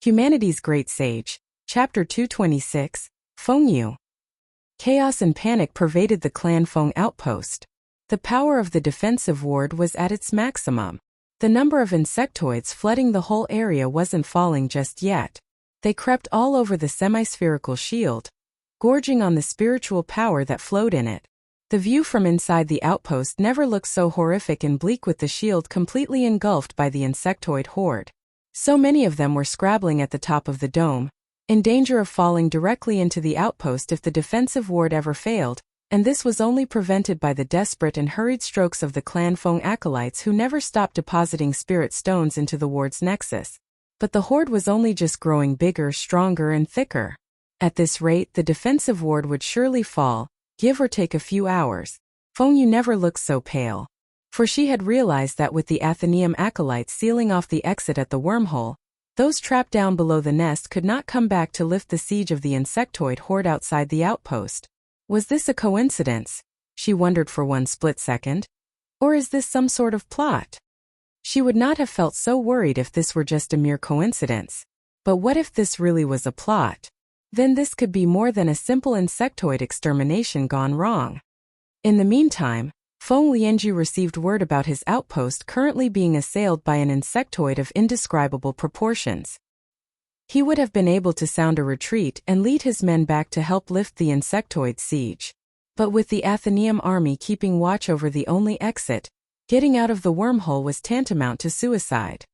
Humanity's Great Sage, Chapter 226, Fengyu. Chaos and panic pervaded the Clan Feng outpost. The power of the defensive ward was at its maximum. The number of insectoids flooding the whole area wasn't falling just yet. They crept all over the semi-spherical shield, gorging on the spiritual power that flowed in it. The view from inside the outpost never looked so horrific and bleak, with the shield completely engulfed by the insectoid horde. So many of them were scrabbling at the top of the dome, in danger of falling directly into the outpost if the defensive ward ever failed, and this was only prevented by the desperate and hurried strokes of the Clan Feng acolytes who never stopped depositing spirit stones into the ward's nexus. But the horde was only just growing bigger, stronger, and thicker. At this rate, the defensive ward would surely fall, give or take a few hours. Fengyu never looked so pale, for she had realized that with the Athenaeum acolytes sealing off the exit at the wormhole, those trapped down below the nest could not come back to lift the siege of the insectoid horde outside the outpost. Was this a coincidence? She wondered for one split second. Or is this some sort of plot? She would not have felt so worried if this were just a mere coincidence. But what if this really was a plot? Then this could be more than a simple insectoid extermination gone wrong. In the meantime, Feng Lianju received word about his outpost currently being assailed by an insectoid of indescribable proportions. He would have been able to sound a retreat and lead his men back to help lift the insectoid siege. But with the Athenaeum army keeping watch over the only exit, getting out of the wormhole was tantamount to suicide.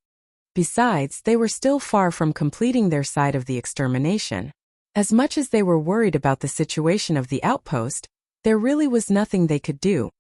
Besides, they were still far from completing their side of the extermination. As much as they were worried about the situation of the outpost, there really was nothing they could do.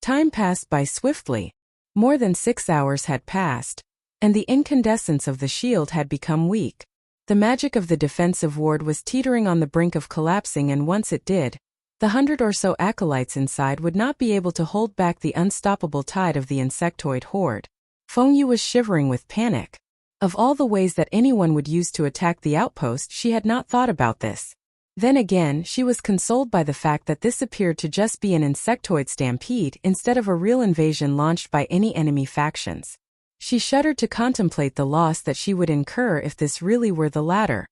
Time passed by swiftly. More than 6 hours had passed, and the incandescence of the shield had become weak. The magic of the defensive ward was teetering on the brink of collapsing, and once it did, the 100 or so acolytes inside would not be able to hold back the unstoppable tide of the insectoid horde. Fengyu was shivering with panic. Of all the ways that anyone would use to attack the outpost, she had not thought about this. Then again, she was consoled by the fact that this appeared to just be an insectoid stampede instead of a real invasion launched by any enemy factions. She shuddered to contemplate the loss that she would incur if this really were the latter.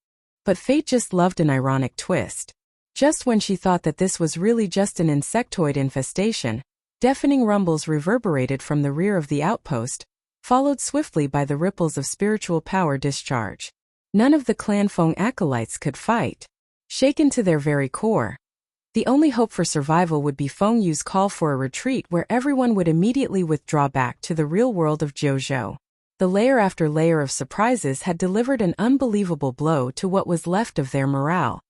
But fate just loved an ironic twist. Just when she thought that this was really just an insectoid infestation, deafening rumbles reverberated from the rear of the outpost, followed swiftly by the ripples of spiritual power discharge. None of the Clan Feng acolytes could fight. Shaken to their very core, the only hope for survival would be Fengyu's call for a retreat where everyone would immediately withdraw back to the real world of Jiuzhou. The layer after layer of surprises had delivered an unbelievable blow to what was left of their morale.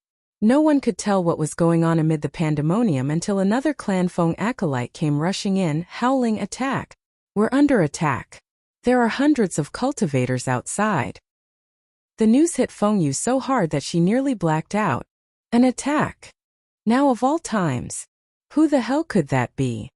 No one could tell what was going on amid the pandemonium until another Clan Feng acolyte came rushing in, howling, "Attack! We're under attack! There are hundreds of cultivators outside." The news hit Fengyu so hard that she nearly blacked out. An attack? Now of all times. Who the hell could that be?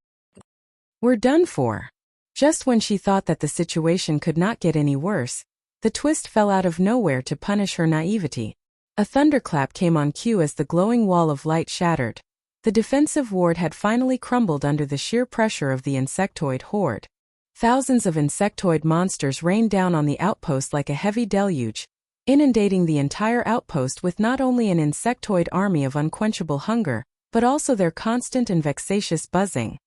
We're done for. Just when she thought that the situation could not get any worse, the twist fell out of nowhere to punish her naivety. A thunderclap came on cue as the glowing wall of light shattered. The defensive ward had finally crumbled under the sheer pressure of the insectoid horde. Thousands of insectoid monsters rained down on the outpost like a heavy deluge, inundating the entire outpost with not only an insectoid army of unquenchable hunger, but also their constant and vexatious buzzing.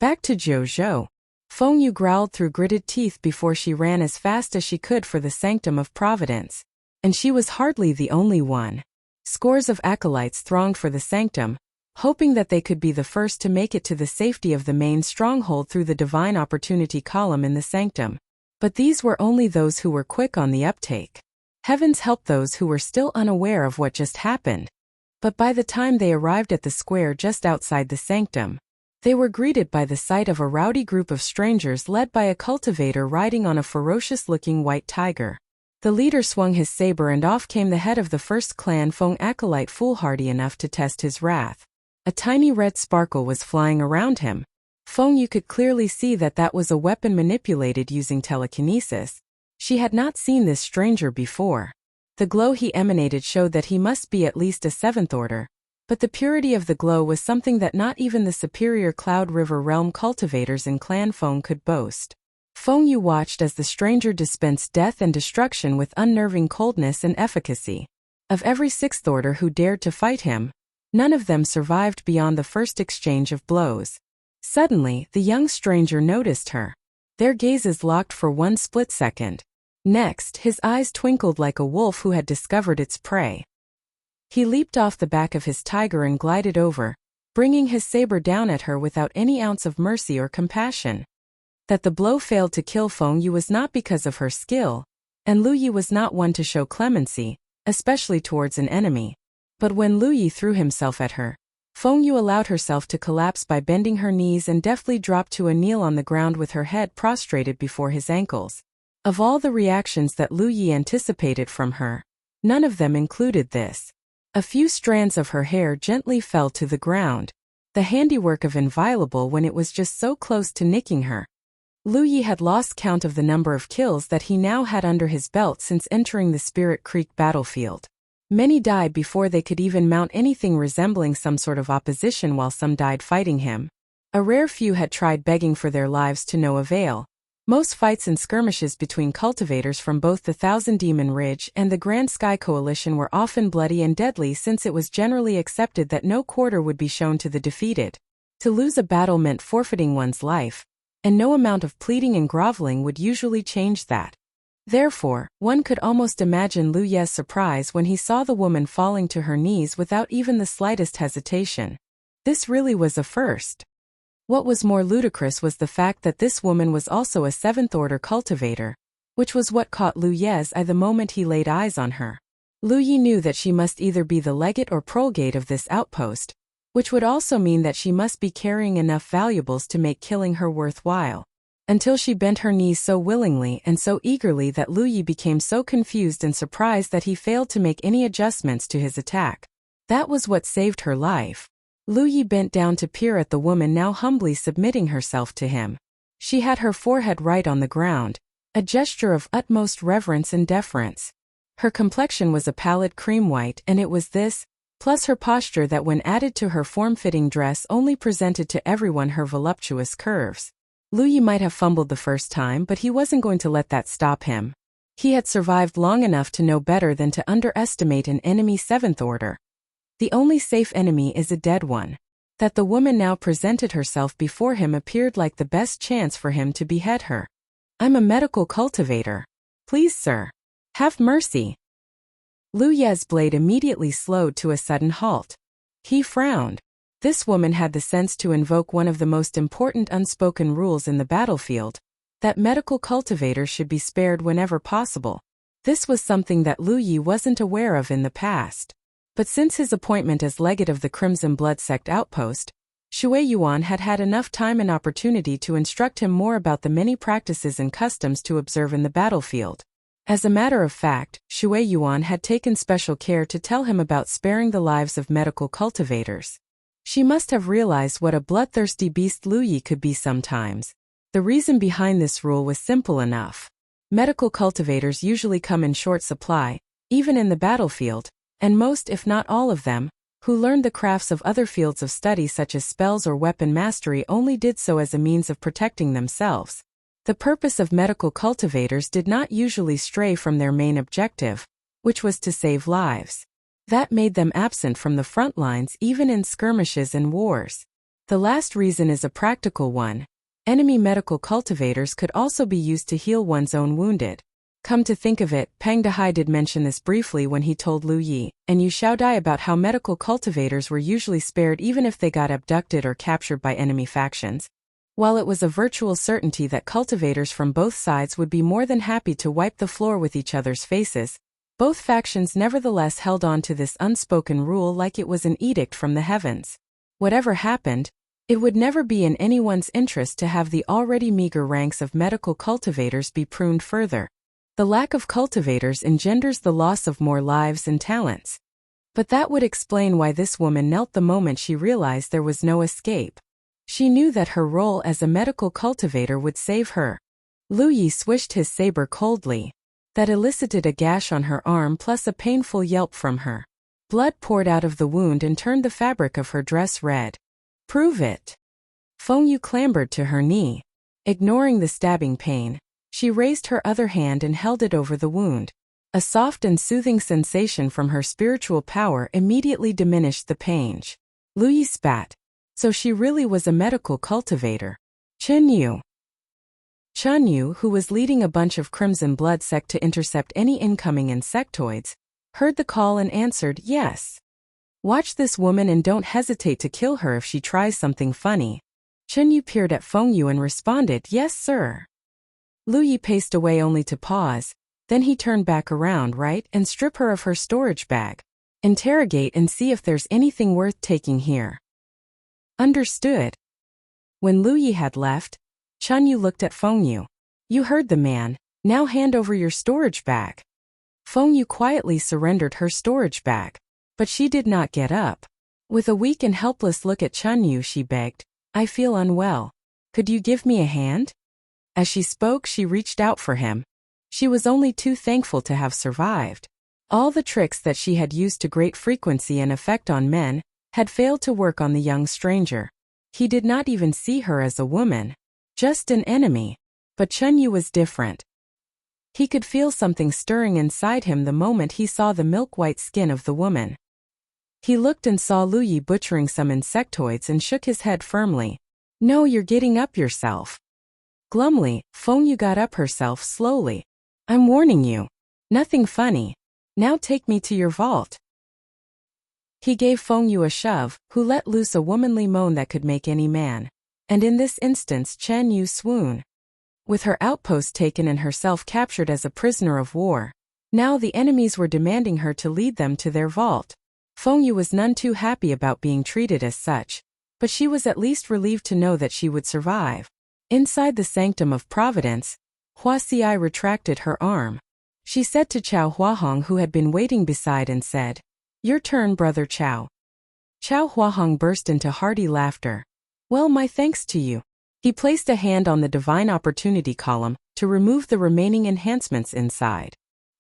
Back to Jiuzhou. Fengyu growled through gritted teeth before she ran as fast as she could for the Sanctum of Providence. And she was hardly the only one. Scores of acolytes thronged for the Sanctum, hoping that they could be the first to make it to the safety of the main stronghold through the Divine Opportunity column in the Sanctum. But these were only those who were quick on the uptake. Heavens help those who were still unaware of what just happened. But by the time they arrived at the square just outside the Sanctum, they were greeted by the sight of a rowdy group of strangers led by a cultivator riding on a ferocious-looking white tiger. The leader swung his saber and off came the head of the first Clan Feng acolyte, foolhardy enough to test his wrath. A tiny red sparkle was flying around him. Fengyu could clearly see that that was a weapon manipulated using telekinesis. She had not seen this stranger before. The glow he emanated showed that he must be at least a 7th order, but the purity of the glow was something that not even the superior Cloud River realm cultivators in Clan Feng could boast. Feng Yu watched as the stranger dispensed death and destruction with unnerving coldness and efficacy. Of every sixth order who dared to fight him, none of them survived beyond the first exchange of blows. Suddenly, the young stranger noticed her. Their gazes locked for one split second. Next, his eyes twinkled like a wolf who had discovered its prey. He leaped off the back of his tiger and glided over, bringing his saber down at her without any ounce of mercy or compassion. That the blow failed to kill Feng Yu was not because of her skill, and Lu Yi was not one to show clemency, especially towards an enemy. But when Lu Yi threw himself at her, Feng Yu allowed herself to collapse by bending her knees and deftly dropped to a kneel on the ground with her head prostrated before his ankles. Of all the reactions that Lu Yi anticipated from her, none of them included this. A few strands of her hair gently fell to the ground, the handiwork of Inviolable when it was just so close to nicking her. Lu Yi had lost count of the number of kills that he now had under his belt since entering the Spirit Creek battlefield. Many died before they could even mount anything resembling some sort of opposition, while some died fighting him. A rare few had tried begging for their lives to no avail. Most fights and skirmishes between cultivators from both the Thousand Demon Ridge and the Grand Sky Coalition were often bloody and deadly, since it was generally accepted that no quarter would be shown to the defeated. To lose a battle meant forfeiting one's life, and no amount of pleading and groveling would usually change that. Therefore, one could almost imagine Lu Ye's surprise when he saw the woman falling to her knees without even the slightest hesitation. This really was a first. What was more ludicrous was the fact that this woman was also a seventh-order cultivator, which was what caught Lu Ye's eye the moment he laid eyes on her. Lu Yi knew that she must either be the legate or prolgate of this outpost, which would also mean that she must be carrying enough valuables to make killing her worthwhile. Until she bent her knees so willingly and so eagerly that Lu Yi became so confused and surprised that he failed to make any adjustments to his attack. That was what saved her life. Lu Yi bent down to peer at the woman now humbly submitting herself to him. She had her forehead right on the ground, a gesture of utmost reverence and deference. Her complexion was a pallid cream white, and it was this, plus her posture, that when added to her form-fitting dress only presented to everyone her voluptuous curves. Lu Yi might have fumbled the first time, but he wasn't going to let that stop him. He had survived long enough to know better than to underestimate an enemy seventh order. The only safe enemy is a dead one. That the woman now presented herself before him appeared like the best chance for him to behead her. "I'm a medical cultivator. Please, sir, have mercy." Lu Ye's blade immediately slowed to a sudden halt. He frowned. This woman had the sense to invoke one of the most important unspoken rules in the battlefield, that medical cultivators should be spared whenever possible. This was something that Lu Yi wasn't aware of in the past. But since his appointment as legate of the Crimson Blood Sect outpost, Shui Yuan had had enough time and opportunity to instruct him more about the many practices and customs to observe in the battlefield. As a matter of fact, Shui Yuan had taken special care to tell him about sparing the lives of medical cultivators. She must have realized what a bloodthirsty beast Lu Yi could be sometimes. The reason behind this rule was simple enough. Medical cultivators usually come in short supply, even in the battlefield, and most, if not all of them, who learned the crafts of other fields of study such as spells or weapon mastery only did so as a means of protecting themselves. The purpose of medical cultivators did not usually stray from their main objective, which was to save lives. That made them absent from the front lines even in skirmishes and wars. The last reason is a practical one. Enemy medical cultivators could also be used to heal one's own wounded. Come to think of it, Pang Dehai did mention this briefly when he told Lu Yi and Yu Xiaodai about how medical cultivators were usually spared even if they got abducted or captured by enemy factions. While it was a virtual certainty that cultivators from both sides would be more than happy to wipe the floor with each other's faces, both factions nevertheless held on to this unspoken rule like it was an edict from the heavens. Whatever happened, it would never be in anyone's interest to have the already meager ranks of medical cultivators be pruned further. The lack of cultivators engenders the loss of more lives and talents. But that would explain why this woman knelt the moment she realized there was no escape. She knew that her role as a medical cultivator would save her. Lu Yi swished his saber coldly. That elicited a gash on her arm plus a painful yelp from her. Blood poured out of the wound and turned the fabric of her dress red. "Prove it." Feng Yu clambered to her knee. Ignoring the stabbing pain, she raised her other hand and held it over the wound. A soft and soothing sensation from her spiritual power immediately diminished the pain. Lu Yi spat. So she really was a medical cultivator. Chen Yu, who was leading a bunch of Crimson Blood sect to intercept any incoming insectoids, heard the call and answered yes. Watch this woman and don't hesitate to kill her if she tries something funny. Chen Yu peered at Feng Yu and responded, yes sir. Lu Yi paced away only to pause, then he turned back around, right, and strip her of her storage bag. Interrogate and see if there's anything worth taking here. Understood. When Lu Yi had left, Chen Yu looked at Feng Yu. You heard the man, now hand over your storage bag. Feng Yu quietly surrendered her storage bag. But she did not get up. With a weak and helpless look at Chen Yu, she begged, I feel unwell. Could you give me a hand? As she spoke, she reached out for him. She was only too thankful to have survived. All the tricks that she had used to great frequency and effect on men had failed to work on the young stranger. He did not even see her as a woman, just an enemy. But Chen Yu was different. He could feel something stirring inside him the moment he saw the milk-white skin of the woman. He looked and saw Lu Yi butchering some insectoids and shook his head firmly. No, you're getting up yourself. Glumly, Feng Yu got up herself slowly. I'm warning you. Nothing funny. Now take me to your vault. He gave Feng Yu a shove, who let loose a womanly moan that could make any man. And in this instance Chen Yu swooned. With her outpost taken and herself captured as a prisoner of war, now the enemies were demanding her to lead them to their vault. Feng Yu was none too happy about being treated as such, but she was at least relieved to know that she would survive. Inside the sanctum of Providence, Wuxia retracted her arm. She said to Chao Huahong, who had been waiting beside, and said, Your turn, brother Chao. Chao Huahong burst into hearty laughter. Well, my thanks to you. He placed a hand on the Divine Opportunity column to remove the remaining enhancements inside.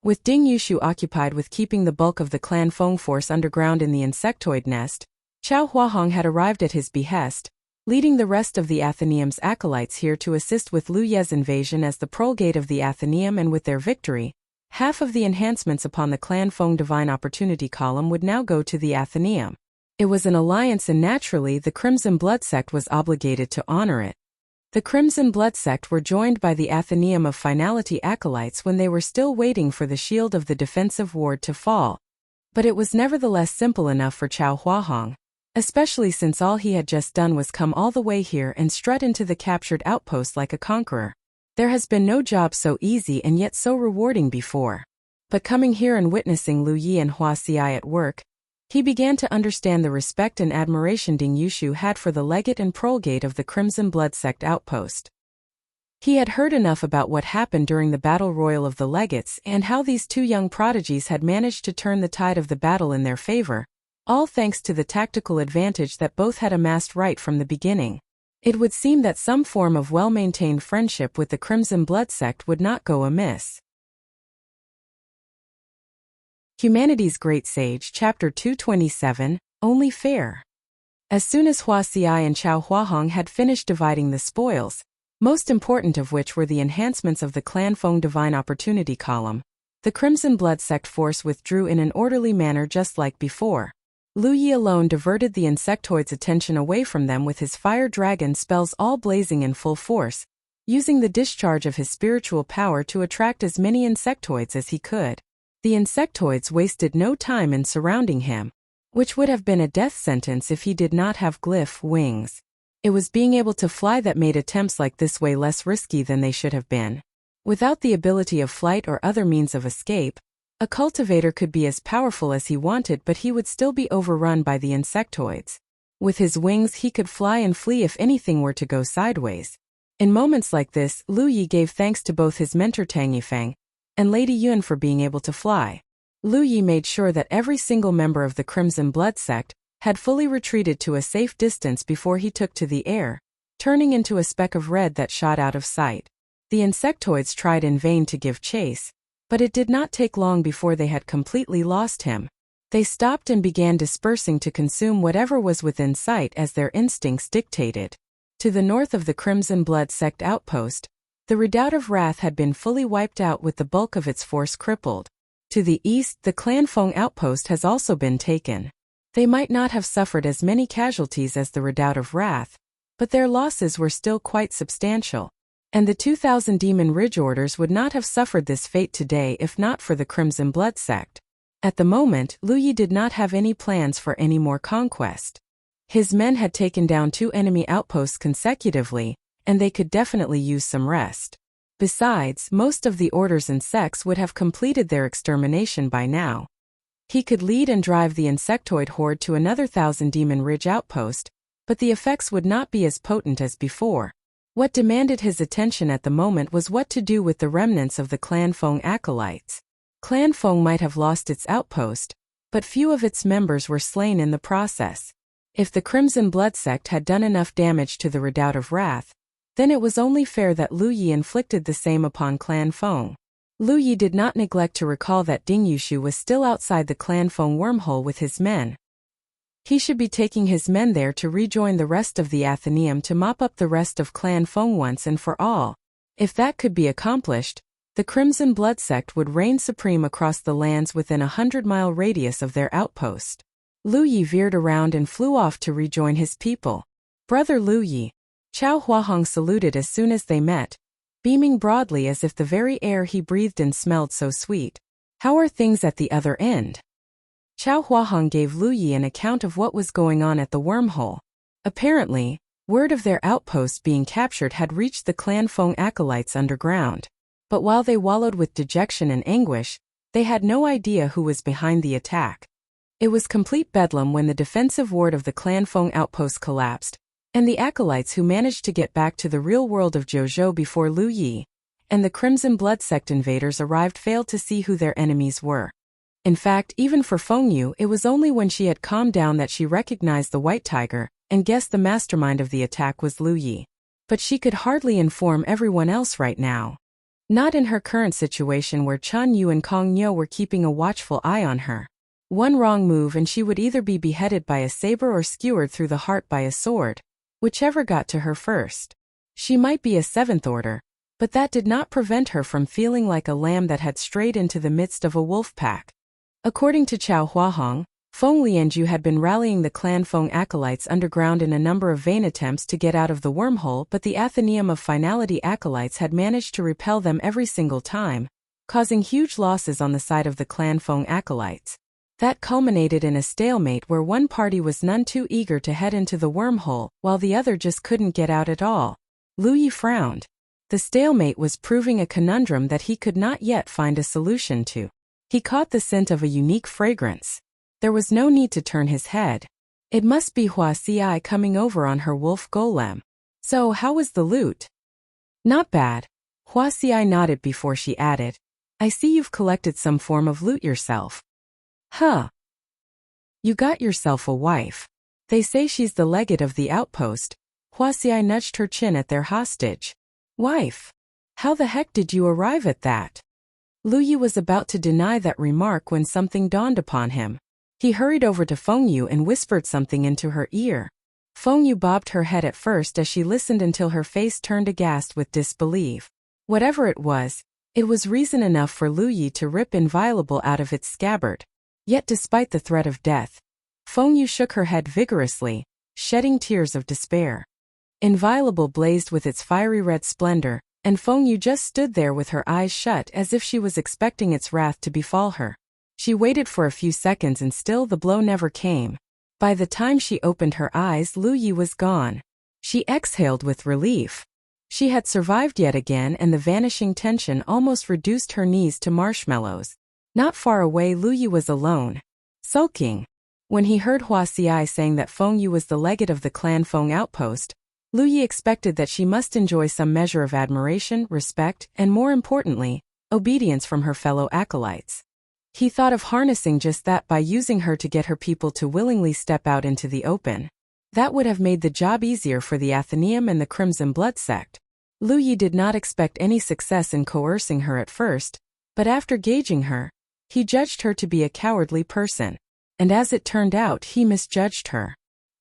With Ding Yushu occupied with keeping the bulk of the Clan Feng force underground in the insectoid nest, Chao Huahong had arrived at his behest, leading the rest of the Athenaeum's acolytes here to assist with Lu Ye's invasion as the prolongate of the Athenaeum, and with their victory, half of the enhancements upon the Clan Feng Divine Opportunity column would now go to the Athenaeum. It was an alliance, and naturally the Crimson Blood sect was obligated to honor it. The Crimson Blood sect were joined by the Athenaeum of Finality acolytes when they were still waiting for the shield of the defensive ward to fall. But it was nevertheless simple enough for Chao Huahong, especially since all he had just done was come all the way here and strut into the captured outpost like a conqueror. There has been no job so easy and yet so rewarding before. But coming here and witnessing Lu Yi and Wuxia at work, he began to understand the respect and admiration Ding Yushu had for the legate and prolongate of the Crimson Blood sect outpost. He had heard enough about what happened during the battle royal of the legates and how these two young prodigies had managed to turn the tide of the battle in their favor, all thanks to the tactical advantage that both had amassed right from the beginning. It would seem that some form of well-maintained friendship with the Crimson Blood sect would not go amiss. Humanity's Great Sage, Chapter 227, Only Fair. As soon as Wuxia and Chao Huahong had finished dividing the spoils, most important of which were the enhancements of the Clan Feng Divine Opportunity column, the Crimson Blood sect force withdrew in an orderly manner just like before. Lu Yi alone diverted the insectoid's attention away from them with his fire dragon spells all blazing in full force, using the discharge of his spiritual power to attract as many insectoids as he could. The insectoids wasted no time in surrounding him, which would have been a death sentence if he did not have glyph wings. It was being able to fly that made attempts like this way less risky than they should have been. Without the ability of flight or other means of escape, a cultivator could be as powerful as he wanted, but he would still be overrun by the insectoids. With his wings he could fly and flee if anything were to go sideways. In moments like this, Lu Yi gave thanks to both his mentor Tang Yifeng and Lady Yun for being able to fly. Lu Yi made sure that every single member of the Crimson Blood sect had fully retreated to a safe distance before he took to the air, turning into a speck of red that shot out of sight. The insectoids tried in vain to give chase, but it did not take long before they had completely lost him. They stopped and began dispersing to consume whatever was within sight as their instincts dictated. To the north of the Crimson Blood Sect outpost, the Redoubt of Wrath had been fully wiped out with the bulk of its force crippled. To the east, the Clan Feng outpost has also been taken. They might not have suffered as many casualties as the Redoubt of Wrath, but their losses were still quite substantial. And the 2,000 Demon Ridge orders would not have suffered this fate today if not for the Crimson Blood Sect. At the moment, Lu Yi did not have any plans for any more conquest. His men had taken down 2 enemy outposts consecutively, and they could definitely use some rest. Besides, most of the orders and sects would have completed their extermination by now. He could lead and drive the insectoid horde to another 1,000 Demon Ridge outpost, but the effects would not be as potent as before. What demanded his attention at the moment was what to do with the remnants of the Clan Feng acolytes. Clan Feng might have lost its outpost, but few of its members were slain in the process. If the Crimson Blood Sect had done enough damage to the Redoubt of Wrath, then it was only fair that Lu Yi inflicted the same upon Clan Feng. Lu Yi did not neglect to recall that Ding Yushu was still outside the Clan Feng wormhole with his men. He should be taking his men there to rejoin the rest of the Athenaeum to mop up the rest of Clan Feng once and for all. If that could be accomplished, the Crimson Blood Sect would reign supreme across the lands within a 100-mile radius of their outpost. Lu Yi veered around and flew off to rejoin his people. Brother Lu Yi. Chao Huahong saluted as soon as they met, beaming broadly as if the very air he breathed in smelled so sweet. How are things at the other end? Chao Huahong gave Lu Yi an account of what was going on at the wormhole. Apparently, word of their outpost being captured had reached the Clan Feng acolytes underground. But while they wallowed with dejection and anguish, they had no idea who was behind the attack. It was complete bedlam when the defensive ward of the Clan Feng outpost collapsed, and the acolytes who managed to get back to the real world of Zhou before Lu Yi and the Crimson Blood Sect invaders arrived failed to see who their enemies were. In fact, even for Feng Yu, it was only when she had calmed down that she recognized the White Tiger and guessed the mastermind of the attack was Lu Yi. But she could hardly inform everyone else right now. Not in her current situation where Chan Yu and Kong Nyo were keeping a watchful eye on her. One wrong move and she would either be beheaded by a saber or skewered through the heart by a sword, whichever got to her first. She might be a 7th order, but that did not prevent her from feeling like a lamb that had strayed into the midst of a wolf pack. According to Chao Huahong, Feng Lianju had been rallying the Clan Feng acolytes underground in a number of vain attempts to get out of the wormhole, but the Athenaeum of Finality acolytes had managed to repel them every single time, causing huge losses on the side of the Clan Feng acolytes. That culminated in a stalemate where one party was none too eager to head into the wormhole, while the other just couldn't get out at all. Lu Yi frowned. The stalemate was proving a conundrum that he could not yet find a solution to. He caught the scent of a unique fragrance. There was no need to turn his head. It must be Wuxia coming over on her wolf golem. So how was the loot? Not bad. Wuxia nodded before she added, I see you've collected some form of loot yourself. Huh. You got yourself a wife. They say she's the legate of the outpost. Wuxia nudged her chin at their hostage. Wife. How the heck did you arrive at that? Lu Yi was about to deny that remark when something dawned upon him. He hurried over to Feng Yu and whispered something into her ear. Feng Yu bobbed her head at first as she listened until her face turned aghast with disbelief. Whatever it was reason enough for Lu Yi to rip Inviolable out of its scabbard. Yet despite the threat of death, Feng Yu shook her head vigorously, shedding tears of despair. Inviolable blazed with its fiery red splendor, and Feng Yu just stood there with her eyes shut as if she was expecting its wrath to befall her. She waited for a few seconds and still the blow never came. By the time she opened her eyes, Lu Yi was gone. She exhaled with relief. She had survived yet again, and the vanishing tension almost reduced her knees to marshmallows. Not far away, Lu Yi was alone, sulking. When he heard Wuxia saying that Feng Yu was the legate of the Clan Feng outpost, Lu Yi expected that she must enjoy some measure of admiration, respect, and more importantly, obedience from her fellow acolytes. He thought of harnessing just that by using her to get her people to willingly step out into the open. That would have made the job easier for the Athenaeum and the Crimson Blood Sect. Lu Yi did not expect any success in coercing her at first, but after gauging her, he judged her to be a cowardly person. And as it turned out, he misjudged her.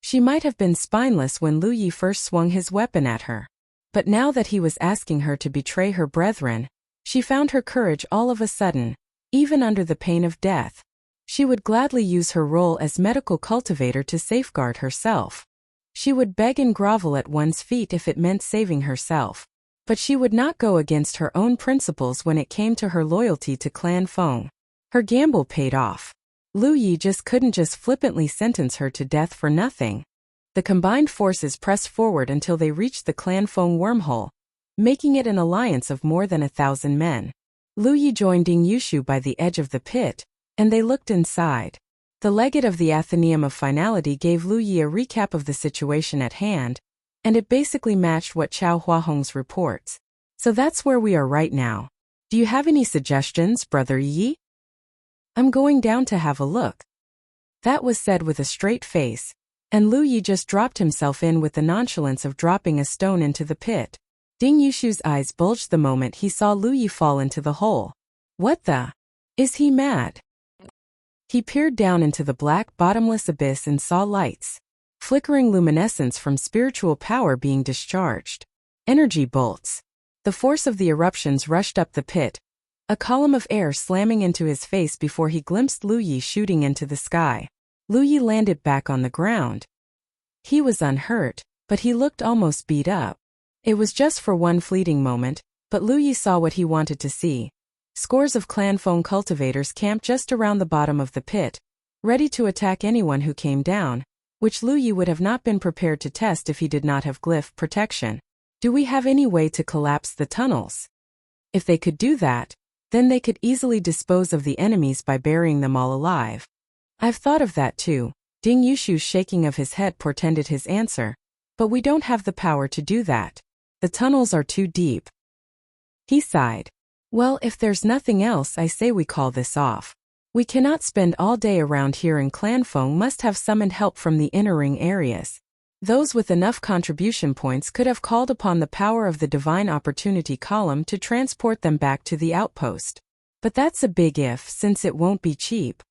She might have been spineless when Lu Yi first swung his weapon at her. But now that he was asking her to betray her brethren, she found her courage all of a sudden, even under the pain of death. She would gladly use her role as medical cultivator to safeguard herself. She would beg and grovel at one's feet if it meant saving herself. But she would not go against her own principles when it came to her loyalty to Clan Feng. Her gamble paid off. Lu Yi couldn't just flippantly sentence her to death for nothing. The combined forces pressed forward until they reached the Clan Feng wormhole, making it an alliance of more than 1,000 men. Lu Yi joined Ding Yushu by the edge of the pit, and they looked inside. The legate of the Athenaeum of Finality gave Lu Yi a recap of the situation at hand, and it basically matched what Chao Huahong's reports. So that's where we are right now. Do you have any suggestions, Brother Yi? I'm going down to have a look. That was said with a straight face, and Lu Yi just dropped himself in with the nonchalance of dropping a stone into the pit. Ding Yushu's eyes bulged the moment he saw Lu Yi fall into the hole. What the? Is he mad? He peered down into the black, bottomless abyss and saw lights. Flickering luminescence from spiritual power being discharged. Energy bolts. The force of the eruptions rushed up the pit, a column of air slamming into his face before he glimpsed Lu Yi shooting into the sky. Lu Yi landed back on the ground. He was unhurt, but he looked almost beat up. It was just for one fleeting moment, but Lu Yi saw what he wanted to see. Scores of Clan Feng cultivators camped just around the bottom of the pit, ready to attack anyone who came down, which Lu Yi would have not been prepared to test if he did not have glyph protection. Do we have any way to collapse the tunnels? If they could do that, then they could easily dispose of the enemies by burying them all alive. I've thought of that too. Ding Yushu's shaking of his head portended his answer. But we don't have the power to do that. The tunnels are too deep. He sighed. Well, if there's nothing else, I say we call this off. We cannot spend all day around here, and Clan Feng must have summoned help from the inner ring areas. Those with enough contribution points could have called upon the power of the Divine Opportunity Column to transport them back to the outpost. But that's a big if, since it won't be cheap.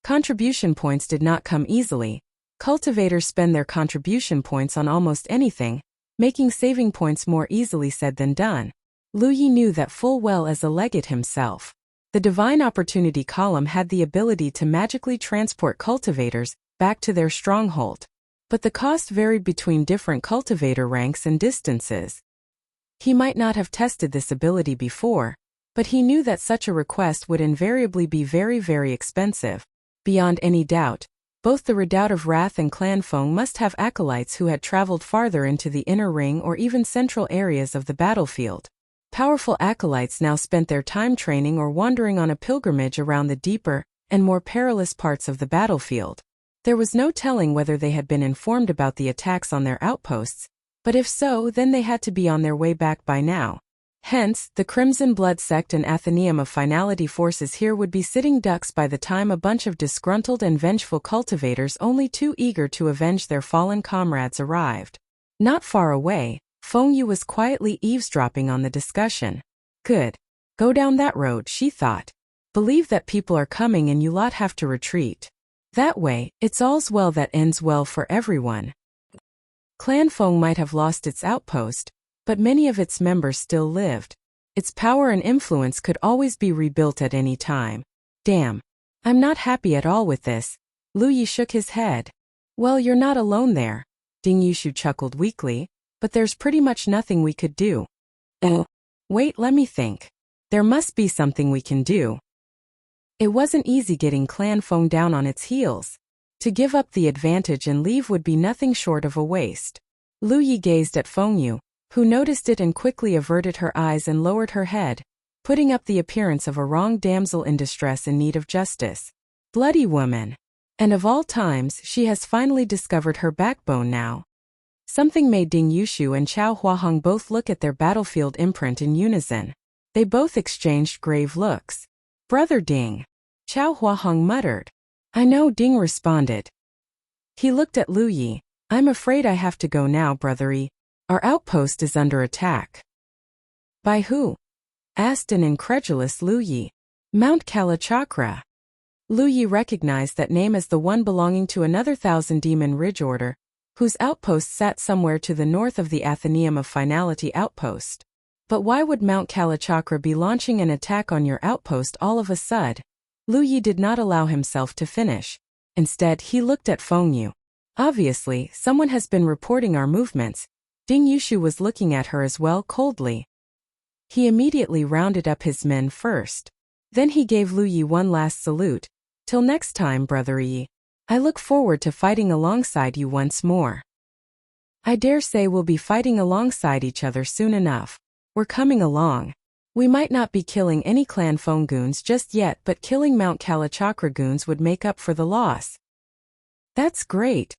Contribution points did not come easily. Cultivators spend their contribution points on almost anything, making saving points more easily said than done. Lu Yi knew that full well as a legate himself. The Divine Opportunity Column had the ability to magically transport cultivators back to their stronghold. But the cost varied between different cultivator ranks and distances. He might not have tested this ability before, but he knew that such a request would invariably be very, very expensive. Beyond any doubt, both the Redoubt of Wrath and Clan Feng must have acolytes who had traveled farther into the inner ring or even central areas of the battlefield. Powerful acolytes now spent their time training or wandering on a pilgrimage around the deeper and more perilous parts of the battlefield. There was no telling whether they had been informed about the attacks on their outposts, but if so, then they had to be on their way back by now. Hence, the Crimson Blood Sect and Athenaeum of Finality forces here would be sitting ducks by the time a bunch of disgruntled and vengeful cultivators only too eager to avenge their fallen comrades arrived. Not far away, Feng Yu was quietly eavesdropping on the discussion. Good. Go down that road, she thought. Believe that people are coming and you lot have to retreat. That way, it's all's well that ends well for everyone. Clan Feng might have lost its outpost, but many of its members still lived. Its power and influence could always be rebuilt at any time. Damn. I'm not happy at all with this. Lu Yi shook his head. Well, you're not alone there. Ding Yushu chuckled weakly. But there's pretty much nothing we could do. Wait, let me think. There must be something we can do. It wasn't easy getting Clan Feng down on its heels. To give up the advantage and leave would be nothing short of a waste. Lu Yi gazed at Feng Yu, who noticed it and quickly averted her eyes and lowered her head, putting up the appearance of a wronged damsel in distress in need of justice. Bloody woman. And of all times, she has finally discovered her backbone now. Something made Ding Yushu and Chao Huahong both look at their battlefield imprint in unison. They both exchanged grave looks. Brother Ding. Chao Huahong muttered. I know, Ding responded. He looked at Lu Yi. I'm afraid I have to go now, Brother Yi. Our outpost is under attack. By who? Asked an incredulous Lu Yi. Mount Kalachakra. Lu Yi recognized that name as the one belonging to another Thousand Demon Ridge Order, whose outpost sat somewhere to the north of the Athenaeum of Finality outpost. But why would Mount Kalachakra be launching an attack on your outpost all of a sudden? Lu Yi did not allow himself to finish. Instead, he looked at Feng Yu. Obviously, someone has been reporting our movements. Ding Yushu was looking at her as well coldly. He immediately rounded up his men first. Then he gave Lu Yi one last salute. Till next time, Brother Yi. I look forward to fighting alongside you once more. I dare say we'll be fighting alongside each other soon enough. We're coming along. We might not be killing any Clan Feng goons just yet, but killing Mount Kalachakra goons would make up for the loss. That's great.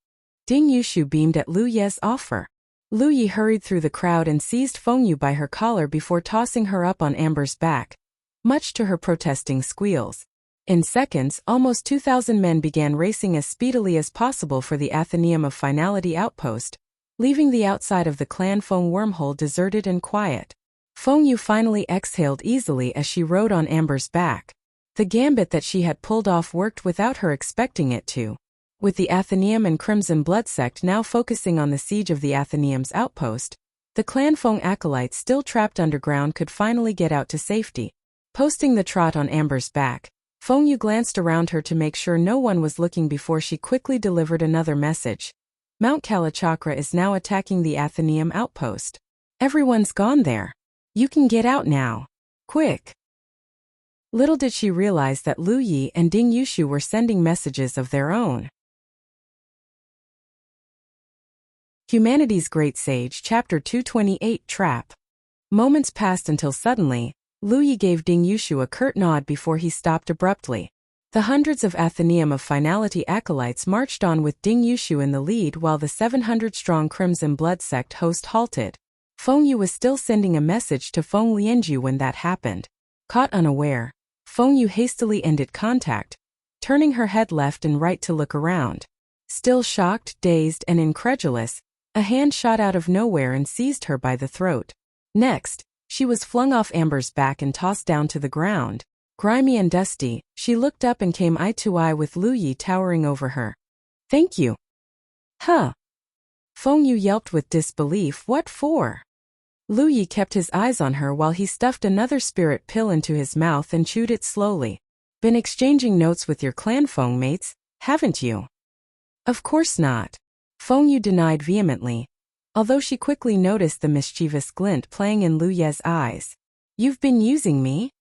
Ding Yushu beamed at Lu Ye's offer. Lu Yi hurried through the crowd and seized Feng Yu by her collar before tossing her up on Amber's back, much to her protesting squeals. In seconds, almost 2,000 men began racing as speedily as possible for the Athenaeum of Finality outpost, leaving the outside of the Clan Feng wormhole deserted and quiet. Feng Yu finally exhaled easily as she rode on Amber's back. The gambit that she had pulled off worked without her expecting it to. With the Athenaeum and Crimson Blood sect now focusing on the siege of the Athenaeum's outpost, the Clan Feng acolytes still trapped underground could finally get out to safety. Posting the trot on Amber's back, Feng Yu glanced around her to make sure no one was looking before she quickly delivered another message. Mount Kalachakra is now attacking the Athenaeum outpost. Everyone's gone there. You can get out now. Quick. Little did she realize that Lu Yi and Ding Yushu were sending messages of their own. Humanity's Great Sage, Chapter 228, Trap. Moments passed until suddenly, Lu Yi gave Ding Yushu a curt nod before he stopped abruptly. The hundreds of Athenaeum of Finality acolytes marched on with Ding Yushu in the lead while the 700-strong Crimson Blood sect host halted. Feng Yu was still sending a message to Feng Lianju when that happened. Caught unaware, Feng Yu hastily ended contact, turning her head left and right to look around. Still shocked, dazed, and incredulous, a hand shot out of nowhere and seized her by the throat. Next, she was flung off Amber's back and tossed down to the ground. Grimy and dusty, she looked up and came eye to eye with Lu Yi towering over her. Thank you. Huh? Feng Yu yelped with disbelief. What for? Lu Yi kept his eyes on her while he stuffed another spirit pill into his mouth and chewed it slowly. Been exchanging notes with your Clan Feng mates, haven't you? Of course not. Feng Yu denied vehemently, although she quickly noticed the mischievous glint playing in Lu Ye's eyes. You've been using me?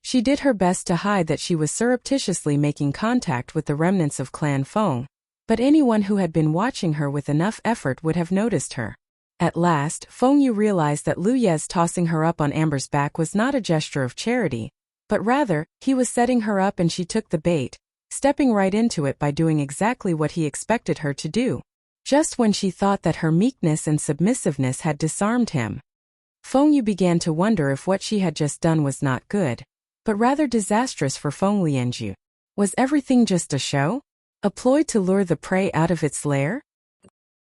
She did her best to hide that she was surreptitiously making contact with the remnants of Clan Feng, but anyone who had been watching her with enough effort would have noticed her. At last, Feng Yu realized that Lu Ye's tossing her up on Amber's back was not a gesture of charity, but rather, he was setting her up and she took the bait, stepping right into it by doing exactly what he expected her to do. Just when she thought that her meekness and submissiveness had disarmed him, Feng Yu began to wonder if what she had just done was not good, but rather disastrous for Feng Lianju. Was everything just a show? A ploy to lure the prey out of its lair?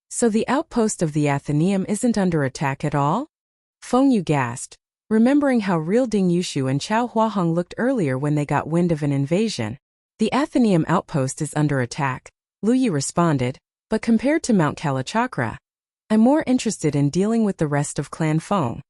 So the outpost of the Athenaeum isn't under attack at all? Feng Yu gasped, remembering how real Ding Yushu and Chao Huahong looked earlier when they got wind of an invasion. The Athenaeum outpost is under attack, Lu Yi responded, but compared to Mount Kalachakra, I'm more interested in dealing with the rest of Clan Feng.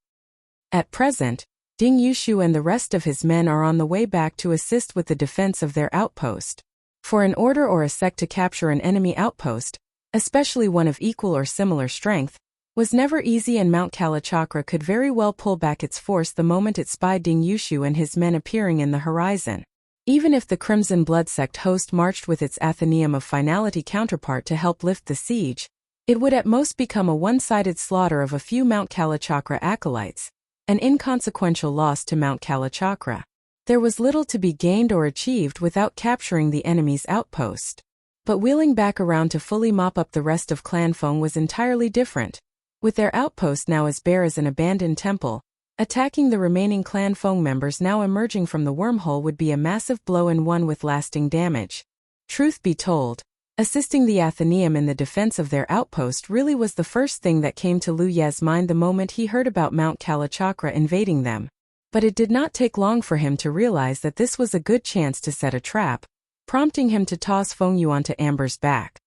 At present, Ding Yushu and the rest of his men are on the way back to assist with the defense of their outpost. For an order or a sect to capture an enemy outpost, especially one of equal or similar strength, was never easy, and Mount Kalachakra could very well pull back its force the moment it spied Ding Yushu and his men appearing in the horizon. Even if the Crimson Blood sect host marched with its Athenaeum of Finality counterpart to help lift the siege, it would at most become a one-sided slaughter of a few Mount Kalachakra acolytes, an inconsequential loss to Mount Kalachakra. There was little to be gained or achieved without capturing the enemy's outpost. But wheeling back around to fully mop up the rest of Clan Feng was entirely different. With their outpost now as bare as an abandoned temple, attacking the remaining Clan Feng members now emerging from the wormhole would be a massive blow and one with lasting damage. Truth be told, assisting the Athenaeum in the defense of their outpost really was the first thing that came to Lu Ye's mind the moment he heard about Mount Kalachakra invading them. But it did not take long for him to realize that this was a good chance to set a trap, prompting him to toss Feng Yu onto Amber's back.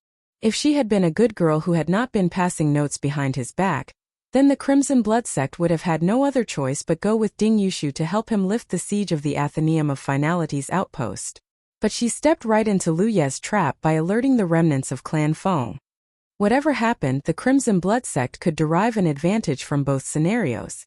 If she had been a good girl who had not been passing notes behind his back, then the Crimson Blood sect would have had no other choice but go with Ding Yushu to help him lift the siege of the Athenaeum of Finality's outpost. But she stepped right into Lu Ye's trap by alerting the remnants of Clan Feng. Whatever happened, the Crimson Blood sect could derive an advantage from both scenarios.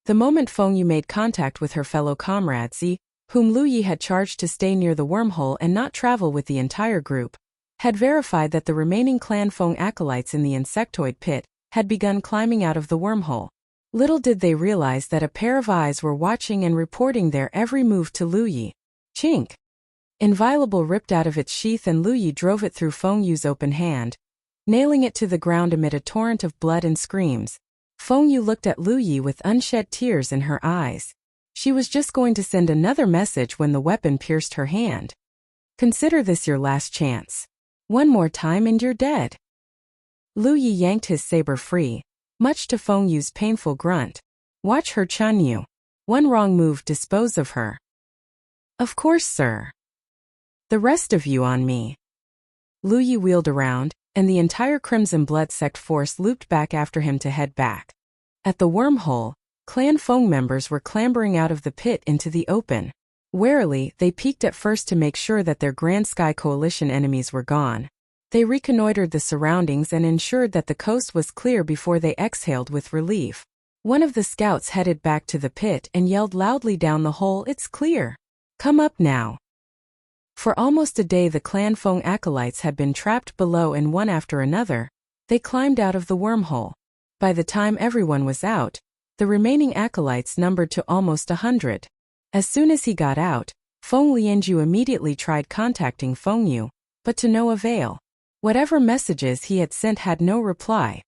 The moment Feng Yu made contact with her fellow comrade Zi, whom Lu Yi had charged to stay near the wormhole and not travel with the entire group, had verified that the remaining Clan Feng acolytes in the insectoid pit had begun climbing out of the wormhole. Little did they realize that a pair of eyes were watching and reporting their every move to Lu Yi. Chink! Inviolable ripped out of its sheath and Lu Yi drove it through Feng Yu's open hand, nailing it to the ground amid a torrent of blood and screams. Feng Yu looked at Lu Yi with unshed tears in her eyes. She was just going to send another message when the weapon pierced her hand. Consider this your last chance. One more time and you're dead. Lu Yi yanked his saber free, much to Feng Yu's painful grunt. Watch her, Chun Yu. One wrong move dispose of her. Of course, sir. The rest of you on me. Lu Yi wheeled around, and the entire Crimson Blood sect force looped back after him to head back. At the wormhole, Clan Feng members were clambering out of the pit into the open. Warily, they peeked at first to make sure that their Grand Sky Coalition enemies were gone. They reconnoitered the surroundings and ensured that the coast was clear before they exhaled with relief. One of the scouts headed back to the pit and yelled loudly down the hole, "It's clear! Come up now!" For almost a day the Clan Feng acolytes had been trapped below, and one after another, they climbed out of the wormhole. By the time everyone was out, the remaining acolytes numbered to almost 100. As soon as he got out, Feng Lianju immediately tried contacting Feng Yu, but to no avail. Whatever messages he had sent had no reply.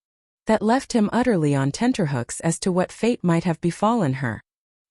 That left him utterly on tenterhooks as to what fate might have befallen her.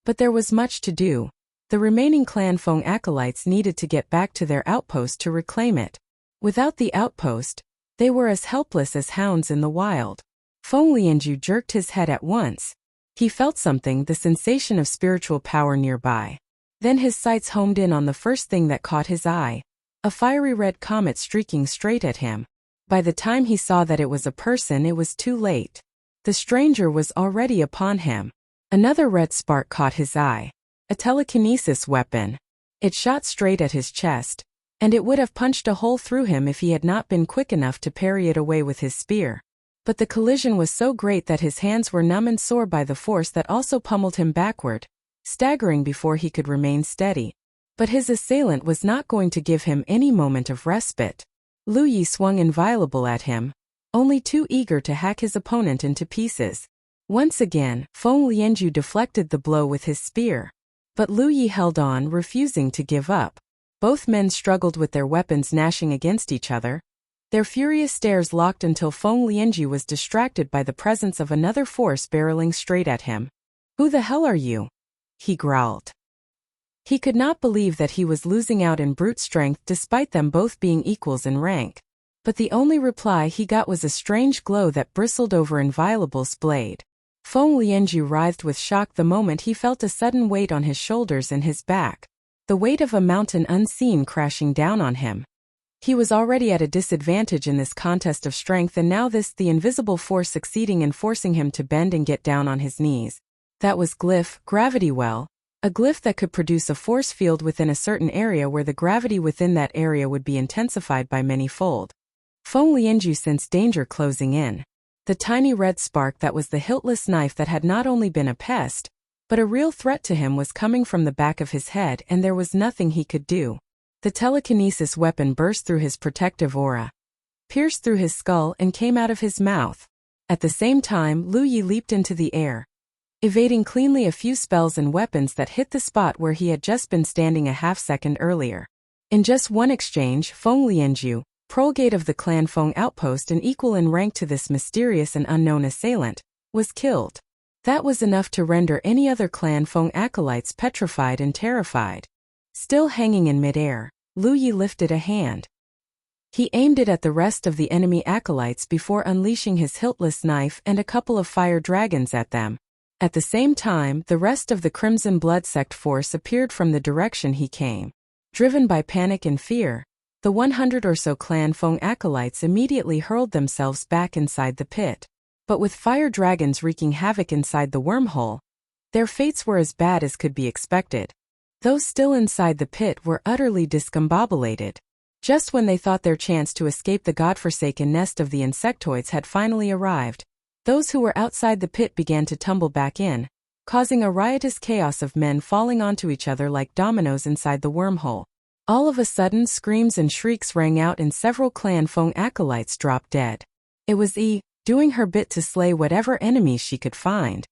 But there was much to do. The remaining Clan Feng acolytes needed to get back to their outpost to reclaim it. Without the outpost, they were as helpless as hounds in the wild. Feng Lianju jerked his head at once. He felt something, the sensation of spiritual power nearby. Then his sights homed in on the first thing that caught his eye. A fiery red comet streaking straight at him. By the time he saw that it was a person, it was too late. The stranger was already upon him. Another red spark caught his eye. A telekinesis weapon. It shot straight at his chest, and it would have punched a hole through him if he had not been quick enough to parry it away with his spear. But the collision was so great that his hands were numb and sore by the force that also pummeled him backward, staggering before he could remain steady. But his assailant was not going to give him any moment of respite. Lu Yi swung inviolable at him, only too eager to hack his opponent into pieces. Once again, Feng Lianju deflected the blow with his spear. But Lu Yi held on, refusing to give up. Both men struggled with their weapons gnashing against each other. Their furious stares locked until Feng Lianju was distracted by the presence of another force barreling straight at him. "Who the hell are you?" he growled. He could not believe that he was losing out in brute strength despite them both being equals in rank. But the only reply he got was a strange glow that bristled over Inviolable's blade. Feng Lianju writhed with shock the moment he felt a sudden weight on his shoulders and his back. The weight of a mountain unseen crashing down on him. He was already at a disadvantage in this contest of strength, and now the invisible force succeeding in forcing him to bend and get down on his knees. That was glyph, gravity well. A glyph that could produce a force field within a certain area where the gravity within that area would be intensified by many-fold. Feng Lianju sensed danger closing in. The tiny red spark that was the hiltless knife that had not only been a pest, but a real threat to him was coming from the back of his head, and there was nothing he could do. The telekinesis weapon burst through his protective aura, pierced through his skull, and came out of his mouth. At the same time, Lu Yi leaped into the air, evading cleanly a few spells and weapons that hit the spot where he had just been standing a half-second earlier. In just one exchange, Feng Lianju, prolgate of the Clan Feng outpost and equal in rank to this mysterious and unknown assailant, was killed. That was enough to render any other Clan Feng acolytes petrified and terrified. Still hanging in midair, Lu Yi lifted a hand. He aimed it at the rest of the enemy acolytes before unleashing his hiltless knife and a couple of fire dragons at them. At the same time, the rest of the Crimson Blood Sect force appeared from the direction he came. Driven by panic and fear, the 100 or so Clan Feng acolytes immediately hurled themselves back inside the pit. But with fire dragons wreaking havoc inside the wormhole, their fates were as bad as could be expected. Those still inside the pit were utterly discombobulated. Just when they thought their chance to escape the godforsaken nest of the insectoids had finally arrived, those who were outside the pit began to tumble back in, causing a riotous chaos of men falling onto each other like dominoes inside the wormhole. All of a sudden, screams and shrieks rang out and several Clan Feng acolytes dropped dead. It was doing her bit to slay whatever enemies she could find.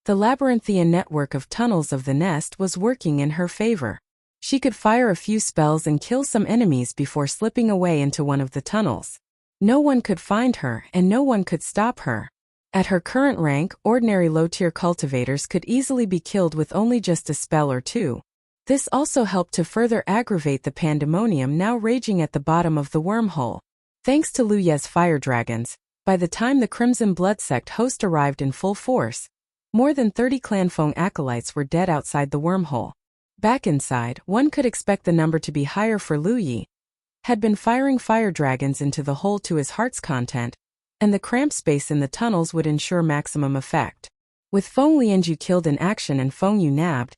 The labyrinthian network of tunnels of the nest was working in her favor. She could fire a few spells and kill some enemies before slipping away into one of the tunnels. No one could find her and no one could stop her. At her current rank, ordinary low-tier cultivators could easily be killed with only just a spell or two. This also helped to further aggravate the pandemonium now raging at the bottom of the wormhole. Thanks to Lu Ye's fire dragons, by the time the Crimson Blood Sect host arrived in full force, more than 30 Clan Feng acolytes were dead outside the wormhole. Back inside, one could expect the number to be higher for Lu Ye. Had been firing fire dragons into the hole to his heart's content, and the cramped space in the tunnels would ensure maximum effect. With Feng Lianju killed in action and Feng Yu nabbed,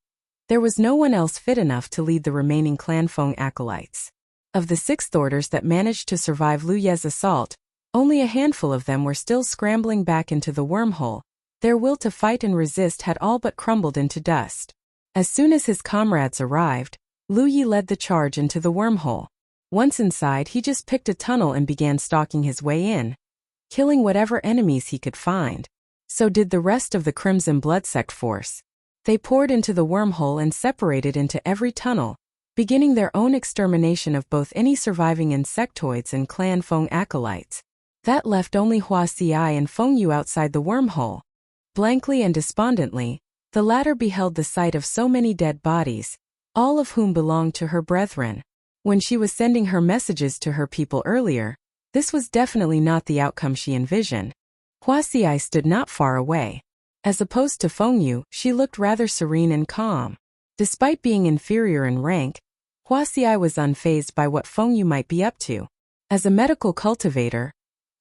there was no one else fit enough to lead the remaining Clan Feng acolytes. Of the 6th orders that managed to survive Lu Ye's assault, only a handful of them were still scrambling back into the wormhole. Their will to fight and resist had all but crumbled into dust. As soon as his comrades arrived, Lu Ye led the charge into the wormhole. Once inside, he just picked a tunnel and began stalking his way in, killing whatever enemies he could find. So did the rest of the Crimson Blood Sect force. They poured into the wormhole and separated into every tunnel, beginning their own extermination of both any surviving insectoids and Clan Feng acolytes. That left only Wuxia and Feng Yu outside the wormhole. Blankly and despondently, the latter beheld the sight of so many dead bodies, all of whom belonged to her brethren. When she was sending her messages to her people earlier, this was definitely not the outcome she envisioned. Wuxia stood not far away. As opposed to Feng Yu, she looked rather serene and calm. Despite being inferior in rank, Wuxia was unfazed by what Feng Yu might be up to. As a medical cultivator,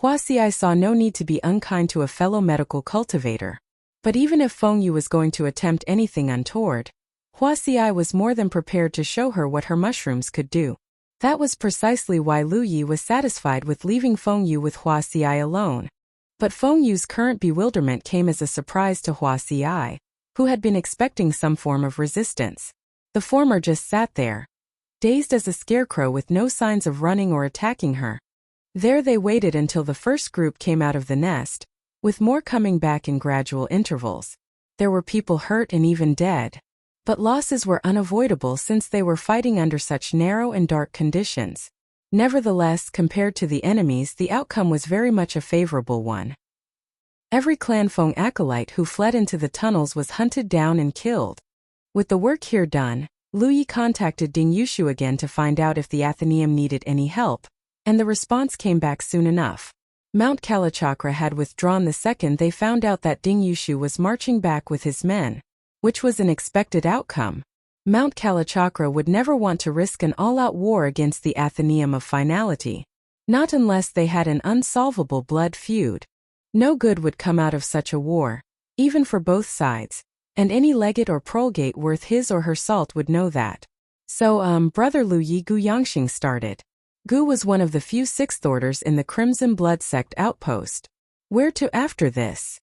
Wuxia saw no need to be unkind to a fellow medical cultivator. But even if Feng Yu was going to attempt anything untoward, Wuxia was more than prepared to show her what her mushrooms could do. That was precisely why Lu Ye was satisfied with leaving Feng Yu with Wuxia alone. But Feng Yu's current bewilderment came as a surprise to Wuxia, who had been expecting some form of resistance. The former just sat there, dazed as a scarecrow with no signs of running or attacking her. There they waited until the first group came out of the nest, with more coming back in gradual intervals. There were people hurt and even dead. But losses were unavoidable since they were fighting under such narrow and dark conditions. Nevertheless, compared to the enemies, the outcome was very much a favorable one. Every Clan Feng acolyte who fled into the tunnels was hunted down and killed. With the work here done, Lu Ye contacted Ding Yushu again to find out if the Athenaeum needed any help, and the response came back soon enough. Mount Kalachakra had withdrawn the second they found out that Ding Yushu was marching back with his men, which was an expected outcome. Mount Kalachakra would never want to risk an all-out war against the Athenaeum of Finality, not unless they had an unsolvable blood feud. No good would come out of such a war, even for both sides, and any legate or prolgate worth his or her salt would know that. So, Brother Lu Ye, Gu Yangxing started. Gu was one of the few 6th orders in the Crimson Blood Sect outpost. Where to after this?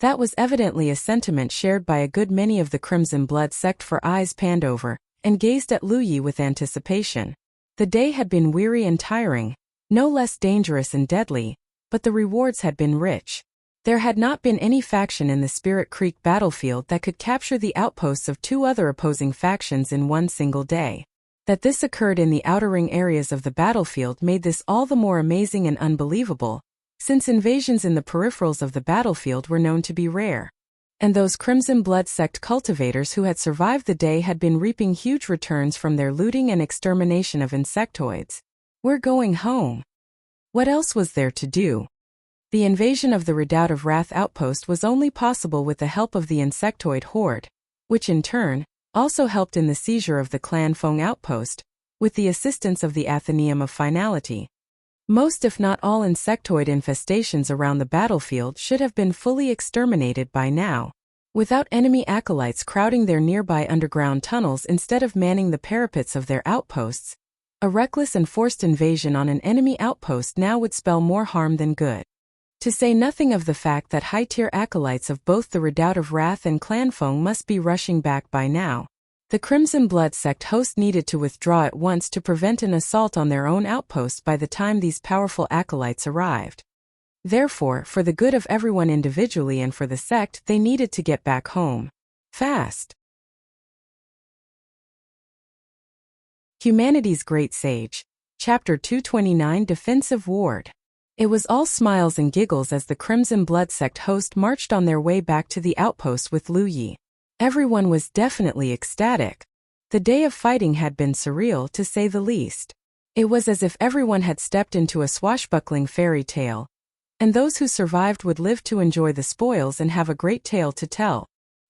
That was evidently a sentiment shared by a good many of the Crimson Blood Sect, for eyes panned over and gazed at Lu Ye with anticipation. The day had been weary and tiring, no less dangerous and deadly, but the rewards had been rich. There had not been any faction in the Spirit Creek battlefield that could capture the outposts of 2 other opposing factions in one single day. That this occurred in the outer ring areas of the battlefield made this all the more amazing and unbelievable, since invasions in the peripherals of the battlefield were known to be rare. And those Crimson Blood Sect cultivators who had survived the day had been reaping huge returns from their looting and extermination of insectoids. We're going home. What else was there to do? The invasion of the Redoubt of Wrath outpost was only possible with the help of the insectoid horde, which in turn also helped in the seizure of the Clan Feng outpost, with the assistance of the Athenaeum of Finality. Most if not all insectoid infestations around the battlefield should have been fully exterminated by now, without enemy acolytes crowding their nearby underground tunnels instead of manning the parapets of their outposts. A reckless and forced invasion on an enemy outpost now would spell more harm than good. To say nothing of the fact that high-tier acolytes of both the Redoubt of Wrath and Clan Feng must be rushing back by now. The Crimson Blood sect host needed to withdraw at once to prevent an assault on their own outpost by the time these powerful acolytes arrived. Therefore, for the good of everyone individually and for the sect, they needed to get back home. Fast. Humanity's Great Sage. Chapter 229 Defensive Ward. It was all smiles and giggles as the Crimson Blood sect host marched on their way back to the outpost with Lu Yi. Everyone was definitely ecstatic. The day of fighting had been surreal, to say the least. It was as if everyone had stepped into a swashbuckling fairy tale, and those who survived would live to enjoy the spoils and have a great tale to tell.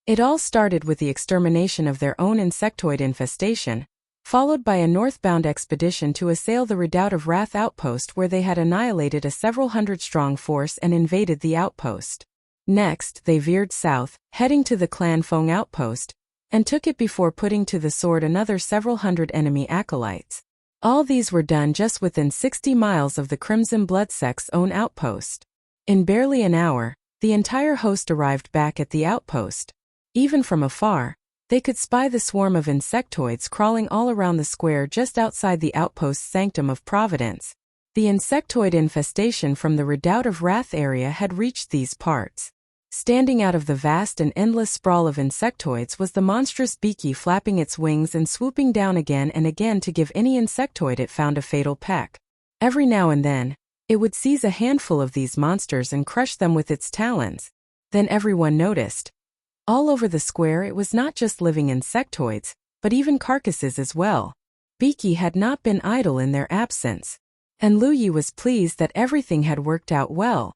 It all started with the extermination of their own insectoid infestation, followed by a northbound expedition to assail the Redoubt of Wrath outpost where they had annihilated a several hundred-strong force and invaded the outpost. Next, they veered south, heading to the Clan Feng outpost, and took it before putting to the sword another several hundred enemy acolytes. All these were done just within 60 miles of the Crimson Blood sect's own outpost. In barely an hour, the entire host arrived back at the outpost. Even from afar, they could spy the swarm of insectoids crawling all around the square just outside the outpost's Sanctum of Providence. The insectoid infestation from the Redoubt of Wrath area had reached these parts. Standing out of the vast and endless sprawl of insectoids was the monstrous Beaky flapping its wings and swooping down again and again to give any insectoid it found a fatal peck. Every now and then, it would seize a handful of these monsters and crush them with its talons. Then everyone noticed. All over the square it was not just living insectoids, but even carcasses as well. Beaky had not been idle in their absence. And Lu Yi was pleased that everything had worked out well.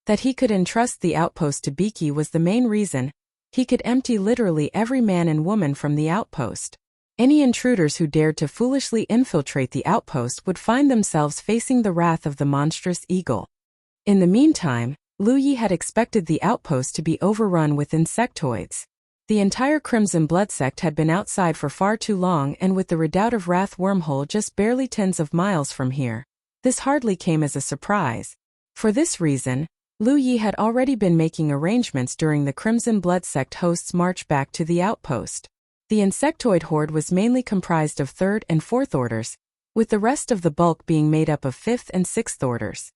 That he could entrust the outpost to Beaky was the main reason. He could empty literally every man and woman from the outpost. Any intruders who dared to foolishly infiltrate the outpost would find themselves facing the wrath of the monstrous eagle. In the meantime, Lu Yi had expected the outpost to be overrun with insectoids. The entire Crimson Blood sect had been outside for far too long, and with the Redoubt of Wrath wormhole just barely tens of miles from here, this hardly came as a surprise. For this reason, Lu Yi had already been making arrangements during the Crimson Blood sect host's march back to the outpost. The insectoid horde was mainly comprised of 3rd and 4th orders, with the rest of the bulk being made up of 5th and 6th orders.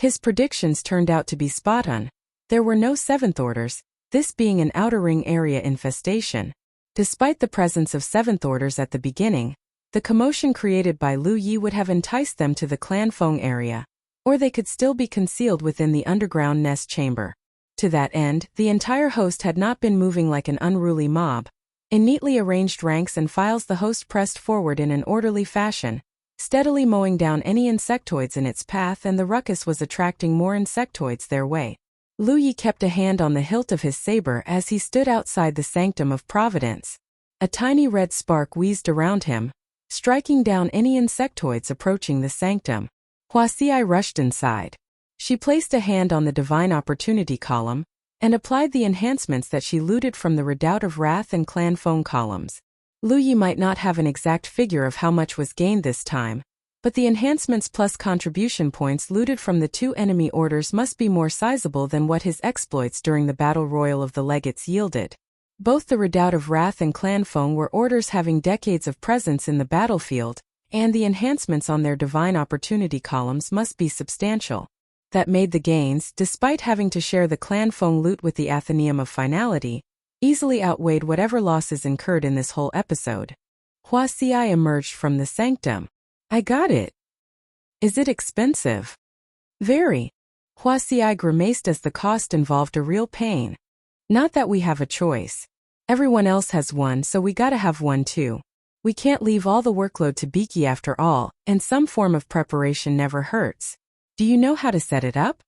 His predictions turned out to be spot on. There were no 7th orders, this being an outer ring area infestation. Despite the presence of 7th orders at the beginning, the commotion created by Lu Yi would have enticed them to the Clan Feng area, or they could still be concealed within the underground nest chamber. To that end, the entire host had not been moving like an unruly mob. In neatly arranged ranks and files, the host pressed forward in an orderly fashion, steadily mowing down any insectoids in its path, and the ruckus was attracting more insectoids their way. Lu Yi kept a hand on the hilt of his saber as he stood outside the Sanctum of Providence. A tiny red spark wheezed around him, striking down any insectoids approaching the sanctum. Wuxia rushed inside. She placed a hand on the Divine Opportunity column, and applied the enhancements that she looted from the Redoubt of Wrath and Clan Feng columns. Lu Yi might not have an exact figure of how much was gained this time, but the enhancements plus contribution points looted from the 2 enemy orders must be more sizable than what his exploits during the Battle Royal of the Legates yielded. Both the Redoubt of Wrath and Clan Feng were orders having decades of presence in the battlefield, and the enhancements on their Divine Opportunity columns must be substantial. That made the gains, despite having to share the Clan Feng loot with the Athenaeum of Finality, easily outweighed whatever losses incurred in this whole episode. Wuxia emerged from the sanctum. I got it. Is it expensive? Very. Wuxia grimaced as the cost involved a real pain. Not that we have a choice. Everyone else has one, so we gotta have one too. We can't leave all the workload to Beaky after all, and some form of preparation never hurts. Do you know how to set it up?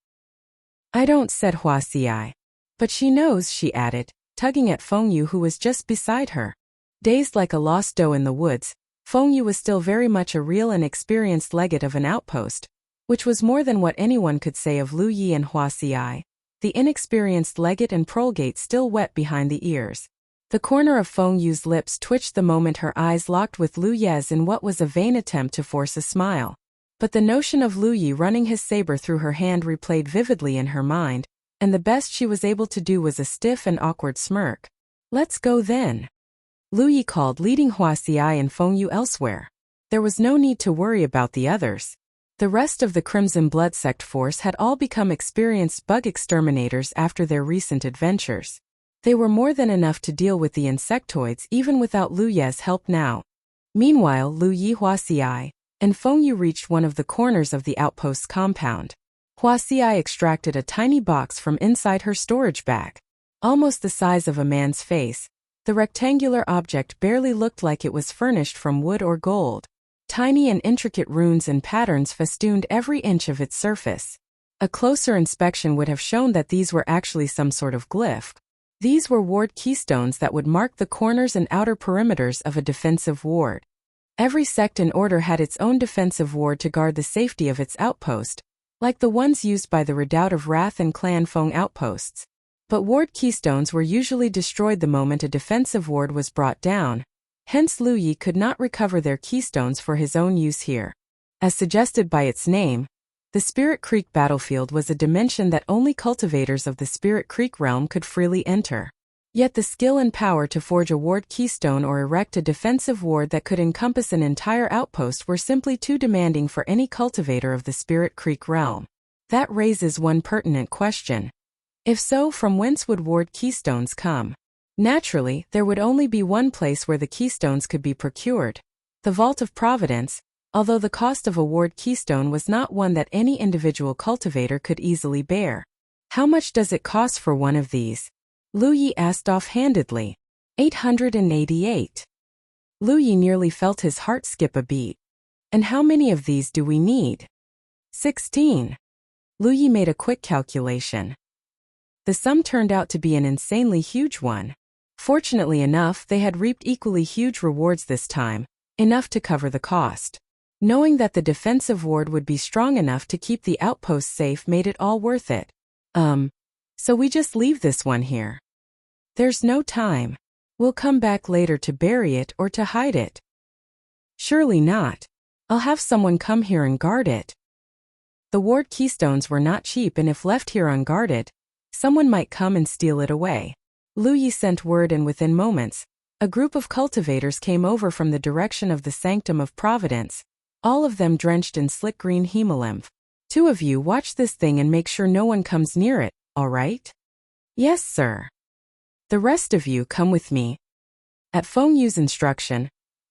"I don't," said Huaxiai. "But she knows," she added, tugging at Fengyu, who was just beside her. Dazed like a lost doe in the woods, Fengyu was still very much a real and experienced legate of an outpost, which was more than what anyone could say of Lu Yi and Huaxiai, the inexperienced legate and prolgate still wet behind the ears. The corner of Fengyu's lips twitched the moment her eyes locked with Lu Ye's in what was a vain attempt to force a smile. But the notion of Lu Yi running his saber through her hand replayed vividly in her mind, and the best she was able to do was a stiff and awkward smirk. "Let's go then," Lu Yi called, leading Huaxiai and Fengyu elsewhere. There was no need to worry about the others. The rest of the Crimson Blood Sect force had all become experienced bug exterminators after their recent adventures. They were more than enough to deal with the insectoids even without Lu Ye's help now. Meanwhile, Lu Yi, Huaxiai, and Fengyu reached one of the corners of the outpost's compound. Huaxiai extracted a tiny box from inside her storage bag. Almost the size of a man's face, the rectangular object barely looked like it was furnished from wood or gold. Tiny and intricate runes and patterns festooned every inch of its surface. A closer inspection would have shown that these were actually some sort of glyph. These were ward keystones that would mark the corners and outer perimeters of a defensive ward. Every sect and order had its own defensive ward to guard the safety of its outpost, like the ones used by the Redoubt of Wrath and Clan Feng outposts. But ward keystones were usually destroyed the moment a defensive ward was brought down, hence Lu Yi could not recover their keystones for his own use here. As suggested by its name, the Spirit Creek battlefield was a dimension that only cultivators of the Spirit Creek realm could freely enter. Yet the skill and power to forge a ward keystone or erect a defensive ward that could encompass an entire outpost were simply too demanding for any cultivator of the Spirit Creek realm. That raises one pertinent question. If so, from whence would ward keystones come? Naturally, there would only be one place where the keystones could be procured: the Vault of Providence, although the cost of a ward keystone was not one that any individual cultivator could easily bear. "How much does it cost for one of these?" Lu Yi asked offhandedly. 888. Lu Yi nearly felt his heart skip a beat. "And how many of these do we need?" 16. Lu Yi made a quick calculation. The sum turned out to be an insanely huge one. Fortunately enough, they had reaped equally huge rewards this time, enough to cover the cost. Knowing that the defensive ward would be strong enough to keep the outpost safe made it all worth it. So we just leave this one here? There's no time. We'll come back later to bury it or to hide it." "Surely not. I'll have someone come here and guard it." The ward keystones were not cheap, and if left here unguarded, someone might come and steal it away. Lu Yi sent word, and within moments, a group of cultivators came over from the direction of the Sanctum of Providence, all of them drenched in slick green hemolymph. "Two of you watch this thing and make sure no one comes near it, all right?" "Yes, sir." "The rest of you come with me." At Fengyu's instruction,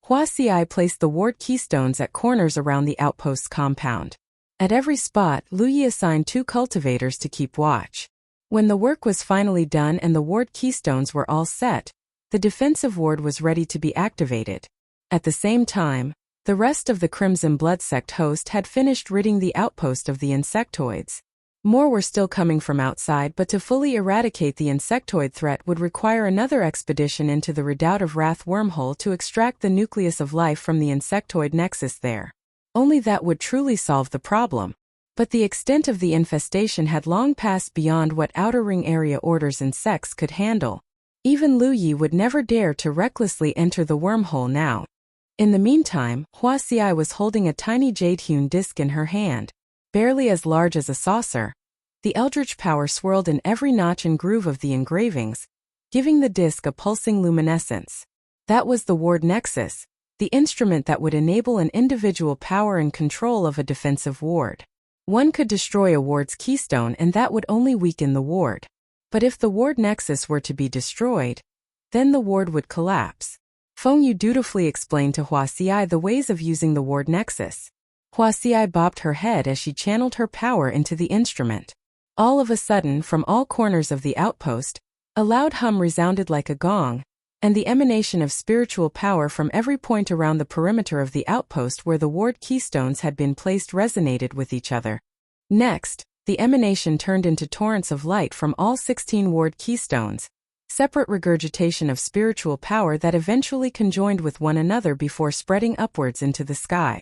Huaxiai placed the ward keystones at corners around the outpost's compound. At every spot, Lu Yi assigned 2 cultivators to keep watch. When the work was finally done and the ward keystones were all set, the defensive ward was ready to be activated. At the same time, the rest of the Crimson Blood Sect host had finished ridding the outpost of the insectoids. More were still coming from outside, but to fully eradicate the insectoid threat would require another expedition into the Redoubt of Wrath wormhole to extract the nucleus of life from the insectoid nexus there. Only that would truly solve the problem. But the extent of the infestation had long passed beyond what Outer Ring area orders and sects could handle. Even Lu Yi would never dare to recklessly enter the wormhole now. In the meantime, Huaxiai was holding a tiny jade-hewn disc in her hand, barely as large as a saucer. The eldritch power swirled in every notch and groove of the engravings, giving the disc a pulsing luminescence. That was the ward nexus, the instrument that would enable an individual power and control of a defensive ward. One could destroy a ward's keystone and that would only weaken the ward. But if the ward nexus were to be destroyed, then the ward would collapse. Fengyu dutifully explained to Huaxiai the ways of using the ward nexus. Huaxiai bobbed her head as she channeled her power into the instrument. All of a sudden, from all corners of the outpost, a loud hum resounded like a gong, and the emanation of spiritual power from every point around the perimeter of the outpost where the ward keystones had been placed resonated with each other. Next, the emanation turned into torrents of light from all 16 ward keystones, separate regurgitation of spiritual power that eventually conjoined with one another before spreading upwards into the sky.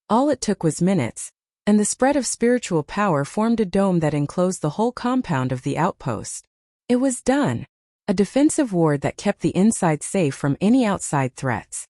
All it took was minutes, and the spread of spiritual power formed a dome that enclosed the whole compound of the outpost. It was done. A defensive ward that kept the inside safe from any outside threats.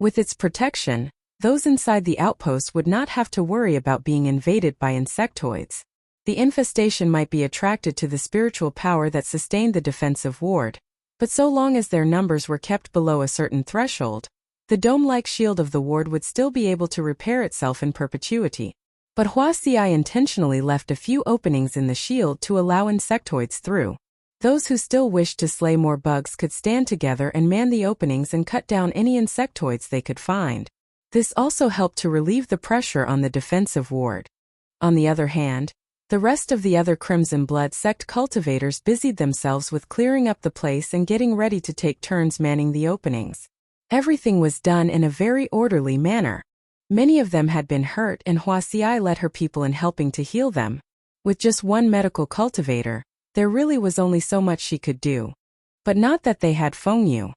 With its protection, those inside the outpost would not have to worry about being invaded by insectoids. The infestation might be attracted to the spiritual power that sustained the defensive ward, but so long as their numbers were kept below a certain threshold, the dome-like shield of the ward would still be able to repair itself in perpetuity. But Wuxia intentionally left a few openings in the shield to allow insectoids through. Those who still wished to slay more bugs could stand together and man the openings and cut down any insectoids they could find. This also helped to relieve the pressure on the defensive ward. On the other hand, the rest of the other Crimson Blood sect cultivators busied themselves with clearing up the place and getting ready to take turns manning the openings. Everything was done in a very orderly manner. Many of them had been hurt and Wuxia led her people in helping to heal them. With just one medical cultivator, there really was only so much she could do. But not that they had Fengyu.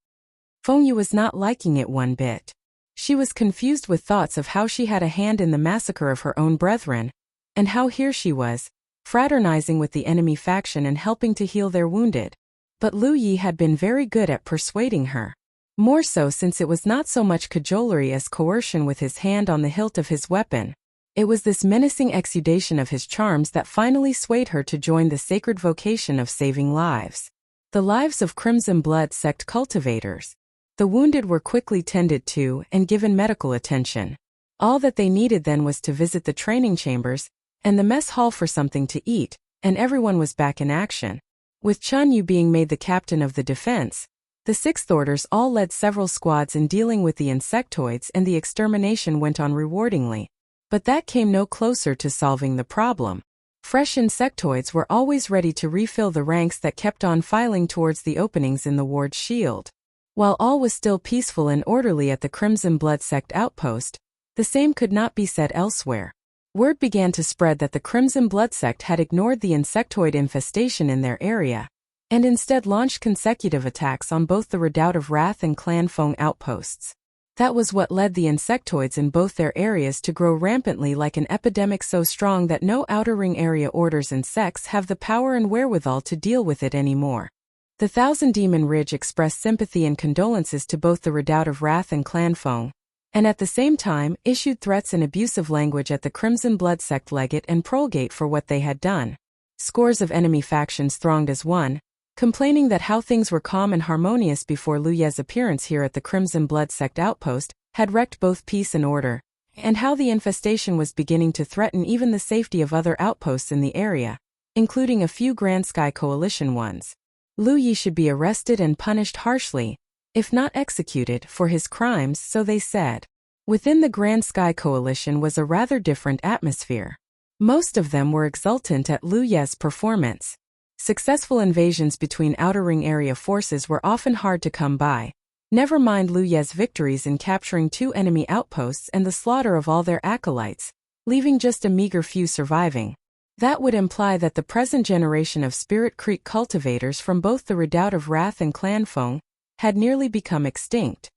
Fengyu was not liking it one bit. She was confused with thoughts of how she had a hand in the massacre of her own brethren, and how here she was, fraternizing with the enemy faction and helping to heal their wounded. But Lu Yi had been very good at persuading her. More so since it was not so much cajolery as coercion with his hand on the hilt of his weapon. It was this menacing exudation of his charms that finally swayed her to join the sacred vocation of saving lives. The lives of Crimson Blood sect cultivators. The wounded were quickly tended to and given medical attention. All that they needed then was to visit the training chambers and the mess hall for something to eat, and everyone was back in action. With Chun Yu being made the captain of the defense, the Sixth Orders all led several squads in dealing with the insectoids, and the extermination went on rewardingly. But that came no closer to solving the problem. Fresh insectoids were always ready to refill the ranks that kept on filing towards the openings in the ward's shield. While all was still peaceful and orderly at the Crimson Blood sect outpost, the same could not be said elsewhere. Word began to spread that the Crimson Blood sect had ignored the insectoid infestation in their area, and instead launched consecutive attacks on both the Redoubt of Wrath and Clan Feng outposts. That was what led the insectoids in both their areas to grow rampantly like an epidemic so strong that no outer ring area orders and sects have the power and wherewithal to deal with it anymore. The Thousand Demon Ridge expressed sympathy and condolences to both the Redoubt of Wrath and Clan Feng, and at the same time issued threats and abusive language at the Crimson Blood sect legate and prolgate for what they had done. Scores of enemy factions thronged as one, complaining that how things were calm and harmonious before Lu Ye's appearance here at the Crimson Blood sect outpost had wrecked both peace and order, and how the infestation was beginning to threaten even the safety of other outposts in the area, including a few Grand Sky Coalition ones. Lu Yi should be arrested and punished harshly, if not executed, for his crimes, so they said. Within the Grand Sky Coalition was a rather different atmosphere. Most of them were exultant at Lu Ye's performance. Successful invasions between outer ring area forces were often hard to come by. Never mind Lu Ye's victories in capturing 2 enemy outposts and the slaughter of all their acolytes, leaving just a meager few surviving. That would imply that the present generation of Spirit Creek cultivators from both the Redoubt of Wrath and Clan Feng had nearly become extinct.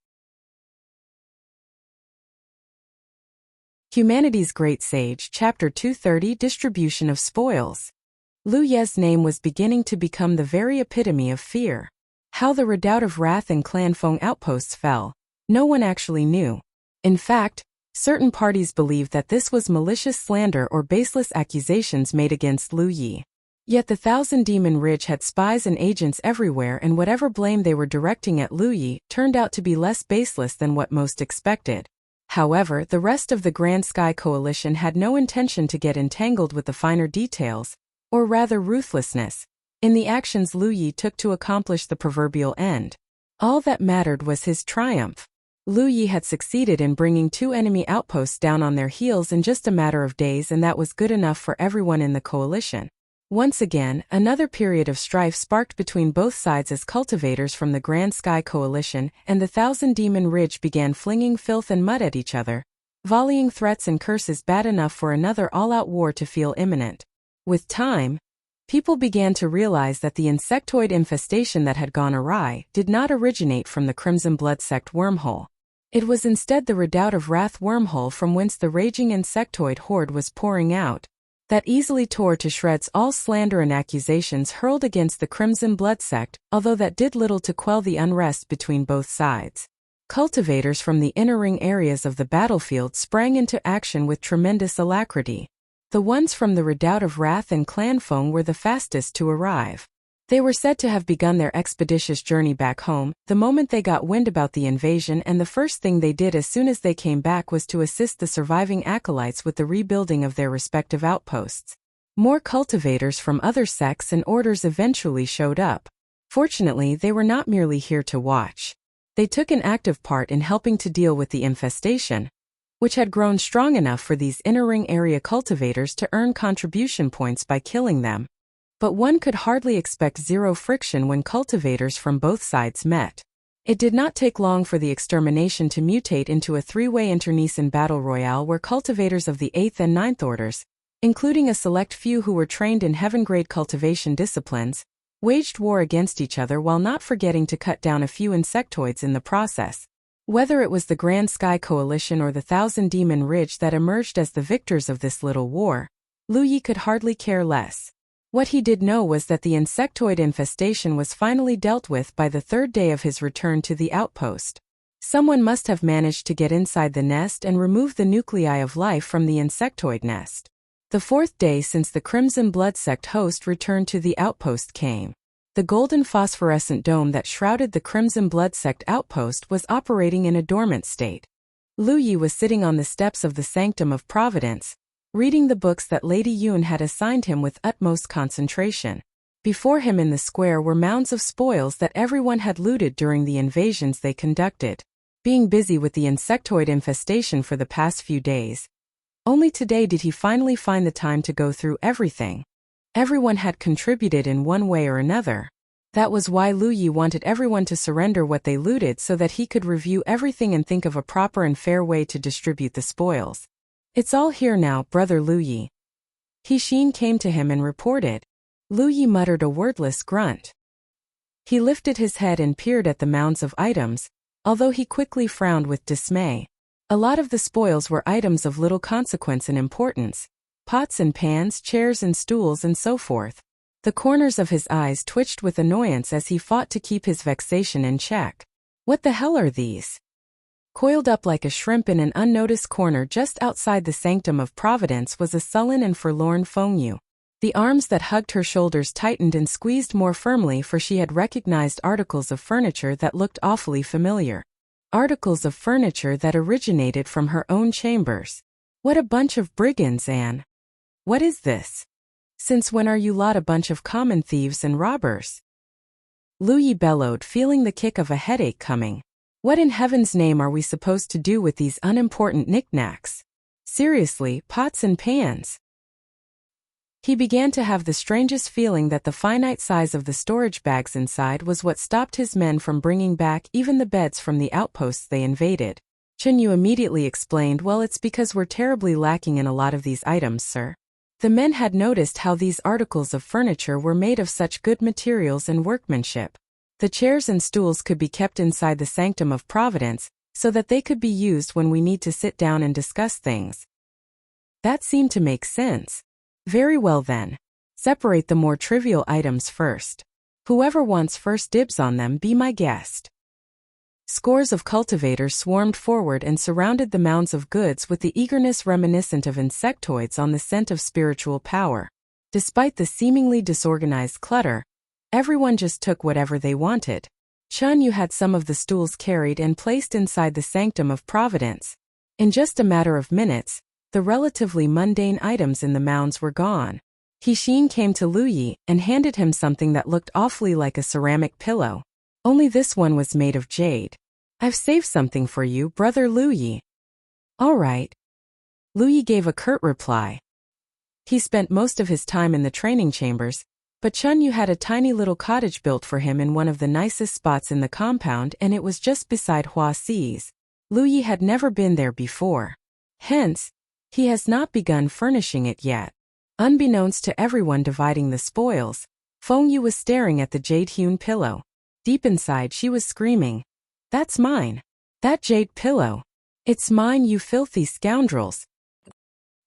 Humanity's Great Sage, Chapter 230, Distribution of Spoils. Lu Ye's name was beginning to become the very epitome of fear. How the Redoubt of Wrath and Clan Feng outposts fell, no one actually knew. In fact, certain parties believed that this was malicious slander or baseless accusations made against Lu Yi. Yet the Thousand Demon Ridge had spies and agents everywhere, and whatever blame they were directing at Lu Yi turned out to be less baseless than what most expected. However, the rest of the Grand Sky Coalition had no intention to get entangled with the finer details, or rather ruthlessness, in the actions Lu Yi took to accomplish the proverbial end. All that mattered was his triumph. Lu Yi had succeeded in bringing 2 enemy outposts down on their heels in just a matter of days, and that was good enough for everyone in the coalition. Once again, another period of strife sparked between both sides as cultivators from the Grand Sky Coalition and the Thousand Demon Ridge began flinging filth and mud at each other, volleying threats and curses bad enough for another all-out war to feel imminent. With time, people began to realize that the insectoid infestation that had gone awry did not originate from the Crimson Blood Sect wormhole. It was instead the Redoubt of Wrath wormhole from whence the raging insectoid horde was pouring out, that easily tore to shreds all slander and accusations hurled against the Crimson Blood Sect, although that did little to quell the unrest between both sides. Cultivators from the inner ring areas of the battlefield sprang into action with tremendous alacrity. The ones from the Redoubt of Wrath and Clanfong were the fastest to arrive. They were said to have begun their expeditious journey back home the moment they got wind about the invasion, and the first thing they did as soon as they came back was to assist the surviving acolytes with the rebuilding of their respective outposts. More cultivators from other sects and orders eventually showed up. Fortunately, they were not merely here to watch. They took an active part in helping to deal with the infestation, which had grown strong enough for these inner ring area cultivators to earn contribution points by killing them. But one could hardly expect zero friction when cultivators from both sides met. It did not take long for the extermination to mutate into a three-way internecine battle royale where cultivators of the 8th and 9th orders, including a select few who were trained in heaven-grade cultivation disciplines, waged war against each other while not forgetting to cut down a few insectoids in the process. Whether it was the Grand Sky Coalition or the Thousand Demon Ridge that emerged as the victors of this little war, Lu Yi could hardly care less. What he did know was that the insectoid infestation was finally dealt with by the third day of his return to the outpost. Someone must have managed to get inside the nest and remove the nuclei of life from the insectoid nest. The fourth day since the Crimson Blood Sect host returned to the outpost came. The golden phosphorescent dome that shrouded the Crimson Blood Sect outpost was operating in a dormant state. Lu Yi was sitting on the steps of the Sanctum of Providence, reading the books that Lady Yun had assigned him with utmost concentration. Before him in the square were mounds of spoils that everyone had looted during the invasions they conducted. Being busy with the insectoid infestation for the past few days, only today did he finally find the time to go through everything. Everyone had contributed in one way or another. That was why Lu Yi wanted everyone to surrender what they looted so that he could review everything and think of a proper and fair way to distribute the spoils. "It's all here now, Brother Lu Yi." He Xin came to him and reported. Lu Yi muttered a wordless grunt. He lifted his head and peered at the mounds of items, although he quickly frowned with dismay. A lot of the spoils were items of little consequence and importance. Pots and pans, chairs and stools and so forth. The corners of his eyes twitched with annoyance as he fought to keep his vexation in check. What the hell are these? Coiled up like a shrimp in an unnoticed corner just outside the Sanctum of Providence was a sullen and forlorn Fengyu. The arms that hugged her shoulders tightened and squeezed more firmly, for she had recognized articles of furniture that looked awfully familiar. Articles of furniture that originated from her own chambers. What a bunch of brigands, Anne. What is this? Since when are you lot a bunch of common thieves and robbers? Lu Yi bellowed, feeling the kick of a headache coming. What in heaven's name are we supposed to do with these unimportant knickknacks? Seriously, pots and pans. He began to have the strangest feeling that the finite size of the storage bags inside was what stopped his men from bringing back even the beds from the outposts they invaded. Chen Yu immediately explained, "Well, it's because we're terribly lacking in a lot of these items, sir." The men had noticed how these articles of furniture were made of such good materials and workmanship. The chairs and stools could be kept inside the Sanctum of Providence, so that they could be used when we need to sit down and discuss things. That seemed to make sense. Very well then. Separate the more trivial items first. Whoever wants first dibs on them, be my guest. Scores of cultivators swarmed forward and surrounded the mounds of goods with the eagerness reminiscent of insectoids on the scent of spiritual power. Despite the seemingly disorganized clutter, everyone just took whatever they wanted. Chen Yu had some of the stools carried and placed inside the Sanctum of Providence. In just a matter of minutes, the relatively mundane items in the mounds were gone. He Xin came to Lu Yi and handed him something that looked awfully like a ceramic pillow. Only this one was made of jade. "I've saved something for you, Brother Lu Yi." "All right." Lu Yi gave a curt reply. He spent most of his time in the training chambers, but Chen Yu had a tiny little cottage built for him in one of the nicest spots in the compound, and it was just beside Hua Xi's. Lu Yi had never been there before. Hence, he has not begun furnishing it yet. Unbeknownst to everyone dividing the spoils, Feng Yu was staring at the jade-hewn pillow. Deep inside she was screaming, "That's mine! That jade pillow! It's mine, you filthy scoundrels!"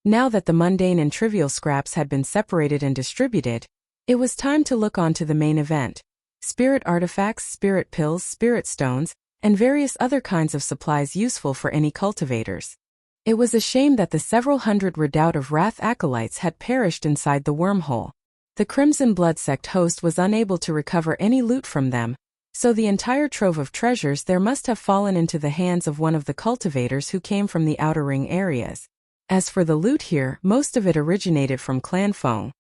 Now that the mundane and trivial scraps had been separated and distributed, it was time to look on to the main event. Spirit artifacts, spirit pills, spirit stones, and various other kinds of supplies useful for any cultivators. It was a shame that the several hundred Redoubt of Wrath acolytes had perished inside the wormhole. The Crimson Blood sect host was unable to recover any loot from them, so the entire trove of treasures there must have fallen into the hands of one of the cultivators who came from the Outer Ring areas. As for the loot here, most of it originated from Clan Feng.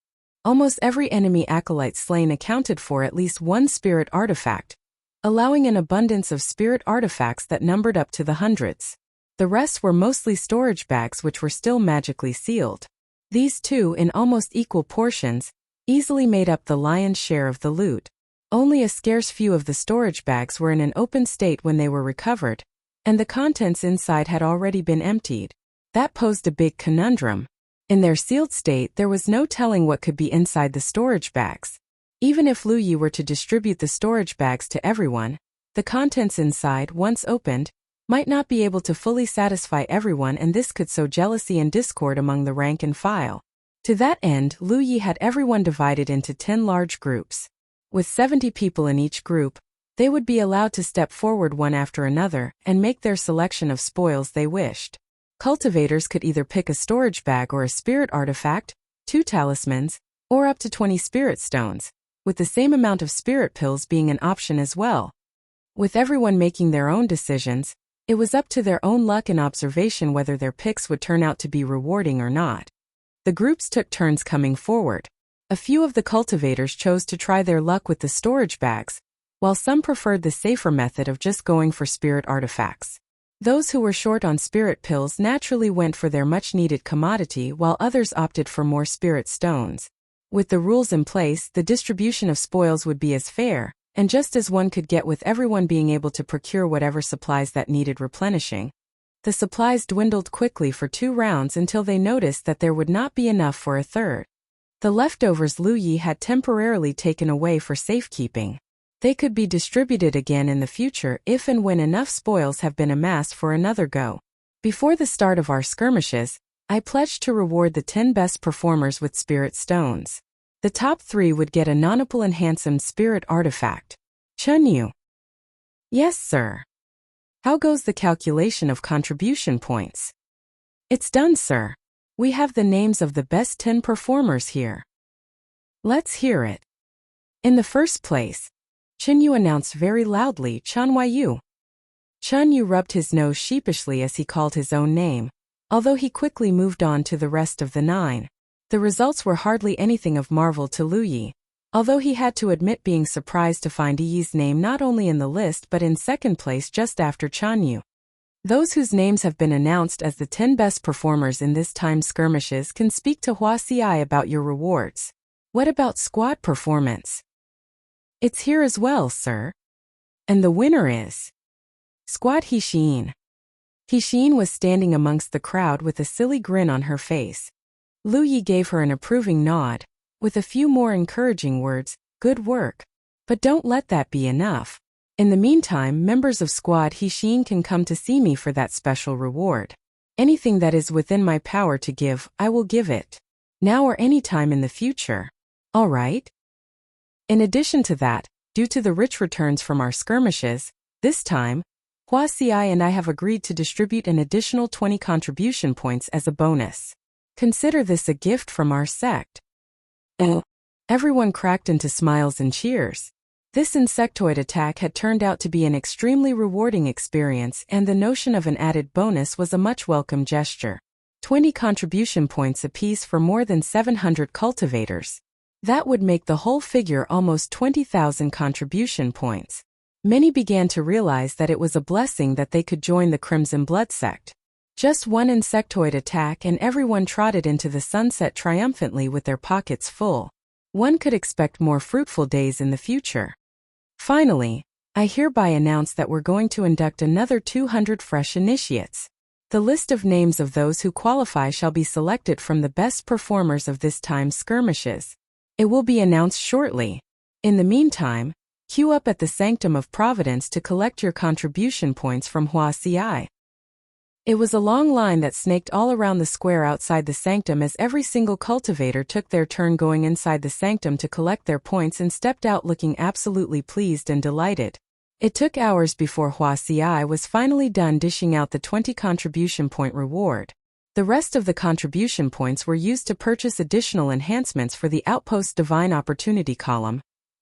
Almost every enemy acolyte slain accounted for at least one spirit artifact, allowing an abundance of spirit artifacts that numbered up to the hundreds. The rest were mostly storage bags which were still magically sealed. These two, in almost equal portions, easily made up the lion's share of the loot. Only a scarce few of the storage bags were in an open state when they were recovered, and the contents inside had already been emptied. That posed a big conundrum. In their sealed state, there was no telling what could be inside the storage bags. Even if Lu Yi were to distribute the storage bags to everyone, the contents inside, once opened, might not be able to fully satisfy everyone, and this could sow jealousy and discord among the rank and file. To that end, Lu Yi had everyone divided into 10 large groups. With 70 people in each group, they would be allowed to step forward one after another and make their selection of spoils they wished. Cultivators could either pick a storage bag or a spirit artifact, 2 talismans, or up to 20 spirit stones, with the same amount of spirit pills being an option as well. With everyone making their own decisions, it was up to their own luck and observation whether their picks would turn out to be rewarding or not. The groups took turns coming forward. A few of the cultivators chose to try their luck with the storage bags, while some preferred the safer method of just going for spirit artifacts. Those who were short on spirit pills naturally went for their much-needed commodity, while others opted for more spirit stones. With the rules in place, the distribution of spoils would be as fair, and just as one could get, with everyone being able to procure whatever supplies that needed replenishing. The supplies dwindled quickly for 2 rounds until they noticed that there would not be enough for a third. The leftovers Lu Yi had temporarily taken away for safekeeping. They could be distributed again in the future if and when enough spoils have been amassed for another go. Before the start of our skirmishes, I pledged to reward the 10 best performers with spirit stones. The top 3 would get a non-opal enhanced spirit artifact. Chunyu. Yes, sir. How goes the calculation of contribution points? It's done, sir. We have the names of the best 10 performers here. Let's hear it. In the first place, Chunyu announced very loudly, Chanwayu. Chunyu rubbed his nose sheepishly as he called his own name, although he quickly moved on to the rest of the 9. The results were hardly anything of marvel to Lu Yi, although he had to admit being surprised to find Yi's name not only in the list but in second place just after Chanyu. Those whose names have been announced as the 10 best performers in this time's skirmishes can speak to Wuxia about your rewards. What about squad performance? It's here as well, sir. And the winner is Squad Hixin. Hixin was standing amongst the crowd with a silly grin on her face. Lu Yi gave her an approving nod, with a few more encouraging words, "Good work. But don't let that be enough. In the meantime, members of Squad Hixin can come to see me for that special reward. Anything that is within my power to give, I will give it. Now or any time in the future. All right?" In addition to that, due to the rich returns from our skirmishes, this time, Wuxia and I have agreed to distribute an additional 20 contribution points as a bonus. Consider this a gift from our sect. Everyone cracked into smiles and cheers. This insectoid attack had turned out to be an extremely rewarding experience, and the notion of an added bonus was a much welcome gesture. 20 contribution points apiece for more than 700 cultivators. That would make the whole figure almost 20,000 contribution points. Many began to realize that it was a blessing that they could join the Crimson Blood sect. Just one insectoid attack and everyone trotted into the sunset triumphantly with their pockets full. One could expect more fruitful days in the future. Finally, I hereby announce that we're going to induct another 200 fresh initiates. The list of names of those who qualify shall be selected from the best performers of this time's skirmishes. It will be announced shortly. In the meantime, queue up at the Sanctum of Providence to collect your contribution points from Wuxia. It was a long line that snaked all around the square outside the sanctum as every single cultivator took their turn going inside the sanctum to collect their points and stepped out looking absolutely pleased and delighted. It took hours before Wuxia was finally done dishing out the 20 contribution point reward. The rest of the contribution points were used to purchase additional enhancements for the Outpost Divine Opportunity column,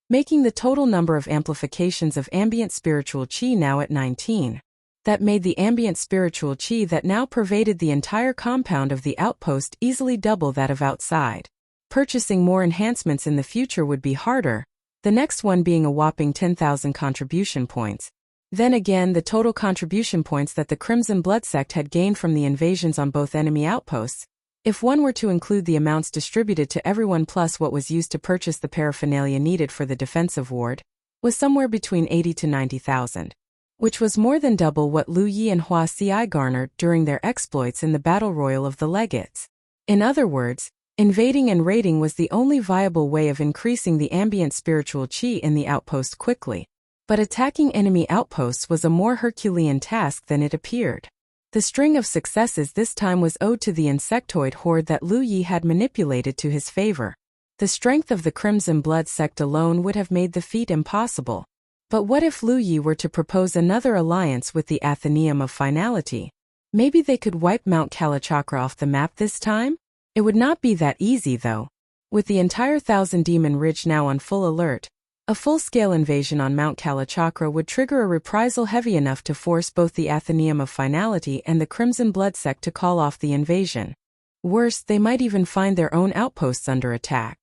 making the total number of amplifications of ambient spiritual chi now at 19. That made the ambient spiritual chi that now pervaded the entire compound of the outpost easily double that of outside. Purchasing more enhancements in the future would be harder, the next one being a whopping 10,000 contribution points. Then again, the total contribution points that the Crimson Blood sect had gained from the invasions on both enemy outposts, if one were to include the amounts distributed to everyone plus what was used to purchase the paraphernalia needed for the defensive ward, was somewhere between 80 to 90,000, which was more than double what Lu Yi and Wuxia garnered during their exploits in the Battle Royal of the Legates. In other words, invading and raiding was the only viable way of increasing the ambient spiritual chi in the outpost quickly. But attacking enemy outposts was a more Herculean task than it appeared. The string of successes this time was owed to the insectoid horde that Lu Yi had manipulated to his favor. The strength of the Crimson Blood sect alone would have made the feat impossible. But what if Lu Yi were to propose another alliance with the Athenaeum of Finality? Maybe they could wipe Mount Kalachakra off the map this time? It would not be that easy though. With the entire Thousand Demon Ridge now on full alert, a full-scale invasion on Mount Kalachakra would trigger a reprisal heavy enough to force both the Athenaeum of Finality and the Crimson Blood sect to call off the invasion. Worse, they might even find their own outposts under attack.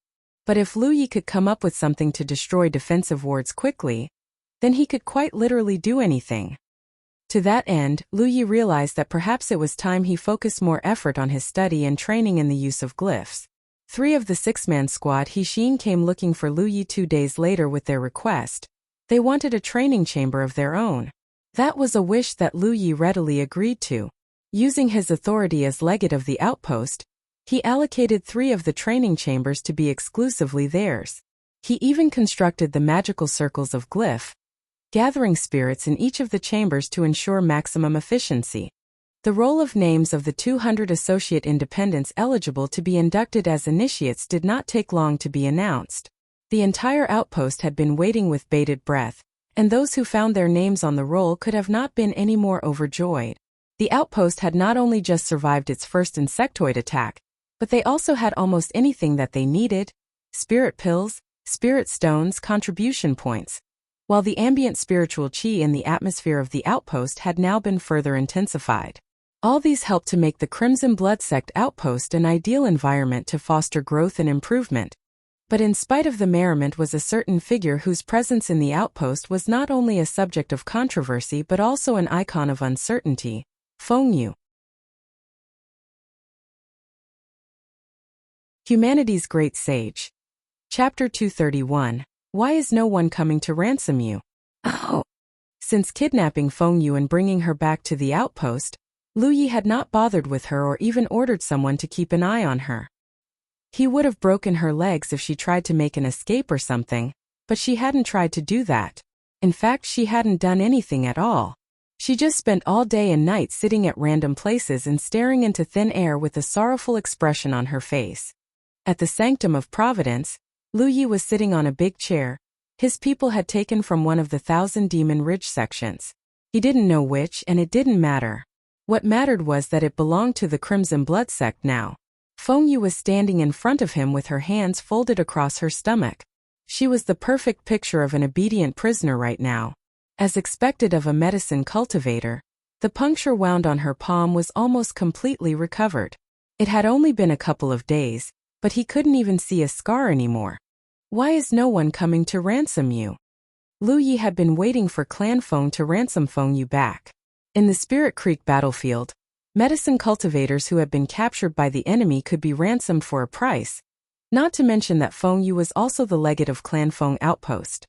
But if Lu Yi could come up with something to destroy defensive wards quickly, then he could quite literally do anything. To that end, Lu Yi realized that perhaps it was time he focused more effort on his study and training in the use of glyphs. 3 of the 6-man squad Hixin came looking for Lu Yi 2 days later with their request. They wanted a training chamber of their own. That was a wish that Lu Yi readily agreed to. Using his authority as legate of the outpost, he allocated 3 of the training chambers to be exclusively theirs. He even constructed the magical circles of glyph, gathering spirits in each of the chambers to ensure maximum efficiency. The roll of names of the 200 associate independents eligible to be inducted as initiates did not take long to be announced. The entire outpost had been waiting with bated breath, and those who found their names on the roll could have not been any more overjoyed. The outpost had not only just survived its first insectoid attack, but they also had almost anything that they needed: spirit pills, spirit stones, contribution points. While the ambient spiritual chi in the atmosphere of the outpost had now been further intensified. All these helped to make the Crimson Blood sect outpost an ideal environment to foster growth and improvement. But in spite of the merriment was a certain figure whose presence in the outpost was not only a subject of controversy but also an icon of uncertainty: Fengyu. Humanity's Great Sage. Chapter 231. Why is no one coming to ransom you? Oh. Since kidnapping Fengyu and bringing her back to the outpost, Lu Yi had not bothered with her or even ordered someone to keep an eye on her. He would have broken her legs if she tried to make an escape or something, but she hadn't tried to do that. In fact, she hadn't done anything at all. She just spent all day and night sitting at random places and staring into thin air with a sorrowful expression on her face. At the Sanctum of Providence, Lu Yi was sitting on a big chair. His people had taken from one of the Thousand Demon Ridge sections. He didn't know which, and it didn't matter. What mattered was that it belonged to the Crimson Blood sect now. Fengyu was standing in front of him with her hands folded across her stomach. She was the perfect picture of an obedient prisoner right now. As expected of a medicine cultivator, the puncture wound on her palm was almost completely recovered. It had only been a couple of days, but he couldn't even see a scar anymore. Why is no one coming to ransom you? Lu Yi had been waiting for Clan Feng to ransom Fengyu back. In the Spirit Creek battlefield, medicine cultivators who had been captured by the enemy could be ransomed for a price, not to mention that Fengyu was also the legate of Clan Feng outpost.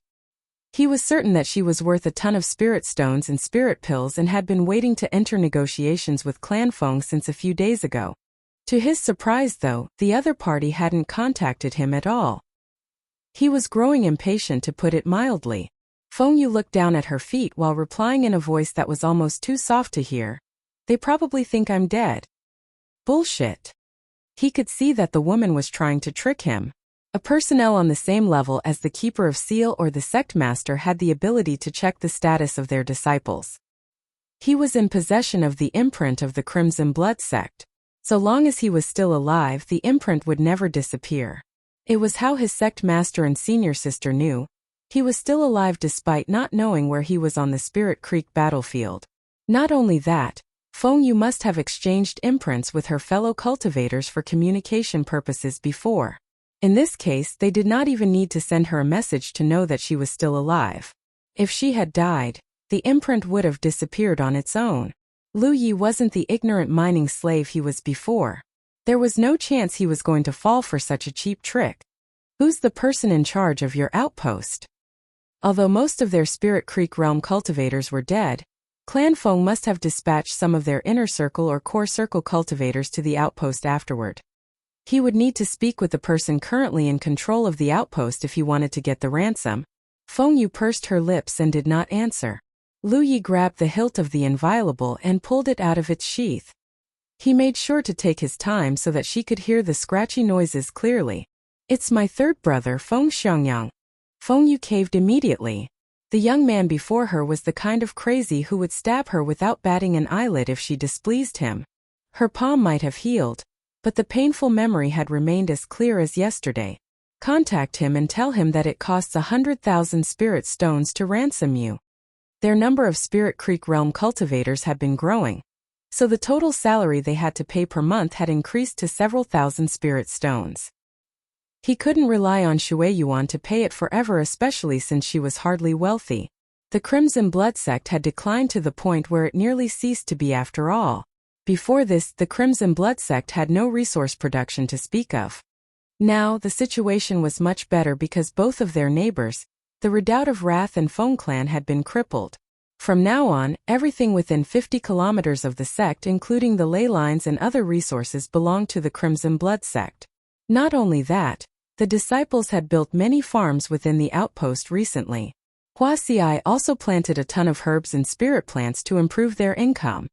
He was certain that she was worth a ton of spirit stones and spirit pills and had been waiting to enter negotiations with Clan Feng since a few days ago. To his surprise, though, the other party hadn't contacted him at all. He was growing impatient, to put it mildly. Feng Yu looked down at her feet while replying in a voice that was almost too soft to hear. They probably think I'm dead. Bullshit. He could see that the woman was trying to trick him. A personnel on the same level as the Keeper of Seal or the Sect Master had the ability to check the status of their disciples. He was in possession of the imprint of the Crimson Blood Sect. So long as he was still alive, the imprint would never disappear. It was how his sect master and senior sister knew. He was still alive despite not knowing where he was on the Spirit Creek battlefield. Not only that, Feng Yu must have exchanged imprints with her fellow cultivators for communication purposes before. In this case, they did not even need to send her a message to know that she was still alive. If she had died, the imprint would have disappeared on its own. Lu Yi wasn't the ignorant mining slave he was before. There was no chance he was going to fall for such a cheap trick. Who's the person in charge of your outpost? Although most of their Spirit Creek realm cultivators were dead, Clan Feng must have dispatched some of their inner circle or core circle cultivators to the outpost afterward. He would need to speak with the person currently in control of the outpost if he wanted to get the ransom. Feng Yu pursed her lips and did not answer. Lu Yi grabbed the hilt of the inviolable and pulled it out of its sheath. He made sure to take his time so that she could hear the scratchy noises clearly. It's my third brother, Feng Xiangyang. Feng Yu caved immediately. The young man before her was the kind of crazy who would stab her without batting an eyelid if she displeased him. Her palm might have healed, but the painful memory had remained as clear as yesterday. Contact him and tell him that it costs 100,000 spirit stones to ransom you. Their number of Spirit Creek realm cultivators had been growing, so the total salary they had to pay per month had increased to several thousand spirit stones. He couldn't rely on Shui Yuan to pay it forever, especially since she was hardly wealthy. The Crimson Blood Sect had declined to the point where it nearly ceased to be after all. Before this, the Crimson Blood Sect had no resource production to speak of. Now, the situation was much better because both of their neighbors, the Redoubt of Wrath and Feng Clan, had been crippled. From now on, everything within 50 kilometers of the sect, including the ley lines and other resources, belonged to the Crimson Blood Sect. Not only that, the disciples had built many farms within the outpost recently. Wuxia also planted a ton of herbs and spirit plants to improve their income.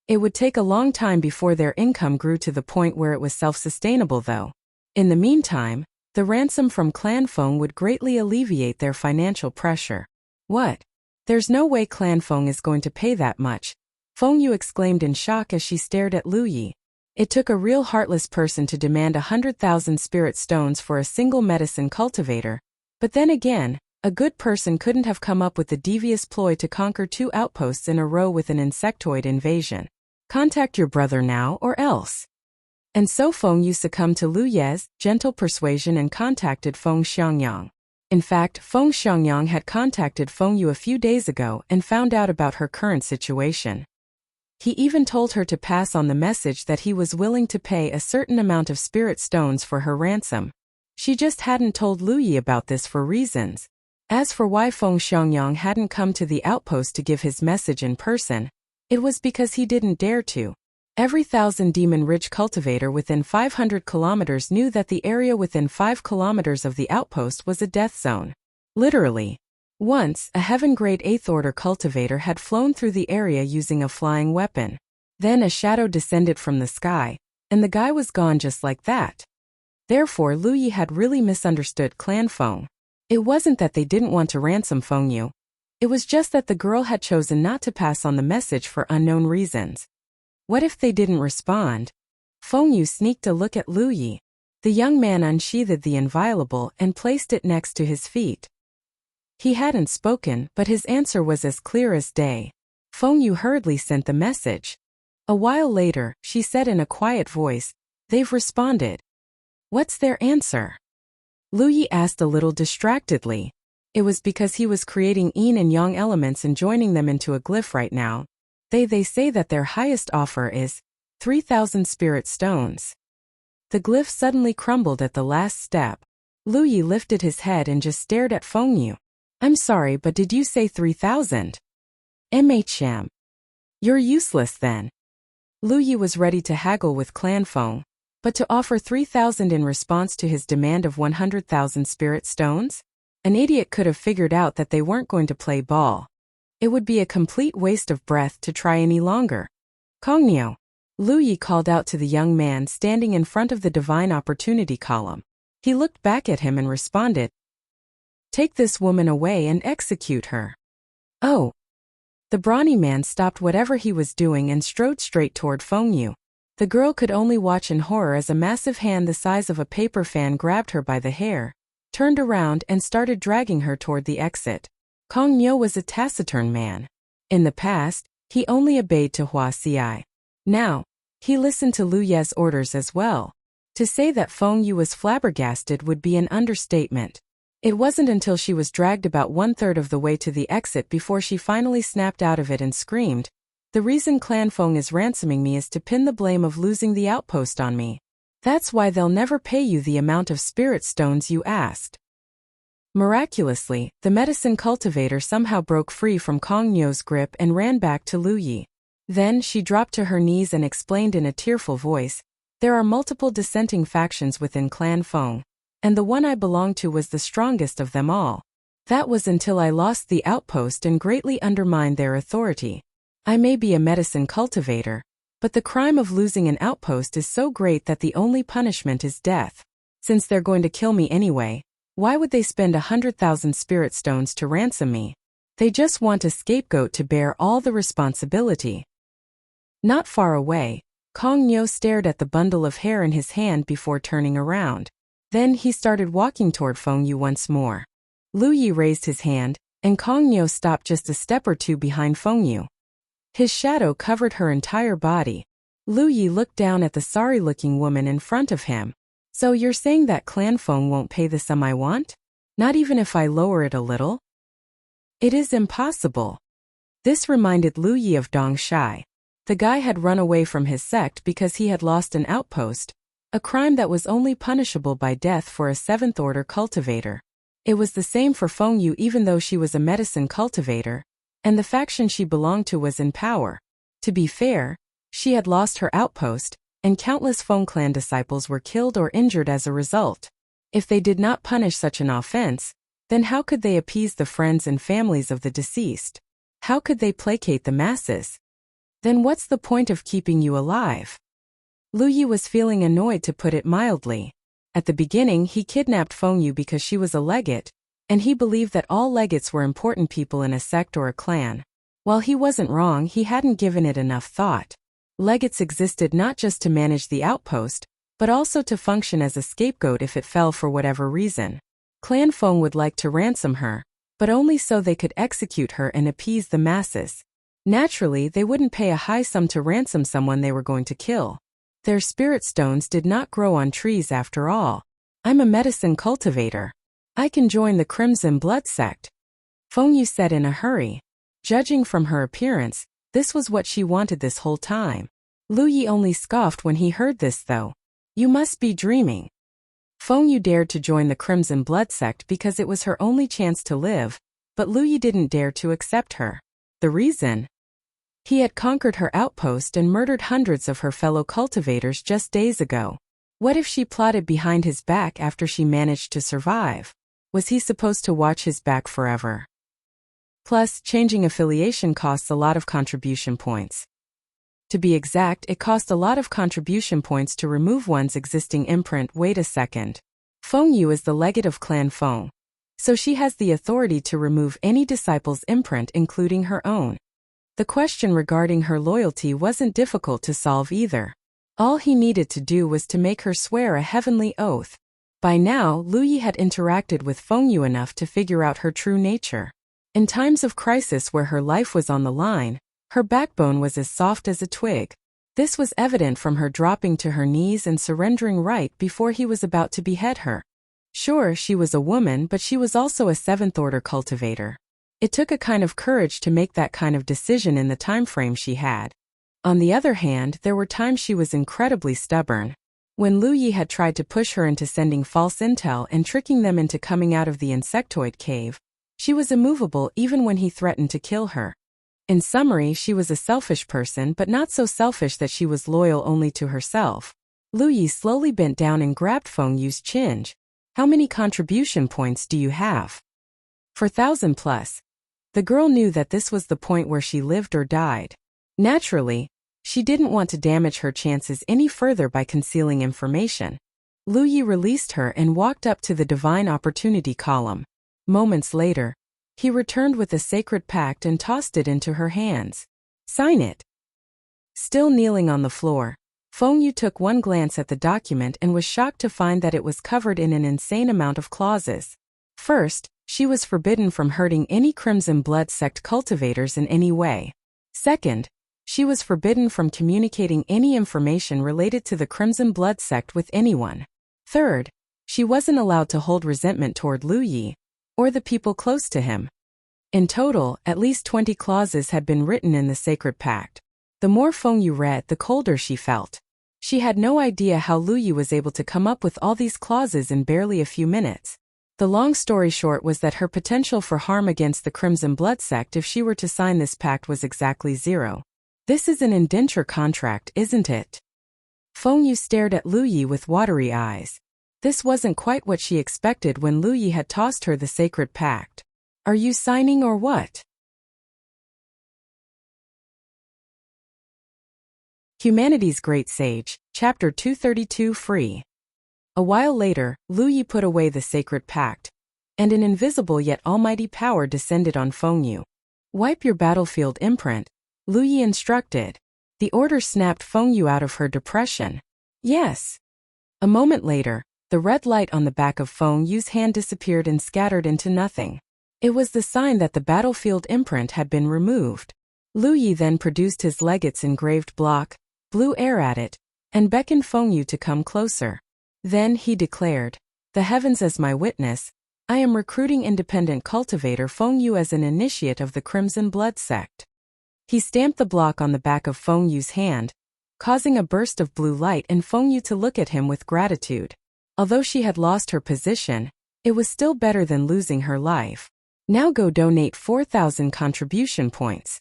It would take a long time before their income grew to the point where it was self-sustainable, though. In the meantime, the ransom from Clan Feng would greatly alleviate their financial pressure. What? There's no way Clan Feng is going to pay that much. Feng Yu exclaimed in shock as she stared at Lu Yi. It took a real heartless person to demand 100,000 spirit stones for a single medicine cultivator. But then again, a good person couldn't have come up with the devious ploy to conquer 2 outposts in a row with an insectoid invasion. Contact your brother now or else. And so Feng Yu succumbed to Lu Ye's gentle persuasion and contacted Feng Xiangyang. In fact, Feng Xiangyang had contacted Feng Yu a few days ago and found out about her current situation. He even told her to pass on the message that he was willing to pay a certain amount of spirit stones for her ransom. She just hadn't told Lu Yi about this for reasons. As for why Feng Xiangyang hadn't come to the outpost to give his message in person, it was because he didn't dare to. Every 1,000 demon-rich cultivator within 500 kilometers knew that the area within 5 kilometers of the outpost was a death zone. Literally. Once, a heaven-grade 8th Order cultivator had flown through the area using a flying weapon. Then a shadow descended from the sky, and the guy was gone just like that. Therefore, Lu Yi had really misunderstood Clan Feng. It wasn't that they didn't want to ransom Feng Yu. It was just that the girl had chosen not to pass on the message for unknown reasons. What if they didn't respond? Feng Yu sneaked a look at Lu Yi. The young man unsheathed the inviolable and placed it next to his feet. He hadn't spoken, but his answer was as clear as day. Feng Yu hurriedly sent the message. A while later, she said in a quiet voice, "They've responded." What's their answer? Lu Yi asked a little distractedly. It was because he was creating yin and yang elements and joining them into a glyph right now. They say that their highest offer is 3,000 spirit stones. The glyph suddenly crumbled at the last step. Lu Yi lifted his head and just stared at Feng Yu. I'm sorry, but did you say 3,000? MHM. You're useless then. Lu Yi was ready to haggle with Clan Feng, but to offer 3,000 in response to his demand of 100,000 spirit stones? An idiot could have figured out that they weren't going to play ball. It would be a complete waste of breath to try any longer. Kongnyo. Lu Yi called out to the young man standing in front of the Divine Opportunity column. He looked back at him and responded, "Take this woman away and execute her." Oh. The brawny man stopped whatever he was doing and strode straight toward Fengyu. The girl could only watch in horror as a massive hand the size of a paper fan grabbed her by the hair, turned around and started dragging her toward the exit. Kongnyo was a taciturn man. In the past, he only obeyed to Wuxia. Now, he listened to Lu Ye's orders as well. To say that Fengyu was flabbergasted would be an understatement. It wasn't until she was dragged about 1/3 of the way to the exit before she finally snapped out of it and screamed, "The reason Clan Feng is ransoming me is to pin the blame of losing the outpost on me. That's why they'll never pay you the amount of spirit stones you asked." Miraculously, the medicine cultivator somehow broke free from Kongnyo's grip and ran back to Lu Yi. Then she dropped to her knees and explained in a tearful voice, "There are multiple dissenting factions within Clan Feng, and the one I belong to was the strongest of them all. That was until I lost the outpost and greatly undermined their authority. I may be a medicine cultivator, but the crime of losing an outpost is so great that the only punishment is death. Since they're going to kill me anyway, why would they spend 100,000 spirit stones to ransom me? They just want a scapegoat to bear all the responsibility." Not far away, Kongnyo stared at the bundle of hair in his hand before turning around. Then he started walking toward Fengyu once more. Lu Yi raised his hand, and Kongnyo stopped just a step or two behind Fengyu. His shadow covered her entire body. Lu Yi looked down at the sorry-looking woman in front of him. "So you're saying that Clan Feng won't pay the sum I want? Not even if I lower it a little?" "It is impossible." This reminded Lu Yi of Dong Shai. The guy had run away from his sect because he had lost an outpost, a crime that was only punishable by death for a 7th-order cultivator. It was the same for Fengyu even though she was a medicine cultivator, and the faction she belonged to was in power. To be fair, she had lost her outpost, and countless Feng clan disciples were killed or injured as a result. If they did not punish such an offense, then how could they appease the friends and families of the deceased? How could they placate the masses? Then what's the point of keeping you alive? Lu Yi was feeling annoyed, to put it mildly. At the beginning he kidnapped Fengyu because she was a legate, and he believed that all legates were important people in a sect or a clan. While he wasn't wrong, he hadn't given it enough thought. Legates existed not just to manage the outpost, but also to function as a scapegoat if it fell for whatever reason. Clan Feng would like to ransom her, but only so they could execute her and appease the masses. Naturally, they wouldn't pay a high sum to ransom someone they were going to kill. Their spirit stones did not grow on trees after all. "I'm a medicine cultivator. I can join the Crimson Blood sect," Fengyu said in a hurry. Judging from her appearance, this was what she wanted this whole time. Lu Yi only scoffed when he heard this though. "You must be dreaming." Fengyu dared to join the Crimson Blood sect because it was her only chance to live, but Lu Yi didn't dare to accept her. The reason? He had conquered her outpost and murdered hundreds of her fellow cultivators just days ago. What if she plotted behind his back after she managed to survive? Was he supposed to watch his back forever? Plus, changing affiliation costs a lot of contribution points. To be exact, it cost a lot of contribution points to remove one's existing imprint. Wait a second. Fengyu is the legate of Clan Feng, so she has the authority to remove any disciple's imprint, including her own. The question regarding her loyalty wasn't difficult to solve either. All he needed to do was to make her swear a heavenly oath. By now, Lu Yi had interacted with Fengyu enough to figure out her true nature. In times of crisis where her life was on the line, her backbone was as soft as a twig. This was evident from her dropping to her knees and surrendering right before he was about to behead her. Sure, she was a woman, but she was also a 7th-order cultivator. It took a kind of courage to make that kind of decision in the time frame she had. On the other hand, there were times she was incredibly stubborn. When Lu Yi had tried to push her into sending false intel and tricking them into coming out of the insectoid cave, She was immovable even when he threatened to kill her. In summary, she was a selfish person, but not so selfish that she was loyal only to herself. Lu Yi slowly bent down and grabbed Feng Yu's chin. How many contribution points do you have? 4,000 plus. The girl knew that this was the point where she lived or died. Naturally, she didn't want to damage her chances any further by concealing information. Lu Yi released her and walked up to the divine opportunity column. Moments later, he returned with a sacred pact and tossed it into her hands. Sign it. Still kneeling on the floor, Feng Yu took one glance at the document and was shocked to find that it was covered in an insane amount of clauses. First, she was forbidden from hurting any Crimson Blood sect cultivators in any way. Second, she was forbidden from communicating any information related to the Crimson Blood sect with anyone. Third, she wasn't allowed to hold resentment toward Lu Yi, or the people close to him. In total, at least 20 clauses had been written in the sacred pact. The more Feng Yu read, the colder she felt. She had no idea how Lu Yi was able to come up with all these clauses in barely a few minutes. The long story short was that her potential for harm against the Crimson Blood sect if she were to sign this pact was exactly zero. This is an indenture contract, isn't it? Feng Yu stared at Lu Yi with watery eyes. This wasn't quite what she expected when Lu Yi had tossed her the sacred pact. Are you signing or what? Humanity's Great Sage, Chapter 232 Free. A while later, Lu Yi put away the sacred pact, and an invisible yet almighty power descended on Feng Yu. Wipe your battlefield imprint, Lu Yi instructed. The order snapped Feng Yu out of her depression. Yes. A moment later, the red light on the back of Feng Yu's hand disappeared and scattered into nothing. It was the sign that the battlefield imprint had been removed. Lu Yi then produced his legate's engraved block, blew air at it, and beckoned Feng Yu to come closer. Then he declared, "The heavens as my witness, I am recruiting independent cultivator Feng Yu as an initiate of the Crimson Blood sect." He stamped the block on the back of Feng Yu's hand, causing a burst of blue light and Feng Yu to look at him with gratitude. Although she had lost her position, it was still better than losing her life. Now go donate 4,000 contribution points.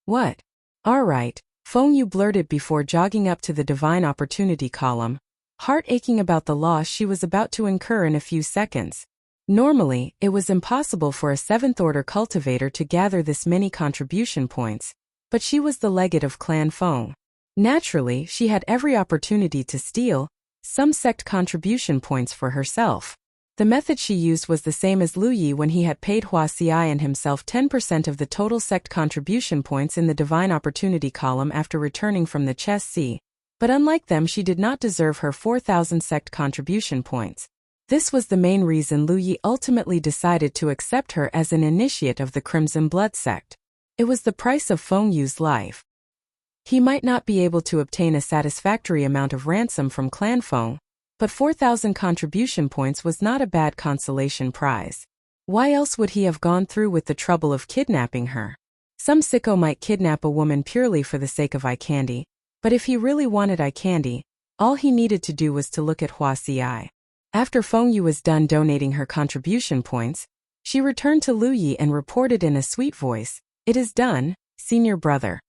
What? All right, Feng Yu blurted before jogging up to the divine opportunity column, heart aching about the loss she was about to incur in a few seconds. Normally, it was impossible for a 7th-order cultivator to gather this many contribution points, but she was the legate of Clan Feng. Naturally, she had every opportunity to steal some sect contribution points for herself. The method she used was the same as Lu Yi when he had paid Wuxia and himself 10% of the total sect contribution points in the divine opportunity column after returning from the chess sea. But unlike them, she did not deserve her 4,000 sect contribution points. This was the main reason Lu Yi ultimately decided to accept her as an initiate of the Crimson Blood sect. It was the price of Feng Yu's life. He might not be able to obtain a satisfactory amount of ransom from Clan Feng, but 4,000 contribution points was not a bad consolation prize. Why else would he have gone through with the trouble of kidnapping her? Some sicko might kidnap a woman purely for the sake of eye candy, but if he really wanted eye candy, all he needed to do was to look at Wuxia. After Feng Yu was done donating her contribution points, she returned to Lu Yi and reported in a sweet voice, "It is done, senior brother."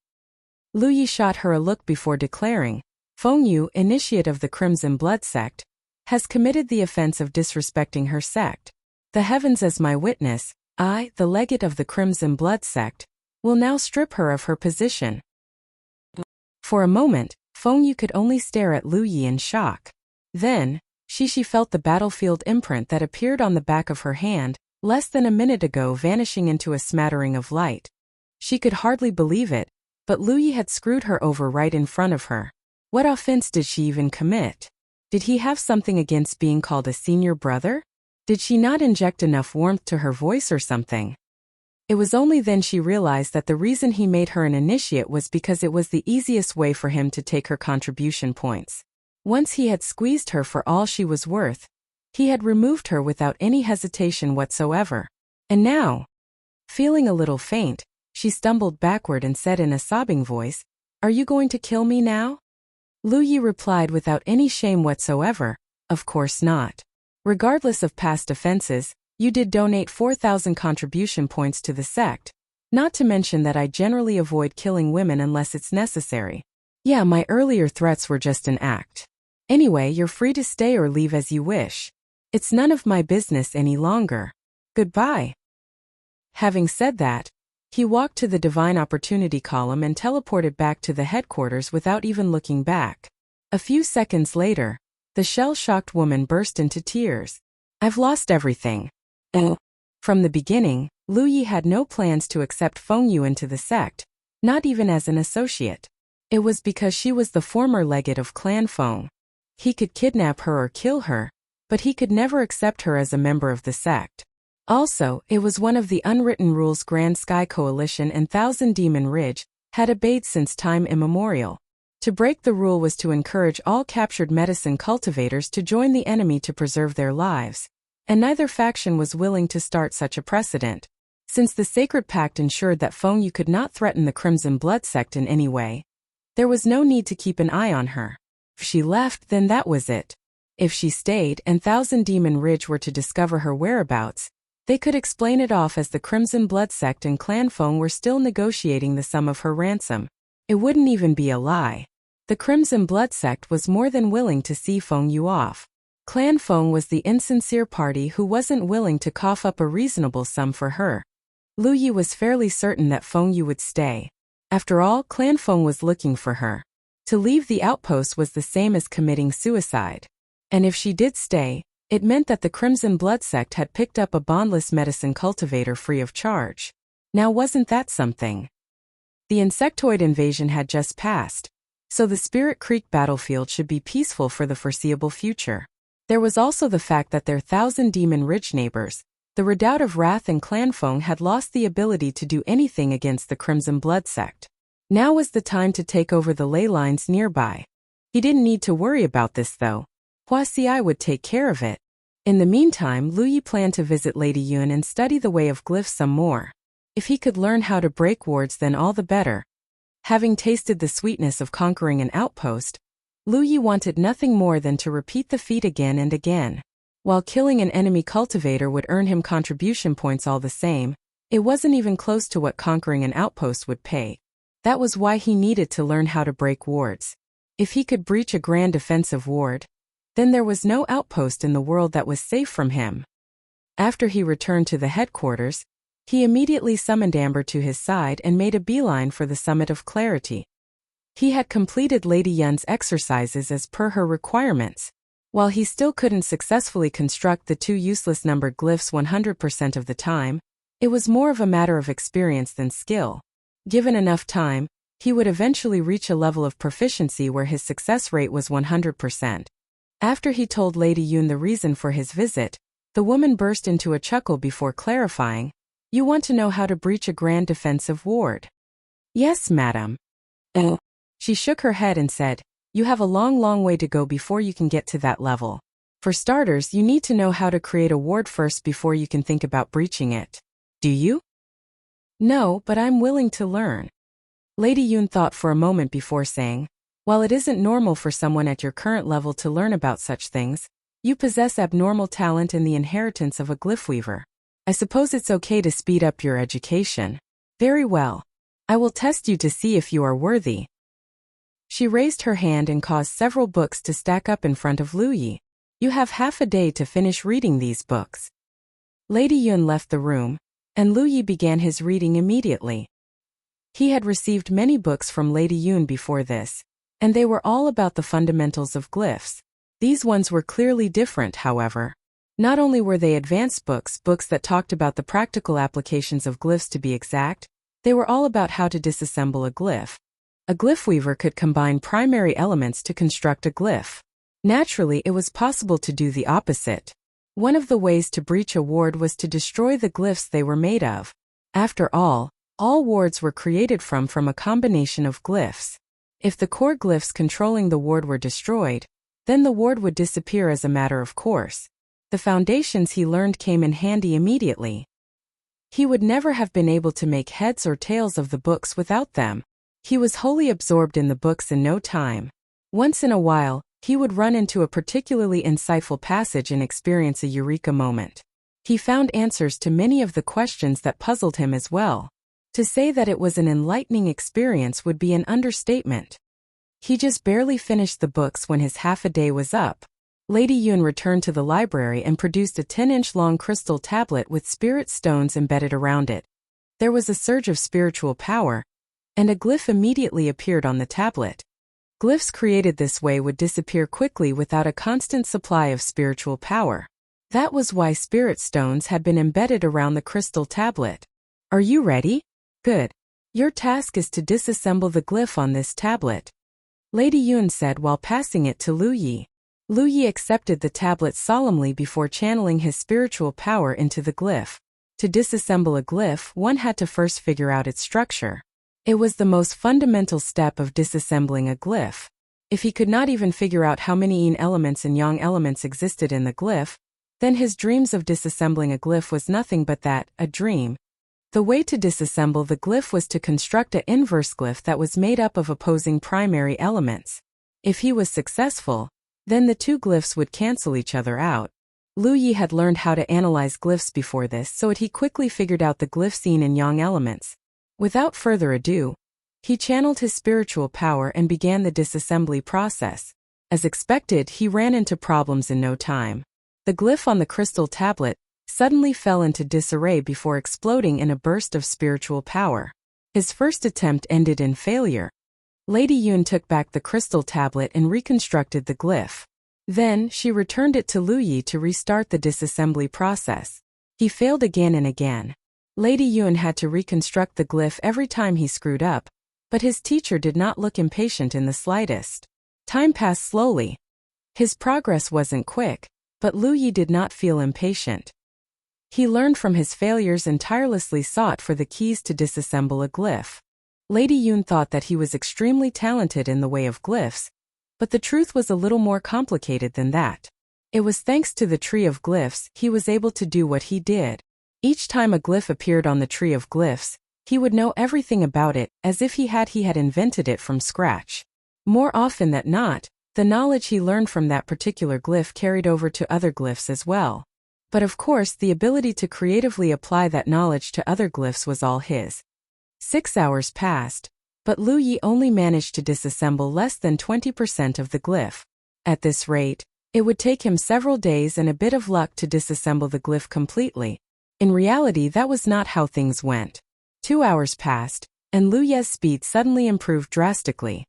Lu Yi shot her a look before declaring, "Feng Yu, initiate of the Crimson Blood sect, has committed the offense of disrespecting her sect. The heavens as my witness, I, the legate of the Crimson Blood sect, will now strip her of her position." For a moment, Feng Yu could only stare at Lu Yi in shock. Then, she felt the battlefield imprint that appeared on the back of her hand, less than a minute ago, vanishing into a smattering of light. She could hardly believe it, but Lu Yi had screwed her over right in front of her. What offense did she even commit? Did he have something against being called a senior brother? Did she not inject enough warmth to her voice or something? It was only then she realized that the reason he made her an initiate was because it was the easiest way for him to take her contribution points. Once he had squeezed her for all she was worth, he had removed her without any hesitation whatsoever. And now, feeling a little faint, she stumbled backward and said in a sobbing voice, "Are you going to kill me now?" Lu Yi replied without any shame whatsoever, "Of course not." Regardless of past offenses, You did donate 4,000 contribution points to the sect. Not to mention that I generally avoid killing women unless it's necessary. Yeah, my earlier threats were just an act. Anyway, you're free to stay or leave as you wish. It's none of my business any longer. Goodbye. Having said that, he walked to the Divine Opportunity column and teleported back to the headquarters without even looking back. A few seconds later, the shell-shocked woman burst into tears. I've lost everything. From the beginning, Lu Yi had no plans to accept Feng Yu into the sect, not even as an associate. It was because she was the former legate of Clan Feng. He could kidnap her or kill her, but he could never accept her as a member of the sect. Also, it was one of the unwritten rules Grand Sky Coalition and Thousand Demon Ridge had obeyed since time immemorial. To break the rule was to encourage all captured medicine cultivators to join the enemy to preserve their lives, and neither faction was willing to start such a precedent. Since the Sacred Pact ensured that Feng Yu could not threaten the Crimson Blood sect in any way, there was no need to keep an eye on her. If she left, then that was it. If she stayed and Thousand Demon Ridge were to discover her whereabouts, they could explain it off as the Crimson Blood sect and Clan Feng were still negotiating the sum of her ransom. It wouldn't even be a lie. The Crimson Blood sect was more than willing to see Feng Yu off. Clan Feng was the insincere party who wasn't willing to cough up a reasonable sum for her. Lu Yi was fairly certain that Feng Yu would stay. After all, Clan Feng was looking for her. To leave the outpost was the same as committing suicide. And if she did stay, it meant that the Crimson Blood sect had picked up a bondless medicine cultivator free of charge. Now wasn't that something? The insectoid invasion had just passed, so the Spirit Creek battlefield should be peaceful for the foreseeable future. There was also the fact that their Thousand Demon Ridge neighbors, the Redoubt of Wrath and Clan Feng, had lost the ability to do anything against the Crimson Blood sect. Now was the time to take over the ley lines nearby. He didn't need to worry about this though. Wuxia would take care of it. In the meantime, Lu Yi planned to visit Lady Yun and study the way of glyphs some more. If he could learn how to break wards, then all the better. Having tasted the sweetness of conquering an outpost, Lu Yi wanted nothing more than to repeat the feat again and again. While killing an enemy cultivator would earn him contribution points all the same, it wasn't even close to what conquering an outpost would pay. That was why he needed to learn how to break wards. If he could breach a grand defensive ward, then there was no outpost in the world that was safe from him. After he returned to the headquarters, he immediately summoned Amber to his side and made a beeline for the Summit of Clarity. He had completed Lady Yun's exercises as per her requirements. While he still couldn't successfully construct the two useless numbered glyphs 100% of the time, it was more of a matter of experience than skill. Given enough time, he would eventually reach a level of proficiency where his success rate was 100%. After he told Lady Yun the reason for his visit, the woman burst into a chuckle before clarifying, "You want to know how to breach a grand defensive ward?" "Yes, madam." She shook her head and said, "You have a long way to go before you can get to that level. For starters, you need to know how to create a ward first before you can think about breaching it. Do you?" "No, but I'm willing to learn." Lady Yun thought for a moment before saying, "While it isn't normal for someone at your current level to learn about such things, you possess abnormal talent and the inheritance of a glyph weaver. I suppose it's okay to speed up your education." "Very well. I will test you to see if you are worthy." She raised her hand and caused several books to stack up in front of Lu Yi. "You have half a day to finish reading these books." Lady Yun left the room, and Lu Yi began his reading immediately. He had received many books from Lady Yun before this, and they were all about the fundamentals of glyphs. These ones were clearly different, however. Not only were they advanced books that talked about the practical applications of glyphs to be exact, they were all about how to disassemble a glyph. A glyph weaver could combine primary elements to construct a glyph. Naturally, it was possible to do the opposite. One of the ways to breach a ward was to destroy the glyphs they were made of. After all wards were created from a combination of glyphs. If the core glyphs controlling the ward were destroyed, then the ward would disappear as a matter of course. The foundations he learned came in handy immediately. He would never have been able to make heads or tails of the books without them. He was wholly absorbed in the books in no time. Once in a while, he would run into a particularly insightful passage and experience a eureka moment. He found answers to many of the questions that puzzled him as well. To say that it was an enlightening experience would be an understatement. He just barely finished the books when his half a day was up. Lady Yun returned to the library and produced a 10-inch long crystal tablet with spirit stones embedded around it. There was a surge of spiritual power, and a glyph immediately appeared on the tablet. Glyphs created this way would disappear quickly without a constant supply of spiritual power. That was why spirit stones had been embedded around the crystal tablet. Are you ready? Good. Your task is to disassemble the glyph on this tablet, Lady Yun said while passing it to Lu Yi. Lu Yi accepted the tablet solemnly before channeling his spiritual power into the glyph. To disassemble a glyph, one had to first figure out its structure. It was the most fundamental step of disassembling a glyph. If he could not even figure out how many yin elements and yang elements existed in the glyph, then his dreams of disassembling a glyph was nothing but that, a dream. The way to disassemble the glyph was to construct an inverse glyph that was made up of opposing primary elements. If he was successful, then the two glyphs would cancel each other out. Lu Yi had learned how to analyze glyphs before this, so he quickly figured out the glyph's yin and yang elements. Without further ado, he channeled his spiritual power and began the disassembly process. As expected, he ran into problems in no time. The glyph on the crystal tablet suddenly fell into disarray before exploding in a burst of spiritual power. His first attempt ended in failure. Lady Yun took back the crystal tablet and reconstructed the glyph. Then, she returned it to Lu Yi to restart the disassembly process. He failed again and again. Lady Yun had to reconstruct the glyph every time he screwed up, but his teacher did not look impatient in the slightest. Time passed slowly. His progress wasn't quick, but Lu Yi did not feel impatient. He learned from his failures and tirelessly sought for the keys to disassemble a glyph. Lady Yun thought that he was extremely talented in the way of glyphs, but the truth was a little more complicated than that. It was thanks to the tree of glyphs he was able to do what he did. Each time a glyph appeared on the tree of glyphs, he would know everything about it as if he had invented it from scratch. More often than not, the knowledge he learned from that particular glyph carried over to other glyphs as well. But of course, the ability to creatively apply that knowledge to other glyphs was all his. 6 hours passed, but Lu Yi only managed to disassemble less than 20% of the glyph. At this rate, it would take him several days and a bit of luck to disassemble the glyph completely. In reality, that was not how things went. 2 hours passed, and Lu Yi's speed suddenly improved drastically.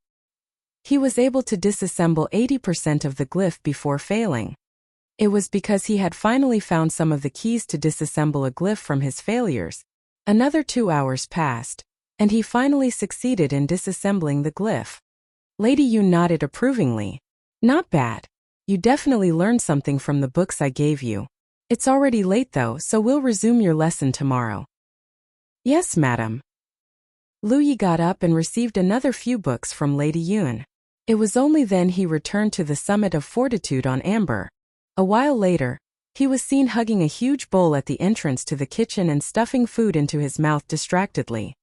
He was able to disassemble 80% of the glyph before failing. It was because he had finally found some of the keys to disassemble a glyph from his failures. Another 2 hours passed, and he finally succeeded in disassembling the glyph. Lady Yun nodded approvingly. Not bad. You definitely learned something from the books I gave you. It's already late though, so we'll resume your lesson tomorrow. Yes, madam. Lu Yi got up and received another few books from Lady Yun. It was only then he returned to the summit of fortitude on Amber. A while later, he was seen hugging a huge bowl at the entrance to the kitchen and stuffing food into his mouth distractedly.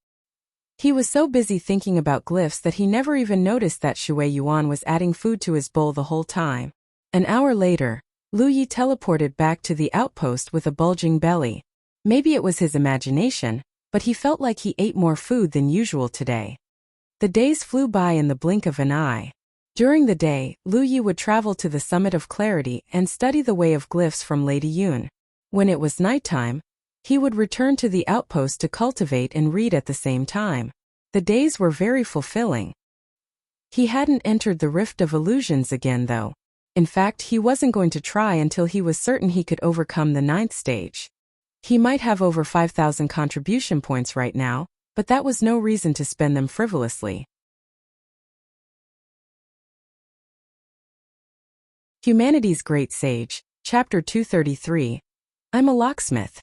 He was so busy thinking about glyphs that he never even noticed that Shui Yuan was adding food to his bowl the whole time. An hour later, Lu Yi teleported back to the outpost with a bulging belly. Maybe it was his imagination, but he felt like he ate more food than usual today. The days flew by in the blink of an eye. During the day, Lu Yi would travel to the summit of clarity and study the way of glyphs from Lady Yun. When it was nighttime, he would return to the outpost to cultivate and read at the same time. The days were very fulfilling. He hadn't entered the Rift of Illusions again though. In fact, he wasn't going to try until he was certain he could overcome the 9th stage. He might have over 5,000 contribution points right now, but that was no reason to spend them frivolously. Humanity's Great Sage, Chapter 233. I'm a locksmith.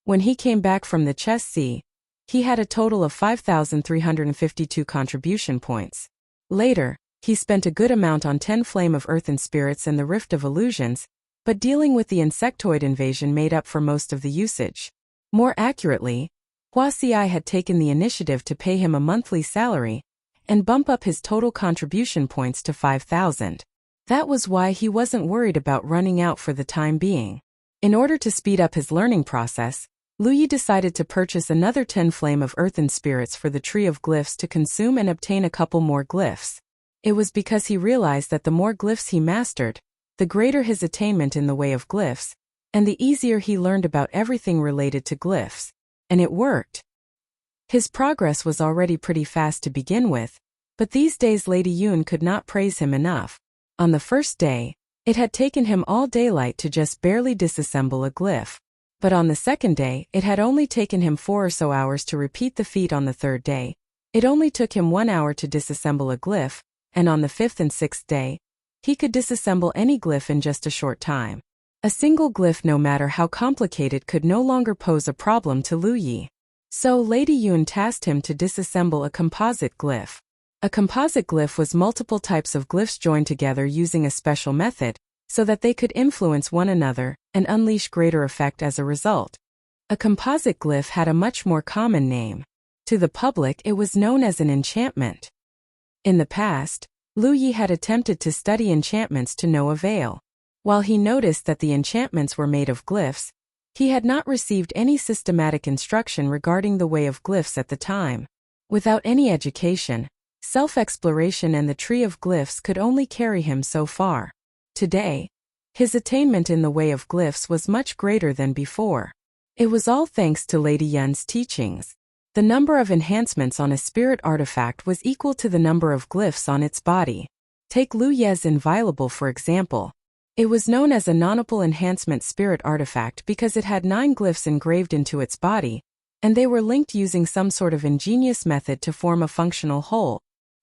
When he came back from the chess sea, he had a total of 5,352 contribution points. Later, he spent a good amount on 10 Flame of Earth and Spirits and the Rift of Illusions, but dealing with the insectoid invasion made up for most of the usage. More accurately, Wuxia had taken the initiative to pay him a monthly salary and bump up his total contribution points to 5,000. That was why he wasn't worried about running out for the time being. In order to speed up his learning process, Lu Yi decided to purchase another 10 flame of earthen spirits for the tree of glyphs to consume and obtain a couple more glyphs. It was because he realized that the more glyphs he mastered, the greater his attainment in the way of glyphs, and the easier he learned about everything related to glyphs. And it worked. His progress was already pretty fast to begin with, but these days Lady Yun could not praise him enough. On the first day, it had taken him all daylight to just barely disassemble a glyph. But on the second day, it had only taken him 4 or so hours to repeat the feat. On the third day, it only took him 1 hour to disassemble a glyph, and on the 5th and 6th day, he could disassemble any glyph in just a short time. A single glyph, no matter how complicated, could no longer pose a problem to Lu Yi. So Lady Yun tasked him to disassemble a composite glyph. A composite glyph was multiple types of glyphs joined together using a special method, so that they could influence one another and unleash greater effect as a result. A composite glyph had a much more common name. To the public, it was known as an enchantment. In the past, Lu Yi had attempted to study enchantments to no avail. While he noticed that the enchantments were made of glyphs, he had not received any systematic instruction regarding the way of glyphs at the time. Without any education, self-exploration and the tree of glyphs could only carry him so far. Today, his attainment in the way of glyphs was much greater than before. It was all thanks to Lady Yun's teachings. The number of enhancements on a spirit artifact was equal to the number of glyphs on its body. Take Lu Ye's inviolable for example. It was known as a nonopal enhancement spirit artifact because it had 9 glyphs engraved into its body, and they were linked using some sort of ingenious method to form a functional whole.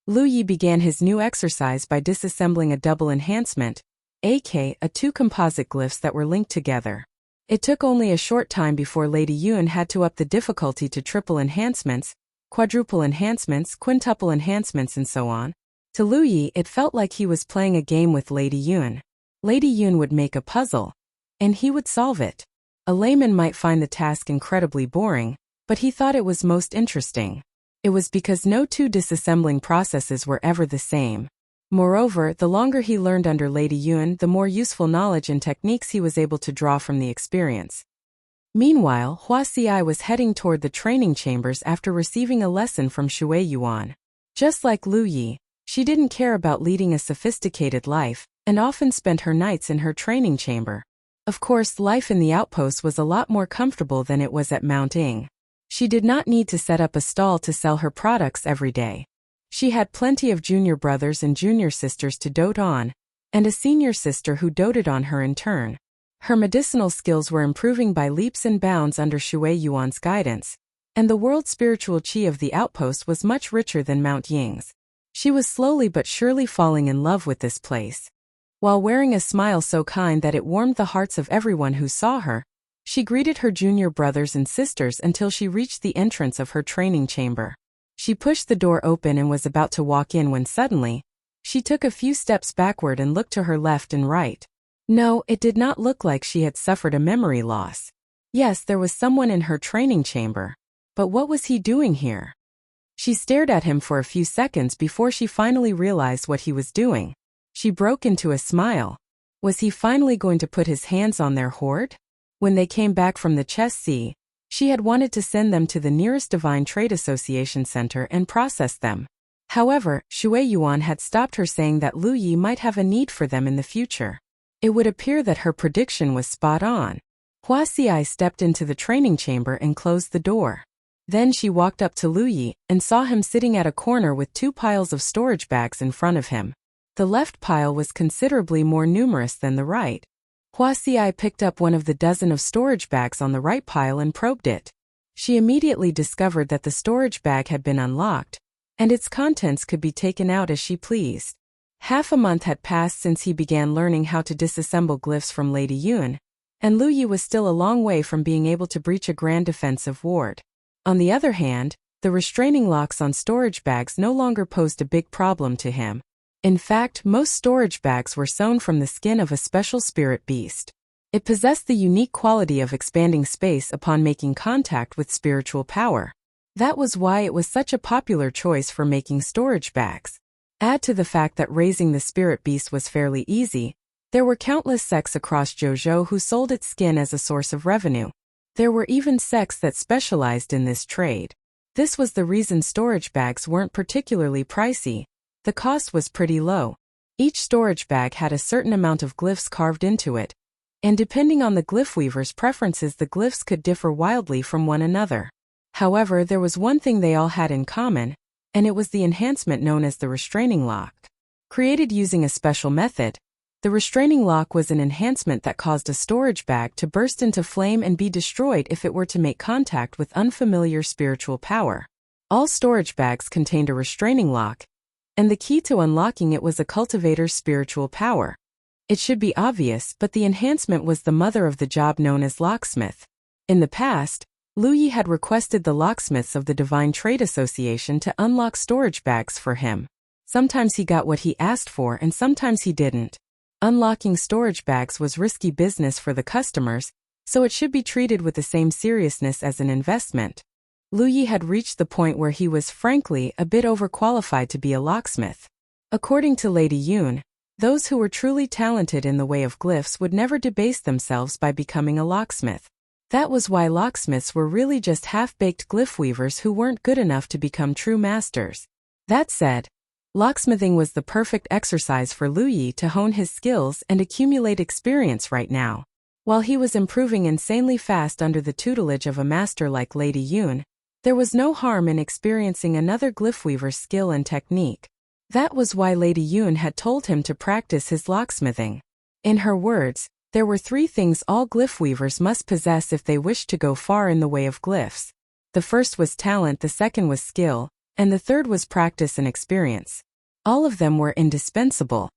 Lu Yi began his new exercise by disassembling a double enhancement, aka 2 composite glyphs that were linked together. It took only a short time before Lady Yun had to up the difficulty to triple enhancements, quadruple enhancements, quintuple enhancements, and so on. To Lu Yi, it felt like he was playing a game with Lady Yun. Lady Yun would make a puzzle, and he would solve it. A layman might find the task incredibly boring, but he thought it was most interesting. It was because no 2 disassembling processes were ever the same. Moreover, the longer he learned under Lady Yun, the more useful knowledge and techniques he was able to draw from the experience. Meanwhile, Wuxia was heading toward the training chambers after receiving a lesson from Shui Yuan. Just like Lu Yi, she didn't care about leading a sophisticated life, and often spent her nights in her training chamber. Of course, life in the outpost was a lot more comfortable than it was at Mount Ing. She did not need to set up a stall to sell her products every day. She had plenty of junior brothers and junior sisters to dote on, and a senior sister who doted on her in turn. Her medicinal skills were improving by leaps and bounds under Shui Yuan's guidance, and the world spiritual qi of the outpost was much richer than Mount Ying's. She was slowly but surely falling in love with this place. While wearing a smile so kind that it warmed the hearts of everyone who saw her, she greeted her junior brothers and sisters until she reached the entrance of her training chamber. She pushed the door open and was about to walk in when suddenly, she took a few steps backward and looked to her left and right. No, it did not look like she had suffered a memory loss. Yes, there was someone in her training chamber. But what was he doing here? She stared at him for a few seconds before she finally realized what he was doing. She broke into a smile. Was he finally going to put his hands on their hoard? When they came back from the chess sea, she had wanted to send them to the nearest Divine Trade Association center and process them. However, Shui Yuan had stopped her, saying that Lu Yi might have a need for them in the future. It would appear that her prediction was spot on. Wuxia stepped into the training chamber and closed the door. Then she walked up to Lu Yi and saw him sitting at a corner with 2 piles of storage bags in front of him. The left pile was considerably more numerous than the right. Wuxia picked up one of the dozen of storage bags on the right pile and probed it. She immediately discovered that the storage bag had been unlocked, and its contents could be taken out as she pleased. Half a month had passed since he began learning how to disassemble glyphs from Lady Yun, and Lu Yi was still a long way from being able to breach a grand defensive ward. On the other hand, the restraining locks on storage bags no longer posed a big problem to him. In fact, most storage bags were sewn from the skin of a special spirit beast. It possessed the unique quality of expanding space upon making contact with spiritual power. That was why it was such a popular choice for making storage bags. Add to the fact that raising the spirit beast was fairly easy, There were countless sects across Zhou who sold its skin as a source of revenue. There were even sects that specialized in this trade. This was the reason storage bags weren't particularly pricey. The cost was pretty low. Each storage bag had a certain amount of glyphs carved into it, and depending on the glyph weaver's preferences, the glyphs could differ wildly from one another. However, there was one thing they all had in common, and it was the enhancement known as the restraining lock. Created using a special method, the restraining lock was an enhancement that caused a storage bag to burst into flame and be destroyed if it were to make contact with unfamiliar spiritual power. All storage bags contained a restraining lock, and the key to unlocking it was a cultivator's spiritual power. It should be obvious, but the enhancement was the mother of the job known as locksmith. In the past, Lu Yi had requested the locksmiths of the Divine Trade Association to unlock storage bags for him. Sometimes he got what he asked for and sometimes he didn't. Unlocking storage bags was risky business for the customers, so it should be treated with the same seriousness as an investment. Lu Yi had reached the point where he was, frankly, a bit overqualified to be a locksmith. According to Lady Yun, those who were truly talented in the way of glyphs would never debase themselves by becoming a locksmith. That was why locksmiths were really just half-baked glyph weavers who weren't good enough to become true masters. That said, locksmithing was the perfect exercise for Lu Yi to hone his skills and accumulate experience right now. While he was improving insanely fast under the tutelage of a master like Lady Yun, there was no harm in experiencing another glyph weaver's skill and technique. That was why Lady Yun had told him to practice his locksmithing. In her words, there were 3 things all glyph weavers must possess if they wished to go far in the way of glyphs. The first was talent, the second was skill, and the third was practice and experience. All of them were indispensable.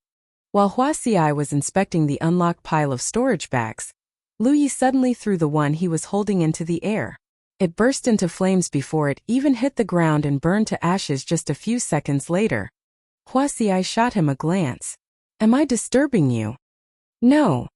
While Wuxia was inspecting the unlocked pile of storage bags, Lu Yi suddenly threw the one he was holding into the air. It burst into flames before it even hit the ground and burned to ashes just a few seconds later. Wuxia shot him a glance. "Am I disturbing you?" "No."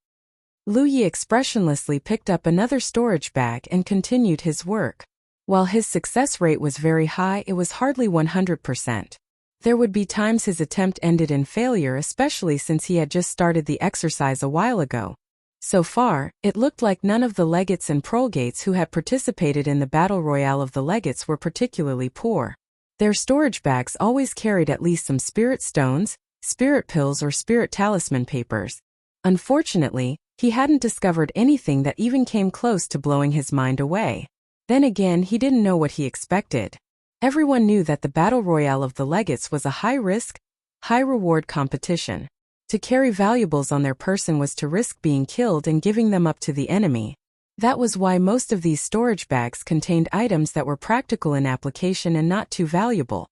Lu Yi expressionlessly picked up another storage bag and continued his work. While his success rate was very high, it was hardly 100%. There would be times his attempt ended in failure, especially since he had just started the exercise a while ago. So far, it looked like none of the legates and prolegates who had participated in the battle royale of the legates were particularly poor. Their storage bags always carried at least some spirit stones, spirit pills, or spirit talisman papers. Unfortunately, he hadn't discovered anything that even came close to blowing his mind away. Then again, he didn't know what he expected. Everyone knew that the battle royale of the legates was a high-risk, high-reward competition. To carry valuables on their person was to risk being killed and giving them up to the enemy. That was why most of these storage bags contained items that were practical in application and not too valuable.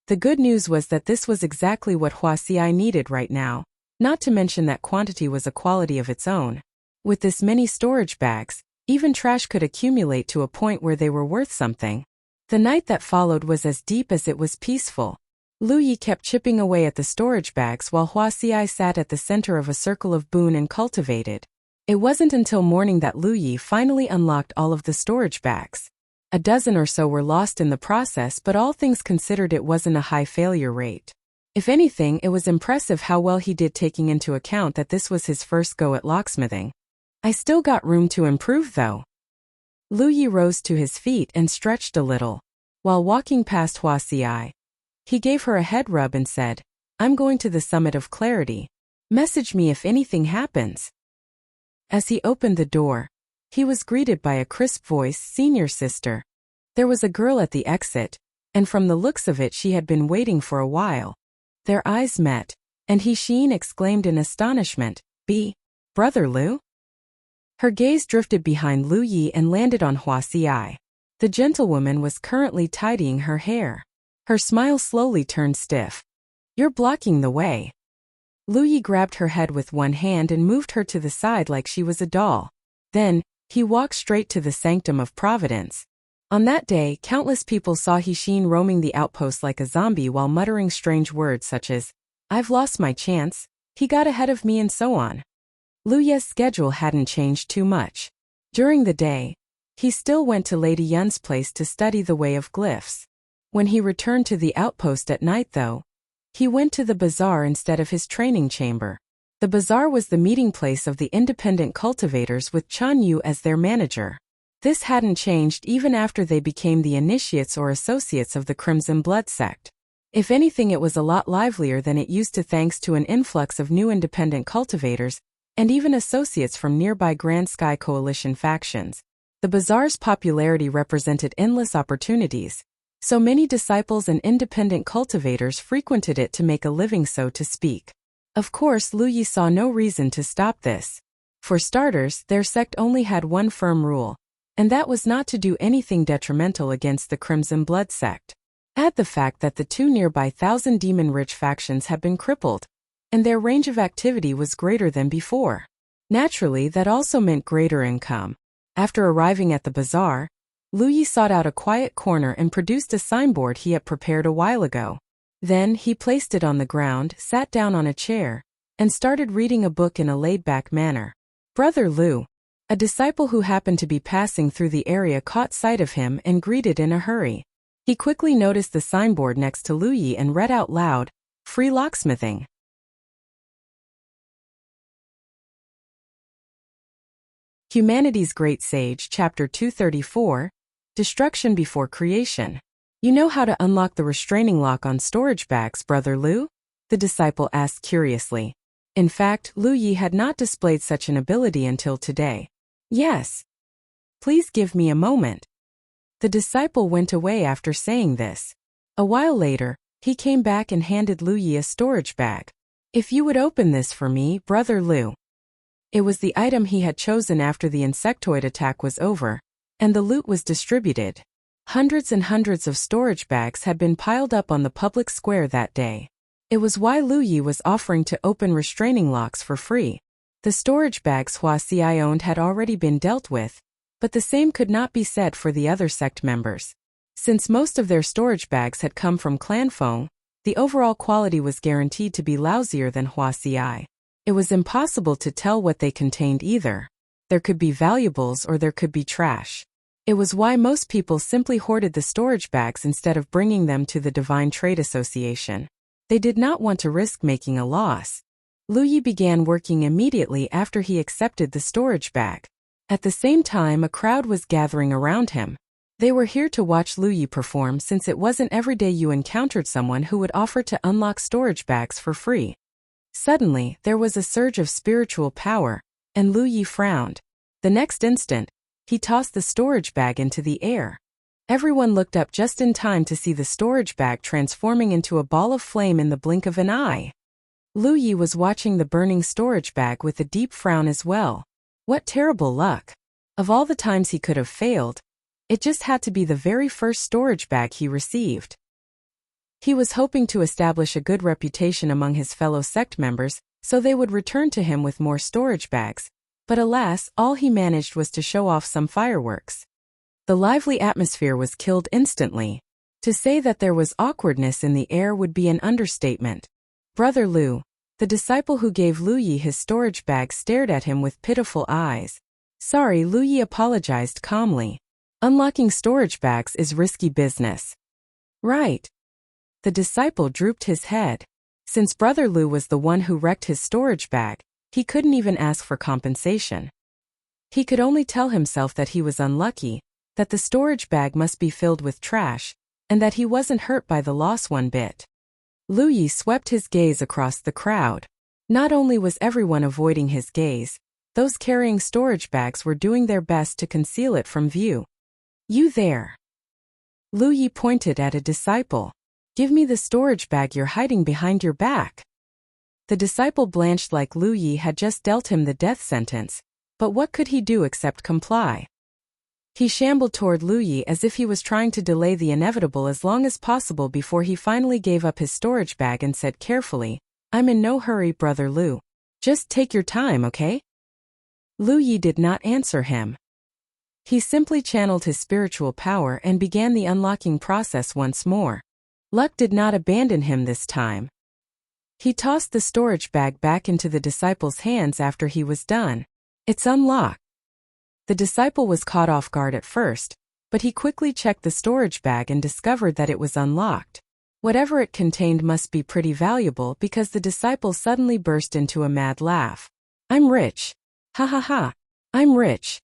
The good news was that this was exactly what Wuxia needed right now, not to mention that quantity was a quality of its own. With this many storage bags, even trash could accumulate to a point where they were worth something. The night that followed was as deep as it was peaceful. Lu Yi kept chipping away at the storage bags while Wuxia sat at the center of a circle of boon and cultivated. It wasn't until morning that Lu Yi finally unlocked all of the storage bags. A dozen or so were lost in the process, but all things considered, it wasn't a high failure rate. If anything, it was impressive how well he did, taking into account that this was his first go at locksmithing. "I still got room to improve though." Lu Yi rose to his feet and stretched a little. While walking past Wuxia, he gave her a head rub and said, "I'm going to the Summit of Clarity. Message me if anything happens." As he opened the door, he was greeted by a crisp voice, "Senior sister." There was a girl at the exit, and from the looks of it she had been waiting for a while. Their eyes met, and Sheen exclaimed in astonishment, Brother Lu?" Her gaze drifted behind Lu Yi and landed on Wuxia. The gentlewoman was currently tidying her hair. Her smile slowly turned stiff. "You're blocking the way." Lu Yi grabbed her head with one hand and moved her to the side like she was a doll. Then, he walked straight to the Sanctum of Providence. On that day, countless people saw Sheen roaming the outpost like a zombie while muttering strange words such as, "I've lost my chance," "He got ahead of me," and so on. Lu Yi's schedule hadn't changed too much. During the day, he still went to Lady Yun's place to study the way of glyphs. When he returned to the outpost at night though, he went to the bazaar instead of his training chamber. The bazaar was the meeting place of the independent cultivators with Chun Yu as their manager. This hadn't changed even after they became the initiates or associates of the Crimson Blood sect. If anything, it was a lot livelier than it used to thanks to an influx of new independent cultivators, and even associates from nearby Grand Sky Coalition factions. The bazaar's popularity represented endless opportunities. So many disciples and independent cultivators frequented it to make a living, so to speak. Of course, Lu Yi saw no reason to stop this. For starters, their sect only had one firm rule, and that was not to do anything detrimental against the Crimson Blood sect. Add the fact that the two nearby Thousand Demon-rich factions had been crippled, and their range of activity was greater than before. Naturally, that also meant greater income. After arriving at the bazaar, Lu Yi sought out a quiet corner and produced a signboard he had prepared a while ago. Then, he placed it on the ground, sat down on a chair, and started reading a book in a laid-back manner. Brother Lu, a disciple who happened to be passing through the area, caught sight of him and greeted in a hurry. He quickly noticed the signboard next to Lu Yi and read out loud, "Free locksmithing." Humanity's Great Sage, Chapter 234, Destruction Before Creation. You know how to unlock the restraining lock on storage bags, Brother Lu? The disciple asked curiously. In fact, Lu Yi had not displayed such an ability until today. Yes. Please give me a moment. The disciple went away after saying this. A while later, he came back and handed Lu Yi a storage bag. If you would open this for me, Brother Lu. It was the item he had chosen after the insectoid attack was over, and the loot was distributed. Hundreds and hundreds of storage bags had been piled up on the public square that day. It was why Lu Yi was offering to open restraining locks for free. The storage bags Wuxia owned had already been dealt with, but the same could not be said for the other sect members. Since most of their storage bags had come from Clan Feng, the overall quality was guaranteed to be lousier than Wuxia. It was impossible to tell what they contained either. There could be valuables or there could be trash. It was why most people simply hoarded the storage bags instead of bringing them to the Divine Trade Association. They did not want to risk making a loss. Lu Yi began working immediately after he accepted the storage bag. At the same time, a crowd was gathering around him. They were here to watch Lu Yi perform, since it wasn't every day you encountered someone who would offer to unlock storage bags for free. Suddenly, there was a surge of spiritual power, and Lu Yi frowned. The next instant, he tossed the storage bag into the air. Everyone looked up just in time to see the storage bag transforming into a ball of flame in the blink of an eye. Lu Yi was watching the burning storage bag with a deep frown as well. What terrible luck! Of all the times he could have failed, it just had to be the very first storage bag he received. He was hoping to establish a good reputation among his fellow sect members, so they would return to him with more storage bags. But alas, all he managed was to show off some fireworks. The lively atmosphere was killed instantly. To say that there was awkwardness in the air would be an understatement. Brother Lu, the disciple who gave Lu Yi his storage bag, stared at him with pitiful eyes. Sorry, Lu Yi apologized calmly. Unlocking storage bags is risky business. Right. The disciple drooped his head. Since Brother Lu was the one who wrecked his storage bag, he couldn't even ask for compensation. He could only tell himself that he was unlucky, that the storage bag must be filled with trash, and that he wasn't hurt by the loss one bit. Lu Yi swept his gaze across the crowd. Not only was everyone avoiding his gaze, those carrying storage bags were doing their best to conceal it from view. You there. Lu Yi pointed at a disciple. Give me the storage bag you're hiding behind your back. The disciple blanched like Lu Yi had just dealt him the death sentence, but what could he do except comply? He shambled toward Lu Yi as if he was trying to delay the inevitable as long as possible before he finally gave up his storage bag and said carefully, I'm in no hurry, Brother Lu. Just take your time, okay? Lu Yi did not answer him. He simply channeled his spiritual power and began the unlocking process once more. Luck did not abandon him this time. He tossed the storage bag back into the disciple's hands after he was done. It's unlocked. The disciple was caught off guard at first, but he quickly checked the storage bag and discovered that it was unlocked. Whatever it contained must be pretty valuable because the disciple suddenly burst into a mad laugh. I'm rich. Ha ha ha. I'm rich.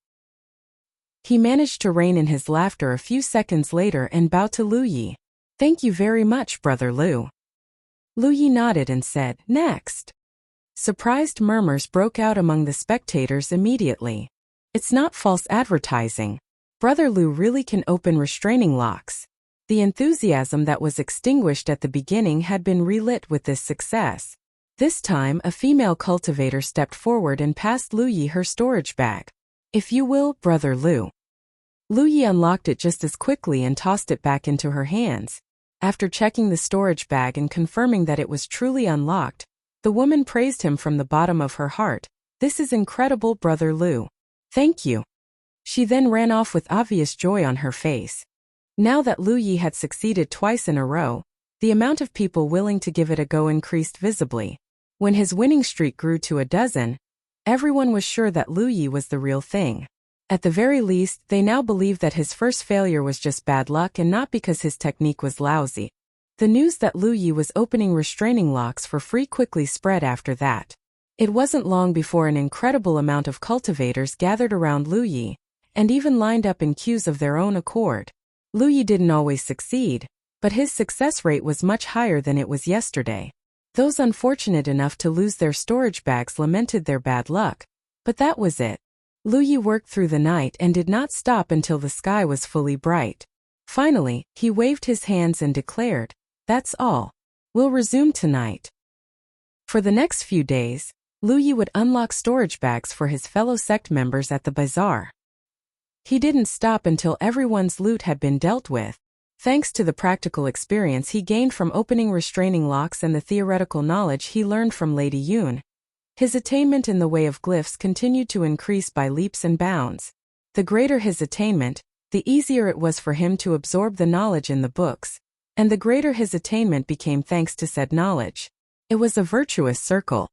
He managed to rein in his laughter a few seconds later and bowed to Lu Yi. Thank you very much, Brother Lu. Lu Yi nodded and said, Next. Surprised murmurs broke out among the spectators immediately. It's not false advertising. Brother Lu really can open restraining locks. The enthusiasm that was extinguished at the beginning had been relit with this success. This time, a female cultivator stepped forward and passed Lu Yi her storage bag. If you will, Brother Lu. Lu Yi unlocked it just as quickly and tossed it back into her hands. After checking the storage bag and confirming that it was truly unlocked, the woman praised him from the bottom of her heart. This is incredible, Brother Lu. Thank you. She then ran off with obvious joy on her face. Now that Lu Yi had succeeded twice in a row, the amount of people willing to give it a go increased visibly. When his winning streak grew to a dozen, everyone was sure that Lu Yi was the real thing. At the very least, they now believed that his first failure was just bad luck and not because his technique was lousy. The news that Lu Yi was opening restraining locks for free quickly spread after that. It wasn't long before an incredible amount of cultivators gathered around Lu Yi, and even lined up in queues of their own accord. Lu Yi didn't always succeed, but his success rate was much higher than it was yesterday. Those unfortunate enough to lose their storage bags lamented their bad luck, but that was it. Lu Yi worked through the night and did not stop until the sky was fully bright. Finally, he waved his hands and declared, That's all. We'll resume tonight. For the next few days, Lu Yi would unlock storage bags for his fellow sect members at the bazaar. He didn't stop until everyone's loot had been dealt with. Thanks to the practical experience he gained from opening restraining locks and the theoretical knowledge he learned from Lady Yun, his attainment in the way of glyphs continued to increase by leaps and bounds. The greater his attainment, the easier it was for him to absorb the knowledge in the books, and the greater his attainment became thanks to said knowledge. It was a virtuous circle.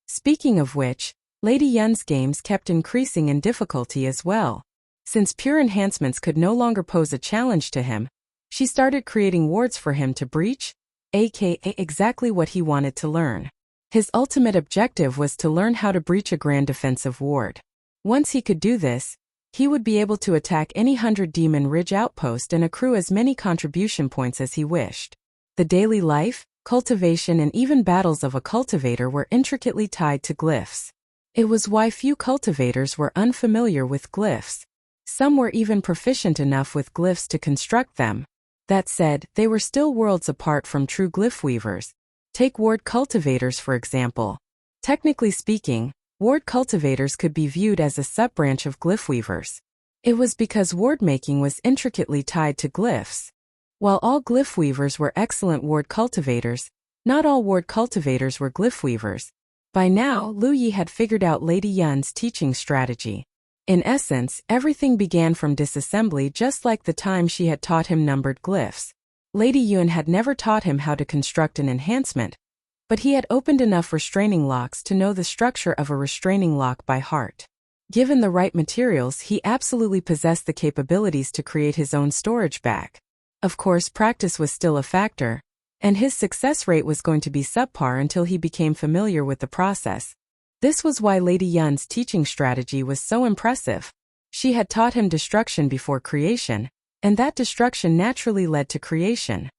Speaking of which, Lady Yun's games kept increasing in difficulty as well. Since pure enhancements could no longer pose a challenge to him, she started creating wards for him to breach, aka exactly what he wanted to learn. His ultimate objective was to learn how to breach a grand defensive ward. Once he could do this, he would be able to attack any 100 Demon Ridge outpost and accrue as many contribution points as he wished. The daily life, cultivation and even battles of a cultivator were intricately tied to glyphs. It was why few cultivators were unfamiliar with glyphs. Some were even proficient enough with glyphs to construct them. That said, they were still worlds apart from true glyph weavers. Take ward cultivators for example. Technically speaking, ward cultivators could be viewed as a sub-branch of glyph weavers. It was because ward making was intricately tied to glyphs. While all glyph weavers were excellent ward cultivators, not all ward cultivators were glyph weavers. By now, Lu Yi had figured out Lady Yun's teaching strategy. In essence, everything began from disassembly just like the time she had taught him numbered glyphs. Lady Yun had never taught him how to construct an enhancement, but he had opened enough restraining locks to know the structure of a restraining lock by heart. Given the right materials, he absolutely possessed the capabilities to create his own storage bag. Of course, practice was still a factor, and his success rate was going to be subpar until he became familiar with the process. This was why Lady Yun's teaching strategy was so impressive. She had taught him destruction before creation, and that destruction naturally led to creation.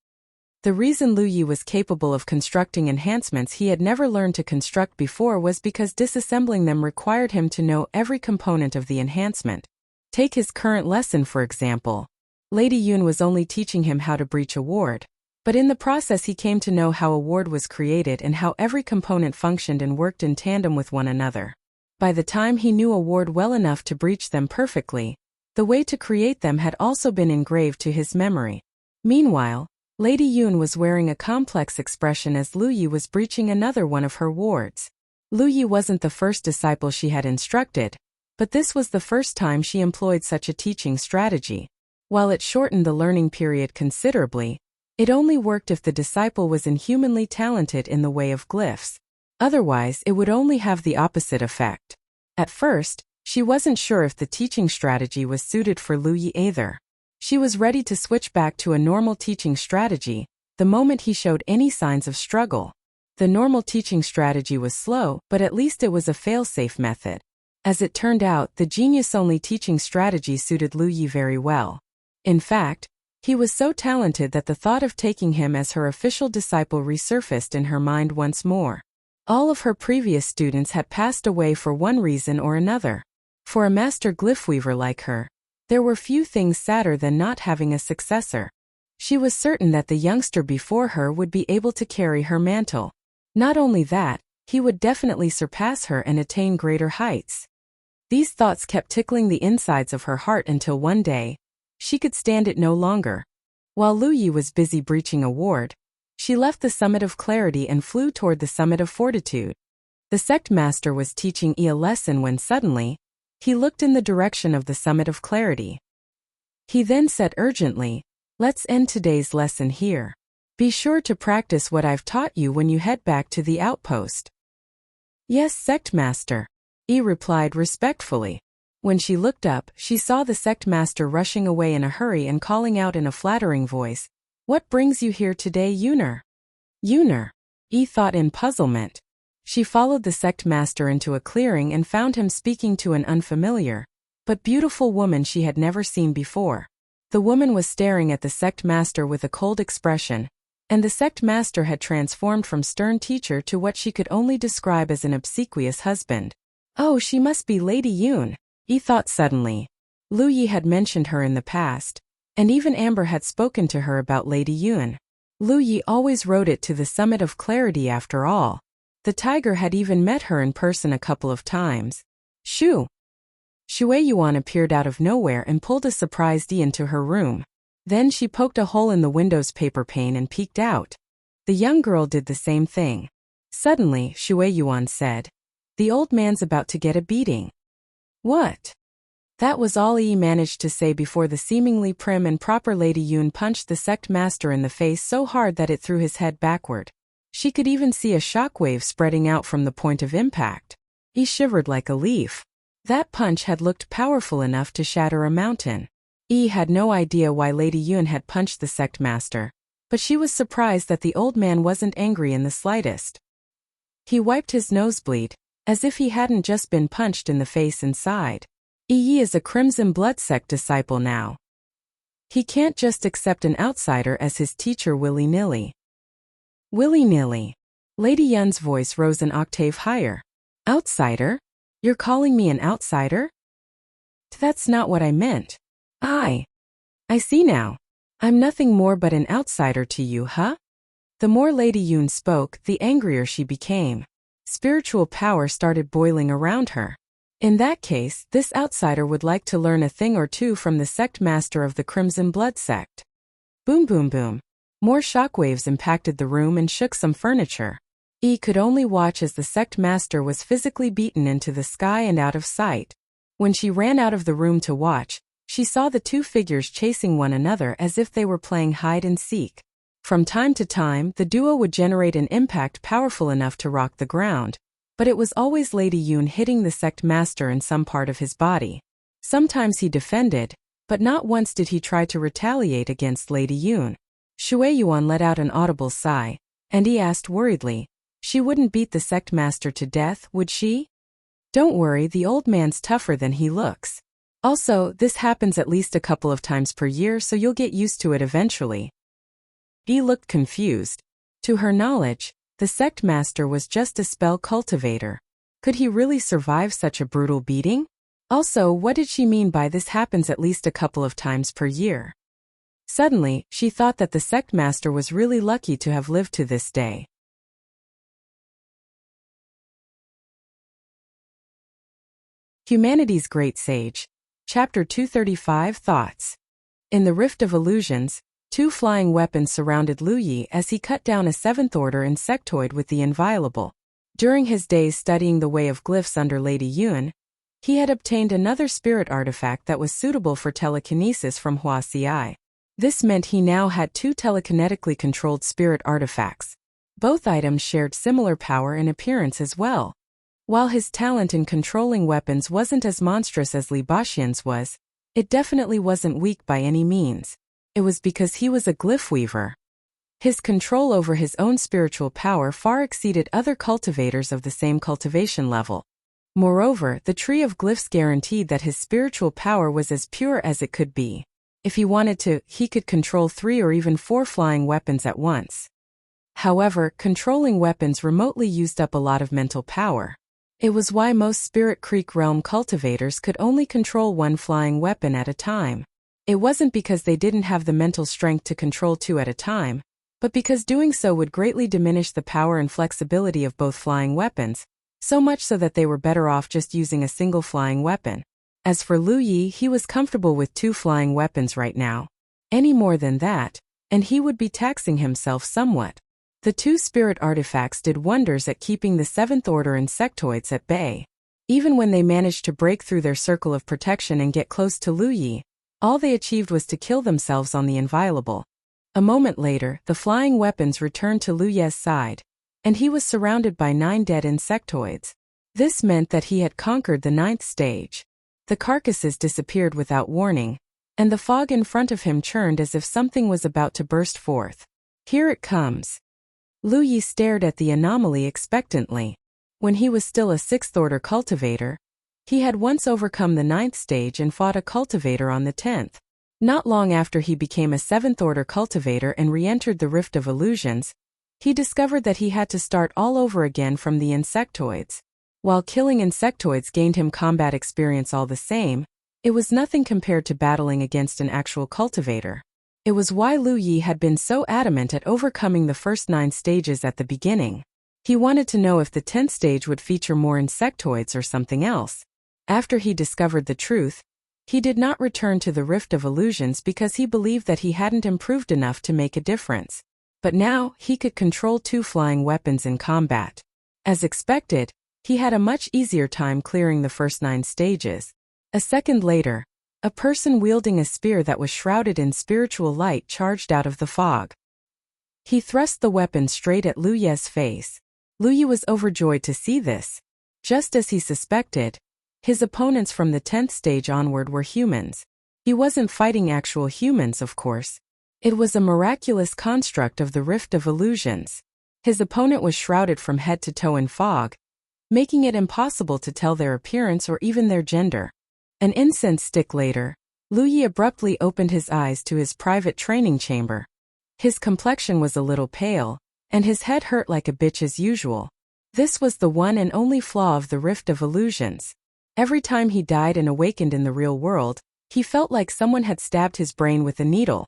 The reason Lu Yi was capable of constructing enhancements he had never learned to construct before was because disassembling them required him to know every component of the enhancement. Take his current lesson for example. Lady Yun was only teaching him how to breach a ward, but in the process he came to know how a ward was created and how every component functioned and worked in tandem with one another. By the time he knew a ward well enough to breach them perfectly, the way to create them had also been engraved to his memory. Meanwhile, Lady Yun was wearing a complex expression as Lu Yi was breaching another one of her wards. Lu Yi wasn't the first disciple she had instructed, but this was the first time she employed such a teaching strategy. While it shortened the learning period considerably, it only worked if the disciple was inhumanly talented in the way of glyphs. Otherwise, it would only have the opposite effect. At first, she wasn't sure if the teaching strategy was suited for Lu Yi either. She was ready to switch back to a normal teaching strategy, the moment he showed any signs of struggle. The normal teaching strategy was slow, but at least it was a fail-safe method. As it turned out, the genius-only teaching strategy suited Lu Yi very well. In fact, he was so talented that the thought of taking him as her official disciple resurfaced in her mind once more. All of her previous students had passed away for one reason or another. For a master glyphweaver like her, there were few things sadder than not having a successor. She was certain that the youngster before her would be able to carry her mantle. Not only that, he would definitely surpass her and attain greater heights. These thoughts kept tickling the insides of her heart until one day, she could stand it no longer. While Lu Yi was busy breaching a ward, she left the Summit of Clarity and flew toward the Summit of Fortitude. The sect master was teaching Yi a lesson when suddenly, he looked in the direction of the Summit of Clarity. He then said urgently, "Let's end today's lesson here. Be sure to practice what I've taught you when you head back to the outpost." "Yes, sect master," Yi replied respectfully. When she looked up, she saw the sect master rushing away in a hurry and calling out in a flattering voice, "What brings you here today, Yuner?" Yuner, Yi thought in puzzlement. She followed the sect master into a clearing and found him speaking to an unfamiliar, but beautiful woman she had never seen before. The woman was staring at the sect master with a cold expression, and the sect master had transformed from stern teacher to what she could only describe as an obsequious husband. Oh, she must be Lady Yun, Yi thought suddenly. Lu Yi had mentioned her in the past, and even Amber had spoken to her about Lady Yun. Lu Yi always rode it to the Summit of Clarity after all. The tiger had even met her in person a couple of times. Shoo! Shui Yuan appeared out of nowhere and pulled a surprised Yi into her room. Then she poked a hole in the window's paper pane and peeked out. The young girl did the same thing. Suddenly, Shui Yuan said, "The old man's about to get a beating." "What?" That was all Yi managed to say before the seemingly prim and proper Lady Yun punched the sect master in the face so hard that it threw his head backward. She could even see a shockwave spreading out from the point of impact. He shivered like a leaf. That punch had looked powerful enough to shatter a mountain. Yi had no idea why Lady Yun had punched the sect master, but she was surprised that the old man wasn't angry in the slightest. He wiped his nosebleed, as if he hadn't just been punched in the face inside. Yi is a Crimson Blood sect disciple now. He can't just accept an outsider as his teacher willy-nilly. Willy-nilly. Lady Yun's voice rose an octave higher. Outsider? You're calling me an outsider? That's not what I meant. I see now. I'm nothing more but an outsider to you, huh? The more Lady Yun spoke, the angrier she became. Spiritual power started boiling around her. In that case, this outsider would like to learn a thing or two from the sect master of the Crimson Blood sect. Boom boom boom. More shockwaves impacted the room and shook some furniture. Yi could only watch as the sect master was physically beaten into the sky and out of sight. When she ran out of the room to watch, she saw the two figures chasing one another as if they were playing hide and seek. From time to time, the duo would generate an impact powerful enough to rock the ground, but it was always Lady Yun hitting the sect master in some part of his body. Sometimes he defended, but not once did he try to retaliate against Lady Yun. Shui Yuan let out an audible sigh, and he asked worriedly, "She wouldn't beat the sect master to death, would she?" "Don't worry, the old man's tougher than he looks. Also, this happens at least a couple of times per year, so you'll get used to it eventually." Yi looked confused. To her knowledge, the sect master was just a spell cultivator. Could he really survive such a brutal beating? Also, what did she mean by this happens at least a couple of times per year? Suddenly, she thought that the sect master was really lucky to have lived to this day. Humanity's Great Sage. Chapter 235 Thoughts. In the Rift of Illusions, two flying weapons surrounded Lu Yi as he cut down a seventh-order insectoid with the inviolable. During his days studying the way of glyphs under Lady Yun, he had obtained another spirit artifact that was suitable for telekinesis from Wuxia. This meant he now had two telekinetically controlled spirit artifacts. Both items shared similar power and appearance as well. While his talent in controlling weapons wasn't as monstrous as Li Baxian's was, it definitely wasn't weak by any means. It was because he was a glyph weaver. His control over his own spiritual power far exceeded other cultivators of the same cultivation level. Moreover, the tree of glyphs guaranteed that his spiritual power was as pure as it could be. If he wanted to, he could control 3 or even 4 flying weapons at once. However, controlling weapons remotely used up a lot of mental power. It was why most Spirit Creek Realm cultivators could only control 1 flying weapon at a time. It wasn't because they didn't have the mental strength to control 2 at a time, but because doing so would greatly diminish the power and flexibility of both flying weapons, so much so that they were better off just using a single flying weapon. As for Lu Yi, he was comfortable with 2 flying weapons right now. Any more than that, and he would be taxing himself somewhat. The 2 spirit artifacts did wonders at keeping the 7th Order insectoids at bay. Even when they managed to break through their circle of protection and get close to Lu Yi, all they achieved was to kill themselves on the inviolable. A moment later, the flying weapons returned to Lu Ye's side, and he was surrounded by 9 dead insectoids. This meant that he had conquered the 9th stage. The carcasses disappeared without warning, and the fog in front of him churned as if something was about to burst forth. Here it comes. Lu Yi stared at the anomaly expectantly. When he was still a 6th Order cultivator, he had once overcome the 9th stage and fought a cultivator on the 10th. Not long after he became a 7th Order cultivator and re-entered the Rift of Illusions, he discovered that he had to start all over again from the insectoids. While killing insectoids gained him combat experience all the same, it was nothing compared to battling against an actual cultivator. It was why Lu Yi had been so adamant at overcoming the first 9 stages at the beginning. He wanted to know if the 10th stage would feature more insectoids or something else. After he discovered the truth, he did not return to the Rift of Illusions because he believed that he hadn't improved enough to make a difference. But now, he could control 2 flying weapons in combat. As expected, he had a much easier time clearing the first 9 stages. A second later, a person wielding a spear that was shrouded in spiritual light charged out of the fog. He thrust the weapon straight at Lu Ye's face. Lu Yi was overjoyed to see this. Just as he suspected, his opponents from the 10th stage onward were humans. He wasn't fighting actual humans, of course. It was a miraculous construct of the Rift of Illusions. His opponent was shrouded from head to toe in fog, making it impossible to tell their appearance or even their gender. An incense stick later, Lu Yi abruptly opened his eyes to his private training chamber. His complexion was a little pale, and his head hurt like a bitch as usual. This was the one and only flaw of the Rift of Illusions. Every time he died and awakened in the real world, he felt like someone had stabbed his brain with a needle.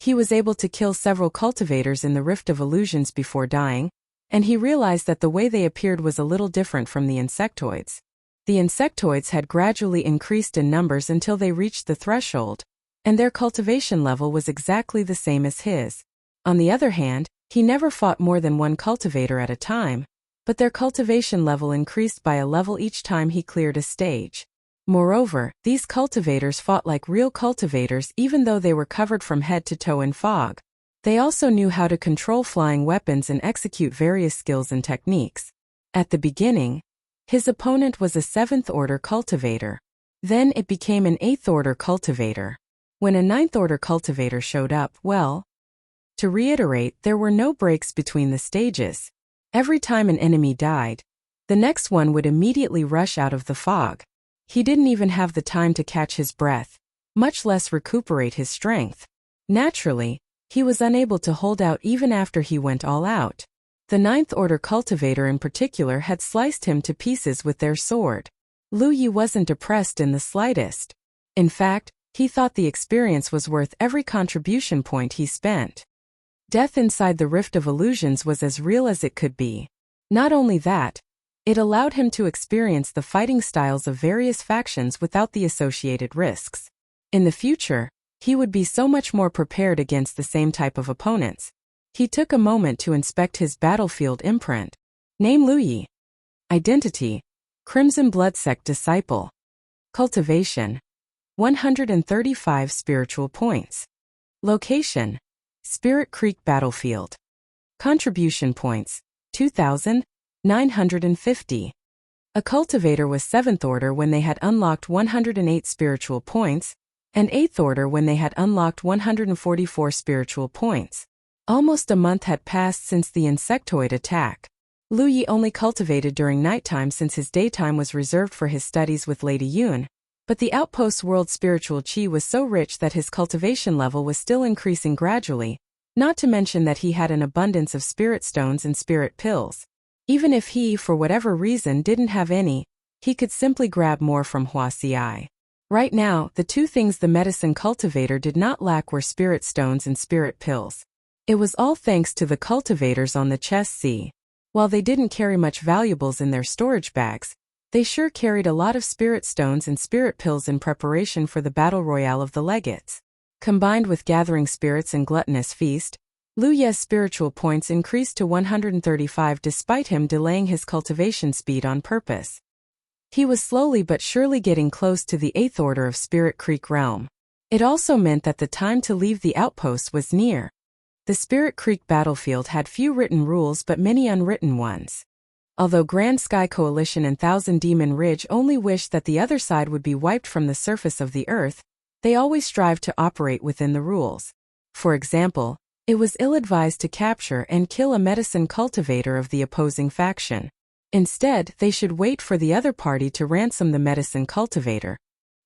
He was able to kill several cultivators in the Rift of Illusions before dying, and he realized that the way they appeared was a little different from the insectoids. The insectoids had gradually increased in numbers until they reached the threshold, and their cultivation level was exactly the same as his. On the other hand, he never fought more than 1 cultivator at a time, but their cultivation level increased by a level each time he cleared a stage. Moreover, these cultivators fought like real cultivators even though they were covered from head to toe in fog. They also knew how to control flying weapons and execute various skills and techniques. At the beginning, his opponent was a 7th Order cultivator. Then it became an 8th Order cultivator. When a 9th Order cultivator showed up, well, to reiterate, there were no breaks between the stages. Every time an enemy died, the next one would immediately rush out of the fog. He didn't even have the time to catch his breath, much less recuperate his strength. Naturally, he was unable to hold out even after he went all out. The 9th Order cultivator in particular had sliced him to pieces with their sword. Lu Yi wasn't depressed in the slightest. In fact, he thought the experience was worth every contribution point he spent. Death inside the Rift of Illusions was as real as it could be. Not only that, it allowed him to experience the fighting styles of various factions without the associated risks. In the future, he would be so much more prepared against the same type of opponents. He took a moment to inspect his battlefield imprint. Name Lu Yi. Identity: Crimson Bloodsect Disciple. Cultivation: 135 spiritual points. Location: Spirit Creek Battlefield. Contribution points: 2,950. A cultivator was 7th Order when they had unlocked 108 spiritual points, and 8th Order when they had unlocked 144 spiritual points. Almost a month had passed since the insectoid attack. Lu Yi only cultivated during nighttime since his daytime was reserved for his studies with Lady Yun, but the outpost's world spiritual qi was so rich that his cultivation level was still increasing gradually, not to mention that he had an abundance of spirit stones and spirit pills. Even if he, for whatever reason, didn't have any, he could simply grab more from Wuxia. Right now, the two things the medicine cultivator did not lack were spirit stones and spirit pills. It was all thanks to the cultivators on the chess sea. While they didn't carry much valuables in their storage bags, they sure carried a lot of spirit stones and spirit pills in preparation for the battle royale of the legates. Combined with gathering spirits and gluttonous feast, Lu Ye's spiritual points increased to 135 despite him delaying his cultivation speed on purpose. He was slowly but surely getting close to the 8th order of Spirit Creek realm. It also meant that the time to leave the outpost was near. The Spirit Creek battlefield had few written rules but many unwritten ones. Although Grand Sky Coalition and Thousand Demon Ridge only wished that the other side would be wiped from the surface of the earth, they always strived to operate within the rules. For example, it was ill-advised to capture and kill a medicine cultivator of the opposing faction. Instead, they should wait for the other party to ransom the medicine cultivator.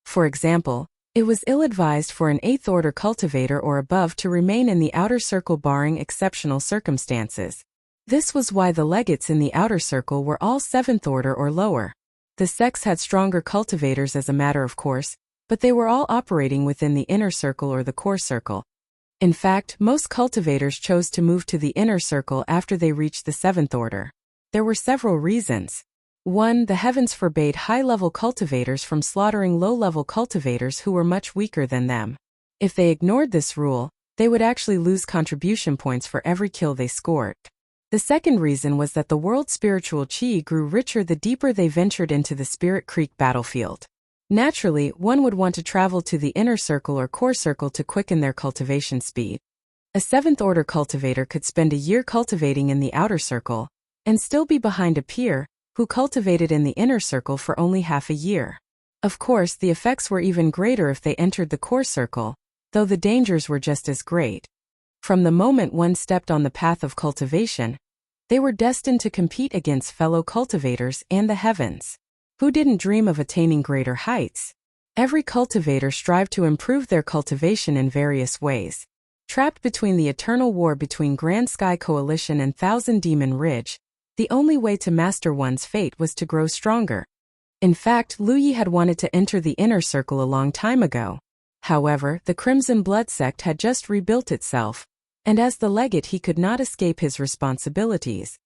For example, it was ill-advised for an 8th order cultivator or above to remain in the outer circle barring exceptional circumstances. This was why the legates in the outer circle were all 7th order or lower. The sects had stronger cultivators as a matter of course, but they were all operating within the inner circle or the core circle. In fact, most cultivators chose to move to the inner circle after they reached the 7th order. There were several reasons. 1. The heavens forbade high-level cultivators from slaughtering low-level cultivators who were much weaker than them. If they ignored this rule, they would actually lose contribution points for every kill they scored. The second reason was that the world's spiritual qi grew richer the deeper they ventured into the Spirit Creek battlefield. Naturally, one would want to travel to the inner circle or core circle to quicken their cultivation speed. A 7th order cultivator could spend a year cultivating in the outer circle, and still be behind a peer, who cultivated in the inner circle for only half a year. Of course, the effects were even greater if they entered the core circle, though the dangers were just as great. From the moment one stepped on the path of cultivation, they were destined to compete against fellow cultivators and the heavens. Who didn't dream of attaining greater heights? Every cultivator strived to improve their cultivation in various ways. Trapped between the eternal war between Grand Sky Coalition and Thousand Demon Ridge, the only way to master one's fate was to grow stronger. In fact, Lu Yi had wanted to enter the inner circle a long time ago. However, the Crimson Blood sect had just rebuilt itself, and as the legate he could not escape his responsibilities.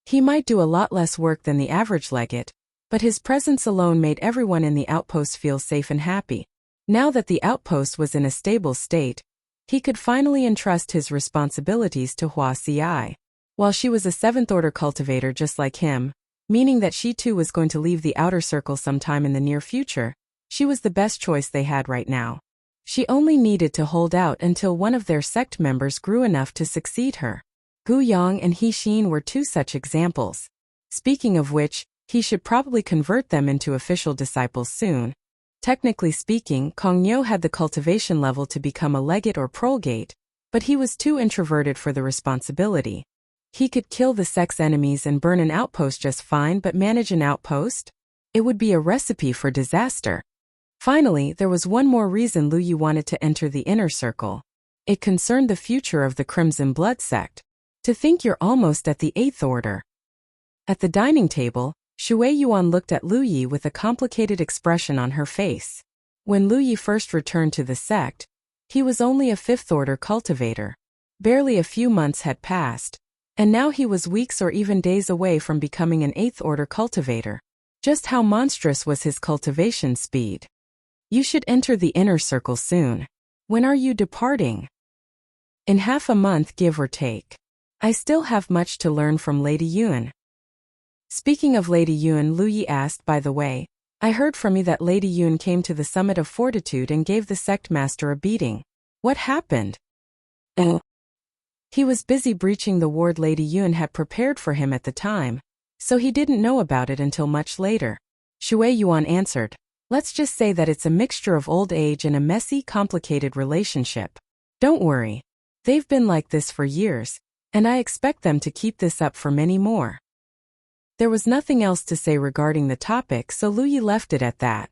He might do a lot less work than the average legate, but his presence alone made everyone in the outpost feel safe and happy. Now that the outpost was in a stable state, he could finally entrust his responsibilities to Wuxia. While she was a 7th order cultivator just like him, meaning that she too was going to leave the outer circle sometime in the near future, she was the best choice they had right now. She only needed to hold out until one of their sect members grew enough to succeed her. Gu Yang and He Xin were two such examples. Speaking of which, he should probably convert them into official disciples soon. Technically speaking, Kong Yo had the cultivation level to become a legate or prolgate, but he was too introverted for the responsibility. He could kill the sect's enemies and burn an outpost just fine, but manage an outpost? It would be a recipe for disaster. Finally, there was one more reason Lu Yi wanted to enter the inner circle. It concerned the future of the Crimson Blood sect. To think you're almost at the 8th order. At the dining table, Shui Yuan looked at Lu Yi with a complicated expression on her face. When Lu Yi first returned to the sect, he was only a 5th order cultivator. Barely a few months had passed, and now he was weeks or even days away from becoming an 8th order cultivator. Just how monstrous was his cultivation speed? You should enter the inner circle soon. When are you departing? In half a month, give or take. I still have much to learn from Lady Yun. Speaking of Lady Yun, Lu Yi asked, by the way, I heard from you that Lady Yun came to the Summit of Fortitude and gave the sect master a beating. What happened? He was busy breaching the ward Lady Yun had prepared for him at the time, so he didn't know about it until much later. Shui Yuan answered, let's just say that it's a mixture of old age and a messy, complicated relationship. Don't worry. They've been like this for years, and I expect them to keep this up for many more. There was nothing else to say regarding the topic, so Lu Yi left it at that.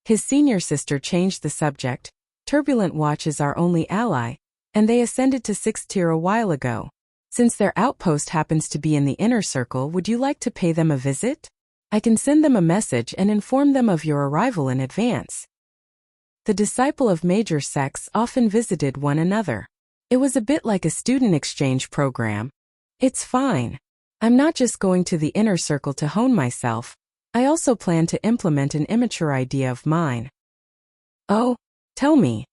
His senior sister changed the subject. Turbulent Watch is our only ally, and they ascended to 6th tier a while ago. Since their outpost happens to be in the inner circle, would you like to pay them a visit? I can send them a message and inform them of your arrival in advance. The disciple of major sects often visited one another. It was a bit like a student exchange program. It's fine. I'm not just going to the inner circle to hone myself. I also plan to implement an immature idea of mine. Oh, tell me.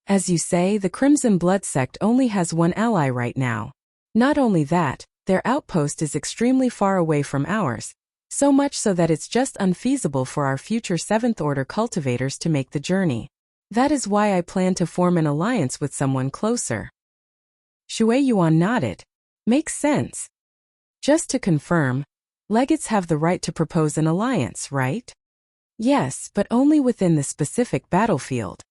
As you say, the Crimson Blood sect only has one ally right now. Not only that, their outpost is extremely far away from ours, so much so that it's just unfeasible for our future 7th Order cultivators to make the journey. That is why I plan to form an alliance with someone closer. Shui Yuan nodded. Makes sense. Just to confirm, legates have the right to propose an alliance, right? Yes, but only within the specific battlefield.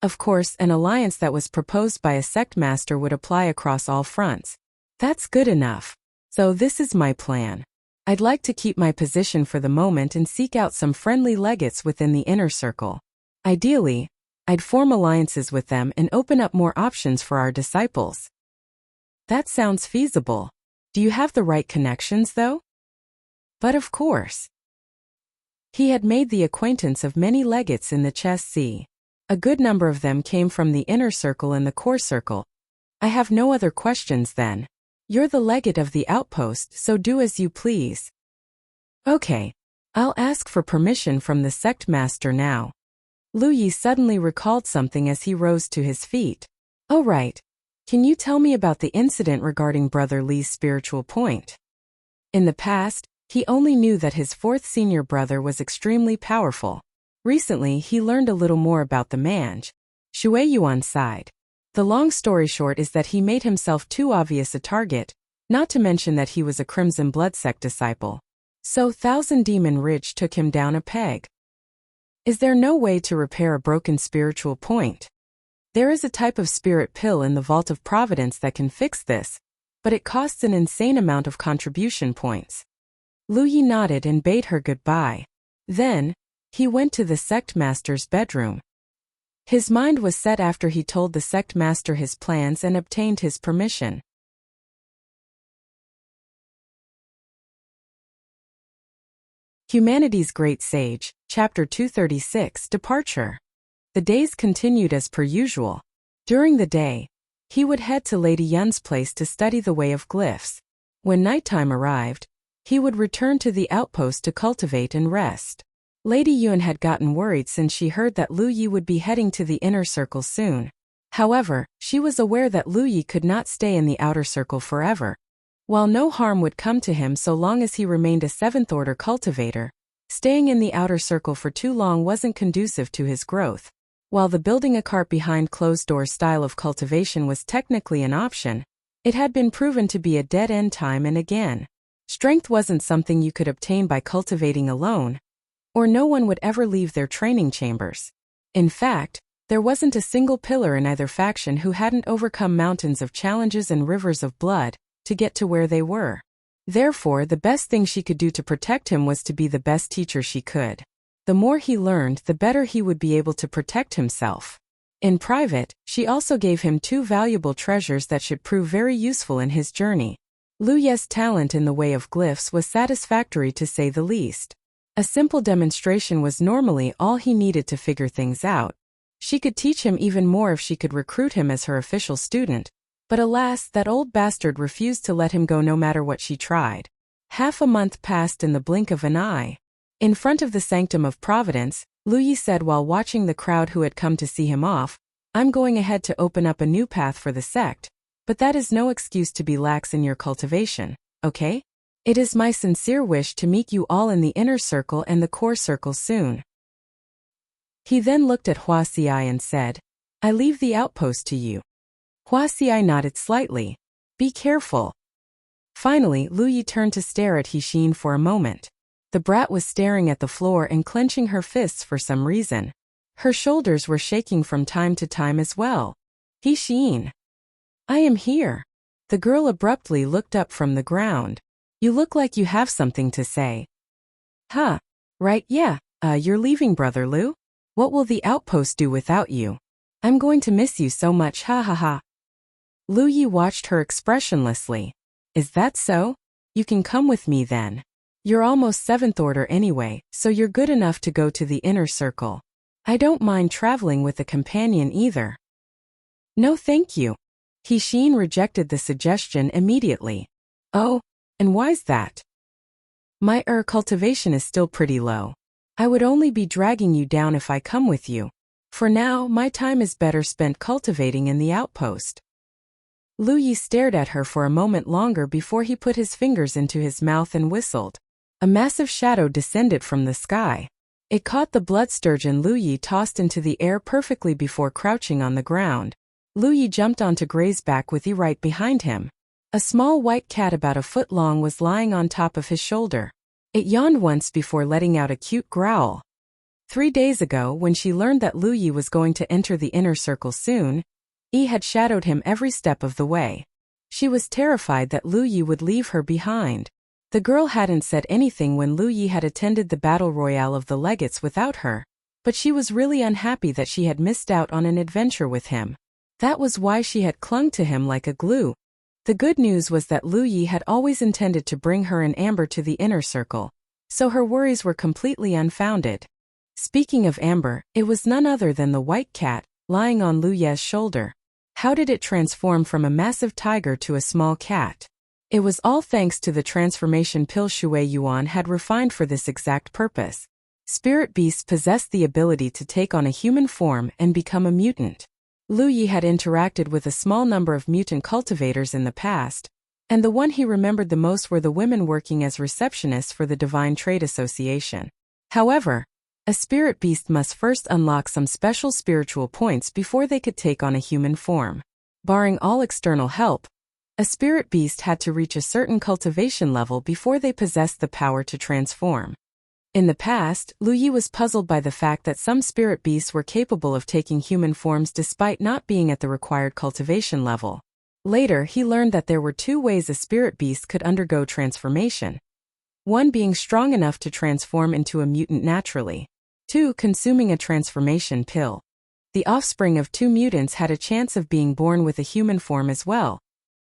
Of course, an alliance that was proposed by a sect master would apply across all fronts. That's good enough. So this is my plan. I'd like to keep my position for the moment and seek out some friendly legates within the inner circle. Ideally, I'd form alliances with them and open up more options for our disciples. That sounds feasible. Do you have the right connections, though? But of course. He had made the acquaintance of many legates in the Chess Sea. A good number of them came from the inner circle and the core circle. I have no other questions then. You're the legate of the outpost, so do as you please. Okay. I'll ask for permission from the sect master now. Lu Yi suddenly recalled something as he rose to his feet. Oh right. Can you tell me about the incident regarding Brother Li's spiritual point? In the past, he only knew that his 4th senior brother was extremely powerful. Recently, he learned a little more about the Mange. Shui Yuan sighed. The long story short is that he made himself too obvious a target, not to mention that he was a Crimson Blood sect disciple. So Thousand Demon Ridge took him down a peg. Is there no way to repair a broken spiritual point? There is a type of spirit pill in the Vault of Providence that can fix this, but it costs an insane amount of contribution points. Lu Yi nodded and bade her goodbye. Then, he went to the sect master's bedroom. His mind was set after he told the sect master his plans and obtained his permission. Humanity's Great Sage, Chapter 236, Departure. The days continued as per usual. During the day, he would head to Lady Yun's place to study the way of glyphs. When nighttime arrived, he would return to the outpost to cultivate and rest. Lady Yun had gotten worried since she heard that Lu Yi would be heading to the inner circle soon. However, she was aware that Lu Yi could not stay in the outer circle forever. While no harm would come to him so long as he remained a 7th Order cultivator, staying in the outer circle for too long wasn't conducive to his growth. While the building a cart behind closed-door style of cultivation was technically an option, it had been proven to be a dead-end time and again. Strength wasn't something you could obtain by cultivating alone, or no one would ever leave their training chambers. In fact, there wasn't a single pillar in either faction who hadn't overcome mountains of challenges and rivers of blood to get to where they were. Therefore, the best thing she could do to protect him was to be the best teacher she could. The more he learned, the better he would be able to protect himself. In private, she also gave him 2 valuable treasures that should prove very useful in his journey. Lu Ye's talent in the way of glyphs was satisfactory to say the least. A simple demonstration was normally all he needed to figure things out. She could teach him even more if she could recruit him as her official student, but alas, that old bastard refused to let him go no matter what she tried. Half a month passed in the blink of an eye. In front of the Sanctum of Providence, Lu Yi said while watching the crowd who had come to see him off, "I'm going ahead to open up a new path for the sect, but that is no excuse to be lax in your cultivation, okay? It is my sincere wish to meet you all in the inner circle and the core circle soon." He then looked at Wuxia and said, "I leave the outpost to you." Wuxia nodded slightly. "Be careful." Finally, Lu Yi turned to stare at Hixin for a moment. The brat was staring at the floor and clenching her fists for some reason. Her shoulders were shaking from time to time as well. "Hixin, I am here. The girl abruptly looked up from the ground. You look like you have something to say. Huh. Right, yeah. You're leaving, Brother Lu? What will the outpost do without you? I'm going to miss you so much, ha ha ha. Lu Yi watched her expressionlessly. Is that so? You can come with me then. You're almost 7th order anyway, so you're good enough to go to the inner circle. I don't mind traveling with a companion either. No thank you. He Xin rejected the suggestion immediately. Oh, and why's that? My cultivation is still pretty low. I would only be dragging you down if I come with you. For now, my time is better spent cultivating in the outpost. Lu Yi stared at her for a moment longer before he put his fingers into his mouth and whistled. A massive shadow descended from the sky. It caught the blood sturgeon Lu Yi tossed into the air perfectly before crouching on the ground. Lu Yi jumped onto Gray's back with Yi right behind him. A small white cat about a foot long was lying on top of his shoulder. It yawned once before letting out a cute growl. 3 days ago, when she learned that Lu Yi was going to enter the inner circle soon, Yi had shadowed him every step of the way. She was terrified that Lu Yi would leave her behind. The girl hadn't said anything when Lu Yi had attended the battle royale of the legates without her, but she was really unhappy that she had missed out on an adventure with him. That was why she had clung to him like a glue. The good news was that Lu Yi had always intended to bring her and Amber to the inner circle, so her worries were completely unfounded. Speaking of Amber, it was none other than the white cat, lying on Lu Ye's shoulder. How did it transform from a massive tiger to a small cat? It was all thanks to the transformation pill Shui Yuan had refined for this exact purpose. Spirit beasts possessed the ability to take on a human form and become a mutant. Lu Yi had interacted with a small number of mutant cultivators in the past, and the one he remembered the most were the women working as receptionists for the Divine Trade Association. However, a spirit beast must first unlock some special spiritual points before they could take on a human form. Barring all external help, a spirit beast had to reach a certain cultivation level before they possessed the power to transform. In the past, Lu Yi was puzzled by the fact that some spirit beasts were capable of taking human forms despite not being at the required cultivation level. Later, he learned that there were 2 ways a spirit beast could undergo transformation. 1 being strong enough to transform into a mutant naturally. 2 consuming a transformation pill. The offspring of 2 mutants had a chance of being born with a human form as well.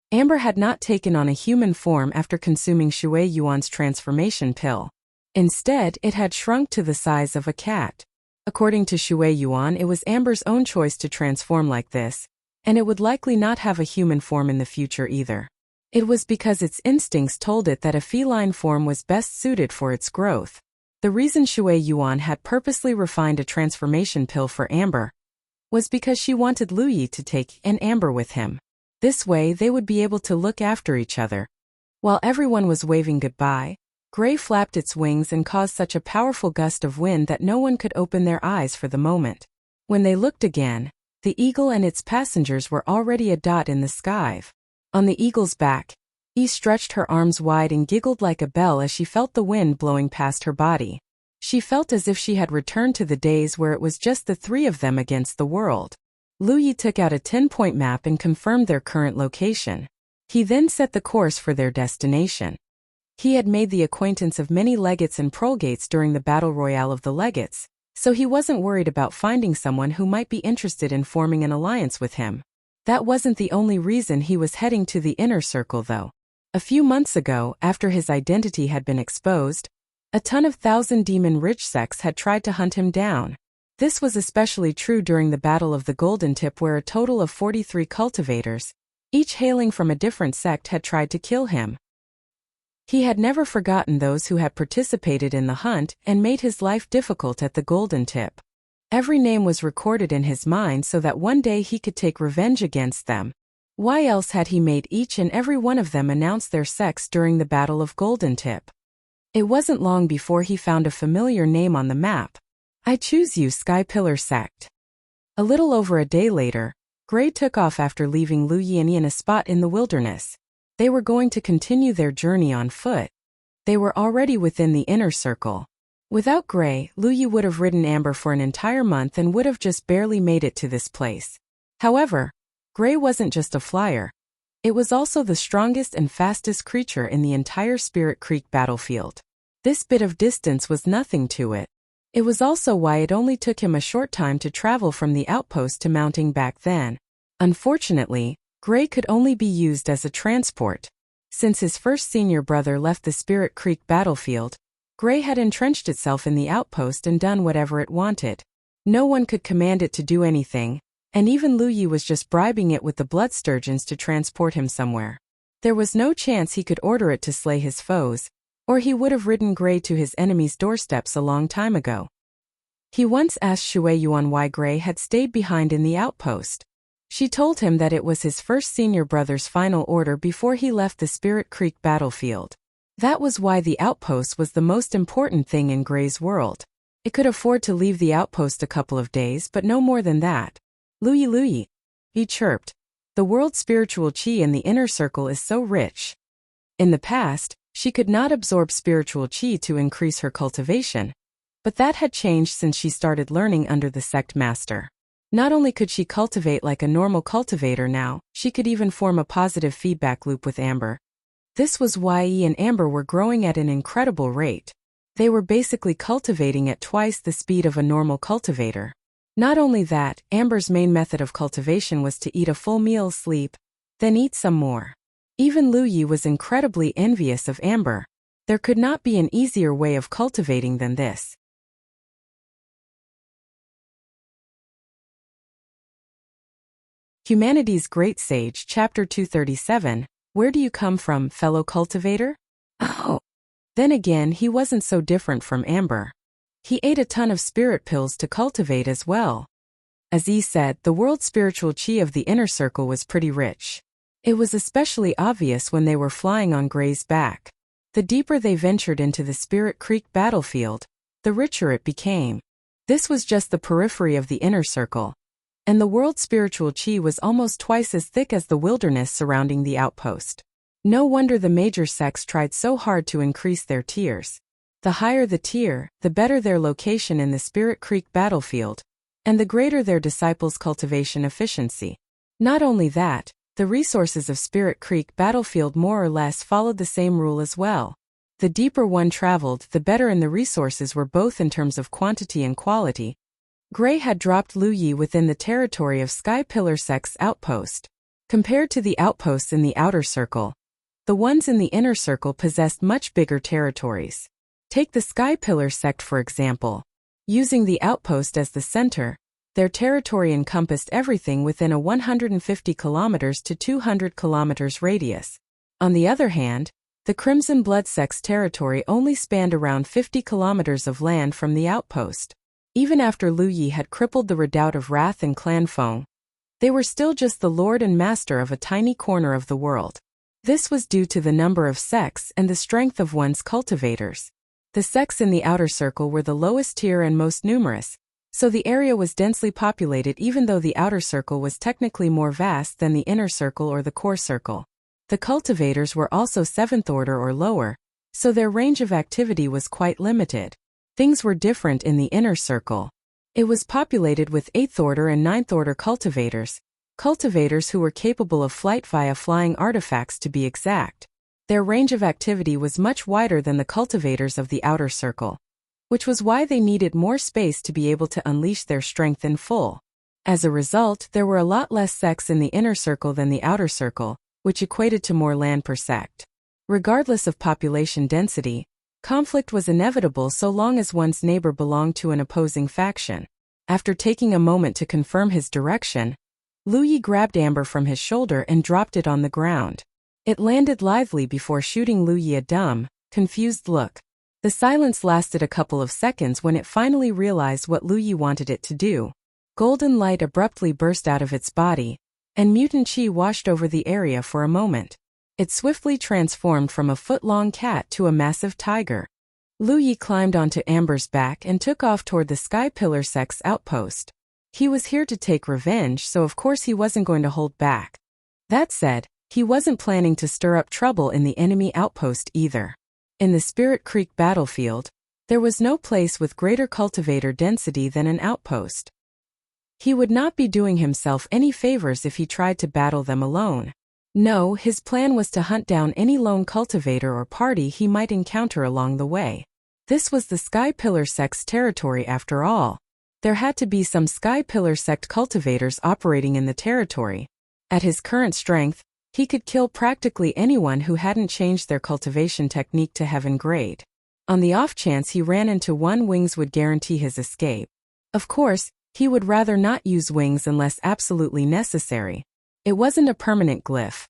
Amber had not taken on a human form after consuming Shui Yuan's transformation pill. Instead, it had shrunk to the size of a cat. According to Shui Yuan, it was Amber's own choice to transform like this, and it would likely not have a human form in the future either. It was because its instincts told it that a feline form was best suited for its growth. The reason Shui Yuan had purposely refined a transformation pill for Amber was because she wanted Lu Yi to take an Amber with him. This way they would be able to look after each other. While everyone was waving goodbye, Gray flapped its wings and caused such a powerful gust of wind that no one could open their eyes for the moment. When they looked again, the eagle and its passengers were already a dot in the sky. On the eagle's back, Yi stretched her arms wide and giggled like a bell as she felt the wind blowing past her body. She felt as if she had returned to the days where it was just the 3 of them against the world. Lu Yi took out a 10-point map and confirmed their current location. He then set the course for their destination. He had made the acquaintance of many legates and prolegates during the battle royale of the legates, so he wasn't worried about finding someone who might be interested in forming an alliance with him. That wasn't the only reason he was heading to the inner circle though. A few months ago, after his identity had been exposed, a ton of Thousand Demon Rich sects had tried to hunt him down. This was especially true during the Battle of the Golden Tip, where a total of 43 cultivators, each hailing from a different sect, had tried to kill him. He had never forgotten those who had participated in the hunt and made his life difficult at the Golden Tip. Every name was recorded in his mind so that one day he could take revenge against them. Why else had he made each and every one of them announce their sects during the Battle of Golden Tip? It wasn't long before he found a familiar name on the map. I choose you, Sky Pillar Sect. A little over a day later, Gray took off after leaving Lu Yi in a spot in the wilderness. They were going to continue their journey on foot. They were already within the inner circle. Without Gray, Lu Yi would have ridden Amber for an entire month and would have just barely made it to this place. However, Gray wasn't just a flyer, It was also the strongest and fastest creature in the entire Spirit Creek battlefield. This bit of distance was nothing to it. It was also why it only took him a short time to travel from the outpost to mounting back then. Unfortunately, Gray could only be used as a transport. Since his first senior brother left the Spirit Creek battlefield, Gray had entrenched itself in the outpost and done whatever it wanted. No one could command it to do anything, and even Lu Yi was just bribing it with the blood sturgeons to transport him somewhere. There was no chance he could order it to slay his foes, or he would have ridden Gray to his enemy's doorsteps a long time ago. He once asked Shui Yuan why Gray had stayed behind in the outpost. She told him that it was his first senior brother's final order before he left the Spirit Creek battlefield. That was why the outpost was the most important thing in Gray's world. It could afford to leave the outpost a couple of days, but no more than that. Lu Yi, he chirped. The world's spiritual qi in the inner circle is so rich. In the past, she could not absorb spiritual qi to increase her cultivation, but that had changed since she started learning under the sect master. Not only could she cultivate like a normal cultivator now, she could even form a positive feedback loop with Amber. This was why Yi and Amber were growing at an incredible rate. They were basically cultivating at twice the speed of a normal cultivator. Not only that, Amber's main method of cultivation was to eat a full meal, sleep, then eat some more. Even Lu Yi was incredibly envious of Amber. There could not be an easier way of cultivating than this. Humanity's Great Sage, Chapter 237, Where do you come from, fellow cultivator? Oh. Then again, he wasn't so different from Amber. He ate a ton of spirit pills to cultivate as well. As Yi said, the world's spiritual qi of the inner circle was pretty rich. It was especially obvious when they were flying on Gray's back. The deeper they ventured into the Spirit Creek battlefield, the richer it became. This was just the periphery of the inner circle, and the world's spiritual qi was almost twice as thick as the wilderness surrounding the outpost. No wonder the major sects tried so hard to increase their tiers. The higher the tier, the better their location in the Spirit Creek battlefield, and the greater their disciples' cultivation efficiency. Not only that, the resources of Spirit Creek battlefield more or less followed the same rule as well. The deeper one traveled, the better in the resources were both in terms of quantity and quality. Gray had dropped Lu Yi within the territory of Sky Pillar Sect's outpost. Compared to the outposts in the outer circle, the ones in the inner circle possessed much bigger territories. Take the Sky Pillar sect for example. Using the outpost as the center, their territory encompassed everything within a 150 kilometers to 200 kilometers radius. On the other hand, the Crimson Blood sect's territory only spanned around 50 kilometers of land from the outpost. Even after Lu Yi had crippled the Redoubt of Wrath and Clan Feng, they were still just the lord and master of a tiny corner of the world. This was due to the number of sects and the strength of one's cultivators. The sects in the outer circle were the lowest tier and most numerous, so the area was densely populated even though the outer circle was technically more vast than the inner circle or the core circle. The cultivators were also 7th order or lower, so their range of activity was quite limited. Things were different in the inner circle. It was populated with 8th order and 9th order cultivators who were capable of flight via flying artifacts to be exact. Their range of activity was much wider than the cultivators of the outer circle, which was why they needed more space to be able to unleash their strength in full. As a result, there were a lot less sects in the inner circle than the outer circle, which equated to more land per sect. Regardless of population density, conflict was inevitable so long as one's neighbor belonged to an opposing faction. After taking a moment to confirm his direction, Lu Yi grabbed Amber from his shoulder and dropped it on the ground. It landed lithely before shooting Lu Yi a dumb, confused look. The silence lasted a couple of seconds when it finally realized what Lu Yi wanted it to do. Golden light abruptly burst out of its body, and mutant chi washed over the area for a moment. It swiftly transformed from a foot-long cat to a massive tiger. Lu Yi climbed onto Amber's back and took off toward the Sky Pillar sect's outpost. He was here to take revenge, so of course he wasn't going to hold back. That said, he wasn't planning to stir up trouble in the enemy outpost either. In the Spirit Creek battlefield, there was no place with greater cultivator density than an outpost. He would not be doing himself any favors if he tried to battle them alone. No, his plan was to hunt down any lone cultivator or party he might encounter along the way. This was the Sky Pillar sect's territory after all. There had to be some Sky Pillar sect cultivators operating in the territory. At his current strength, he could kill practically anyone who hadn't changed their cultivation technique to heaven grade. On the off chance he ran into one, wings would guarantee his escape. Of course, he would rather not use wings unless absolutely necessary. It wasn't a permanent glyph,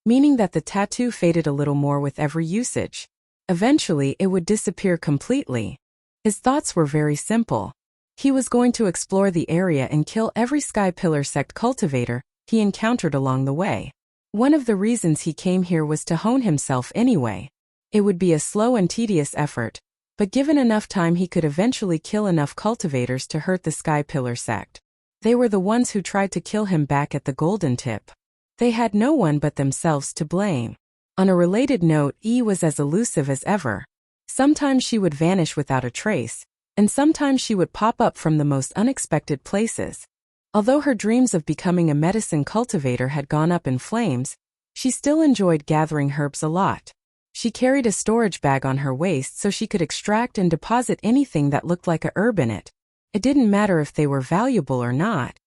meaning that the tattoo faded a little more with every usage. Eventually, it would disappear completely. His thoughts were very simple. He was going to explore the area and kill every Sky Pillar sect cultivator he encountered along the way. One of the reasons he came here was to hone himself anyway. It would be a slow and tedious effort, but given enough time he could eventually kill enough cultivators to hurt the Sky Pillar sect. They were the ones who tried to kill him back at the Golden Tip. They had no one but themselves to blame. On a related note, E was as elusive as ever. Sometimes she would vanish without a trace, and sometimes she would pop up from the most unexpected places. Although her dreams of becoming a medicine cultivator had gone up in flames, she still enjoyed gathering herbs a lot. She carried a storage bag on her waist so she could extract and deposit anything that looked like a herb in it. It didn't matter if they were valuable or not.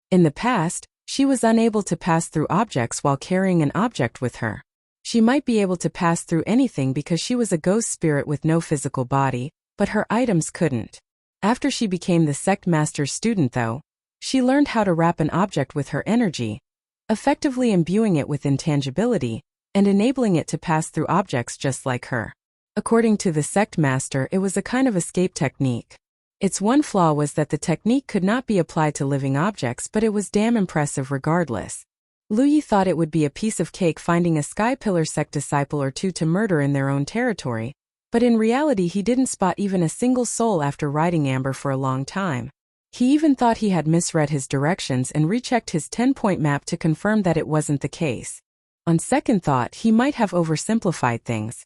In the past, she was unable to pass through objects while carrying an object with her. She might be able to pass through anything because she was a ghost spirit with no physical body, but her items couldn't. After she became the sect master's student though, she learned how to wrap an object with her energy, effectively imbuing it with intangibility, and enabling it to pass through objects just like her. According to the sect master, it was a kind of escape technique. Its one flaw was that the technique could not be applied to living objects, but it was damn impressive regardless. Luyi thought it would be a piece of cake finding a Sky Pillar sect disciple or two to murder in their own territory, but in reality he didn't spot even a single soul after riding Amber for a long time. He even thought he had misread his directions and rechecked his 10-point map to confirm that it wasn't the case. On second thought, he might have oversimplified things.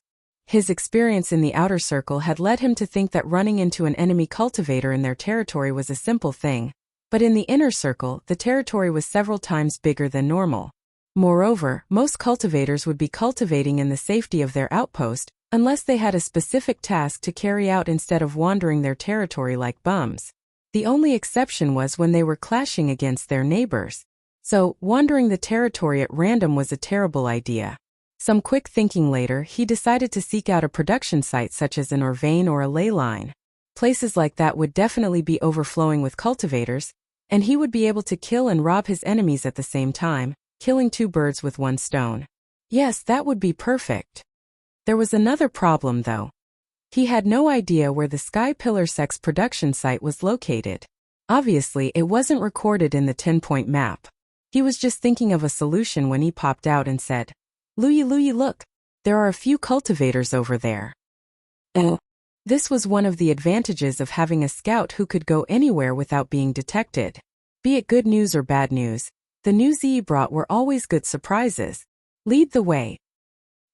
His experience in the outer circle had led him to think that running into an enemy cultivator in their territory was a simple thing. But in the inner circle, the territory was several times bigger than normal. Moreover, most cultivators would be cultivating in the safety of their outpost, unless they had a specific task to carry out instead of wandering their territory like bums. The only exception was when they were clashing against their neighbors. So, wandering the territory at random was a terrible idea. Some quick thinking later, he decided to seek out a production site such as an ore vein or a ley line. Places like that would definitely be overflowing with cultivators, and he would be able to kill and rob his enemies at the same time, killing two birds with one stone. Yes, that would be perfect. There was another problem though. He had no idea where the Sky Pillar sect's production site was located. Obviously, it wasn't recorded in the 10-point map. He was just thinking of a solution when he popped out and said, Luyi, look, there are a few cultivators over there. Oh. This was one of the advantages of having a scout who could go anywhere without being detected. Be it good news or bad news, the news E brought were always good surprises. Lead the way.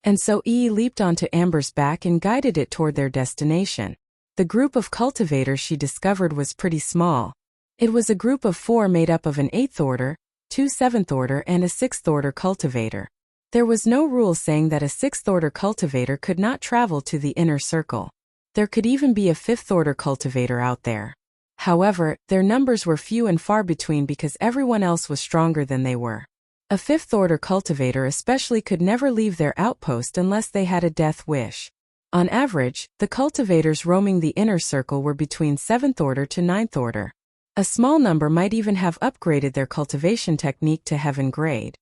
And so E leaped onto Amber's back and guided it toward their destination. The group of cultivators she discovered was pretty small. It was a group of 4 made up of an 8th order, 2 7th order and a 6th order cultivator. There was no rule saying that a 6th order cultivator could not travel to the inner circle. There could even be a 5th order cultivator out there. However, their numbers were few and far between because everyone else was stronger than they were. A 5th order cultivator especially could never leave their outpost unless they had a death wish. On average, the cultivators roaming the inner circle were between 7th order to 9th order. A small number might even have upgraded their cultivation technique to heaven grade.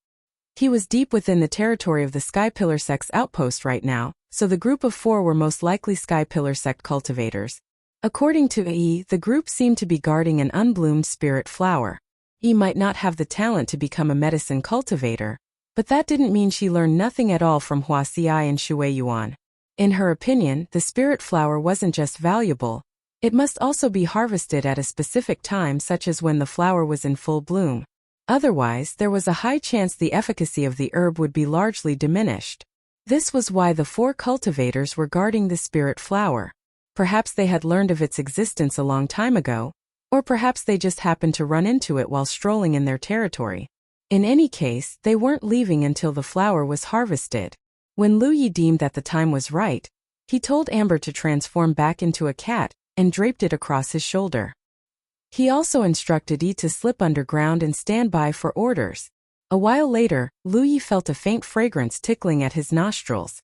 He was deep within the territory of the Sky Pillar sect's outpost right now, so the group of 4 were most likely Sky Pillar sect cultivators. According to E, the group seemed to be guarding an unbloomed spirit flower. E might not have the talent to become a medicine cultivator, but that didn't mean she learned nothing at all from Wuxia and Shui Yuan. In her opinion, the spirit flower wasn't just valuable, it must also be harvested at a specific time such as when the flower was in full bloom. Otherwise, there was a high chance the efficacy of the herb would be largely diminished. This was why the 4 cultivators were guarding the spirit flower. Perhaps they had learned of its existence a long time ago, or perhaps they just happened to run into it while strolling in their territory. In any case, they weren't leaving until the flower was harvested. When Lu Yi deemed that the time was right, he told Amber to transform back into a cat and draped it across his shoulder. He also instructed Yi to slip underground and stand by for orders. A while later, Lu Yi felt a faint fragrance tickling at his nostrils.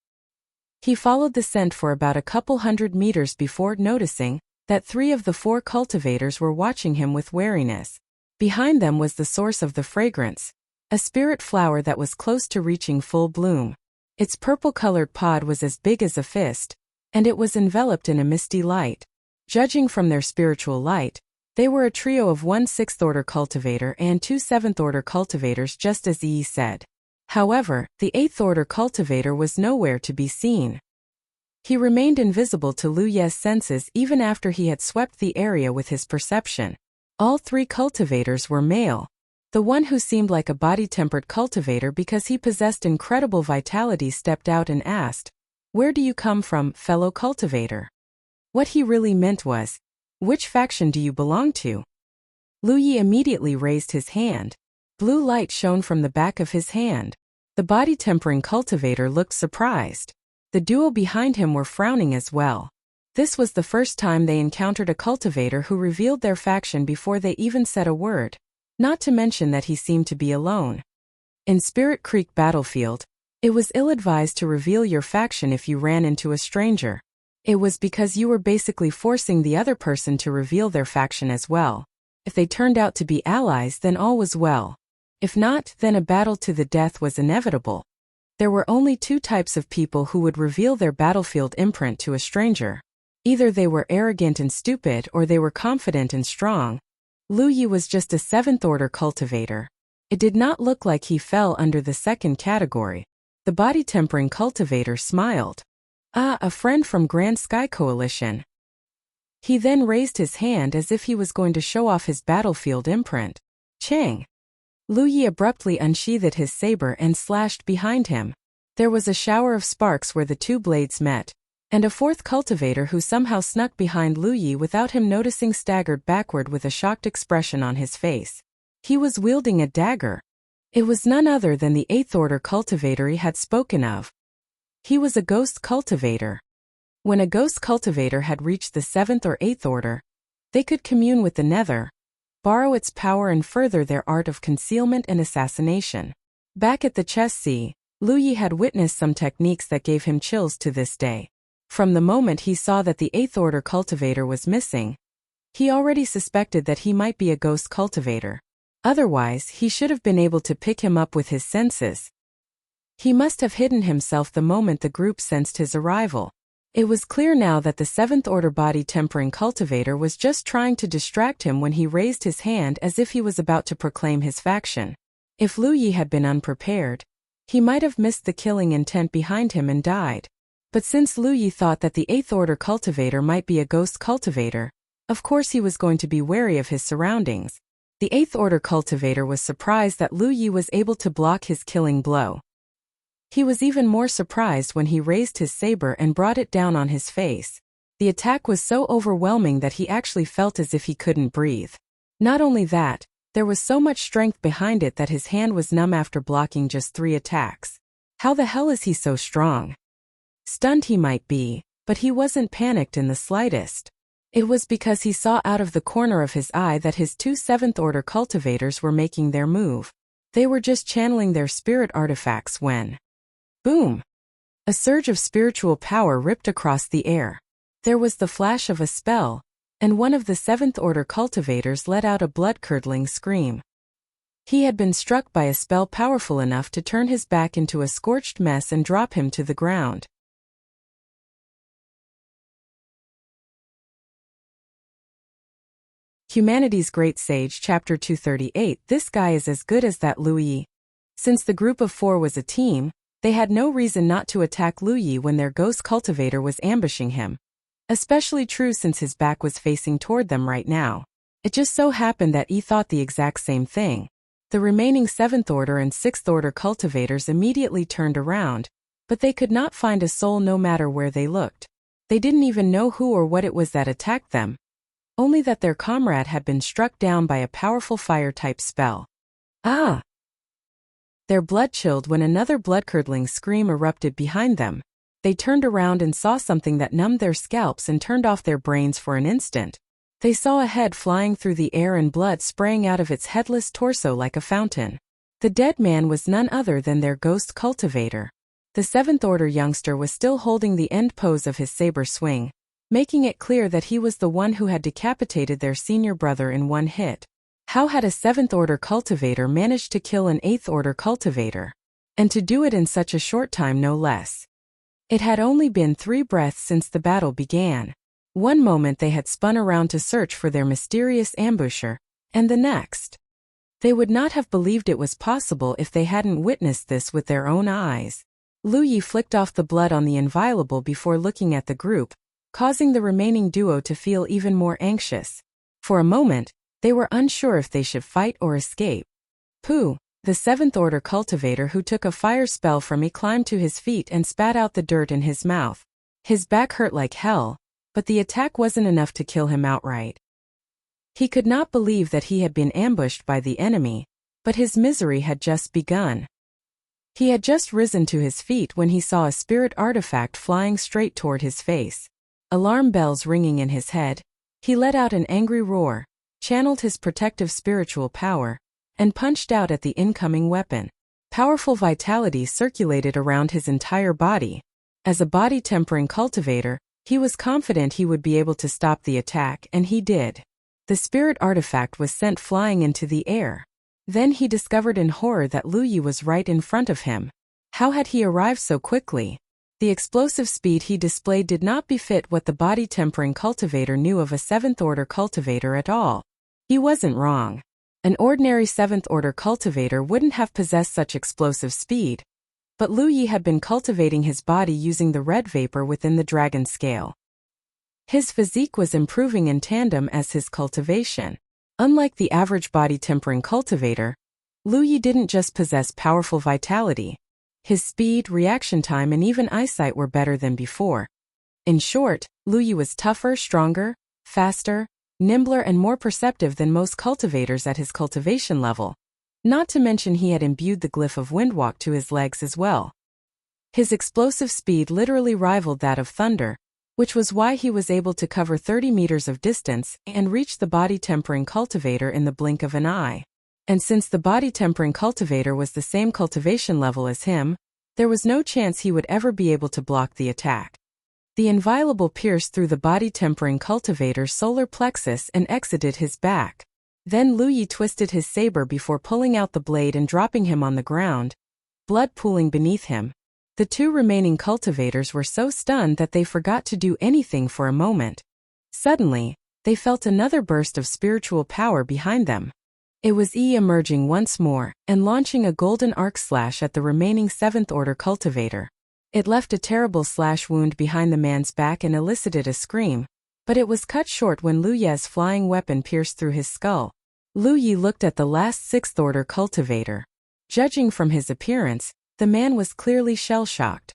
He followed the scent for about a couple hundred meters before noticing that 3 of the 4 cultivators were watching him with wariness. Behind them was the source of the fragrance, a spirit flower that was close to reaching full bloom. Its purple-colored pod was as big as a fist, and it was enveloped in a misty light. Judging from their spiritual light, they were a trio of 1 6th-order cultivator and 2 7th-order cultivators, just as Yi said. However, the 8th-order cultivator was nowhere to be seen. He remained invisible to Lu Ye's senses even after he had swept the area with his perception. All 3 cultivators were male. The one who seemed like a body-tempered cultivator because he possessed incredible vitality stepped out and asked, "Where do you come from, fellow cultivator?" What he really meant was, "Which faction do you belong to?" Lu Yi immediately raised his hand. Blue light shone from the back of his hand. The body-tempering cultivator looked surprised. The duo behind him were frowning as well. This was the first time they encountered a cultivator who revealed their faction before they even said a word, not to mention that he seemed to be alone. In Spirit Creek Battlefield, it was ill-advised to reveal your faction if you ran into a stranger. It was because you were basically forcing the other person to reveal their faction as well. If they turned out to be allies, then all was well. If not, then a battle to the death was inevitable. There were only 2 types of people who would reveal their battlefield imprint to a stranger. Either they were arrogant and stupid or they were confident and strong. Lu Yi was just a 7th-order cultivator. It did not look like he fell under the second category. The body-tempering cultivator smiled. "Ah, a friend from Grand Sky Coalition." He then raised his hand as if he was going to show off his battlefield imprint. Chang! Lu Yi abruptly unsheathed his saber and slashed behind him. There was a shower of sparks where the 2 blades met, and a 4th cultivator who somehow snuck behind Lu Yi without him noticing staggered backward with a shocked expression on his face. He was wielding a dagger. It was none other than the 8th-order cultivator he had spoken of. He was a ghost cultivator. When a ghost cultivator had reached the 7th or 8th order, they could commune with the nether, borrow its power and further their art of concealment and assassination. Back at the chess sea, Lu Yi had witnessed some techniques that gave him chills to this day. From the moment he saw that the 8th order cultivator was missing, he already suspected that he might be a ghost cultivator. Otherwise, he should have been able to pick him up with his senses. He must have hidden himself the moment the group sensed his arrival. It was clear now that the 7th order body-tempering cultivator was just trying to distract him when he raised his hand as if he was about to proclaim his faction. If Lu Yi had been unprepared, he might have missed the killing intent behind him and died. But since Lu Yi thought that the 8th order cultivator might be a ghost cultivator, of course he was going to be wary of his surroundings. The 8th order cultivator was surprised that Lu Yi was able to block his killing blow. He was even more surprised when he raised his saber and brought it down on his face. The attack was so overwhelming that he actually felt as if he couldn't breathe. Not only that, there was so much strength behind it that his hand was numb after blocking just 3 attacks. How the hell is he so strong? Stunned he might be, but he wasn't panicked in the slightest. It was because he saw out of the corner of his eye that his 2 7th order cultivators were making their move. They were just channeling their spirit artifacts when... boom! A surge of spiritual power ripped across the air. There was the flash of a spell, and one of the 7th order cultivators let out a blood-curdling scream. He had been struck by a spell powerful enough to turn his back into a scorched mess and drop him to the ground. Humanity's Great Sage, Chapter 238. This guy is as good as that Lu Yi. Since the group of 4 was a team, they had no reason not to attack Lu Yi when their ghost cultivator was ambushing him. Especially true since his back was facing toward them right now. It just so happened that Yi thought the exact same thing. The remaining 7th order and 6th order cultivators immediately turned around, but they could not find a soul no matter where they looked. They didn't even know who or what it was that attacked them. Only that their comrade had been struck down by a powerful fire-type spell. Ah! Their blood chilled when another blood-curdling scream erupted behind them. They turned around and saw something that numbed their scalps and turned off their brains for an instant. They saw a head flying through the air and blood spraying out of its headless torso like a fountain. The dead man was none other than their ghost cultivator. The seventh-order youngster was still holding the end pose of his saber swing, making it clear that he was the one who had decapitated their senior brother in one hit. How had a seventh-order cultivator managed to kill an eighth-order cultivator? And to do it in such a short time, no less. It had only been 3 breaths since the battle began. One moment they had spun around to search for their mysterious ambusher, and the next. They would not have believed it was possible if they hadn't witnessed this with their own eyes. Lu Yi flicked off the blood on the inviolable before looking at the group, causing the remaining duo to feel even more anxious. For a moment, they were unsure if they should fight or escape. Pooh! The seventh-order cultivator who took a fire spell from me climbed to his feet and spat out the dirt in his mouth. His back hurt like hell, but the attack wasn't enough to kill him outright. He could not believe that he had been ambushed by the enemy, but his misery had just begun. He had just risen to his feet when he saw a spirit artifact flying straight toward his face. Alarm bells ringing in his head, he let out an angry roar, channeled his protective spiritual power, and punched out at the incoming weapon. Powerful vitality circulated around his entire body. As a body-tempering cultivator, he was confident he would be able to stop the attack, and he did. The spirit artifact was sent flying into the air. Then he discovered in horror that Lu Yi was right in front of him. How had he arrived so quickly? The explosive speed he displayed did not befit what the body-tempering cultivator knew of a seventh-order cultivator at all. He wasn't wrong. An ordinary seventh-order cultivator wouldn't have possessed such explosive speed. But Lu Yi had been cultivating his body using the red vapor within the dragon scale. His physique was improving in tandem as his cultivation. Unlike the average body-tempering cultivator, Lu Yi didn't just possess powerful vitality. His speed, reaction time, and even eyesight were better than before. In short, Lu Yi was tougher, stronger, faster, nimbler, and more perceptive than most cultivators at his cultivation level. Not to mention he had imbued the glyph of Windwalk to his legs as well. His explosive speed literally rivaled that of thunder, which was why he was able to cover 30 meters of distance and reach the body-tempering cultivator in the blink of an eye. And since the body-tempering cultivator was the same cultivation level as him, there was no chance he would ever be able to block the attack. The inviolable pierced through the body-tempering cultivator's solar plexus and exited his back. Then Lu Yi twisted his saber before pulling out the blade and dropping him on the ground, blood pooling beneath him. The 2 remaining cultivators were so stunned that they forgot to do anything for a moment. Suddenly, they felt another burst of spiritual power behind them. It was Yi emerging once more and launching a golden arc slash at the remaining seventh-order cultivator. It left a terrible slash wound behind the man's back and elicited a scream, but it was cut short when Lu Yi's flying weapon pierced through his skull. Lu Yi looked at the last sixth-order cultivator. Judging from his appearance, the man was clearly shell-shocked.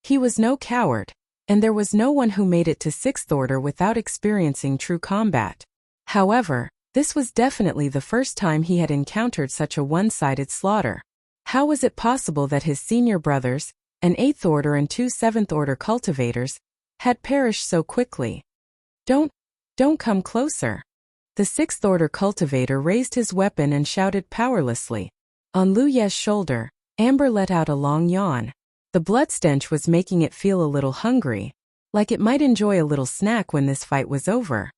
He was no coward, and there was no one who made it to sixth order without experiencing true combat. However, this was definitely the first time he had encountered such a one-sided slaughter. How was it possible that his senior brothers, an 8th order and 2 7th order cultivators, had perished so quickly? Don't come closer. The 6th order cultivator raised his weapon and shouted powerlessly. On Lu Ye's shoulder, Amber let out a long yawn. The blood stench was making it feel a little hungry, like it might enjoy a little snack when this fight was over.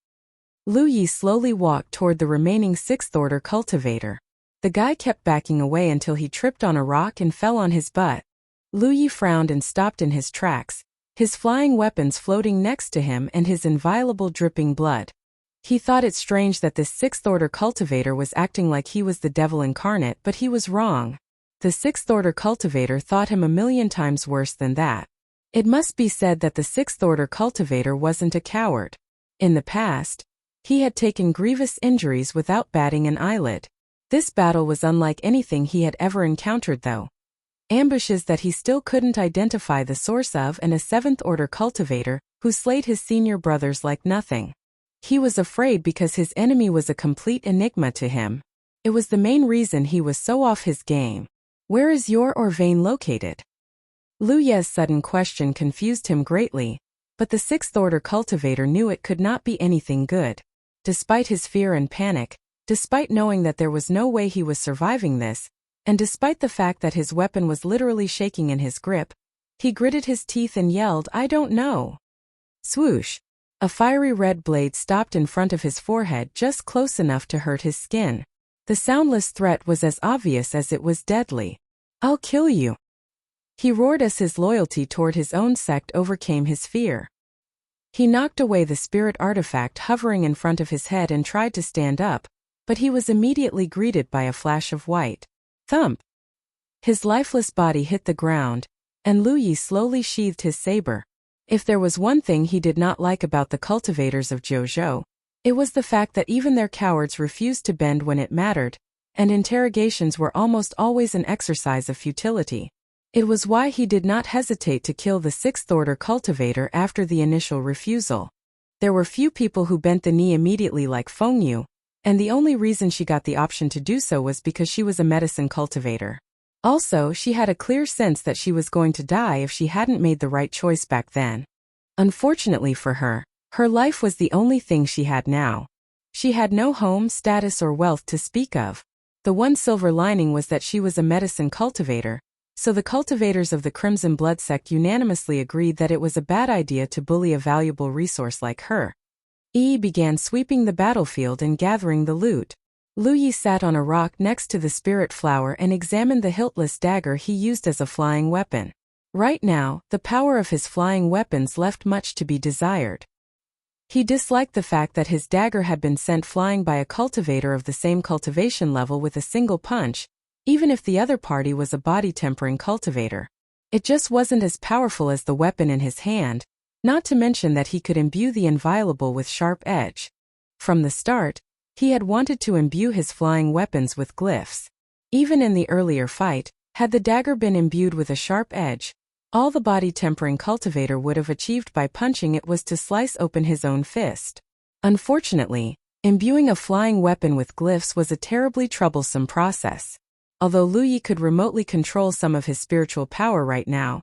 Lu Yi slowly walked toward the remaining 6th order cultivator. The guy kept backing away until he tripped on a rock and fell on his butt. Lu Yi frowned and stopped in his tracks, his flying weapons floating next to him and his inviolable dripping blood. He thought it strange that this 6th order cultivator was acting like he was the devil incarnate, but he was wrong. The 6th order cultivator thought him a million times worse than that. It must be said that the 6th order cultivator wasn't a coward. In the past, he had taken grievous injuries without batting an eyelid. This battle was unlike anything he had ever encountered though. Ambushes that he still couldn't identify the source of, and a 7th order cultivator who slayed his senior brothers like nothing. He was afraid because his enemy was a complete enigma to him. It was the main reason he was so off his game. Where is your or vein located? Lu Ye's sudden question confused him greatly, but the sixth-order cultivator knew it could not be anything good. Despite his fear and panic, despite knowing that there was no way he was surviving this, and despite the fact that his weapon was literally shaking in his grip, he gritted his teeth and yelled, "I don't know." Swoosh! A fiery red blade stopped in front of his forehead just close enough to hurt his skin. The soundless threat was as obvious as it was deadly. "I'll kill you," he roared as his loyalty toward his own sect overcame his fear. He knocked away the spirit artifact hovering in front of his head and tried to stand up, but he was immediately greeted by a flash of white. Thump! His lifeless body hit the ground, and Lu Yi slowly sheathed his saber. If there was one thing he did not like about the cultivators of Jiuzhou, it was the fact that even their cowards refused to bend when it mattered, and interrogations were almost always an exercise of futility. It was why he did not hesitate to kill the sixth-order cultivator after the initial refusal. There were few people who bent the knee immediately like Feng Yu, and the only reason she got the option to do so was because she was a medicine cultivator. Also, she had a clear sense that she was going to die if she hadn't made the right choice back then. Unfortunately for her, her life was the only thing she had now. She had no home, status, or wealth to speak of. The one silver lining was that she was a medicine cultivator, so the cultivators of the Crimson Blood sect unanimously agreed that it was a bad idea to bully a valuable resource like her. Yi began sweeping the battlefield and gathering the loot. Lu Yi sat on a rock next to the spirit flower and examined the hiltless dagger he used as a flying weapon. Right now, the power of his flying weapons left much to be desired. He disliked the fact that his dagger had been sent flying by a cultivator of the same cultivation level with a single punch, even if the other party was a body-tempering cultivator. It just wasn't as powerful as the weapon in his hand, not to mention that he could imbue the inviolable with sharp edge. From the start, he had wanted to imbue his flying weapons with glyphs. Even in the earlier fight, had the dagger been imbued with a sharp edge, all the body-tempering cultivator would have achieved by punching it was to slice open his own fist. Unfortunately, imbuing a flying weapon with glyphs was a terribly troublesome process. Although Lu Yi could remotely control some of his spiritual power right now,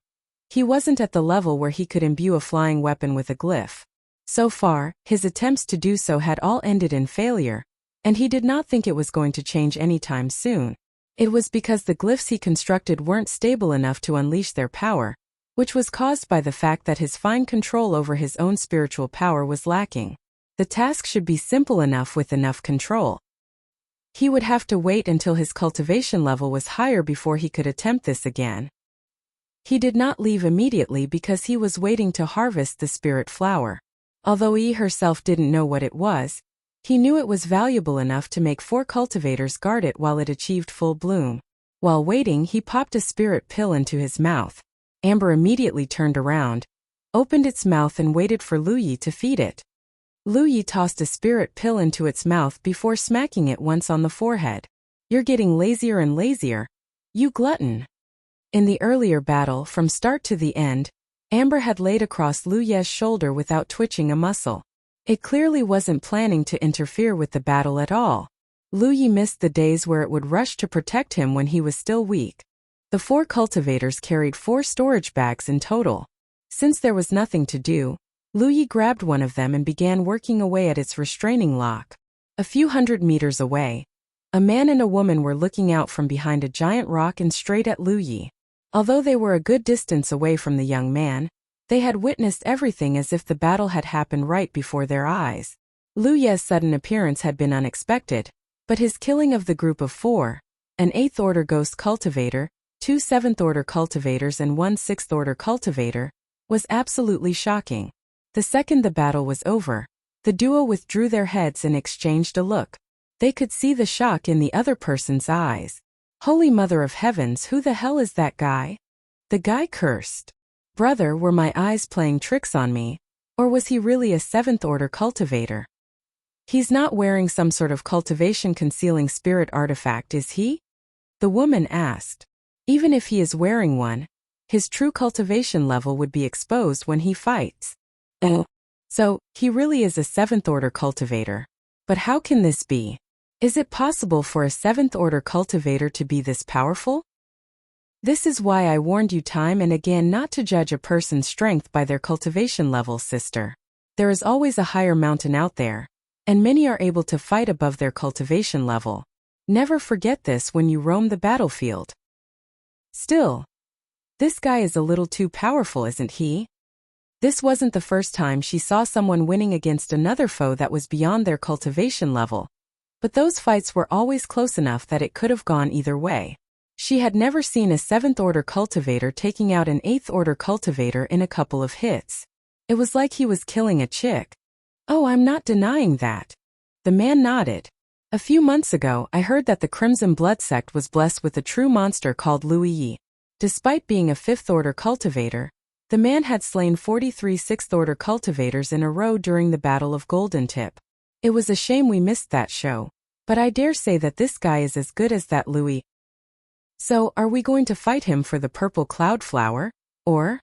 he wasn't at the level where he could imbue a flying weapon with a glyph. So far, his attempts to do so had all ended in failure, and he did not think it was going to change anytime soon. It was because the glyphs he constructed weren't stable enough to unleash their power, which was caused by the fact that his fine control over his own spiritual power was lacking. The task should be simple enough with enough control. He would have to wait until his cultivation level was higher before he could attempt this again. He did not leave immediately because he was waiting to harvest the spirit flower. Although Yi herself didn't know what it was, he knew it was valuable enough to make 4 cultivators guard it while it achieved full bloom. While waiting, he popped a spirit pill into his mouth. Amber immediately turned around, opened its mouth and waited for Lu Yi to feed it. Lu Yi tossed a spirit pill into its mouth before smacking it once on the forehead. "You're getting lazier and lazier, you glutton." In the earlier battle, from start to the end, Amber had laid across Lu Ye's shoulder without twitching a muscle. It clearly wasn't planning to interfere with the battle at all. Lu Yi missed the days where it would rush to protect him when he was still weak. The 4 cultivators carried 4 storage bags in total. Since there was nothing to do, Lu Yi grabbed one of them and began working away at its restraining lock. A few hundred meters away, a man and a woman were looking out from behind a giant rock and straight at Lu Yi. Although they were a good distance away from the young man, they had witnessed everything as if the battle had happened right before their eyes. Lu Ye's sudden appearance had been unexpected, but his killing of the group of 4, an 8th-order ghost cultivator, 2 7th-order cultivators and 1 6th-order cultivator, was absolutely shocking. The second the battle was over, the duo withdrew their heads and exchanged a look. They could see the shock in the other person's eyes. Holy Mother of Heavens, who the hell is that guy? The guy cursed. Brother, were my eyes playing tricks on me? Or was he really a 7th-order cultivator? He's not wearing some sort of cultivation-concealing spirit artifact, is he? The woman asked. Even if he is wearing one, his true cultivation level would be exposed when he fights. Oh. So, he really is a 7th-order cultivator. But how can this be? Is it possible for a 7th-order cultivator to be this powerful? This is why I warned you time and again not to judge a person's strength by their cultivation level, sister. There is always a higher mountain out there, and many are able to fight above their cultivation level. Never forget this when you roam the battlefield. Still, this guy is a little too powerful, isn't he? This wasn't the first time she saw someone winning against another foe that was beyond their cultivation level, but those fights were always close enough that it could have gone either way. She had never seen a 7th-order cultivator taking out an 8th-order cultivator in a couple of hits. It was like he was killing a chick. Oh, I'm not denying that. The man nodded. A few months ago, I heard that the Crimson Blood sect was blessed with a true monster called Wuxia. Despite being a 5th-order cultivator, the man had slain 43 6th-order cultivators in a row during the Battle of Golden Tip. It was a shame we missed that show, but I dare say that this guy is as good as that Wuxia. So, are we going to fight him for the purple cloud flower, or?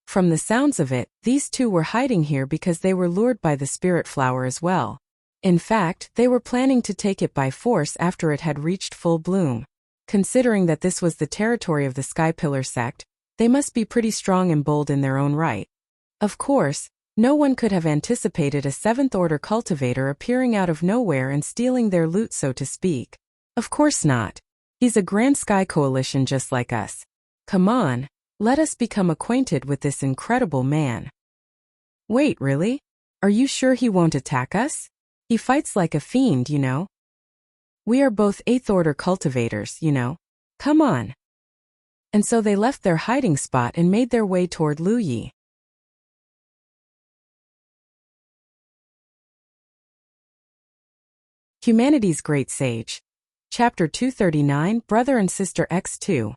From the sounds of it, these two were hiding here because they were lured by the spirit flower as well. In fact, they were planning to take it by force after it had reached full bloom. Considering that this was the territory of the Sky Pillar sect, they must be pretty strong and bold in their own right. Of course, no one could have anticipated a 7th-order cultivator appearing out of nowhere and stealing their loot, so to speak. Of course not. He's a Grand Sky Coalition just like us. Come on, let us become acquainted with this incredible man. Wait, really? Are you sure he won't attack us? He fights like a fiend, you know. We are both 8th-order cultivators, you know. Come on. And so they left their hiding spot and made their way toward Wuxia. Humanity's Great Sage. Chapter 239, Brother and Sister X2.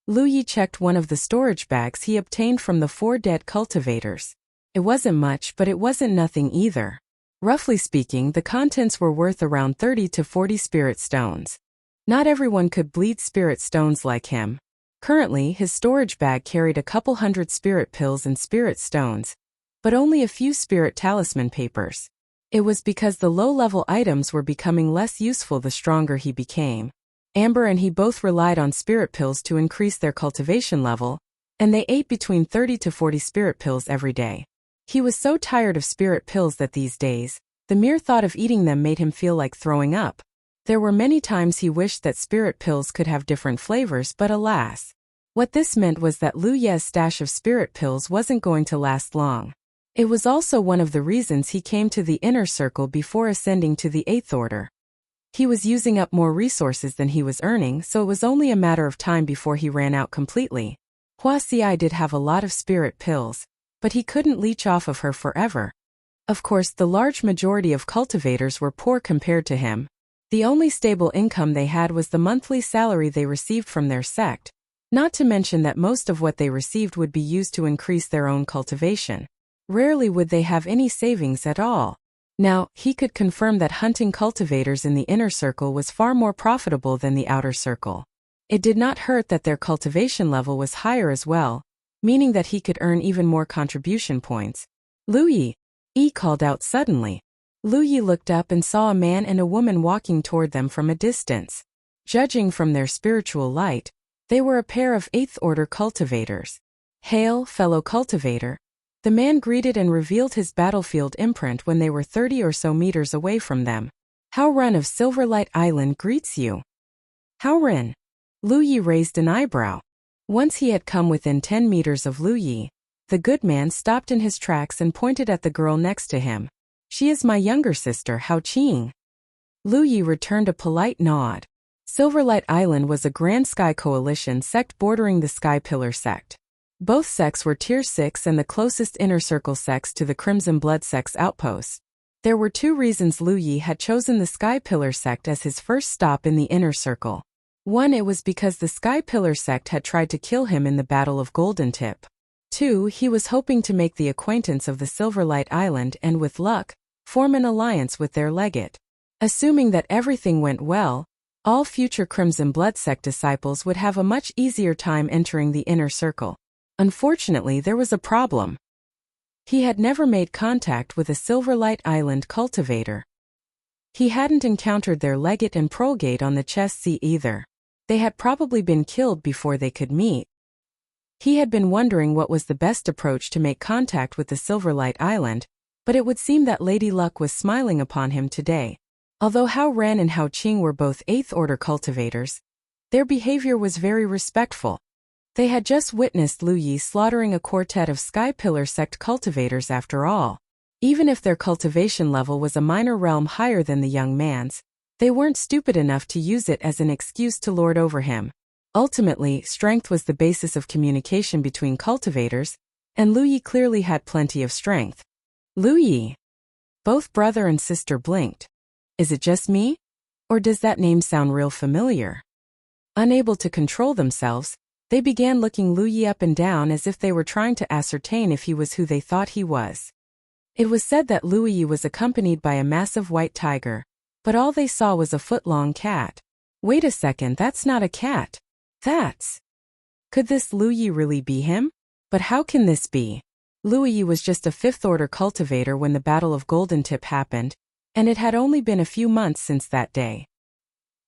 Wuxia checked one of the storage bags he obtained from the 4 dead cultivators. It wasn't much, but it wasn't nothing either. Roughly speaking, the contents were worth around 30 to 40 spirit stones. Not everyone could bleed spirit stones like him. Currently, his storage bag carried a couple hundred spirit pills and spirit stones, but only a few spirit talisman papers. It was because the low-level items were becoming less useful the stronger he became. Amber and he both relied on spirit pills to increase their cultivation level, and they ate between 30 to 40 spirit pills every day. He was so tired of spirit pills that these days, the mere thought of eating them made him feel like throwing up. There were many times he wished that spirit pills could have different flavors, but alas. What this meant was that Wuxia's stash of spirit pills wasn't going to last long. It was also one of the reasons he came to the inner circle before ascending to the 8th order. He was using up more resources than he was earning, so it was only a matter of time before he ran out completely. Wuxia did have a lot of spirit pills, but he couldn't leech off of her forever. Of course, the large majority of cultivators were poor compared to him. The only stable income they had was the monthly salary they received from their sect, not to mention that most of what they received would be used to increase their own cultivation. Rarely would they have any savings at all. Now, he could confirm that hunting cultivators in the inner circle was far more profitable than the outer circle. It did not hurt that their cultivation level was higher as well, meaning that he could earn even more contribution points. Wuxia! He called out suddenly. Wuxia looked up and saw a man and a woman walking toward them from a distance. Judging from their spiritual light, they were a pair of 8th order cultivators. Hail, fellow cultivator. The man greeted and revealed his battlefield imprint when they were 30 or so meters away from them. Hao-Ren of Silverlight Island greets you. Hao-Ren. Wuxia raised an eyebrow. Once he had come within 10 meters of Wuxia, the good man stopped in his tracks and pointed at the girl next to him. She is my younger sister, Hao-Qing. Wuxia returned a polite nod. Silverlight Island was a Grand Sky Coalition sect bordering the Sky Pillar sect. Both sects were Tier 6 and the closest inner circle sects to the Crimson Blood sect's outpost. There were 2 reasons Wuxia had chosen the Sky Pillar sect as his first stop in the inner circle. One, it was because the Sky Pillar sect had tried to kill him in the Battle of Golden Tip. 2, he was hoping to make the acquaintance of the Silverlight Island and, with luck, form an alliance with their legate. Assuming that everything went well, all future Crimson Blood sect disciples would have a much easier time entering the inner circle. Unfortunately, there was a problem. He had never made contact with a Silverlight Island cultivator. He hadn't encountered their legate and prolgate on the chess sea either. They had probably been killed before they could meet. He had been wondering what was the best approach to make contact with the Silverlight Island, but it would seem that Lady Luck was smiling upon him today. Although Hao Ren and Hao Qing were both 8th Order cultivators, their behavior was very respectful. They had just witnessed Lu Yi slaughtering a quartet of Sky Pillar sect cultivators after all. Even if their cultivation level was a minor realm higher than the young man's, they weren't stupid enough to use it as an excuse to lord over him. Ultimately, strength was the basis of communication between cultivators, and Lu Yi clearly had plenty of strength. Lu Yi. Both brother and sister blinked. Is it just me? Or does that name sound real familiar? Unable to control themselves, they began looking Lu Yi up and down as if they were trying to ascertain if he was who they thought he was. It was said that Lu Yi was accompanied by a massive white tiger, but all they saw was a foot-long cat. Wait a second, that's not a cat. Could this Lu Yi really be him? But how can this be? Lu Yi was just a 5th Order cultivator when the Battle of Golden Tip happened, and it had only been a few months since that day.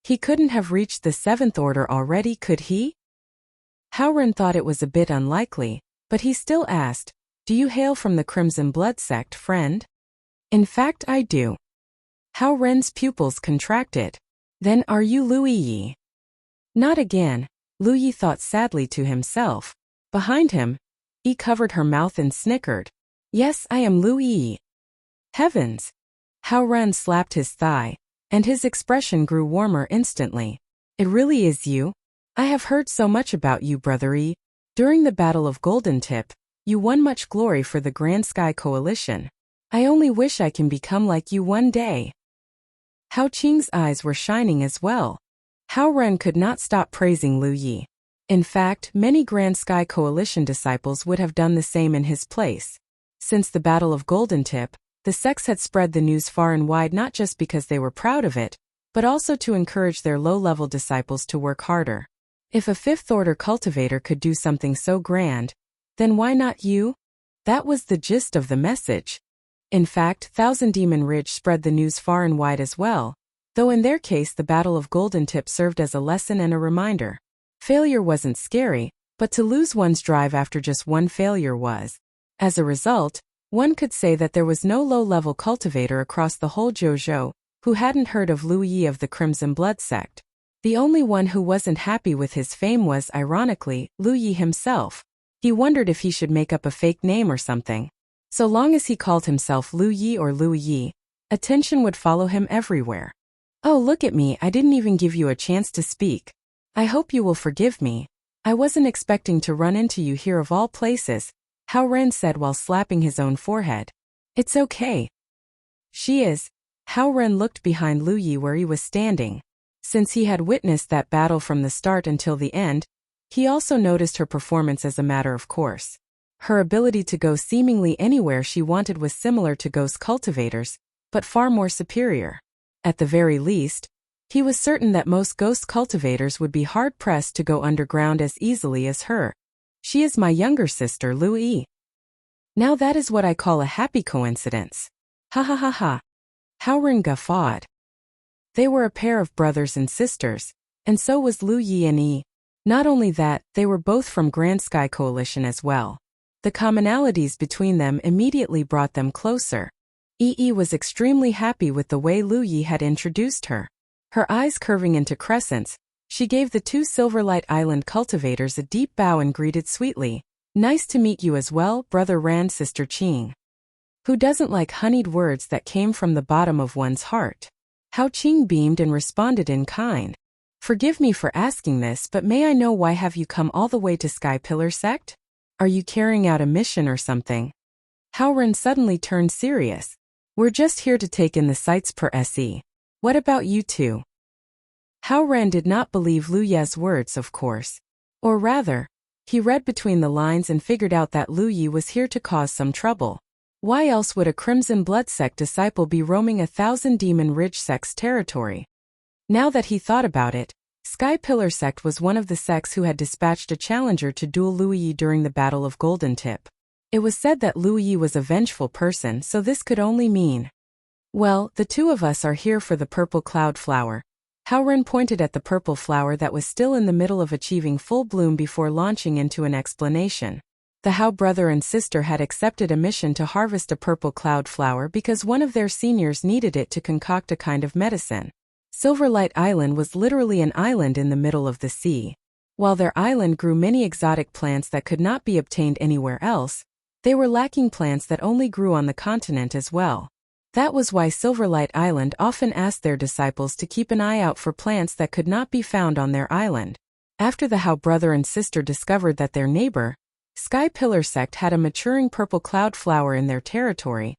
He couldn't have reached the 7th Order already, could he? Hao Ren thought it was a bit unlikely, but he still asked, "Do you hail from the Crimson Blood sect, friend?" "In fact, I do." Hao Ren's pupils contracted. "Then are you Lu Yi?" "Not again," Lu Yi thought sadly to himself. Behind him, Yi covered her mouth and snickered. "Yes, I am Lu Yi." Heavens! Hao Ren slapped his thigh, and his expression grew warmer instantly. "It really is you? I have heard so much about you, Brother Yi. During the Battle of Golden Tip, you won much glory for the Grand Sky Coalition. I only wish I can become like you one day." Hao Qing's eyes were shining as well. Hao Ren could not stop praising Lu Yi. In fact, many Grand Sky Coalition disciples would have done the same in his place. Since the Battle of Golden Tip, the sects had spread the news far and wide not just because they were proud of it, but also to encourage their low-level disciples to work harder. If a 5th Order cultivator could do something so grand, then why not you? That was the gist of the message. In fact, Thousand Demon Ridge spread the news far and wide as well, though in their case the Battle of Golden Tip served as a lesson and a reminder. Failure wasn't scary, but to lose one's drive after just one failure was. As a result, one could say that there was no low-level cultivator across the whole Zhouzhou who hadn't heard of Lu Yi of the Crimson Blood sect. The only one who wasn't happy with his fame was, ironically, Lu Yi himself. He wondered if he should make up a fake name or something. So long as he called himself Lu Yi or Lu Yi, attention would follow him everywhere. "Oh, look at me, I didn't even give you a chance to speak. I hope you will forgive me. I wasn't expecting to run into you here of all places," Hao Ren said while slapping his own forehead. "It's okay." "She is." Hao Ren looked behind Lu Yi where he was standing. Since he had witnessed that battle from the start until the end, he also noticed her performance as a matter of course. Her ability to go seemingly anywhere she wanted was similar to ghost cultivators, but far more superior. At the very least, he was certain that most ghost cultivators would be hard-pressed to go underground as easily as her. "She is my younger sister, Lu Yi." "Now that is what I call a happy coincidence." Ha ha ha ha. Hao Ren guffawed. They were a pair of brothers and sisters, and so was Lu Yi and Yi. Not only that, they were both from Grand Sky Coalition as well. The commonalities between them immediately brought them closer. Yi was extremely happy with the way Lu Yi had introduced her. Her eyes curving into crescents, she gave the 2 Silverlight Island cultivators a deep bow and greeted sweetly, "Nice to meet you as well, Brother Ran, Sister Qing." Who doesn't like honeyed words that came from the bottom of one's heart? Hao Qing beamed and responded in kind. "Forgive me for asking this, but may I know why have you come all the way to Sky Pillar sect? Are you carrying out a mission or something?" Hao Ren suddenly turned serious. "We're just here to take in the sights per se. What about you two?" Hao Ren did not believe Lu Ye's words, of course. Or rather, he read between the lines and figured out that Lu Yi was here to cause some trouble. Why else would a Crimson Blood sect disciple be roaming a Thousand Demon Ridge sect's territory? Now that he thought about it, Sky Pillar sect was one of the sects who had dispatched a challenger to duel Lu Yi during the Battle of Golden Tip. It was said that Lu Yi was a vengeful person, so this could only mean, "Well, the two of us are here for the purple cloud flower. Hao Ren pointed at the purple flower that was still in the middle of achieving full bloom before launching into an explanation. The Hao brother and sister had accepted a mission to harvest a purple cloud flower because one of their seniors needed it to concoct a kind of medicine. Silverlight Island was literally an island in the middle of the sea. While their island grew many exotic plants that could not be obtained anywhere else, they were lacking plants that only grew on the continent as well. That was why Silverlight Island often asked their disciples to keep an eye out for plants that could not be found on their island. After the Hao brother and sister discovered that their neighbor, Sky Pillar sect, had a maturing purple cloud flower in their territory,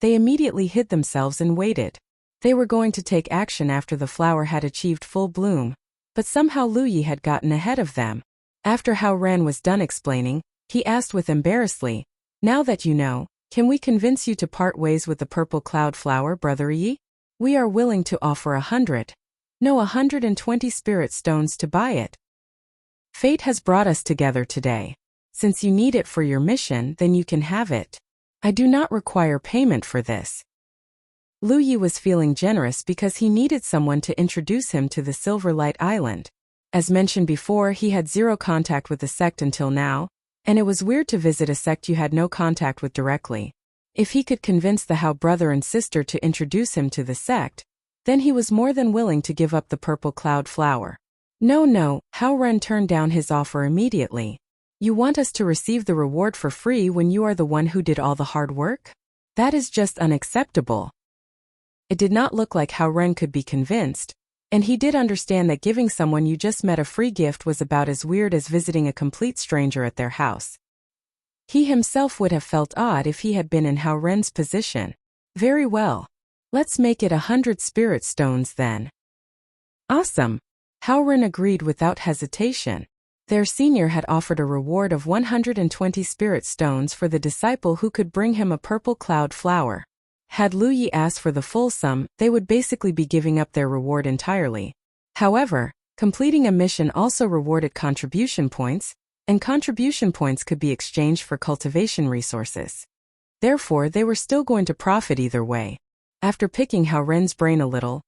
they immediately hid themselves and waited. They were going to take action after the flower had achieved full bloom, but somehow Lu Yi had gotten ahead of them. After Hao Ren was done explaining, he asked with embarrassingly, "Now that you know, can we convince you to part ways with the purple cloud flower, Brother Yi? We are willing to offer 120 spirit stones to buy it. Fate has brought us together today. Since you need it for your mission, then you can have it. I do not require payment for this." Lu Yi was feeling generous because he needed someone to introduce him to the Silverlight Island. As mentioned before, he had zero contact with the sect until now, and it was weird to visit a sect you had no contact with directly. If he could convince the Hao brother and sister to introduce him to the sect, then he was more than willing to give up the purple cloud flower. No, Hao Ren turned down his offer immediately. You want us to receive the reward for free when you are the one who did all the hard work? That is just unacceptable. It did not look like Hao Ren could be convinced, and he did understand that giving someone you just met a free gift was about as weird as visiting a complete stranger at their house. He himself would have felt odd if he had been in Hao Ren's position. Very well. Let's make it 100 spirit stones then. Awesome. Hao Ren agreed without hesitation. Their senior had offered a reward of 120 spirit stones for the disciple who could bring him a purple cloud flower. Had Lu Yi asked for the full sum, they would basically be giving up their reward entirely. However, completing a mission also rewarded contribution points, and contribution points could be exchanged for cultivation resources. Therefore, they were still going to profit either way. After picking Hao Ren's brain a little,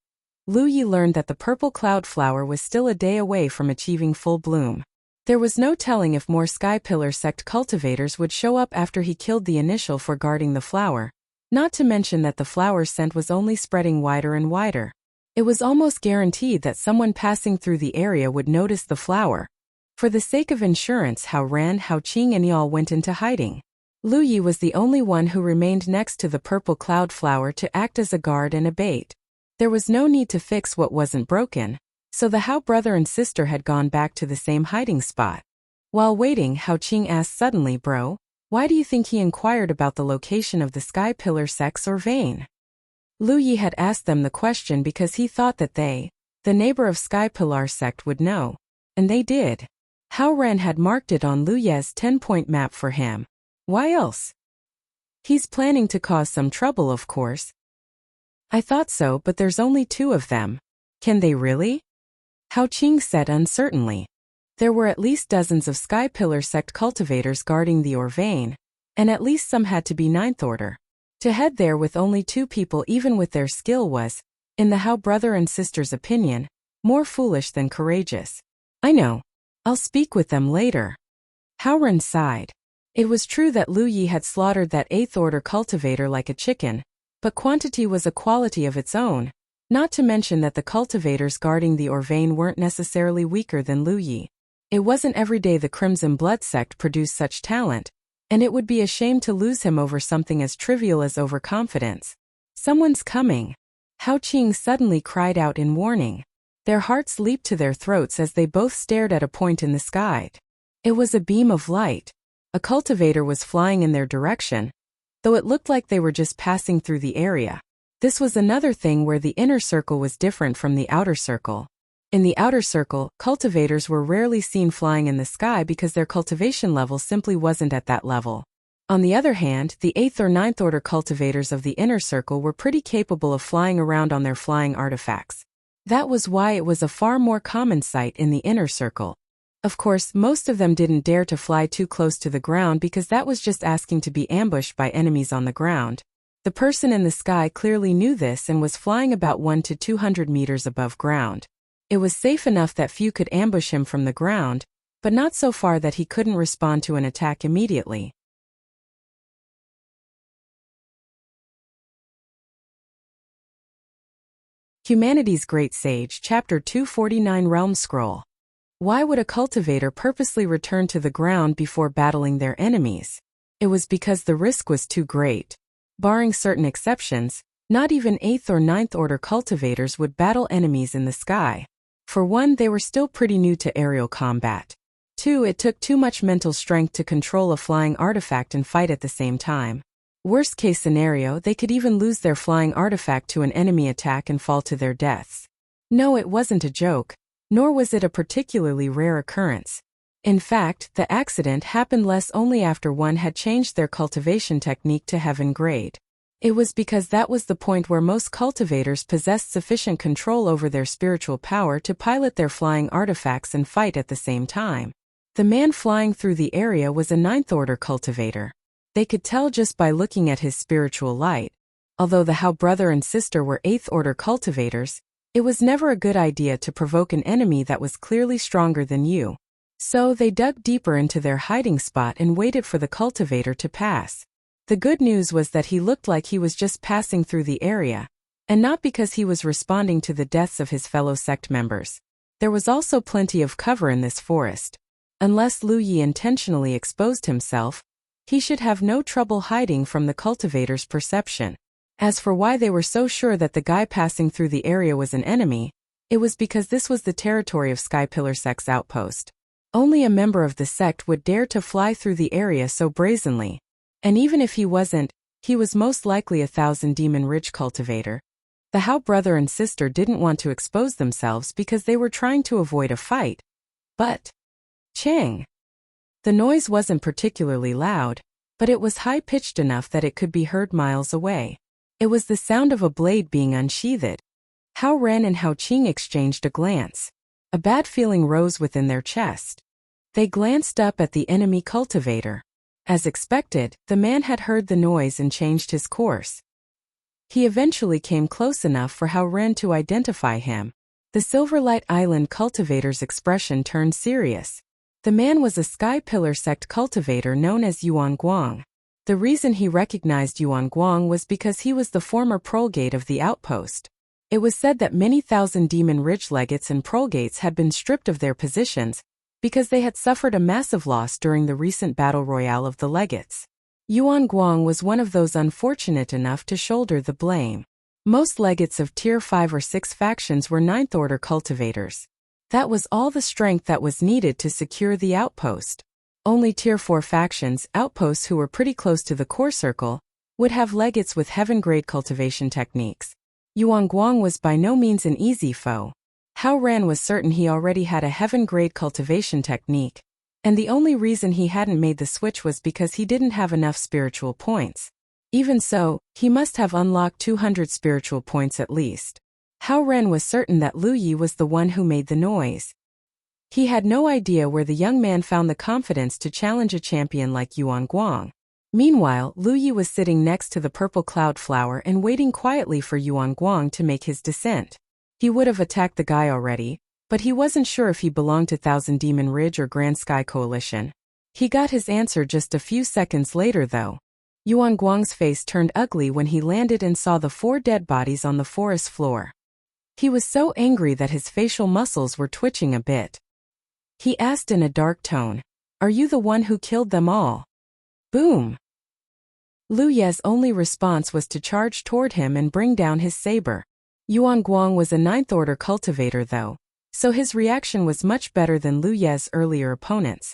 Lu Yi learned that the purple cloud flower was still a day away from achieving full bloom. There was no telling if more Sky Pillar sect cultivators would show up after he killed the initial for guarding the flower, not to mention that the flower's scent was only spreading wider and wider. It was almost guaranteed that someone passing through the area would notice the flower. For the sake of insurance, Hao Ren, Hao Qing and Yal went into hiding. Lu Yi was the only one who remained next to the purple cloud flower to act as a guard and a bait. There was no need to fix what wasn't broken, so the Hao brother and sister had gone back to the same hiding spot. While waiting, Hao Qing asked suddenly, "Bro, why do you think he inquired about the location of the Sky Pillar sects or vein?" Lu Yi had asked them the question because he thought that they, the neighbor of Sky Pillar sect, would know. And they did. Hao Ren had marked it on Lu Ye's 10-point map for him. Why else? He's planning to cause some trouble, of course. I thought so, but there's only 2 of them. Can they really? Hao Qing said uncertainly. There were at least dozens of Sky Pillar sect cultivators guarding the Orvane, and at least some had to be 9th order. To head there with only 2 people even with their skill was, in the Hao brother and sister's opinion, more foolish than courageous. I know. I'll speak with them later. Hao Ren sighed. It was true that Lu Yi had slaughtered that 8th order cultivator like a chicken, but quantity was a quality of its own, not to mention that the cultivators guarding the Orvane weren't necessarily weaker than Lu Yi. It wasn't every day the Crimson Blood sect produced such talent, and it would be a shame to lose him over something as trivial as overconfidence. Someone's coming. Hao Qing suddenly cried out in warning. Their hearts leaped to their throats as they both stared at a point in the sky. It was a beam of light. A cultivator was flying in their direction, though it looked like they were just passing through the area. This was another thing where the inner circle was different from the outer circle. In the outer circle, cultivators were rarely seen flying in the sky because their cultivation level simply wasn't at that level. On the other hand, the 8th or 9th order cultivators of the inner circle were pretty capable of flying around on their flying artifacts. That was why it was a far more common sight in the inner circle. Of course, most of them didn't dare to fly too close to the ground because that was just asking to be ambushed by enemies on the ground. The person in the sky clearly knew this and was flying about 100 to 200 meters above ground. It was safe enough that few could ambush him from the ground, but not so far that he couldn't respond to an attack immediately. Humanity's Great Sage, Chapter 249, Realm Scroll. Why would a cultivator purposely return to the ground before battling their enemies? It was because the risk was too great. Barring certain exceptions, not even 8th or 9th order cultivators would battle enemies in the sky. For one, they were still pretty new to aerial combat. 2, it took too much mental strength to control a flying artifact and fight at the same time. Worst case scenario, they could even lose their flying artifact to an enemy attack and fall to their deaths. No, it wasn't a joke, nor was it a particularly rare occurrence. In fact, the accident happened less only after one had changed their cultivation technique to heaven grade. It was because that was the point where most cultivators possessed sufficient control over their spiritual power to pilot their flying artifacts and fight at the same time. The man flying through the area was a 9th order cultivator. They could tell just by looking at his spiritual light. Although the Hao brother and sister were 8th order cultivators, it was never a good idea to provoke an enemy that was clearly stronger than you. So they dug deeper into their hiding spot and waited for the cultivator to pass. The good news was that he looked like he was just passing through the area, and not because he was responding to the deaths of his fellow sect members. There was also plenty of cover in this forest. Unless Lu Yi intentionally exposed himself, he should have no trouble hiding from the cultivator's perception. As for why they were so sure that the guy passing through the area was an enemy, it was because this was the territory of Sky Pillar Sect's outpost. Only a member of the sect would dare to fly through the area so brazenly. And even if he wasn't, he was most likely a 1000 Demon Ridge cultivator. The Hao brother and sister didn't want to expose themselves because they were trying to avoid a fight. But Chang! The noise wasn't particularly loud, but it was high-pitched enough that it could be heard miles away. It was the sound of a blade being unsheathed. Hao Ren and Hao Qing exchanged a glance. A bad feeling rose within their chest. They glanced up at the enemy cultivator. As expected, the man had heard the noise and changed his course. He eventually came close enough for Hao Ren to identify him. The Silverlight Island cultivator's expression turned serious. The man was a Sky Pillar Sect cultivator known as Yuan Guang. The reason he recognized Yuan Guang was because he was the former prolgate of the outpost. It was said that many thousand Demon Ridge legates and prolgates had been stripped of their positions because they had suffered a massive loss during the recent battle royale of the legates. Yuan Guang was one of those unfortunate enough to shoulder the blame. Most legates of Tier 5 or 6 factions were 9th order cultivators. That was all the strength that was needed to secure the outpost. Only Tier 4 factions, outposts who were pretty close to the core circle, would have legates with heaven-grade cultivation techniques. Yuan Guang was by no means an easy foe. Hao Ren was certain he already had a heaven-grade cultivation technique, and the only reason he hadn't made the switch was because he didn't have enough spiritual points. Even so, he must have unlocked 200 spiritual points at least. Hao Ren was certain that Lu Yi was the one who made the noise. He had no idea where the young man found the confidence to challenge a champion like Yuan Guang. Meanwhile, Lu Yi was sitting next to the purple cloud flower and waiting quietly for Yuan Guang to make his descent. He would have attacked the guy already, but he wasn't sure if he belonged to Thousand Demon Ridge or Grand Sky Coalition. He got his answer just a few seconds later though. Yuan Guang's face turned ugly when he landed and saw the 4 dead bodies on the forest floor. He was so angry that his facial muscles were twitching a bit. He asked in a dark tone, "Are you the one who killed them all?" Boom! Lu Ye's only response was to charge toward him and bring down his saber. Yuan Guang was a 9th order cultivator though, so his reaction was much better than Lu Ye's earlier opponents.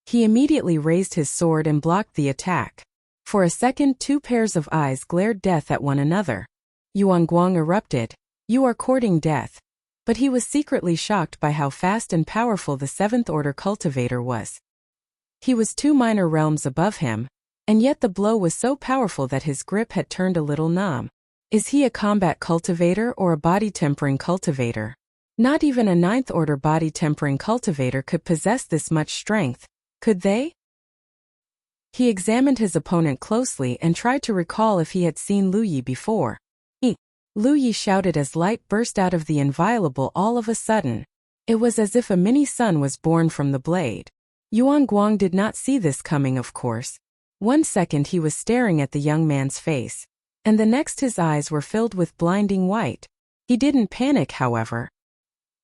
He immediately raised his sword and blocked the attack. For a second, 2 pairs of eyes glared death at one another. Yuan Guang erupted, "You are courting death." But he was secretly shocked by how fast and powerful the 7th order cultivator was. He was 2 minor realms above him, and yet the blow was so powerful that his grip had turned a little numb. Is he a combat cultivator or a body-tempering cultivator? Not even a 9th order body-tempering cultivator could possess this much strength, could they? He examined his opponent closely and tried to recall if he had seen Lu Yi before. Lu Yi shouted as light burst out of the inviolable all of a sudden. It was as if a mini-sun was born from the blade. Yuan Guang did not see this coming, of course. 1 second he was staring at the young man's face, and the next his eyes were filled with blinding white. He didn't panic, however.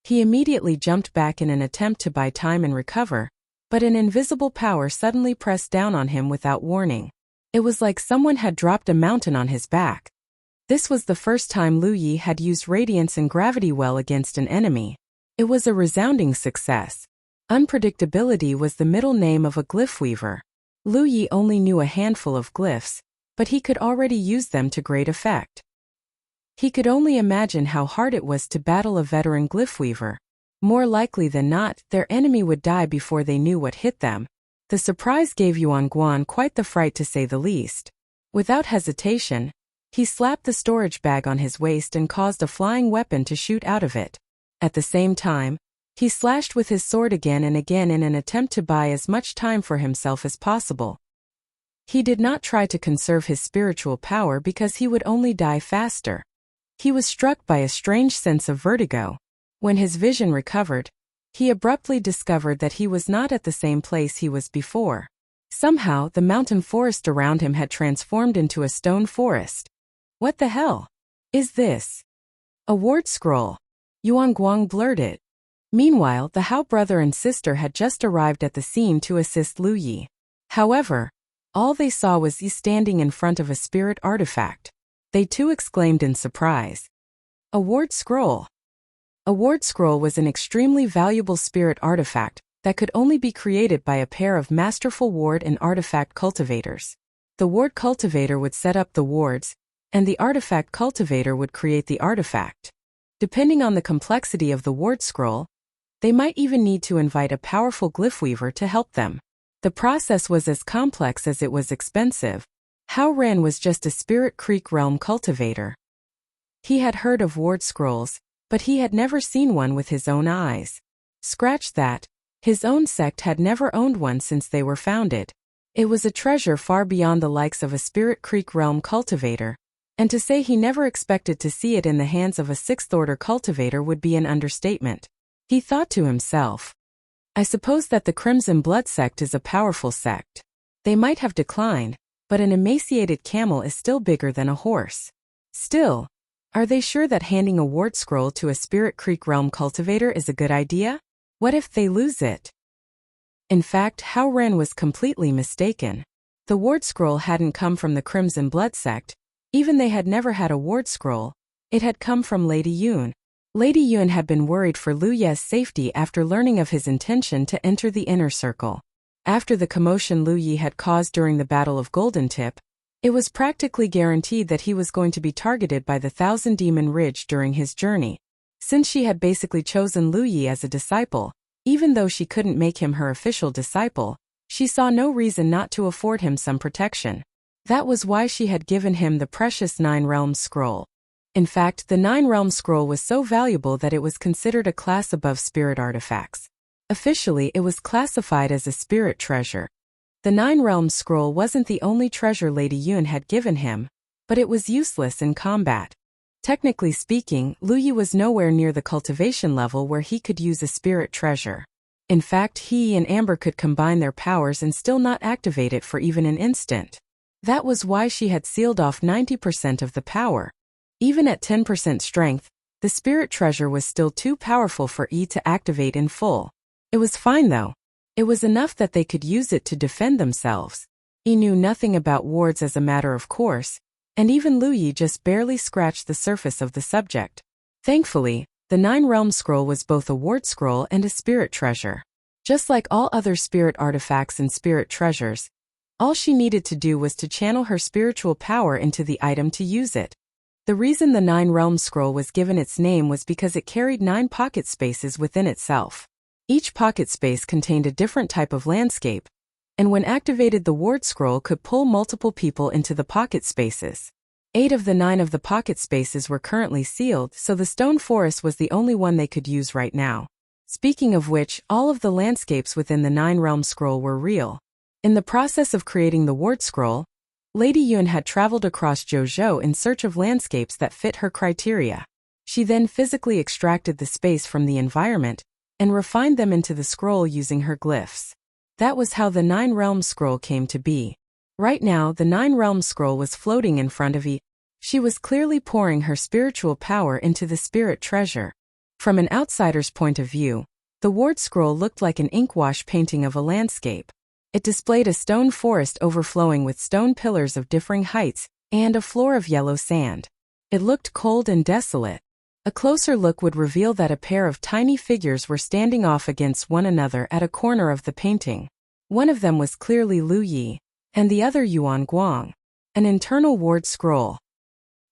He immediately jumped back in an attempt to buy time and recover, but an invisible power suddenly pressed down on him without warning. It was like someone had dropped a mountain on his back. This was the first time Lu Yi had used radiance and gravity well against an enemy. It was a resounding success. Unpredictability was the middle name of a glyph weaver. Lu Yi only knew a handful of glyphs, but he could already use them to great effect. He could only imagine how hard it was to battle a veteran glyph weaver. More likely than not, their enemy would die before they knew what hit them. The surprise gave Yuan Guan quite the fright, to say the least. Without hesitation, he slapped the storage bag on his waist and caused a flying weapon to shoot out of it. At the same time, he slashed with his sword again and again in an attempt to buy as much time for himself as possible. He did not try to conserve his spiritual power because he would only die faster. He was struck by a strange sense of vertigo. When his vision recovered, he abruptly discovered that he was not at the same place he was before. Somehow, the mountain forest around him had transformed into a stone forest. What the hell is this? A ward scroll, Yuan Guang blurted. Meanwhile, the Hao brother and sister had just arrived at the scene to assist Lu Yi. However, all they saw was Yi standing in front of a spirit artifact. They too exclaimed in surprise. A ward scroll. A ward scroll was an extremely valuable spirit artifact that could only be created by a pair of masterful ward and artifact cultivators. The ward cultivator would set up the wards, and the artifact cultivator would create the artifact. Depending on the complexity of the ward scroll, they might even need to invite a powerful glyph weaver to help them. The process was as complex as it was expensive. Hao Ran was just a Spirit Creek realm cultivator. He had heard of ward scrolls, but he had never seen one with his own eyes. Scratch that, his own sect had never owned one since they were founded. It was a treasure far beyond the likes of a Spirit Creek realm cultivator, and to say he never expected to see it in the hands of a 6th order cultivator would be an understatement. He thought to himself, I suppose that the Crimson Blood sect is a powerful sect. They might have declined, but an emaciated camel is still bigger than a horse. Still, are they sure that handing a ward scroll to a Spirit Creek realm cultivator is a good idea? What if they lose it? In fact, Hao Ren was completely mistaken. The ward scroll hadn't come from the Crimson Blood sect. Even they had never had a ward scroll. It had come from Lady Yun. Lady Yun had been worried for Lu Ye's safety after learning of his intention to enter the inner circle. After the commotion Lu Yi had caused during the Battle of Golden Tip, it was practically guaranteed that he was going to be targeted by the Thousand Demon Ridge during his journey. Since she had basically chosen Lu Yi as a disciple, even though she couldn't make him her official disciple, she saw no reason not to afford him some protection. That was why she had given him the precious 9 Realms scroll. In fact, the 9 Realms scroll was so valuable that it was considered a class above spirit artifacts. Officially, it was classified as a spirit treasure. The 9 Realms scroll wasn't the only treasure Lady Yun had given him, but it was useless in combat. Technically speaking, Lu Yi was nowhere near the cultivation level where he could use a spirit treasure. In fact, he and Amber could combine their powers and still not activate it for even an instant. That was why she had sealed off 90% of the power. Even at 10% strength, the spirit treasure was still too powerful for Yi to activate in full. It was fine though. It was enough that they could use it to defend themselves. Yi knew nothing about wards as a matter of course, and even Lu Yi just barely scratched the surface of the subject. Thankfully, the 9 Realm scroll was both a ward scroll and a spirit treasure. Just like all other spirit artifacts and spirit treasures, all she needed to do was to channel her spiritual power into the item to use it. The reason the 9 Realm scroll was given its name was because it carried 9 pocket spaces within itself. Each pocket space contained a different type of landscape, and when activated the ward scroll could pull multiple people into the pocket spaces. 8 of the 9 of the pocket spaces were currently sealed, so the stone forest was the only one they could use right now. Speaking of which, all of the landscapes within the 9 Realm scroll were real. In the process of creating the ward scroll, Lady Yun had traveled across Zhou in search of landscapes that fit her criteria. She then physically extracted the space from the environment and refined them into the scroll using her glyphs. That was how the Nine Realms scroll came to be. Right now, the Nine Realms scroll was floating in front of Yi. She was clearly pouring her spiritual power into the spirit treasure. From an outsider's point of view, the ward scroll looked like an inkwash painting of a landscape. It displayed a stone forest overflowing with stone pillars of differing heights and a floor of yellow sand. It looked cold and desolate. A closer look would reveal that a pair of tiny figures were standing off against one another at a corner of the painting. One of them was clearly Lu Yi, and the other Yuan Guang. An internal ward scroll.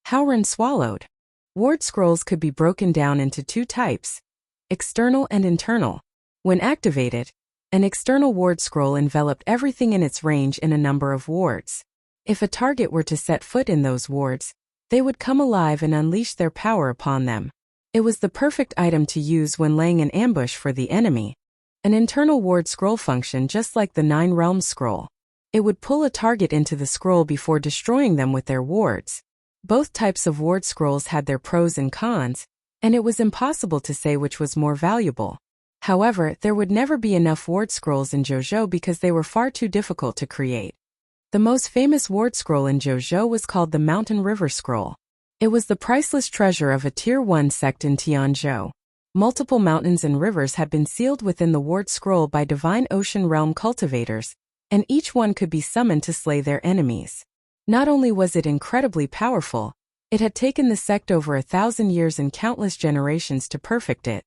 Howren swallowed. Ward scrolls could be broken down into two types, external and internal. When activated, an external ward scroll enveloped everything in its range in a number of wards. If a target were to set foot in those wards, they would come alive and unleash their power upon them. It was the perfect item to use when laying an ambush for the enemy. An internal ward scroll functioned just like the Nine Realms scroll. It would pull a target into the scroll before destroying them with their wards. Both types of ward scrolls had their pros and cons, and it was impossible to say which was more valuable. However, there would never be enough ward scrolls in Zhou because they were far too difficult to create. The most famous ward scroll in Zhou was called the Mountain River Scroll. It was the priceless treasure of a Tier 1 sect in Tianzhou. Multiple mountains and rivers had been sealed within the ward scroll by divine ocean realm cultivators, and each one could be summoned to slay their enemies. Not only was it incredibly powerful, it had taken the sect over 1,000 years and countless generations to perfect it.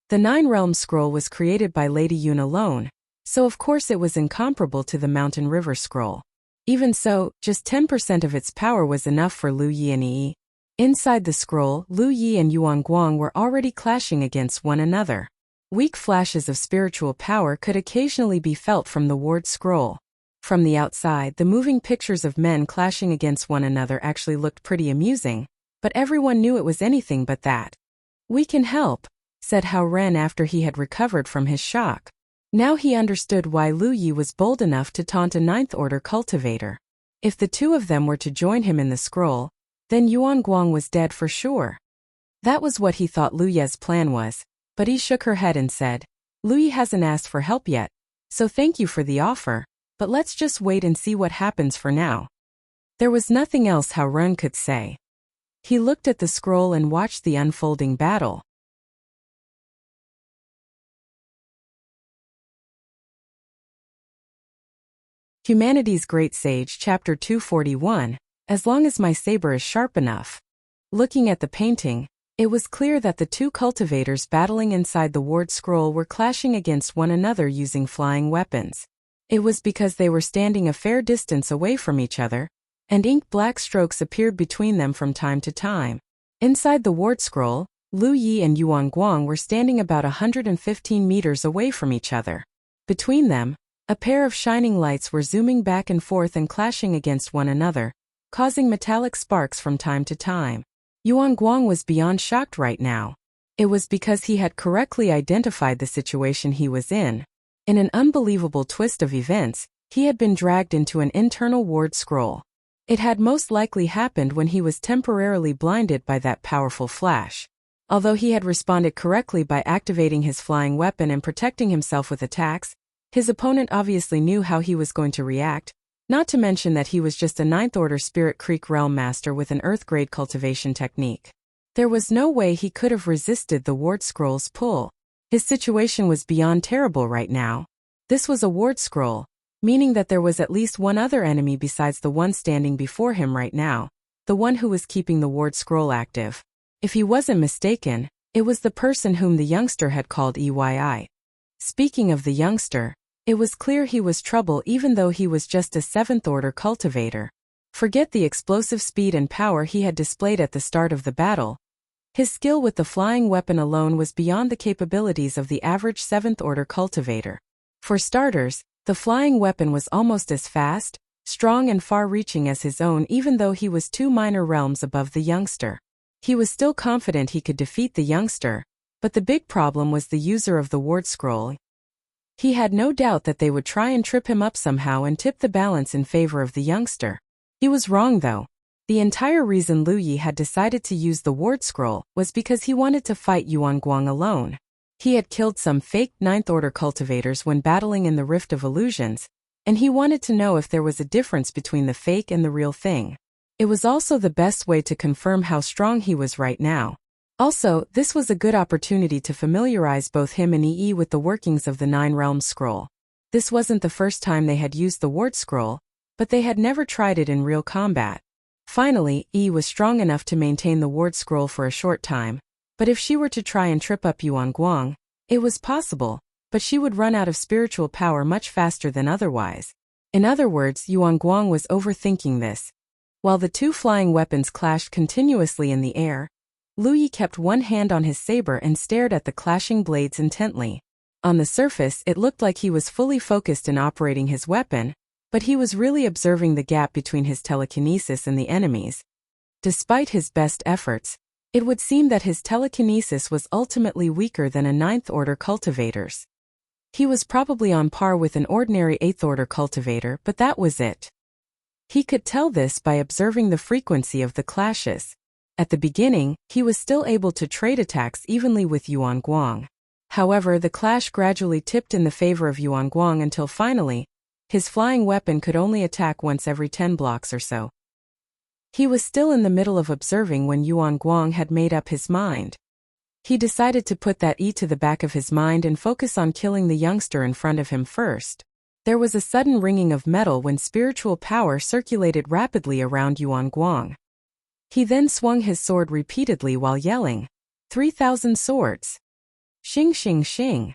The Nine Realms scroll was created by Lady Yun alone, so of course it was incomparable to the Mountain River scroll. Even so, just 10% of its power was enough for Lu Yi and Yi. Inside the scroll, Lu Yi and Yuan Guang were already clashing against one another. Weak flashes of spiritual power could occasionally be felt from the ward scroll. From the outside, the moving pictures of men clashing against one another actually looked pretty amusing, but everyone knew it was anything but that. "We can help," said Hao Ren after he had recovered from his shock. Now he understood why Lu Yi was bold enough to taunt a Ninth Order cultivator. If the two of them were to join him in the scroll, then Yuan Guang was dead for sure. That was what he thought Lu Ye's plan was, but he shook her head and said, "Lu Yi hasn't asked for help yet, so thank you for the offer, but let's just wait and see what happens for now." There was nothing else Hao Ren could say. He looked at the scroll and watched the unfolding battle. Humanity's Great Sage, Chapter 241, As Long as My Saber is Sharp Enough. Looking at the painting, it was clear that the two cultivators battling inside the ward scroll were clashing against one another using flying weapons. It was because they were standing a fair distance away from each other, and ink-black strokes appeared between them from time to time. Inside the ward scroll, Lu Yi and Yuan Guang were standing about 115 meters away from each other. Between them, a pair of shining lights were zooming back and forth and clashing against one another, causing metallic sparks from time to time. Yuan Guang was beyond shocked right now. It was because he had correctly identified the situation he was in. In an unbelievable twist of events, he had been dragged into an internal ward scroll. It had most likely happened when he was temporarily blinded by that powerful flash. Although he had responded correctly by activating his flying weapon and protecting himself with attacks, his opponent obviously knew how he was going to react, not to mention that he was just a Ninth Order Spirit Creek Realm Master with an Earth-grade cultivation technique. There was no way he could have resisted the ward scroll's pull. His situation was beyond terrible right now. This was a ward scroll, meaning that there was at least one other enemy besides the one standing before him right now, the one who was keeping the ward scroll active. If he wasn't mistaken, it was the person whom the youngster had called EYI. Speaking of the youngster, it was clear he was trouble even though he was just a 7th Order cultivator. Forget the explosive speed and power he had displayed at the start of the battle. His skill with the flying weapon alone was beyond the capabilities of the average 7th Order cultivator. For starters, the flying weapon was almost as fast, strong and far-reaching as his own even though he was 2 minor realms above the youngster. He was still confident he could defeat the youngster, but the big problem was the user of the ward scroll. He had no doubt that they would try and trip him up somehow and tip the balance in favor of the youngster. He was wrong though. The entire reason Lu Yi had decided to use the ward scroll was because he wanted to fight Yuan Guang alone. He had killed some fake Ninth Order cultivators when battling in the Rift of Illusions, and he wanted to know if there was a difference between the fake and the real thing. It was also the best way to confirm how strong he was right now. Also, this was a good opportunity to familiarize both him and Yi with the workings of the Nine Realms scroll. This wasn't the first time they had used the ward scroll, but they had never tried it in real combat. Finally, Yi was strong enough to maintain the ward scroll for a short time, but if she were to try and trip up Yuan Guang, it was possible, but she would run out of spiritual power much faster than otherwise. In other words, Yuan Guang was overthinking this. While the two flying weapons clashed continuously in the air, Lu Yi kept one hand on his saber and stared at the clashing blades intently. On the surface, it looked like he was fully focused in operating his weapon, but he was really observing the gap between his telekinesis and the enemy's. Despite his best efforts, it would seem that his telekinesis was ultimately weaker than a Ninth Order cultivator's. He was probably on par with an ordinary Eighth Order cultivator, but that was it. He could tell this by observing the frequency of the clashes. At the beginning, he was still able to trade attacks evenly with Yuan Guang. However, the clash gradually tipped in the favor of Yuan Guang until finally, his flying weapon could only attack once every 10 blocks or so. He was still in the middle of observing when Yuan Guang had made up his mind. He decided to put that to the back of his mind and focus on killing the youngster in front of him first. There was a sudden ringing of metal when spiritual power circulated rapidly around Yuan Guang. He then swung his sword repeatedly while yelling, 3,000 swords! Xing xing xing!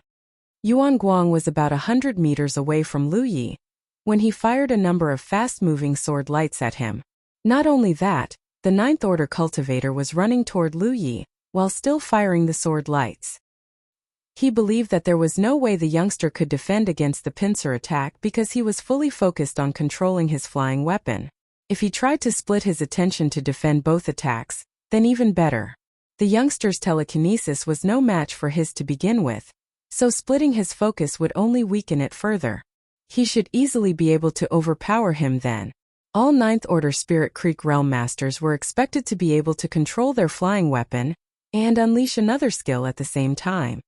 Yuan Guang was about 100 meters away from Lu Yi when he fired a number of fast-moving sword lights at him. Not only that, the Ninth Order cultivator was running toward Lu Yi while still firing the sword lights. He believed that there was no way the youngster could defend against the pincer attack because he was fully focused on controlling his flying weapon. If he tried to split his attention to defend both attacks, then even better. The youngster's telekinesis was no match for his to begin with, so splitting his focus would only weaken it further. He should easily be able to overpower him then. All Ninth Order Spirit Creek Realm Masters were expected to be able to control their flying weapon and unleash another skill at the same time.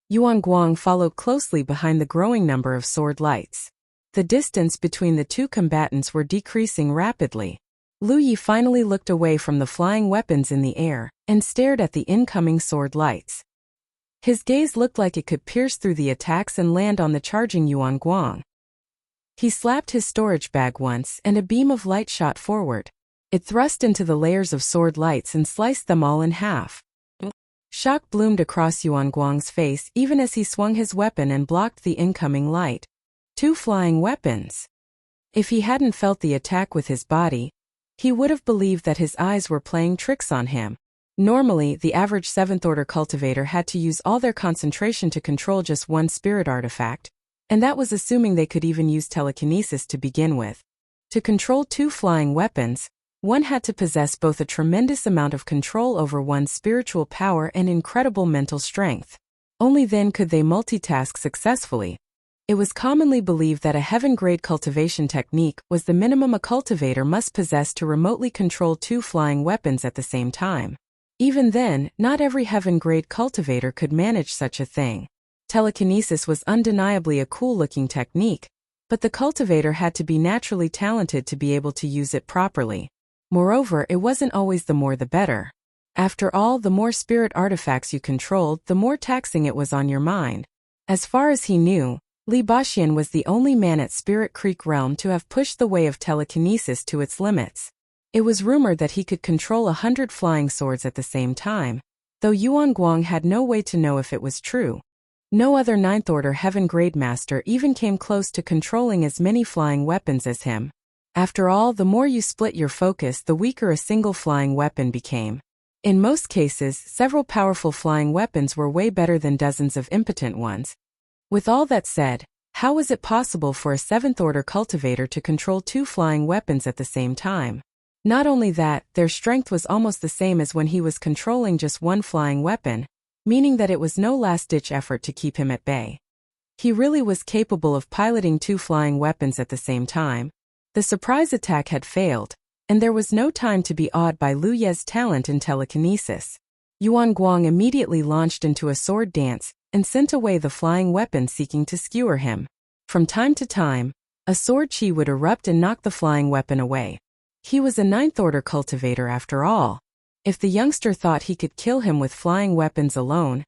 Yuan Guang followed closely behind the growing number of sword lights. The distance between the two combatants were decreasing rapidly. Lu Yi finally looked away from the flying weapons in the air and stared at the incoming sword lights. His gaze looked like it could pierce through the attacks and land on the charging Yuan Guang. He slapped his storage bag once and a beam of light shot forward. It thrust into the layers of sword lights and sliced them all in half. Shock bloomed across Yuan Guang's face even as he swung his weapon and blocked the incoming light. Two flying weapons. If he hadn't felt the attack with his body, he would have believed that his eyes were playing tricks on him. Normally, the average 7th Order cultivator had to use all their concentration to control just one spirit artifact, and that was assuming they could even use telekinesis to begin with. To control two flying weapons, one had to possess both a tremendous amount of control over one's spiritual power and incredible mental strength. Only then could they multitask successfully. It was commonly believed that a heaven-grade cultivation technique was the minimum a cultivator must possess to remotely control two flying weapons at the same time. Even then, not every heaven-grade cultivator could manage such a thing. Telekinesis was undeniably a cool-looking technique, but the cultivator had to be naturally talented to be able to use it properly. Moreover, it wasn't always the more the better. After all, the more spirit artifacts you controlled, the more taxing it was on your mind. As far as he knew, Li Baxian was the only man at Spirit Creek Realm to have pushed the way of telekinesis to its limits. It was rumored that he could control 100 flying swords at the same time, though Yuan Guang had no way to know if it was true. No other Ninth Order Heaven Grade Master even came close to controlling as many flying weapons as him. After all, the more you split your focus, the weaker a single flying weapon became. In most cases, several powerful flying weapons were way better than dozens of impotent ones. With all that said, how was it possible for a 7th Order cultivator to control two flying weapons at the same time? Not only that, their strength was almost the same as when he was controlling just one flying weapon, meaning that it was no last-ditch effort to keep him at bay. He really was capable of piloting two flying weapons at the same time. The surprise attack had failed, and there was no time to be awed by Lu Ye's talent in telekinesis. Yuan Guang immediately launched into a sword dance and sent away the flying weapon seeking to skewer him. From time to time, a sword chi would erupt and knock the flying weapon away. He was a ninth-order cultivator after all. If the youngster thought he could kill him with flying weapons alone,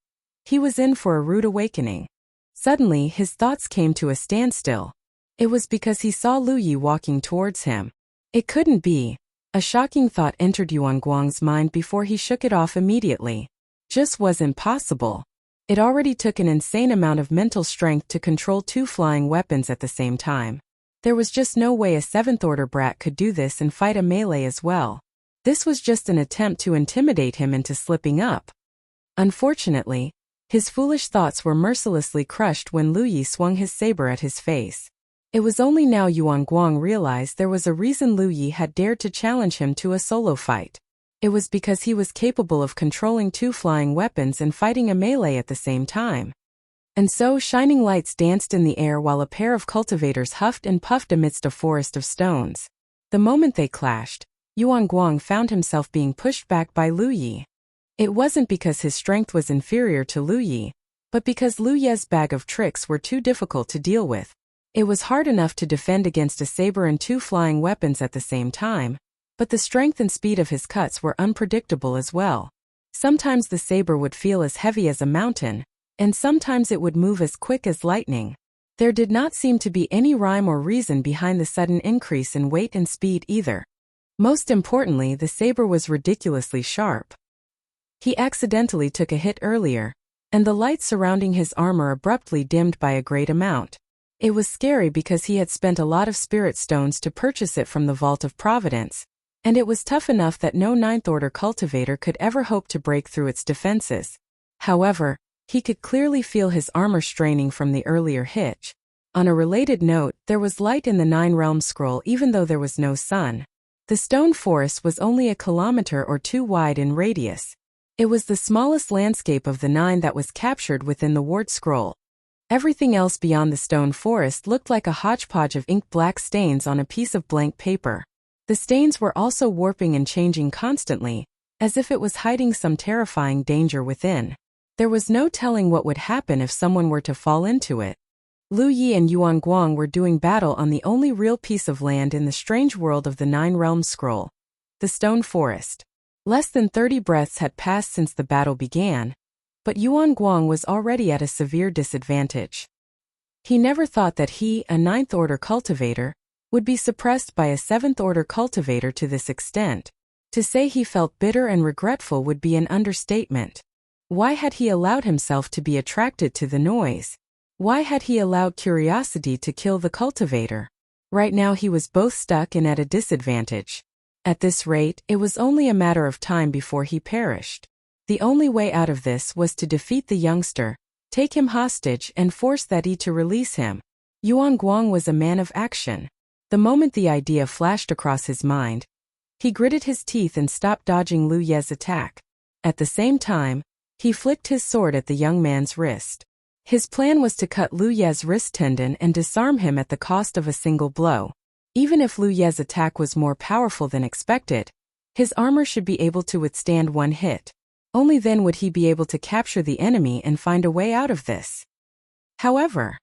he was in for a rude awakening. Suddenly, his thoughts came to a standstill. It was because he saw Lu Yi walking towards him. It couldn't be. A shocking thought entered Yuan Guang's mind before he shook it off immediately. Just wasn't possible. It already took an insane amount of mental strength to control two flying weapons at the same time. There was just no way a seventh-order brat could do this and fight a melee as well. This was just an attempt to intimidate him into slipping up. Unfortunately, his foolish thoughts were mercilessly crushed when Lu Yi swung his saber at his face. It was only now Yuan Guang realized there was a reason Lu Yi had dared to challenge him to a solo fight. It was because he was capable of controlling two flying weapons and fighting a melee at the same time. And so shining lights danced in the air while a pair of cultivators huffed and puffed amidst a forest of stones. The moment they clashed, Yuan Guang found himself being pushed back by Lu Yi. It wasn't because his strength was inferior to Lu Yi, but because Lu Ye's bag of tricks were too difficult to deal with. It was hard enough to defend against a saber and two flying weapons at the same time, but the strength and speed of his cuts were unpredictable as well. Sometimes the saber would feel as heavy as a mountain, and sometimes it would move as quick as lightning. There did not seem to be any rhyme or reason behind the sudden increase in weight and speed either. Most importantly, the saber was ridiculously sharp. He accidentally took a hit earlier, and the light surrounding his armor abruptly dimmed by a great amount. It was scary because he had spent a lot of spirit stones to purchase it from the Vault of Providence, and it was tough enough that no ninth-order cultivator could ever hope to break through its defenses. However, he could clearly feel his armor straining from the earlier hit. On a related note, there was light in the Nine Realms scroll even though there was no sun. The stone forest was only 1 kilometer or 2 wide in radius. It was the smallest landscape of the 9 that was captured within the ward scroll. Everything else beyond the stone forest looked like a hodgepodge of ink-black stains on a piece of blank paper. The stains were also warping and changing constantly, as if it was hiding some terrifying danger within. There was no telling what would happen if someone were to fall into it. Lu Yi and Yuan Guang were doing battle on the only real piece of land in the strange world of the Nine Realms scroll, the stone forest. Less than 30 breaths had passed since the battle began, but Yuan Guang was already at a severe disadvantage. He never thought that he, a ninth-order cultivator, would be suppressed by a seventh-order cultivator to this extent. To say he felt bitter and regretful would be an understatement. Why had he allowed himself to be attracted to the noise? Why had he allowed curiosity to kill the cultivator? Right now he was both stuck and at a disadvantage. At this rate, it was only a matter of time before he perished. The only way out of this was to defeat the youngster, take him hostage and force that Yi to release him. Yuan Guang was a man of action. The moment the idea flashed across his mind, he gritted his teeth and stopped dodging Lu Ye's attack. At the same time, he flicked his sword at the young man's wrist. His plan was to cut Lu Ye's wrist tendon and disarm him at the cost of a single blow. Even if Lu Ye's attack was more powerful than expected, his armor should be able to withstand one hit. Only then would he be able to capture the enemy and find a way out of this. However,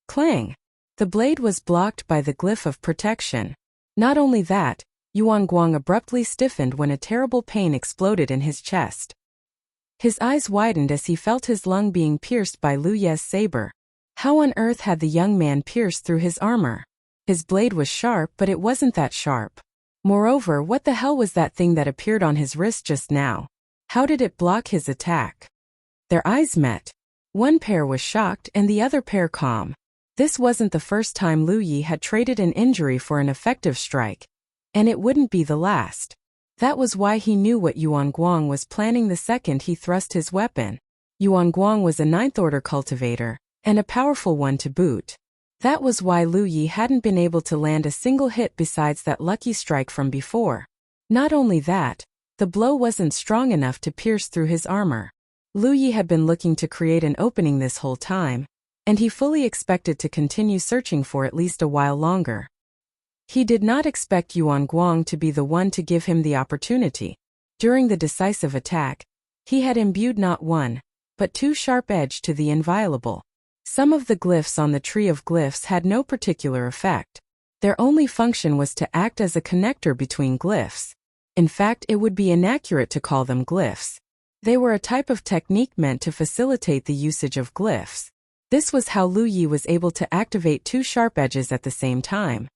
clang! The blade was blocked by the glyph of protection. Not only that, Yuan Guang abruptly stiffened when a terrible pain exploded in his chest. His eyes widened as he felt his lung being pierced by Lu Ye's saber. How on earth had the young man pierced through his armor? His blade was sharp, but it wasn't that sharp. Moreover, what the hell was that thing that appeared on his wrist just now? How did it block his attack? Their eyes met. One pair was shocked and the other pair calm. This wasn't the first time Lu Yi had traded an injury for an effective strike, and it wouldn't be the last. That was why he knew what Yuan Guang was planning the second he thrust his weapon. Yuan Guang was a ninth-order cultivator, and a powerful one to boot. That was why Lu Yi hadn't been able to land a single hit besides that lucky strike from before. Not only that, the blow wasn't strong enough to pierce through his armor. Lu Yi had been looking to create an opening this whole time, and he fully expected to continue searching for at least a while longer. He did not expect Yuan Guang to be the one to give him the opportunity. During the decisive attack, he had imbued not one, but two sharp edge to the inviolable. Some of the glyphs on the tree of glyphs had no particular effect. Their only function was to act as a connector between glyphs. In fact, it would be inaccurate to call them glyphs. They were a type of technique meant to facilitate the usage of glyphs. This was how Lu Yi was able to activate two sharp edges at the same time.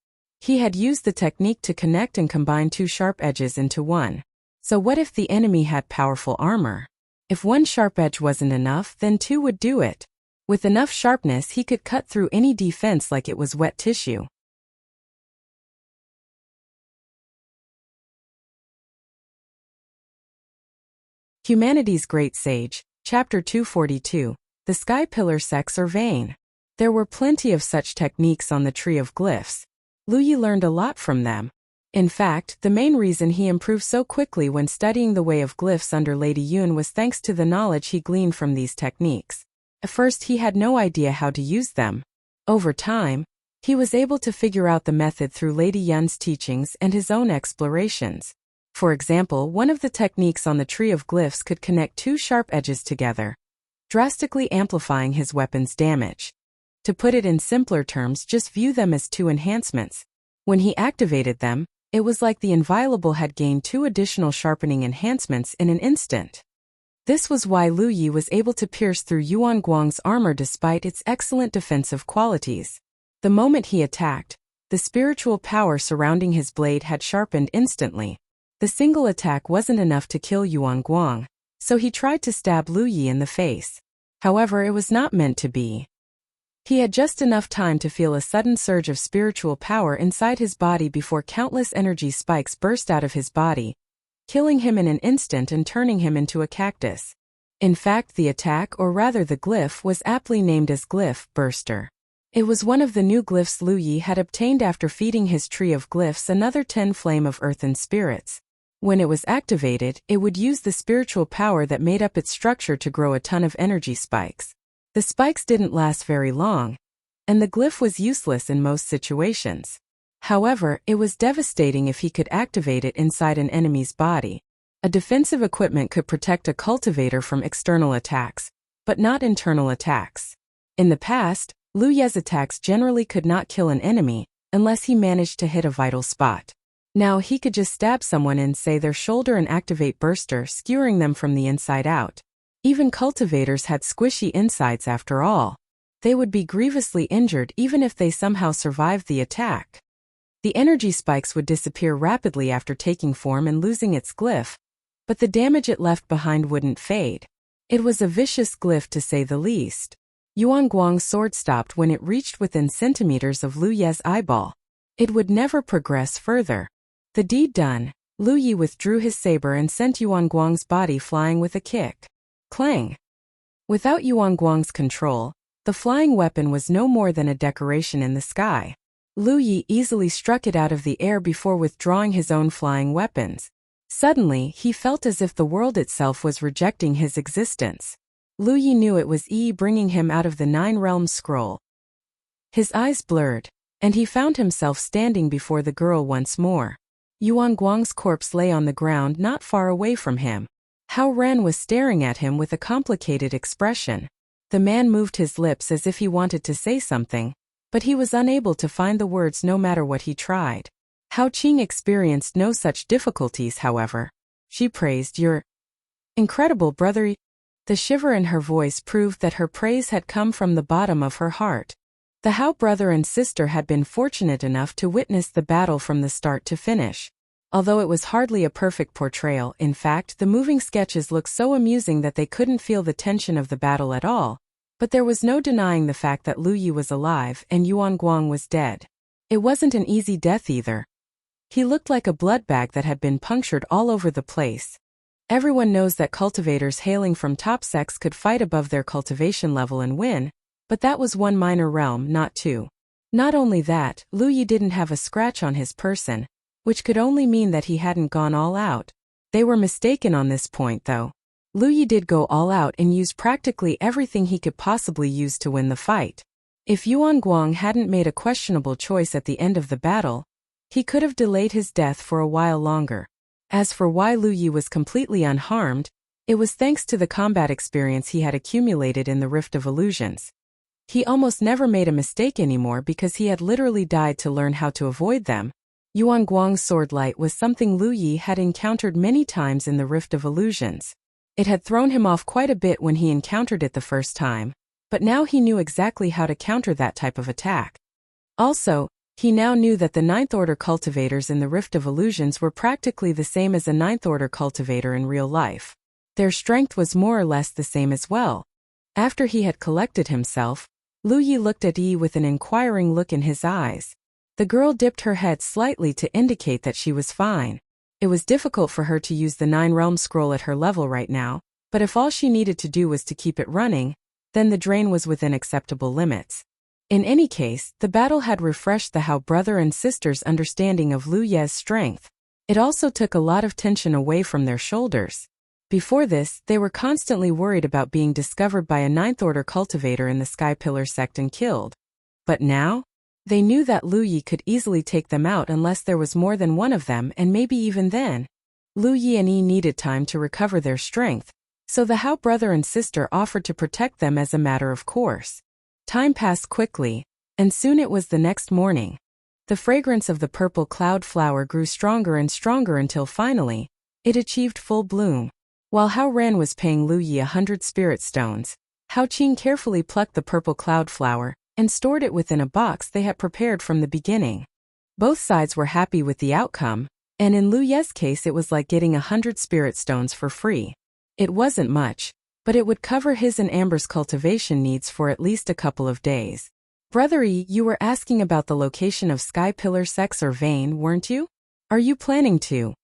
He had used the technique to connect and combine two sharp edges into one. So what if the enemy had powerful armor? If one sharp edge wasn't enough, then two would do it. With enough sharpness, he could cut through any defense like it was wet tissue. Humanity's Great Sage, Chapter 242, The Sky Pillar Sects Are Vain. There were plenty of such techniques on the Tree of Glyphs. Lu Yi learned a lot from them. In fact, the main reason he improved so quickly when studying the way of glyphs under Lady Yun was thanks to the knowledge he gleaned from these techniques. At first he had no idea how to use them. Over time, he was able to figure out the method through Lady Yun's teachings and his own explorations. For example, one of the techniques on the Tree of Glyphs could connect two sharp edges together, drastically amplifying his weapon's damage. To put it in simpler terms, just view them as two enhancements. When he activated them, it was like the inviolable had gained two additional sharpening enhancements in an instant. This was why Lu Yi was able to pierce through Yuan Guang's armor despite its excellent defensive qualities. The moment he attacked, the spiritual power surrounding his blade had sharpened instantly. The single attack wasn't enough to kill Yuan Guang, so he tried to stab Lu Yi in the face. However, it was not meant to be. He had just enough time to feel a sudden surge of spiritual power inside his body before countless energy spikes burst out of his body, killing him in an instant and turning him into a cactus. In fact, the attack, or rather the glyph, was aptly named as Glyph Burster. It was one of the new glyphs Lu Yi had obtained after feeding his tree of glyphs another 10 flame of earthen spirits. When it was activated, it would use the spiritual power that made up its structure to grow a ton of energy spikes. The spikes didn't last very long, and the glyph was useless in most situations. However, it was devastating if he could activate it inside an enemy's body. A defensive equipment could protect a cultivator from external attacks, but not internal attacks. In the past, Lu Ye's attacks generally could not kill an enemy, unless he managed to hit a vital spot. Now he could just stab someone in, say, their shoulder and activate Burster, skewering them from the inside out. Even cultivators had squishy insides after all. They would be grievously injured even if they somehow survived the attack. The energy spikes would disappear rapidly after taking form and losing its glyph, but the damage it left behind wouldn't fade. It was a vicious glyph to say the least. Yuan Guang's sword stopped when it reached within centimeters of Lu Ye's eyeball. It would never progress further. The deed done, Lu Yi withdrew his saber and sent Yuan Guang's body flying with a kick. Clang! Without Yuan Guang's control, the flying weapon was no more than a decoration in the sky. Lu Yi easily struck it out of the air before withdrawing his own flying weapons. Suddenly, he felt as if the world itself was rejecting his existence. Lu Yi knew it was bringing him out of the Nine Realms scroll. His eyes blurred, and he found himself standing before the girl once more. Yuan Guang's corpse lay on the ground not far away from him. Hao Ren was staring at him with a complicated expression. The man moved his lips as if he wanted to say something, but he was unable to find the words no matter what he tried. Hao Qing experienced no such difficulties, however. She praised your incredible brother. The shiver in her voice proved that her praise had come from the bottom of her heart. The Hao brother and sister had been fortunate enough to witness the battle from the start to finish. Although it was hardly a perfect portrayal, in fact, the moving sketches looked so amusing that they couldn't feel the tension of the battle at all. But there was no denying the fact that Lu Yi was alive and Yuan Guang was dead. It wasn't an easy death either. He looked like a blood bag that had been punctured all over the place. Everyone knows that cultivators hailing from top sects could fight above their cultivation level and win, but that was one minor realm, not two. Not only that, Lu Yi didn't have a scratch on his person, which could only mean that he hadn't gone all out. They were mistaken on this point, though. Lu Yi did go all out and used practically everything he could possibly use to win the fight. If Yuan Guang hadn't made a questionable choice at the end of the battle, He could have delayed his death for a while longer. As for why Lu Yi was completely unharmed, it was thanks to the combat experience he had accumulated in the Rift of Illusions. He almost never made a mistake anymore because he had literally died to learn how to avoid them. Yuan Guang's sword light was something Lu Yi had encountered many times in the Rift of Illusions. It had thrown him off quite a bit when he encountered it the first time, but now he knew exactly how to counter that type of attack. Also, he now knew that the Ninth Order cultivators in the Rift of Illusions were practically the same as a Ninth Order cultivator in real life. Their strength was more or less the same as well. After he had collected himself, Lu Yi looked at Yi with an inquiring look in his eyes. The girl dipped her head slightly to indicate that she was fine. It was difficult for her to use the Nine Realm Scroll at her level right now, but if all she needed to do was to keep it running, then the drain was within acceptable limits. In any case, the battle had refreshed the Hao brother and sister's understanding of Lu Ye's strength. It also took a lot of tension away from their shoulders. Before this, they were constantly worried about being discovered by a Ninth Order cultivator in the Sky Pillar sect and killed. But now? They knew that Lu Yi could easily take them out unless there was more than one of them, and maybe even then. Lu Yi and Yi needed time to recover their strength, so the Hao brother and sister offered to protect them as a matter of course. Time passed quickly, and soon it was the next morning. The fragrance of the purple cloud flower grew stronger and stronger until finally, it achieved full bloom. While Hao Ren was paying Lu Yi 100 spirit stones, Hao Qing carefully plucked the purple cloud flower and stored it within a box they had prepared from the beginning. Both sides were happy with the outcome, and in Lu Ye's case it was like getting 100 spirit stones for free. It wasn't much, but it would cover his and Amber's cultivation needs for at least a couple of days. Brother Yi, you were asking about the location of Sky Pillar Sex or Vein, weren't you? Are you planning to?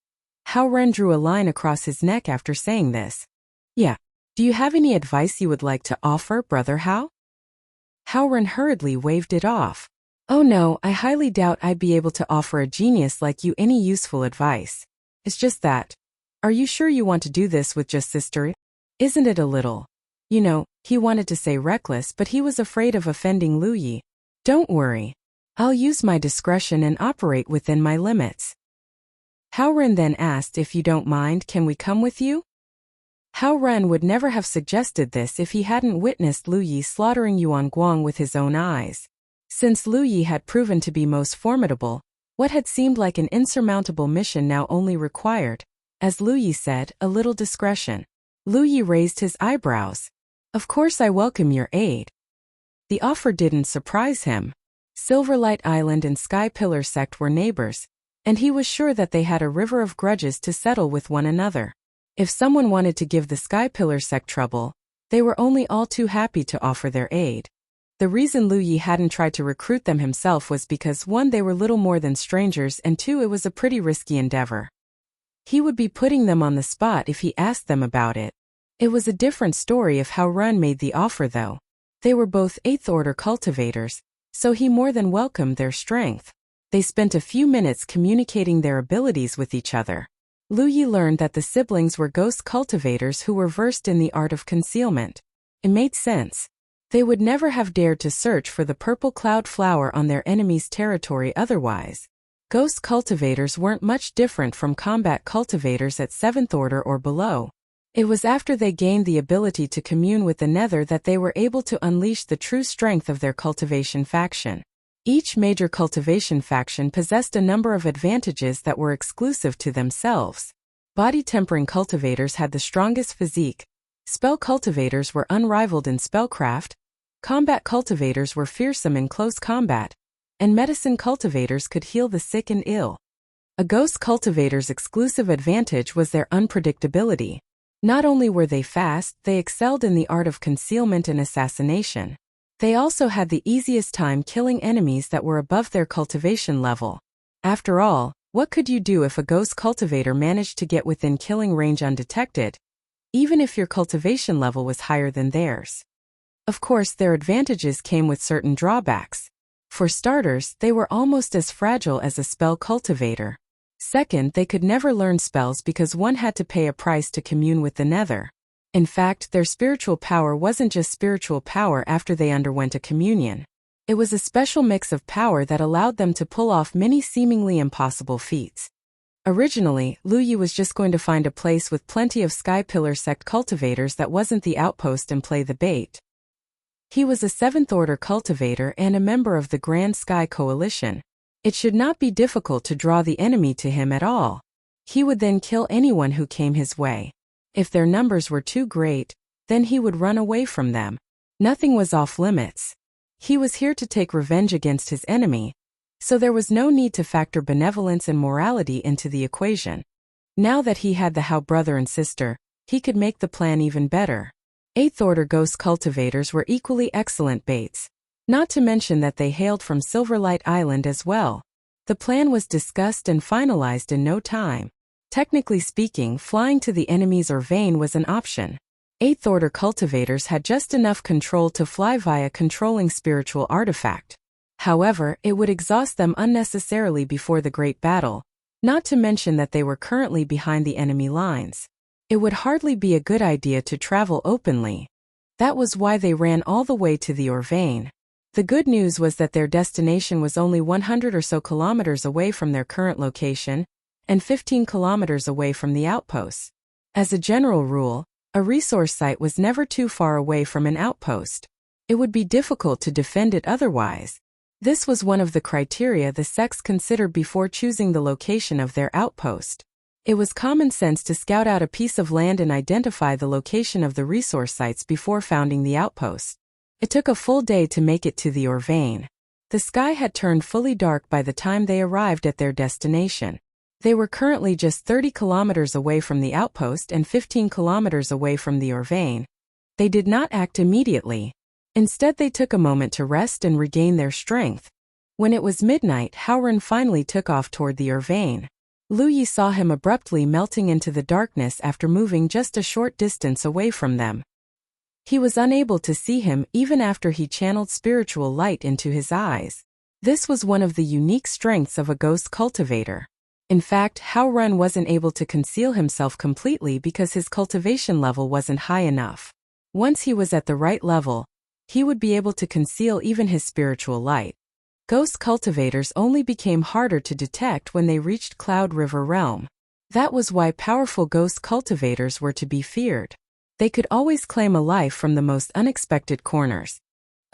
Hao Ren drew a line across his neck after saying this. Yeah. Do you have any advice you would like to offer, Brother Hao? Hao Ren hurriedly waved it off. Oh no, I highly doubt I'd be able to offer a genius like you any useful advice. It's just that. Are you sure you want to do this with just sister? Isn't it a little? You know, he wanted to say reckless, but he was afraid of offending Lu Yi. Don't worry. I'll use my discretion and operate within my limits. Hao Ren then asked, if you don't mind, can we come with you? Hao Ren would never have suggested this if he hadn't witnessed Lu Yi slaughtering Yuan Guang with his own eyes. Since Lu Yi had proven to be most formidable, what had seemed like an insurmountable mission now only required, as Lu Yi said, a little discretion. Lu Yi raised his eyebrows. Of course I welcome your aid. The offer didn't surprise him. Silverlight Island and Sky Pillar sect were neighbors, and he was sure that they had a river of grudges to settle with one another. If someone wanted to give the Sky Pillar sect trouble, they were only all too happy to offer their aid. The reason Lu Yi hadn't tried to recruit them himself was because 1, they were little more than strangers, and 2, it was a pretty risky endeavor. He would be putting them on the spot if he asked them about it. It was a different story if Hao Ren made the offer though. They were both 8th Order cultivators, so he more than welcomed their strength. They spent a few minutes communicating their abilities with each other. Lu Yi learned that the siblings were ghost cultivators who were versed in the art of concealment. It made sense. They would never have dared to search for the purple cloud flower on their enemy's territory otherwise. Ghost cultivators weren't much different from combat cultivators at 7th Order or below. It was after they gained the ability to commune with the Nether that they were able to unleash the true strength of their cultivation faction. Each major cultivation faction possessed a number of advantages that were exclusive to themselves. Body-tempering cultivators had the strongest physique. Spell cultivators were unrivaled in spellcraft. Combat cultivators were fearsome in close combat. And medicine cultivators could heal the sick and ill. A ghost cultivator's exclusive advantage was their unpredictability. Not only were they fast, they excelled in the art of concealment and assassination. They also had the easiest time killing enemies that were above their cultivation level. After all, what could you do if a ghost cultivator managed to get within killing range undetected, even if your cultivation level was higher than theirs? Of course, their advantages came with certain drawbacks. For starters, they were almost as fragile as a spell cultivator. Second, they could never learn spells because one had to pay a price to commune with the Nether. In fact, their spiritual power wasn't just spiritual power after they underwent a communion. It was a special mix of power that allowed them to pull off many seemingly impossible feats. Originally, Lu Yi was just going to find a place with plenty of Sky Pillar sect cultivators that wasn't the outpost and play the bait. He was a 7th Order cultivator and a member of the Grand Sky Coalition. It should not be difficult to draw the enemy to him at all. He would then kill anyone who came his way. If their numbers were too great, then he would run away from them. Nothing was off limits. He was here to take revenge against his enemy, so there was no need to factor benevolence and morality into the equation. Now that he had the Hao brother and sister, he could make the plan even better. 8th Order ghost cultivators were equally excellent baits. Not to mention that they hailed from Silverlight Island as well. The plan was discussed and finalized in no time. Technically speaking, flying to the enemy's vein was an option. 8th Order cultivators had just enough control to fly via controlling spiritual artifact. However, it would exhaust them unnecessarily before the great battle, not to mention that they were currently behind the enemy lines. It would hardly be a good idea to travel openly. That was why they ran all the way to the vein. The good news was that their destination was only 100 or so kilometers away from their current location, and 15 kilometers away from the outposts. As a general rule, a resource site was never too far away from an outpost. It would be difficult to defend it otherwise. This was one of the criteria the sects considered before choosing the location of their outpost. It was common sense to scout out a piece of land and identify the location of the resource sites before founding the outpost. It took a full day to make it to the vein. The sky had turned fully dark by the time they arrived at their destination. They were currently just 30 kilometers away from the outpost and 15 kilometers away from the vein. They did not act immediately. Instead, they took a moment to rest and regain their strength. When it was midnight, Haoren finally took off toward the vein. Lu Yi saw him abruptly melting into the darkness after moving just a short distance away from them. He was unable to see him even after he channeled spiritual light into his eyes. This was one of the unique strengths of a ghost cultivator. In fact, Haoren wasn't able to conceal himself completely because his cultivation level wasn't high enough. Once he was at the right level, he would be able to conceal even his spiritual light. Ghost cultivators only became harder to detect when they reached Cloud River Realm. That was why powerful ghost cultivators were to be feared. They could always claim a life from the most unexpected corners.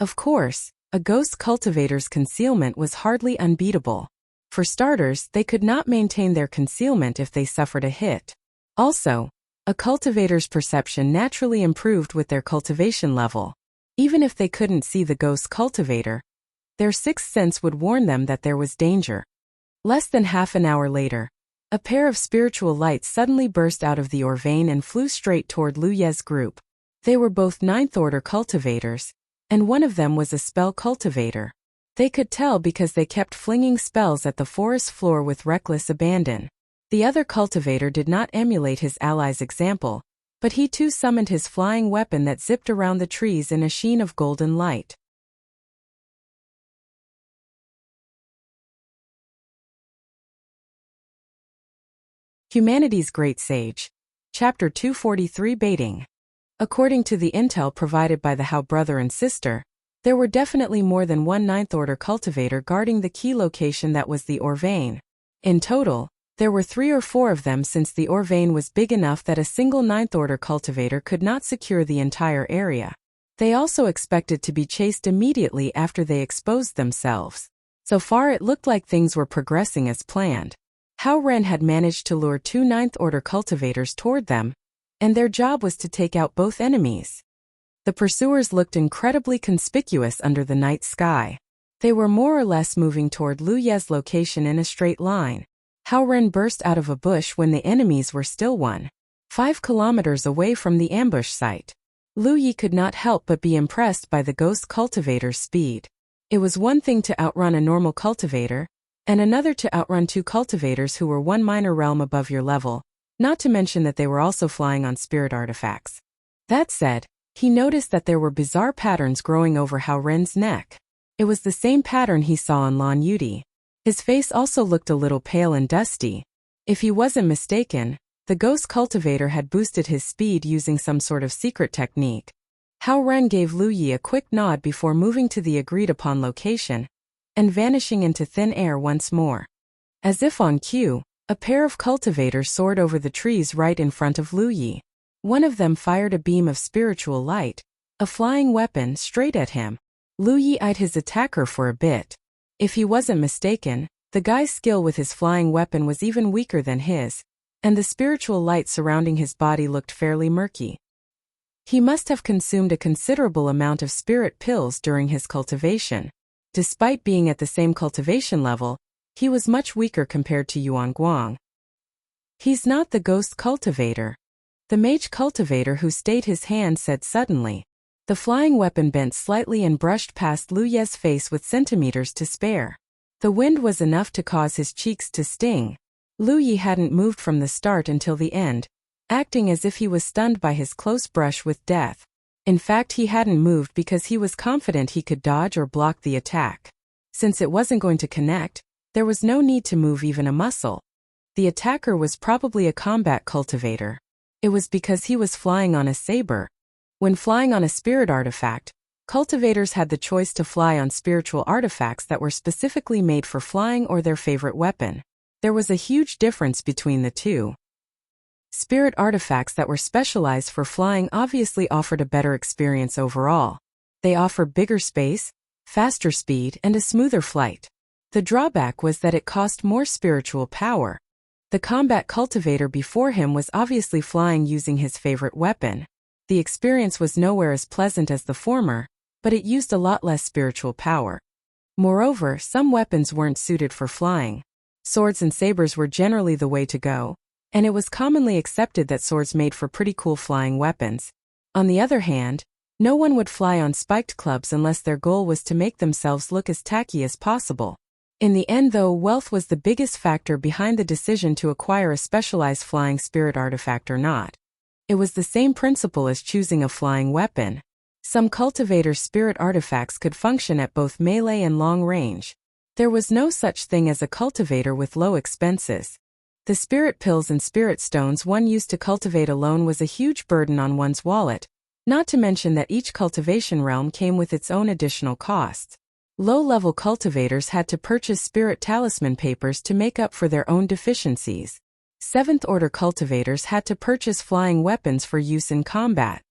Of course, a ghost cultivator's concealment was hardly unbeatable. For starters, they could not maintain their concealment if they suffered a hit. Also, a cultivator's perception naturally improved with their cultivation level. Even if they couldn't see the ghost cultivator, their sixth sense would warn them that there was danger. Less than half an hour later, a pair of spiritual lights suddenly burst out of the vein and flew straight toward Lu Ye's group. They were both 9th Order cultivators, and one of them was a spell cultivator. They could tell because they kept flinging spells at the forest floor with reckless abandon. The other cultivator did not emulate his ally's example, but he too summoned his flying weapon that zipped around the trees in a sheen of golden light. Humanity's Great Sage. Chapter 243 Baiting. According to the intel provided by the Hao brother and sister, there were definitely more than one 9th Order cultivator guarding the key location that was the vein. In total, there were 3 or 4 of them since the vein was big enough that a single 9th Order cultivator could not secure the entire area. They also expected to be chased immediately after they exposed themselves. So far it looked like things were progressing as planned. Haoren had managed to lure 2 9th Order cultivators toward them, and their job was to take out both enemies. The pursuers looked incredibly conspicuous under the night sky. They were more or less moving toward Lu Ye's location in a straight line. Haoren burst out of a bush when the enemies were still 1.5 kilometers away from the ambush site. Lu Yi could not help but be impressed by the ghost cultivator's speed. It was one thing to outrun a normal cultivator, and another to outrun 2 cultivators who were 1 minor realm above your level, not to mention that they were also flying on spirit artifacts. That said, he noticed that there were bizarre patterns growing over Haoren's neck. It was the same pattern he saw on Lan Yuti. His face also looked a little pale and dusty. If he wasn't mistaken, the ghost cultivator had boosted his speed using some sort of secret technique. Hao Ren gave Lu Yi a quick nod before moving to the agreed-upon location and vanishing into thin air once more. As if on cue, a pair of cultivators soared over the trees right in front of Lu Yi. One of them fired a beam of spiritual light, a flying weapon, straight at him. Lu Yi eyed his attacker for a bit. If he wasn't mistaken, the guy's skill with his flying weapon was even weaker than his, and the spiritual light surrounding his body looked fairly murky. He must have consumed a considerable amount of spirit pills during his cultivation. Despite being at the same cultivation level, he was much weaker compared to Yuan Guang. He's not the ghost cultivator. The mage cultivator who stayed his hand said suddenly. The flying weapon bent slightly and brushed past Lu Ye's face with centimeters to spare. The wind was enough to cause his cheeks to sting. Lu Yi hadn't moved from the start until the end, acting as if he was stunned by his close brush with death. In fact, he hadn't moved because he was confident he could dodge or block the attack. Since it wasn't going to connect, there was no need to move even a muscle. The attacker was probably a combat cultivator. It was because he was flying on a saber. When flying on a spirit artifact, cultivators had the choice to fly on spiritual artifacts that were specifically made for flying or their favorite weapon. There was a huge difference between the two. Spirit artifacts that were specialized for flying obviously offered a better experience overall. They offer bigger space, faster speed, and a smoother flight. The drawback was that it cost more spiritual power. The combat cultivator before him was obviously flying using his favorite weapon. The experience was nowhere as pleasant as the former, but it used a lot less spiritual power. Moreover, some weapons weren't suited for flying. Swords and sabers were generally the way to go, and it was commonly accepted that swords made for pretty cool flying weapons. On the other hand, no one would fly on spiked clubs unless their goal was to make themselves look as tacky as possible. In the end, though, wealth was the biggest factor behind the decision to acquire a specialized flying spirit artifact or not. It was the same principle as choosing a flying weapon. Some cultivators' spirit artifacts could function at both melee and long range. There was no such thing as a cultivator with low expenses. The spirit pills and spirit stones one used to cultivate alone was a huge burden on one's wallet, not to mention that each cultivation realm came with its own additional costs. Low-level cultivators had to purchase spirit talisman papers to make up for their own deficiencies. 7th-order cultivators had to purchase flying weapons for use in combat.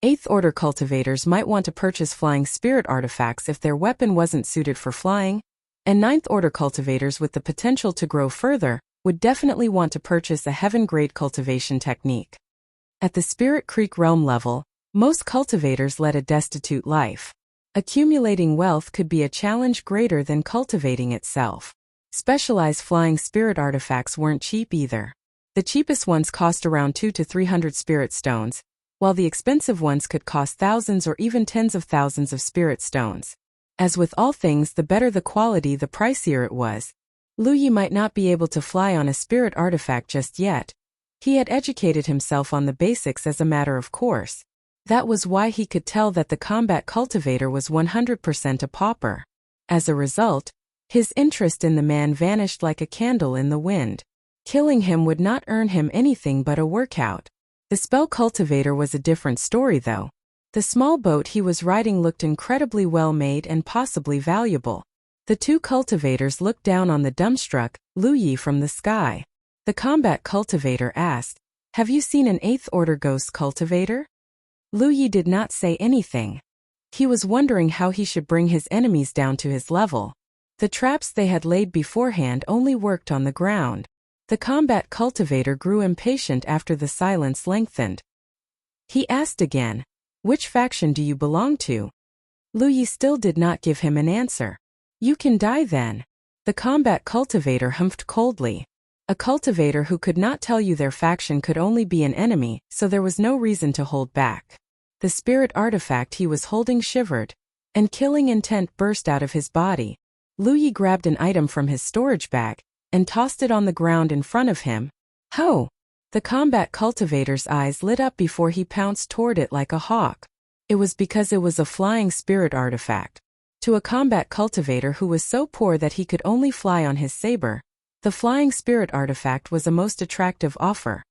8th-order cultivators might want to purchase flying spirit artifacts if their weapon wasn't suited for flying, and 9th-order cultivators with the potential to grow further would definitely want to purchase a heaven-grade cultivation technique. At the Spirit Creek realm level, most cultivators led a destitute life. Accumulating wealth could be a challenge greater than cultivating itself. Specialized flying spirit artifacts weren't cheap either. The cheapest ones cost around 200 to 300 spirit stones, while the expensive ones could cost thousands or even tens of thousands of spirit stones. As with all things, the better the quality, the pricier it was. Lu Yi might not be able to fly on a spirit artifact just yet. He had educated himself on the basics as a matter of course. That was why he could tell that the combat cultivator was 100% a pauper. As a result, his interest in the man vanished like a candle in the wind. Killing him would not earn him anything but a workout. The spell cultivator was a different story though. The small boat he was riding looked incredibly well made and possibly valuable. The two cultivators looked down on the dumbstruck Lu Yi from the sky. The combat cultivator asked, "Have you seen an 8th-order ghost cultivator?" Lu Yi did not say anything. He was wondering how he should bring his enemies down to his level. The traps they had laid beforehand only worked on the ground. The combat cultivator grew impatient after the silence lengthened. He asked again, "Which faction do you belong to?" Lu Yi still did not give him an answer. "You can die then." The combat cultivator humphed coldly. A cultivator who could not tell you their faction could only be an enemy, so there was no reason to hold back. The spirit artifact he was holding shivered, and killing intent burst out of his body. Lu Yi grabbed an item from his storage bag and tossed it on the ground in front of him. "Ho!" The combat cultivator's eyes lit up before he pounced toward it like a hawk. It was because it was a flying spirit artifact. To a combat cultivator who was so poor that he could only fly on his saber, the flying spirit artifact was a most attractive offer.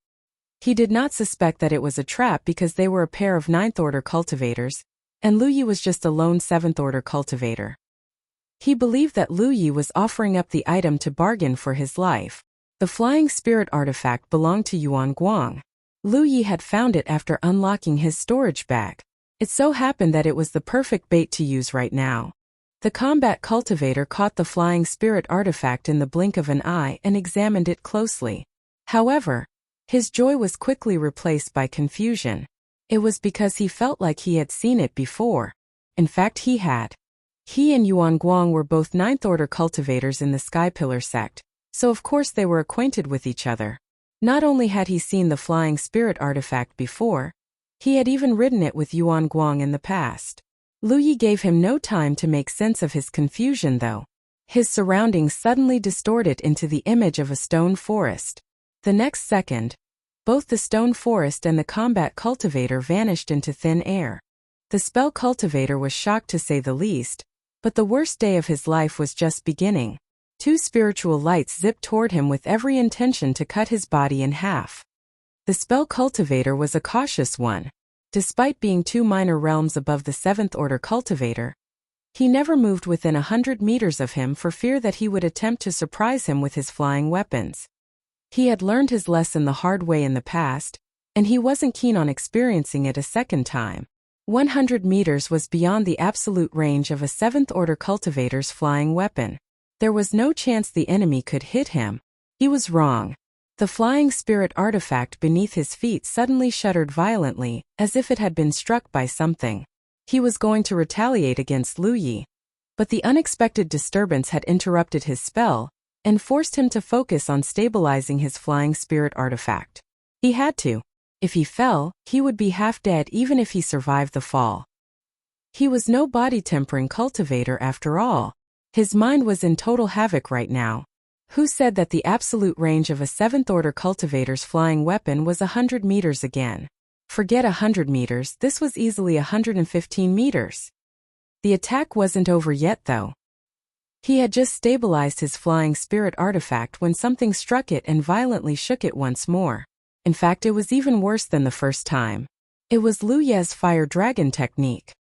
He did not suspect that it was a trap because they were a pair of 9th-order cultivators, and Lu Yi was just a lone 7th order cultivator. He believed that Lu Yi was offering up the item to bargain for his life. The flying spirit artifact belonged to Yuan Guang. Lu Yi had found it after unlocking his storage bag. It so happened that it was the perfect bait to use right now. The combat cultivator caught the flying spirit artifact in the blink of an eye and examined it closely. However, his joy was quickly replaced by confusion. It was because he felt like he had seen it before. In fact, he had. He and Yuan Guang were both 9th order cultivators in the Sky Pillar sect, so of course they were acquainted with each other. Not only had he seen the flying spirit artifact before, he had even ridden it with Yuan Guang in the past. Lu Yi gave him no time to make sense of his confusion though. His surroundings suddenly distorted into the image of a stone forest. The next second, both the stone forest and the combat cultivator vanished into thin air. The spell cultivator was shocked to say the least, but the worst day of his life was just beginning. 2 spiritual lights zipped toward him with every intention to cut his body in half. The spell cultivator was a cautious one. Despite being 2 minor realms above the 7th order cultivator, he never moved within 100 meters of him for fear that he would attempt to surprise him with his flying weapons. He had learned his lesson the hard way in the past, and he wasn't keen on experiencing it a second time. 100 meters was beyond the absolute range of a 7th order cultivator's flying weapon. There was no chance the enemy could hit him. He was wrong. The flying spirit artifact beneath his feet suddenly shuddered violently, as if it had been struck by something. He was going to retaliate against Lu Yi, but the unexpected disturbance had interrupted his spell and forced him to focus on stabilizing his flying spirit artifact. He had to. If he fell, he would be half dead even if he survived the fall. He was no body-tempering cultivator after all. His mind was in total havoc right now. Who said that the absolute range of a 7th order cultivator's flying weapon was 100 meters again? Forget 100 meters, this was easily 115 meters. The attack wasn't over yet though. He had just stabilized his flying spirit artifact when something struck it and violently shook it once more. In fact, it was even worse than the first time. It was Lu Ye's fire dragon technique.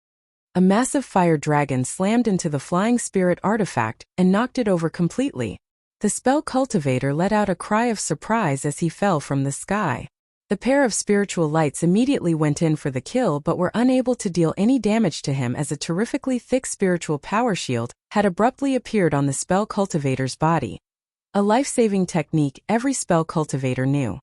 A massive fire dragon slammed into the flying spirit artifact and knocked it over completely. The spell cultivator let out a cry of surprise as he fell from the sky. The pair of spiritual lights immediately went in for the kill but were unable to deal any damage to him as a terrifically thick spiritual power shield had abruptly appeared on the spell cultivator's body. A life-saving technique every spell cultivator knew.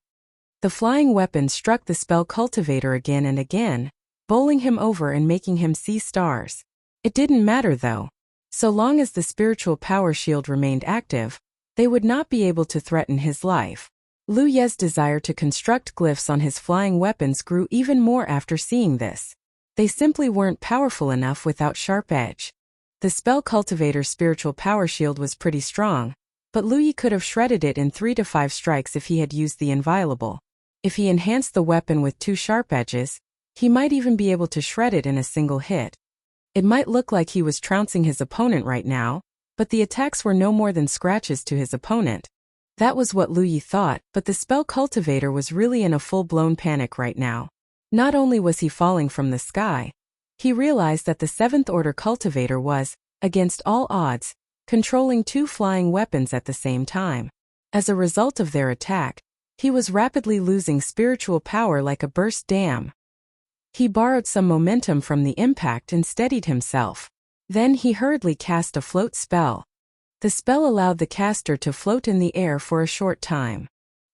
The flying weapon struck the spell cultivator again and again, bowling him over and making him see stars. It didn't matter though. So long as the spiritual power shield remained active, they would not be able to threaten his life. Lu Ye's desire to construct glyphs on his flying weapons grew even more after seeing this. They simply weren't powerful enough without sharp edge. The spell cultivator's spiritual power shield was pretty strong, but Lu Yi could have shredded it in 3 to 5 strikes if he had used the inviolable. If he enhanced the weapon with 2 sharp edges, he might even be able to shred it in a single hit. It might look like he was trouncing his opponent right now, but the attacks were no more than scratches to his opponent. That was what Lu Yi thought, but the spell cultivator was really in a full-blown panic right now. Not only was he falling from the sky, he realized that the 7th order cultivator was, against all odds, controlling 2 flying weapons at the same time. As a result of their attack, he was rapidly losing spiritual power like a burst dam. He borrowed some momentum from the impact and steadied himself. Then he hurriedly cast a float spell. The spell allowed the caster to float in the air for a short time.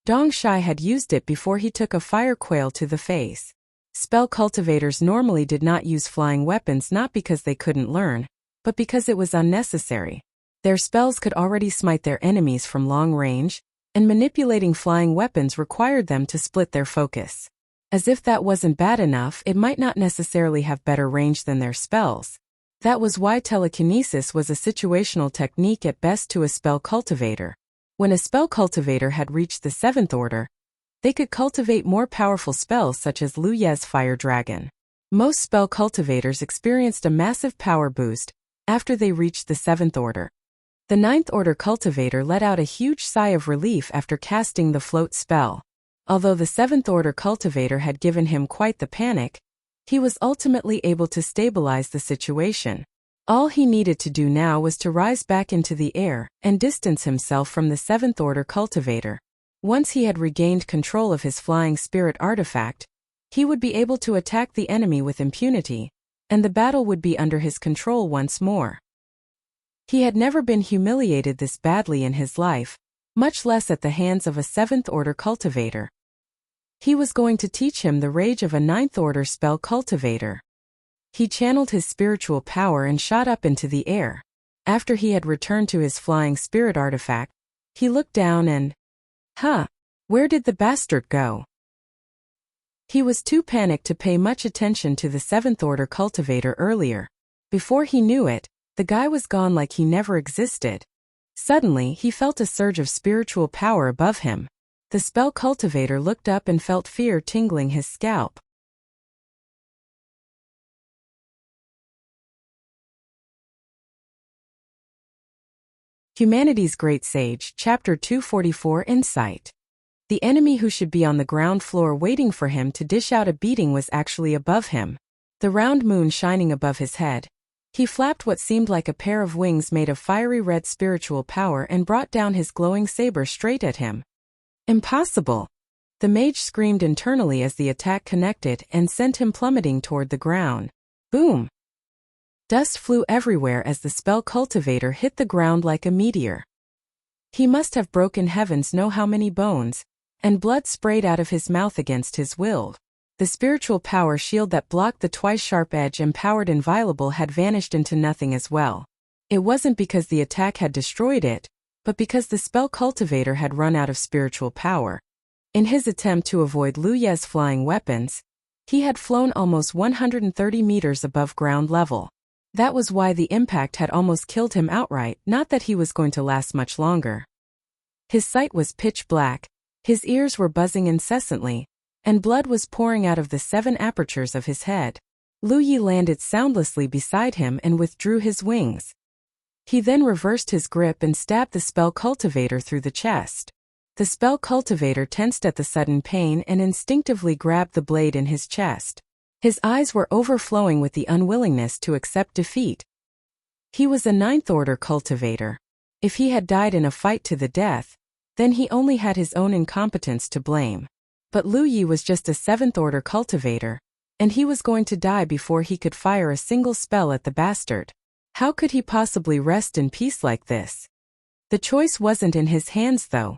Dong Shai had used it before he took a fire quail to the face. Spell cultivators normally did not use flying weapons not because they couldn't learn, but because it was unnecessary. Their spells could already smite their enemies from long range, and manipulating flying weapons required them to split their focus. As if that wasn't bad enough, it might not necessarily have better range than their spells. That was why telekinesis was a situational technique at best to a spell cultivator. When a spell cultivator had reached the 7th order, they could cultivate more powerful spells such as Lu Ye's fire dragon. Most spell cultivators experienced a massive power boost after they reached the 7th order. The 9th order cultivator let out a huge sigh of relief after casting the float spell. Although the 7th order cultivator had given him quite the panic, He was ultimately able to stabilize the situation. All he needed to do now was to rise back into the air and distance himself from the Seventh Order cultivator. Once he had regained control of his flying spirit artifact, he would be able to attack the enemy with impunity, and the battle would be under his control once more. He had never been humiliated this badly in his life, much less at the hands of a Seventh Order cultivator. He was going to teach him the rage of a Ninth Order spell cultivator. He channeled his spiritual power and shot up into the air. After he had returned to his flying spirit artifact, he looked down and, where did the bastard go? He was too panicked to pay much attention to the Seventh Order cultivator earlier. Before he knew it, the guy was gone like he never existed. Suddenly, he felt a surge of spiritual power above him. The spell cultivator looked up and felt fear tingling his scalp. Humanity's Great Sage, Chapter 244 Insight. The enemy who should be on the ground floor waiting for him to dish out a beating was actually above him. The round moon shining above his head. He flapped what seemed like a pair of wings made of fiery red spiritual power and brought down his glowing saber straight at him. Impossible! The mage screamed internally as the attack connected and sent him plummeting toward the ground. Boom! Dust flew everywhere as the spell cultivator hit the ground like a meteor. He must have broken heavens know how many bones, and blood sprayed out of his mouth against his will. The spiritual power shield that blocked the twice-sharp edge empowered inviolable had vanished into nothing as well. It wasn't because the attack had destroyed it, but because the spell cultivator had run out of spiritual power. In his attempt to avoid Lu Ye's flying weapons, he had flown almost 130 meters above ground level. That was why the impact had almost killed him outright, not that he was going to last much longer. His sight was pitch black, his ears were buzzing incessantly, and blood was pouring out of the 7 apertures of his head. Lu Yi landed soundlessly beside him and withdrew his wings. He then reversed his grip and stabbed the spell cultivator through the chest. The spell cultivator tensed at the sudden pain and instinctively grabbed the blade in his chest. His eyes were overflowing with the unwillingness to accept defeat. He was a Ninth Order cultivator. If he had died in a fight to the death, then he only had his own incompetence to blame. But Lu Yi was just a Seventh Order cultivator, and he was going to die before he could fire a single spell at the bastard. How could he possibly rest in peace like this? The choice wasn't in his hands though.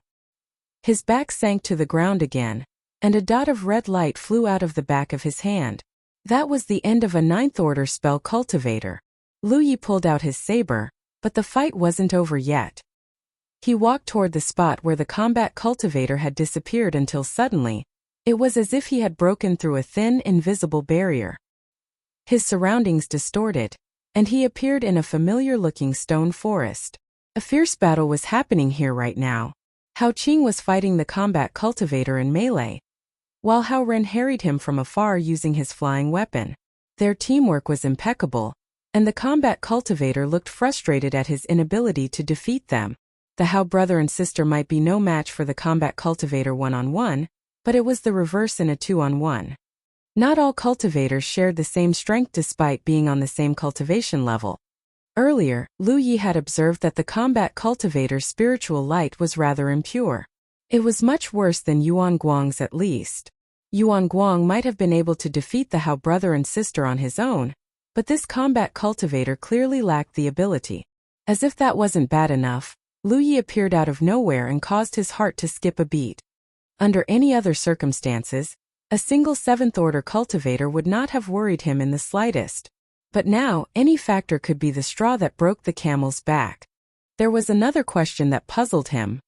His back sank to the ground again, and a dot of red light flew out of the back of his hand. That was the end of a Ninth Order spell cultivator. Lu Yi pulled out his saber, but the fight wasn't over yet. He walked toward the spot where the combat cultivator had disappeared until suddenly, it was as if he had broken through a thin, invisible barrier. His surroundings distorted, and he appeared in a familiar-looking stone forest. A fierce battle was happening here right now. Hao Qing was fighting the combat cultivator in melee, while Hao Ren harried him from afar using his flying weapon. Their teamwork was impeccable, and the combat cultivator looked frustrated at his inability to defeat them. The Hao brother and sister might be no match for the combat cultivator one-on-one, but it was the reverse in a 2-on-1. Not all cultivators shared the same strength despite being on the same cultivation level. Earlier, Lu Yi had observed that the combat cultivator's spiritual light was rather impure. It was much worse than Yuan Guang's at least. Yuan Guang might have been able to defeat the Hao brother and sister on his own, but this combat cultivator clearly lacked the ability. As if that wasn't bad enough, Lu Yi appeared out of nowhere and caused his heart to skip a beat. Under any other circumstances, a single Seventh Order cultivator would not have worried him in the slightest. But now, any factor could be the straw that broke the camel's back. There was another question that puzzled him.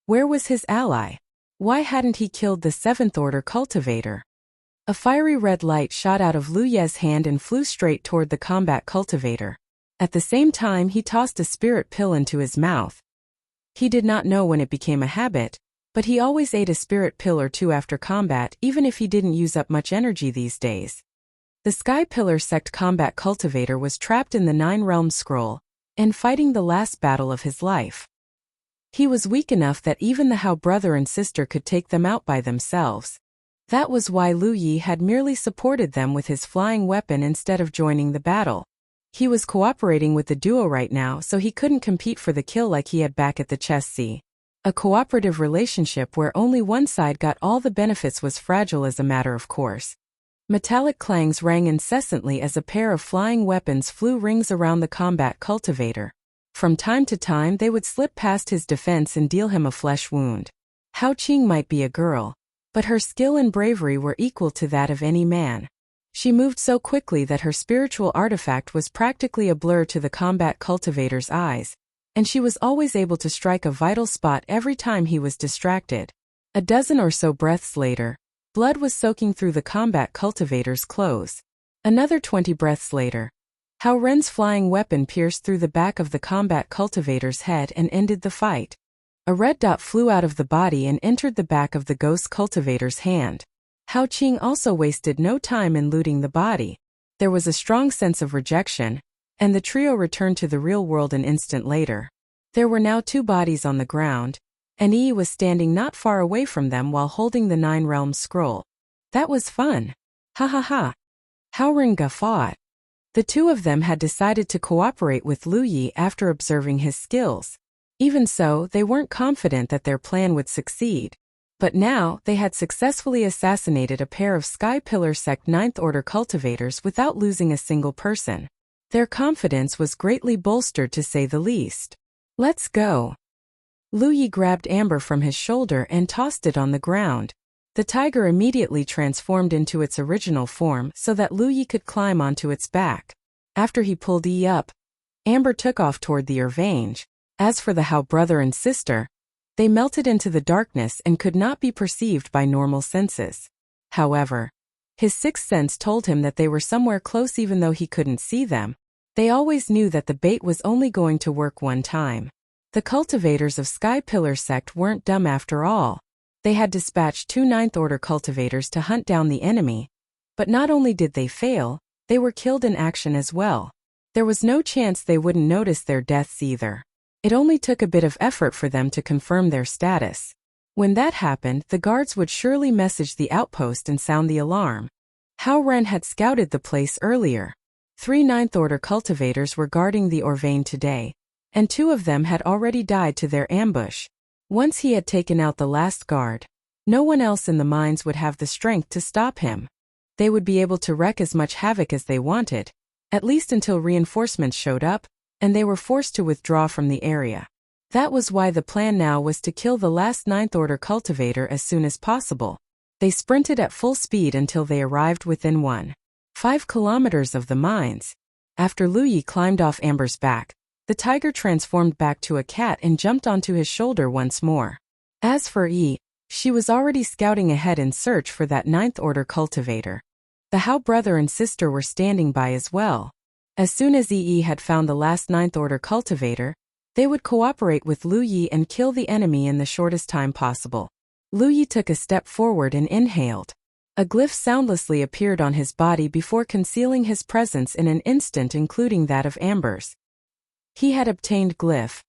Where was his ally? Why hadn't he killed the Seventh Order cultivator? A fiery red light shot out of Lu Ye's hand and flew straight toward the combat cultivator. At the same time, he tossed a spirit pill into his mouth. He did not know when it became a habit, but he always ate a spirit pill or two after combat even if he didn't use up much energy these days. The Sky Pillar Sect combat cultivator was trapped in the Nine Realms Scroll, and fighting the last battle of his life. He was weak enough that even the Hao brother and sister could take them out by themselves. That was why Lu Yi had merely supported them with his flying weapon instead of joining the battle. He was cooperating with the duo right now, so he couldn't compete for the kill like he had back at the chess sea. A cooperative relationship where only one side got all the benefits was fragile as a matter of course. Metallic clangs rang incessantly as a pair of flying weapons flew rings around the combat cultivator. From time to time they would slip past his defense and deal him a flesh wound. Hao Qing might be a girl, but her skill and bravery were equal to that of any man. She moved so quickly that her spiritual artifact was practically a blur to the combat cultivator's eyes, and she was always able to strike a vital spot every time he was distracted. A dozen or so breaths later, blood was soaking through the combat cultivator's clothes. Another 20 breaths later, Hao Ren's flying weapon pierced through the back of the combat cultivator's head and ended the fight. A red dot flew out of the body and entered the back of the ghost cultivator's hand. Hao Qing also wasted no time in looting the body. There was a strong sense of rejection, and the trio returned to the real world an instant later. There were now 2 bodies on the ground, and Yi was standing not far away from them while holding the 9 Realms scroll. That was fun. Ha ha ha. Hao Ren guffawed. The 2 of them had decided to cooperate with Lu Yi after observing his skills. Even so, they weren't confident that their plan would succeed. But now, they had successfully assassinated a pair of Sky Pillar Sect 9th Order cultivators without losing a single person. Their confidence was greatly bolstered to say the least. Let's go. Lu Yi grabbed Amber from his shoulder and tossed it on the ground. The tiger immediately transformed into its original form so that Lu Yi could climb onto its back. After he pulled Yi up, Amber took off toward the Revenge. As for the Hao brother and sister, they melted into the darkness and could not be perceived by normal senses. However, his sixth sense told him that they were somewhere close even though he couldn't see them. They always knew that the bait was only going to work one time. The cultivators of Sky Pillar Sect weren't dumb after all. They had dispatched 2 9th Order cultivators to hunt down the enemy. But not only did they fail, they were killed in action as well. There was no chance they wouldn't notice their deaths either. It only took a bit of effort for them to confirm their status. When that happened, the guards would surely message the outpost and sound the alarm. Hao Ren had scouted the place earlier. 3 9th Order cultivators were guarding the Orvane today, and 2 of them had already died to their ambush. Once he had taken out the last guard, no one else in the mines would have the strength to stop him. They would be able to wreak as much havoc as they wanted, at least until reinforcements showed up, and they were forced to withdraw from the area. That was why the plan now was to kill the last 9th Order cultivator as soon as possible. They sprinted at full speed until they arrived within 1.5 kilometers of the mines. After Lu Yi climbed off Amber's back, the tiger transformed back to a cat and jumped onto his shoulder once more. As for Yi, she was already scouting ahead in search for that 9th Order cultivator. The Hao brother and sister were standing by as well. As soon as Yi had found the last 9th Order cultivator, they would cooperate with Lu Yi and kill the enemy in the shortest time possible. Lu Yi took a step forward and inhaled. A glyph soundlessly appeared on his body before concealing his presence in an instant, including that of Amber's. He had obtained glyph,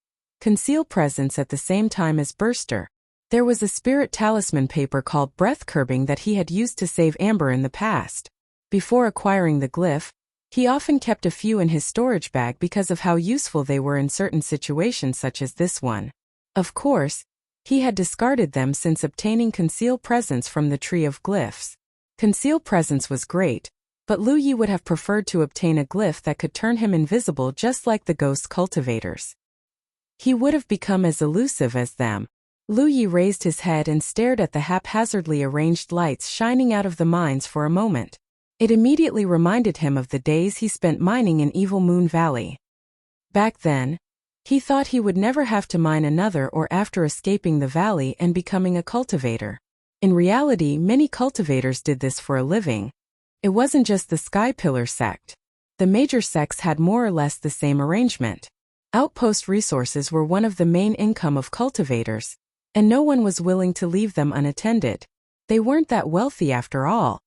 conceal presence at the same time as Burster. There was a spirit talisman paper called Breath Curbing that he had used to save Amber in the past. Before acquiring the glyph, he often kept a few in his storage bag because of how useful they were in certain situations such as this one. Of course, he had discarded them since obtaining Conceal Presence from the Tree of Glyphs. Conceal Presence was great, but Lu Yi would have preferred to obtain a glyph that could turn him invisible just like the ghost cultivators. He would have become as elusive as them. Lu Yi raised his head and stared at the haphazardly arranged lights shining out of the mines for a moment. It immediately reminded him of the days he spent mining in Evil Moon Valley. Back then, he thought he would never have to mine another or after escaping the valley and becoming a cultivator. In reality, many cultivators did this for a living. It wasn't just the Sky Pillar sect. The major sects had more or less the same arrangement. Outpost resources were one of the main income of cultivators, and no one was willing to leave them unattended. They weren't that wealthy after all.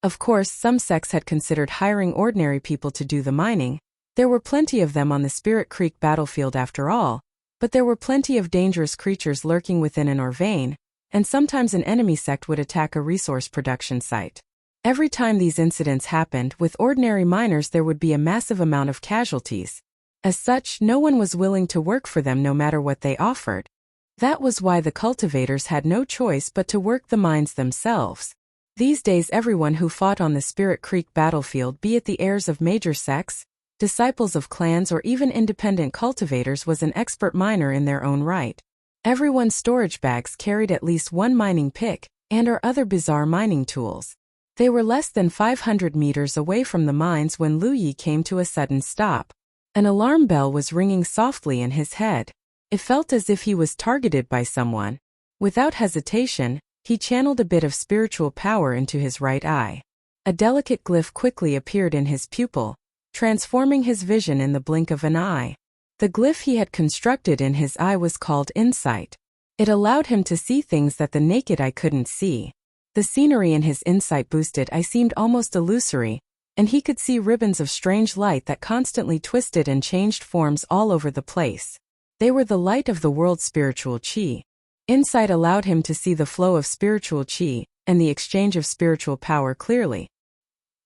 Of course, some sects had considered hiring ordinary people to do the mining. There were plenty of them on the Spirit Creek battlefield after all, but there were plenty of dangerous creatures lurking within an Orvane, and sometimes an enemy sect would attack a resource production site. Every time these incidents happened, with ordinary miners there would be a massive amount of casualties. As such, no one was willing to work for them no matter what they offered. That was why the cultivators had no choice but to work the mines themselves. These days everyone who fought on the Spirit Creek battlefield, be it the heirs of major sects, disciples of clans, or even independent cultivators, was an expert miner in their own right. Everyone's storage bags carried at least one mining pick and/or other bizarre mining tools. They were less than 500 meters away from the mines when Lu Yi came to a sudden stop. An alarm bell was ringing softly in his head. It felt as if he was targeted by someone. Without hesitation, he channeled a bit of spiritual power into his right eye. A delicate glyph quickly appeared in his pupil, transforming his vision in the blink of an eye. The glyph he had constructed in his eye was called Insight. It allowed him to see things that the naked eye couldn't see. The scenery in his insight boosted eye seemed almost illusory, and he could see ribbons of strange light that constantly twisted and changed forms all over the place. They were the light of the world's spiritual qi. Insight allowed him to see the flow of spiritual qi and the exchange of spiritual power clearly.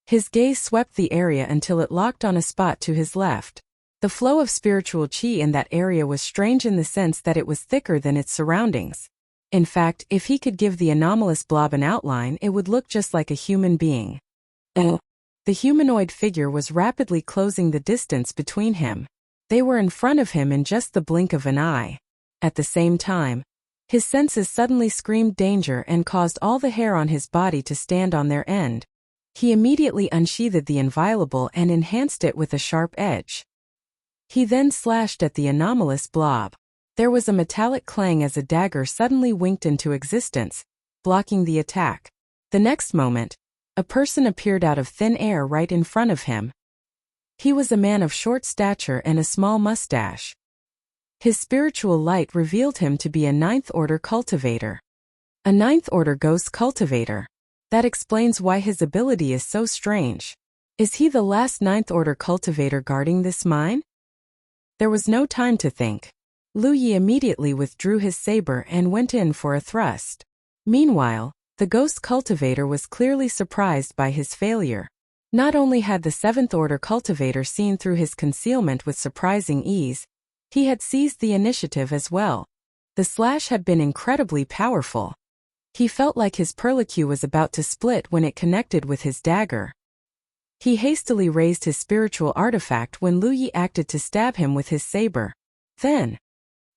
His gaze swept the area until it locked on a spot to his left. The flow of spiritual qi in that area was strange in the sense that it was thicker than its surroundings. In fact, if he could give the anomalous blob an outline, it would look just like a human being. The humanoid figure was rapidly closing the distance between him. They were in front of him in just the blink of an eye. At the same time, his senses suddenly screamed danger and caused all the hair on his body to stand on their end. He immediately unsheathed the inviolable and enhanced it with a sharp edge. He then slashed at the anomalous blob. There was a metallic clang as a dagger suddenly winked into existence, blocking the attack. The next moment, a person appeared out of thin air right in front of him. He was a man of short stature and a small mustache. His spiritual light revealed him to be a ninth-order cultivator. A ninth-order ghost cultivator. That explains why his ability is so strange. Is he the last ninth-order cultivator guarding this mine? There was no time to think. Lu Yi immediately withdrew his saber and went in for a thrust. Meanwhile, the ghost cultivator was clearly surprised by his failure. Not only had the seventh-order cultivator seen through his concealment with surprising ease, he had seized the initiative as well. The slash had been incredibly powerful. He felt like his perlicue was about to split when it connected with his dagger. He hastily raised his spiritual artifact when Lu Yi acted to stab him with his saber. Then,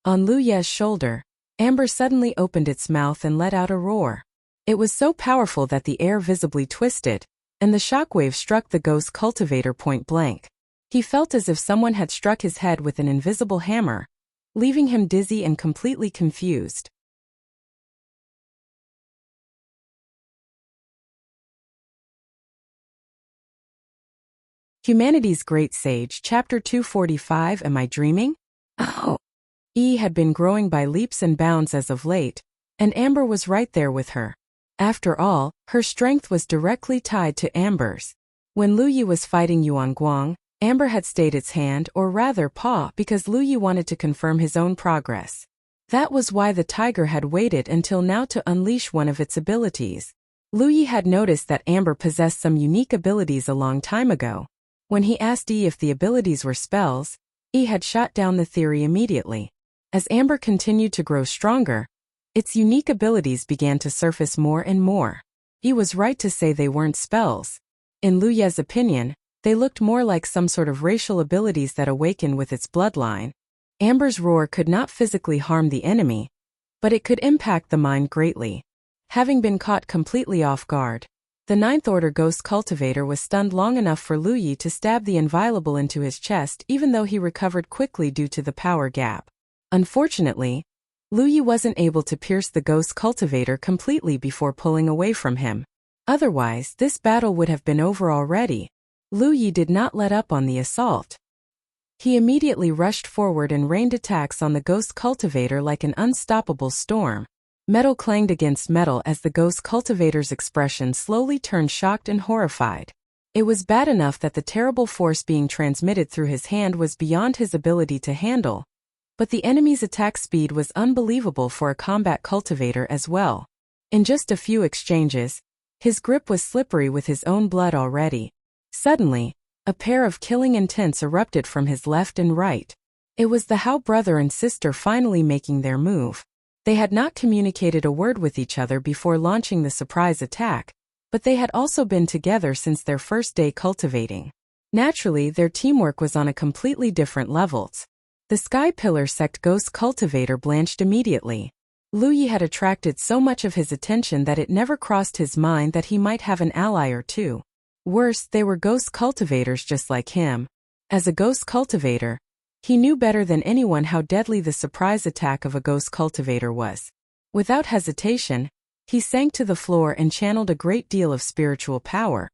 on Lu Ye's shoulder, amber suddenly opened its mouth and let out a roar. It was so powerful that the air visibly twisted, and the shockwave struck the ghost cultivator point blank. He felt as if someone had struck his head with an invisible hammer, leaving him dizzy and completely confused. Humanity's Great Sage, Chapter 245. Am I dreaming? Oh. E had been growing by leaps and bounds as of late, and Amber was right there with her. After all, her strength was directly tied to Amber's. When Lu Yi was fighting Yuan Guang, Amber had stayed its hand, or rather paw, because Lu Yi wanted to confirm his own progress. That was why the tiger had waited until now to unleash one of its abilities. Lu Yi had noticed that Amber possessed some unique abilities a long time ago. When he asked E if the abilities were spells, E had shot down the theory immediately. As Amber continued to grow stronger, its unique abilities began to surface more and more. E was right to say they weren't spells. In Lu Ye's opinion, they looked more like some sort of racial abilities that awaken with its bloodline. Amber's roar could not physically harm the enemy, but it could impact the mind greatly. Having been caught completely off guard, the ninth-order ghost cultivator was stunned long enough for Lu Yi to stab the inviolable into his chest, even though he recovered quickly due to the power gap. Unfortunately, Lu Yi wasn't able to pierce the ghost cultivator completely before pulling away from him. Otherwise, this battle would have been over already. Lu Yi did not let up on the assault. He immediately rushed forward and rained attacks on the ghost cultivator like an unstoppable storm. Metal clanged against metal as the ghost cultivator's expression slowly turned shocked and horrified. It was bad enough that the terrible force being transmitted through his hand was beyond his ability to handle, But the enemy's attack speed was unbelievable for a combat cultivator as well. In just a few exchanges, his grip was slippery with his own blood already. Suddenly, a pair of killing intents erupted from his left and right. It was the Hao brother and sister finally making their move. They had not communicated a word with each other before launching the surprise attack, but they had also been together since their first day cultivating. Naturally, their teamwork was on a completely different levels. The Sky Pillar sect ghost cultivator blanched immediately. Lu Yi had attracted so much of his attention that it never crossed his mind that he might have an ally or two. Worse, they were ghost cultivators just like him. As a ghost cultivator, he knew better than anyone how deadly the surprise attack of a ghost cultivator was. Without hesitation, he sank to the floor and channeled a great deal of spiritual power.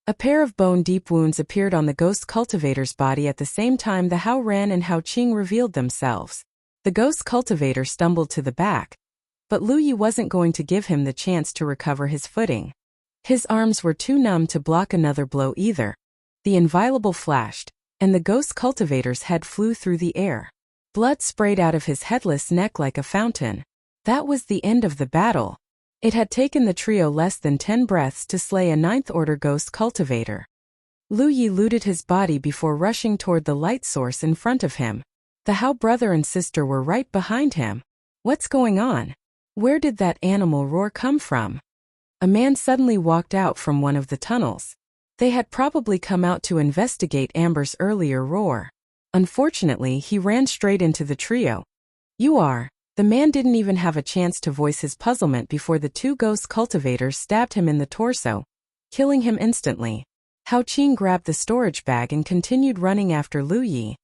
A pair of bone-deep wounds appeared on the ghost cultivator's body at the same time the Hao Ran and Hao Qing revealed themselves. The ghost cultivator stumbled to the back, but Lu Yi wasn't going to give him the chance to recover his footing. His arms were too numb to block another blow either. The inviolable flashed, and the ghost cultivator's head flew through the air. Blood sprayed out of his headless neck like a fountain. That was the end of the battle. It had taken the trio less than 10 breaths to slay a 9th-order ghost cultivator. Lu Yi looted his body before rushing toward the light source in front of him. The Hao brother and sister were right behind him. What's going on? Where did that animal roar come from? A man suddenly walked out from one of the tunnels. They had probably come out to investigate Amber's earlier roar. Unfortunately, he ran straight into the trio. You are. The man didn't even have a chance to voice his puzzlement before the two ghost cultivators stabbed him in the torso, killing him instantly. Hao Qing grabbed the storage bag and continued running after Lu Yi,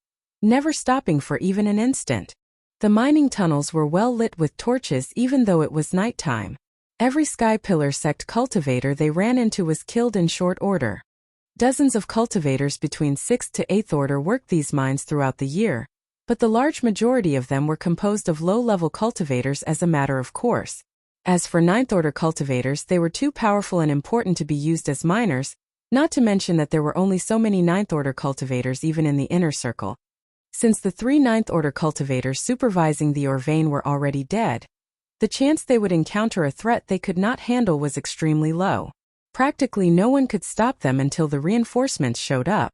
never stopping for even an instant. The mining tunnels were well lit with torches even though it was nighttime. Every Sky Pillar sect cultivator they ran into was killed in short order. Dozens of cultivators between 6th to 8th order worked these mines throughout the year, but the large majority of them were composed of low-level cultivators as a matter of course. As for 9th order cultivators, they were too powerful and important to be used as miners, not to mention that there were only so many 9th order cultivators even in the inner circle. Since the 3 9th order cultivators supervising the Orvane were already dead, the chance they would encounter a threat they could not handle was extremely low. Practically no one could stop them until the reinforcements showed up.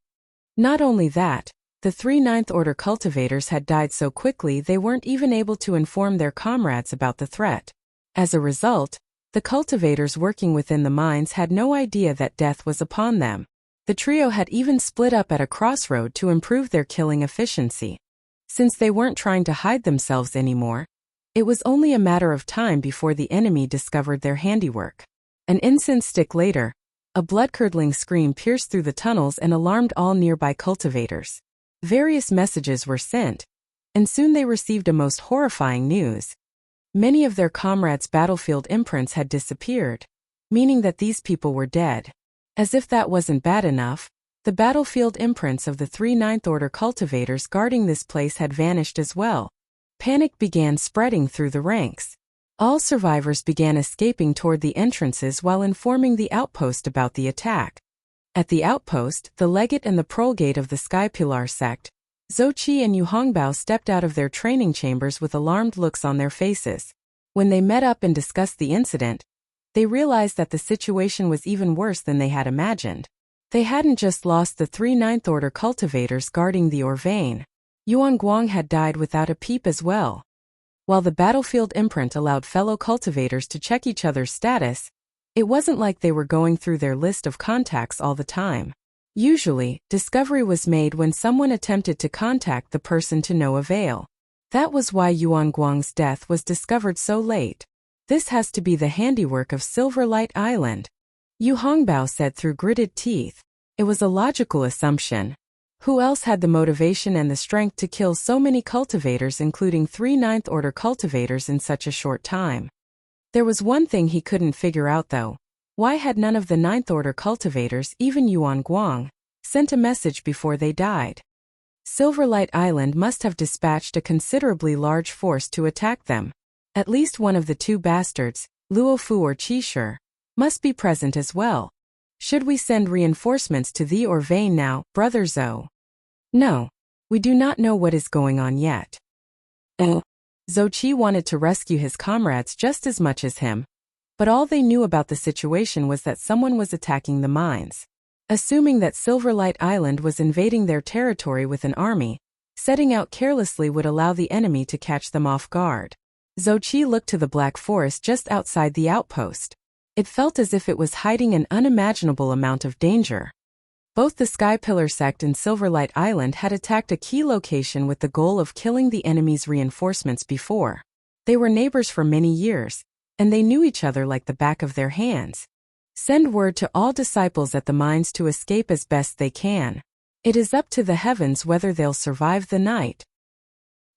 Not only that, the 3 9th order cultivators had died so quickly they weren't even able to inform their comrades about the threat. As a result, the cultivators working within the mines had no idea that death was upon them. The trio had even split up at a crossroad to improve their killing efficiency. Since they weren't trying to hide themselves anymore, it was only a matter of time before the enemy discovered their handiwork. An incense stick later, a blood-curdling scream pierced through the tunnels and alarmed all nearby cultivators. Various messages were sent, and soon they received a most horrifying news. Many of their comrades' battlefield imprints had disappeared, meaning that these people were dead. As if that wasn't bad enough, the battlefield imprints of the 3 9th order cultivators guarding this place had vanished as well. Panic began spreading through the ranks. All survivors began escaping toward the entrances while informing the outpost about the attack. At the outpost, the legate and the prolgate of the Sky Pillar sect, Zhou Qi and Yu Hongbao, stepped out of their training chambers with alarmed looks on their faces. When they met up and discussed the incident, they realized that the situation was even worse than they had imagined. They hadn't just lost the 3 9th order cultivators guarding the Orvane. Yuan Guang had died without a peep as well. While the battlefield imprint allowed fellow cultivators to check each other's status, it wasn't like they were going through their list of contacts all the time. Usually, discovery was made when someone attempted to contact the person to no avail. That was why Yuan Guang's death was discovered so late. This has to be the handiwork of Silverlight Island, Yu Hongbao said through gritted teeth. It was a logical assumption. Who else had the motivation and the strength to kill so many cultivators, including 3 9th order cultivators, in such a short time? There was one thing he couldn't figure out though. Why had none of the 9th order cultivators, even Yuan Guang, sent a message before they died? Silverlight Island must have dispatched a considerably large force to attack them. At least one of the two bastards, Luofu or Qishur, must be present as well. Should we send reinforcements to the Orvane now, Brother Zhou? No. We do not know what is going on yet. Zhou Qi wanted to rescue his comrades just as much as him, but all they knew about the situation was that someone was attacking the mines. Assuming that Silverlight Island was invading their territory with an army, setting out carelessly would allow the enemy to catch them off guard. Zhou Qi looked to the Black Forest just outside the outpost. It felt as if it was hiding an unimaginable amount of danger. Both the Sky Pillar sect and Silverlight Island had attacked a key location with the goal of killing the enemy's reinforcements before. They were neighbors for many years, and they knew each other like the back of their hands. Send word to all disciples at the mines to escape as best they can. It is up to the heavens whether they'll survive the night.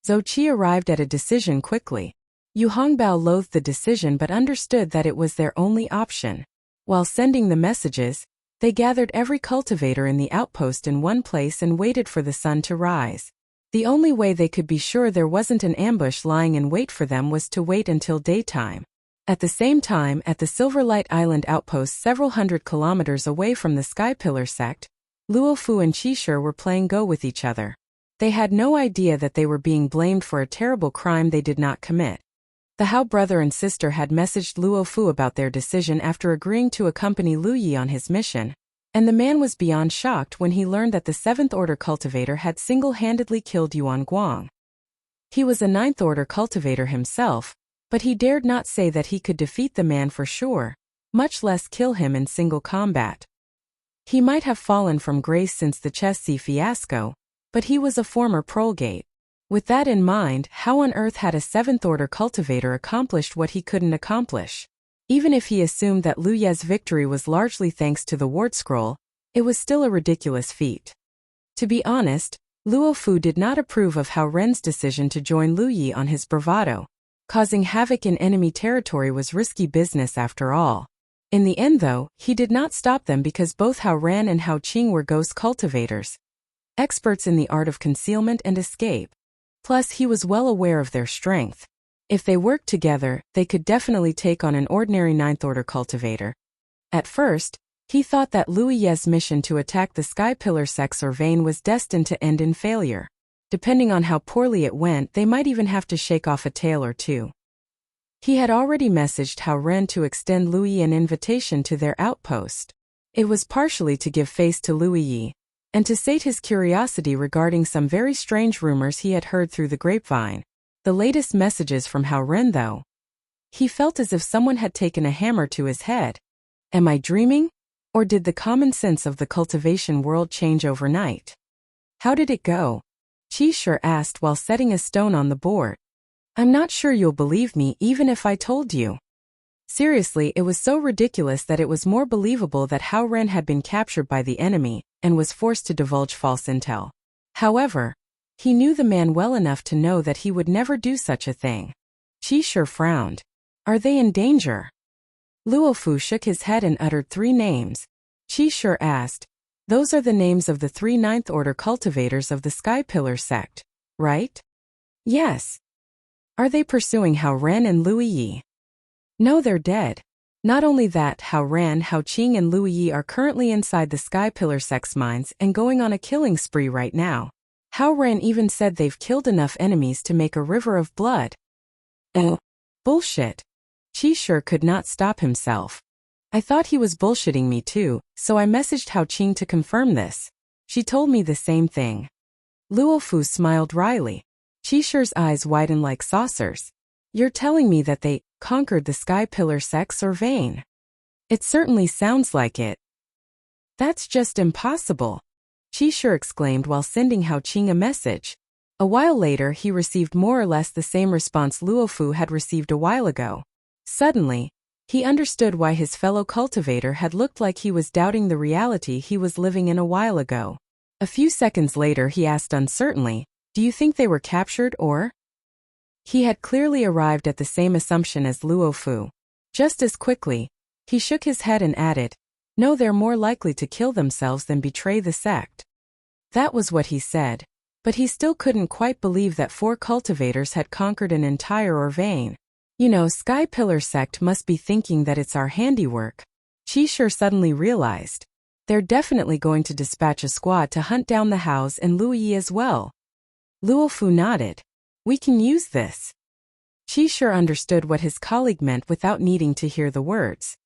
Zhou Qi arrived at a decision quickly. Yu Hongbao loathed the decision but understood that it was their only option. While sending the messages, they gathered every cultivator in the outpost in one place and waited for the sun to rise. The only way they could be sure there wasn't an ambush lying in wait for them was to wait until daytime. At the same time, at the Silverlight Island outpost several hundred kilometers away from the Sky Pillar sect, Luo Fu and Qishir were playing Go with each other. They had no idea that they were being blamed for a terrible crime they did not commit. The Hao brother and sister had messaged Luo Fu about their decision after agreeing to accompany Lu Yi on his mission, and the man was beyond shocked when he learned that the 7th Order cultivator had single-handedly killed Yuan Guang. He was a 9th Order cultivator himself, but he dared not say that he could defeat the man for sure, much less kill him in single combat. He might have fallen from grace since the Chessie fiasco, but he was a former prolgate. With that in mind, how on earth had a 7th Order cultivator accomplished what he couldn't accomplish? Even if he assumed that Lu Ye's victory was largely thanks to the Ward Scroll, it was still a ridiculous feat. To be honest, Luo Fu did not approve of Hao Ren's decision to join Lu Yi on his bravado. Causing havoc in enemy territory was risky business after all. In the end though, he did not stop them because both Hao Ren and Hao Qing were ghost cultivators, experts in the art of concealment and escape. Plus, he was well aware of their strength. If they worked together, they could definitely take on an ordinary 9th Order cultivator. At first, he thought that Lu Ye's mission to attack the Sky Pillar sects or vein was destined to end in failure. Depending on how poorly it went, they might even have to shake off a tail or two. He had already messaged Hao Ren to extend Lu Yi an invitation to their outpost. It was partially to give face to Lu Yi, and to sate his curiosity regarding some very strange rumors he had heard through the grapevine. The latest messages from Hao Ren though. He felt as if someone had taken a hammer to his head. Am I dreaming? Or did the common sense of the cultivation world change overnight? How did it go? Qishir asked while setting a stone on the board. I'm not sure you'll believe me even if I told you. Seriously, it was so ridiculous that it was more believable that Hao Ren had been captured by the enemy and was forced to divulge false intel. However, he knew the man well enough to know that he would never do such a thing. Qishir frowned. Are they in danger? Luo Fu shook his head and uttered 3 names. Qishir asked, those are the names of the 3 9th Order cultivators of the Sky Pillar sect, right? Yes. Are they pursuing Hao Ren and Lu Yi? No, they're dead. Not only that, Hao Ren, Hao Qing and Lu Yi are currently inside the Sky Pillar sect's mines and going on a killing spree right now. Hao Ren even said they've killed enough enemies to make a river of blood. Bullshit. Qishir could not stop himself. I thought he was bullshitting me too, so I messaged Hao Qing to confirm this. She told me the same thing. Luo Fu smiled wryly. Qishir's eyes widened like saucers. You're telling me that they conquered the Sky Pillar sects or vein? It certainly sounds like it. That's just impossible, Qishir exclaimed while sending Hao Qing a message. A while later, he received more or less the same response Luo Fu had received a while ago. Suddenly, he understood why his fellow cultivator had looked like he was doubting the reality he was living in a while ago. A few seconds later, he asked uncertainly, do you think they were captured or? He had clearly arrived at the same assumption as Luo Fu. Just as quickly, he shook his head and added, no, they're more likely to kill themselves than betray the sect. That was what he said, but he still couldn't quite believe that 4 cultivators had conquered an entire vein. You know, Sky Pillar sect must be thinking that it's our handiwork. Qishir suddenly realized. They're definitely going to dispatch a squad to hunt down the Haos and Lu Yi as well. Luofu nodded. We can use this. Qi sure understood what his colleague meant without needing to hear the words.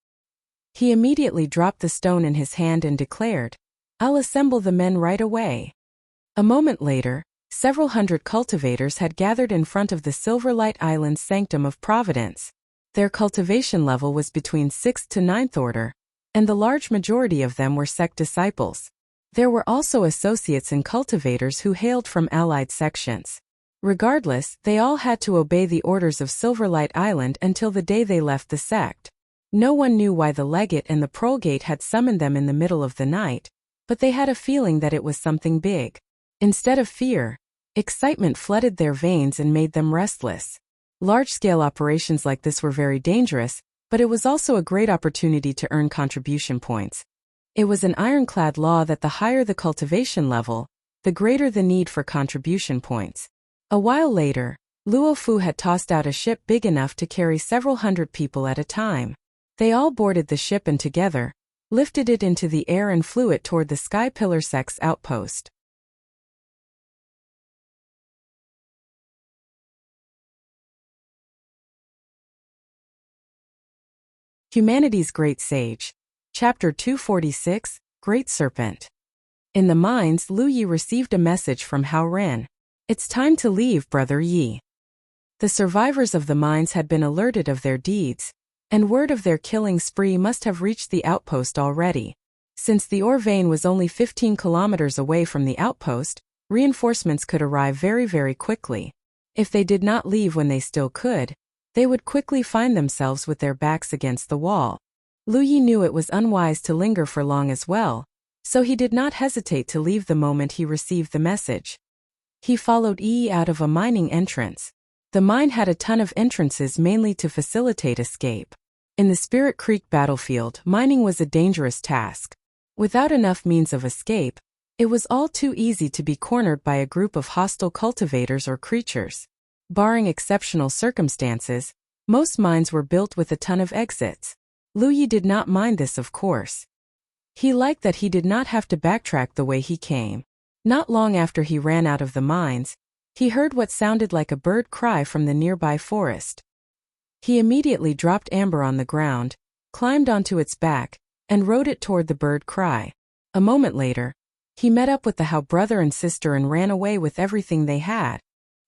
He immediately dropped the stone in his hand and declared, I'll assemble the men right away. A moment later, several hundred cultivators had gathered in front of the Silverlight Island's Sanctum of Providence. Their cultivation level was between 6th to 9th order, and the large majority of them were sect disciples. There were also associates and cultivators who hailed from allied sections. Regardless, they all had to obey the orders of Silverlight Island until the day they left the sect. No one knew why the legate and the prolgate had summoned them in the middle of the night, but they had a feeling that it was something big. Instead of fear, excitement flooded their veins and made them restless. Large-scale operations like this were very dangerous, but it was also a great opportunity to earn contribution points. It was an ironclad law that the higher the cultivation level, the greater the need for contribution points. A while later, Luofu had tossed out a ship big enough to carry several hundred people at a time. They all boarded the ship and together, lifted it into the air and flew it toward the Sky Pillar Sect's outpost. Humanity's Great Sage. Chapter 246, Great Serpent. In the mines, Lu Yi received a message from Hao Ren. It's time to leave, Brother Yi. The survivors of the mines had been alerted of their deeds, and word of their killing spree must have reached the outpost already. Since the ore vein was only 15 kilometers away from the outpost, reinforcements could arrive very, very quickly. If they did not leave when they still could, they would quickly find themselves with their backs against the wall. Lu Yi knew it was unwise to linger for long as well, so he did not hesitate to leave the moment he received the message. He followed Yi out of a mining entrance. The mine had a ton of entrances mainly to facilitate escape. In the Spirit Creek battlefield, mining was a dangerous task. Without enough means of escape, it was all too easy to be cornered by a group of hostile cultivators or creatures. Barring exceptional circumstances, most mines were built with a ton of exits. Lu Yi did not mind this, of course. He liked that he did not have to backtrack the way he came. Not long after he ran out of the mines, he heard what sounded like a bird cry from the nearby forest. He immediately dropped Amber on the ground, climbed onto its back, and rode it toward the bird cry. A moment later, he met up with the Hao brother and sister and ran away with everything they had.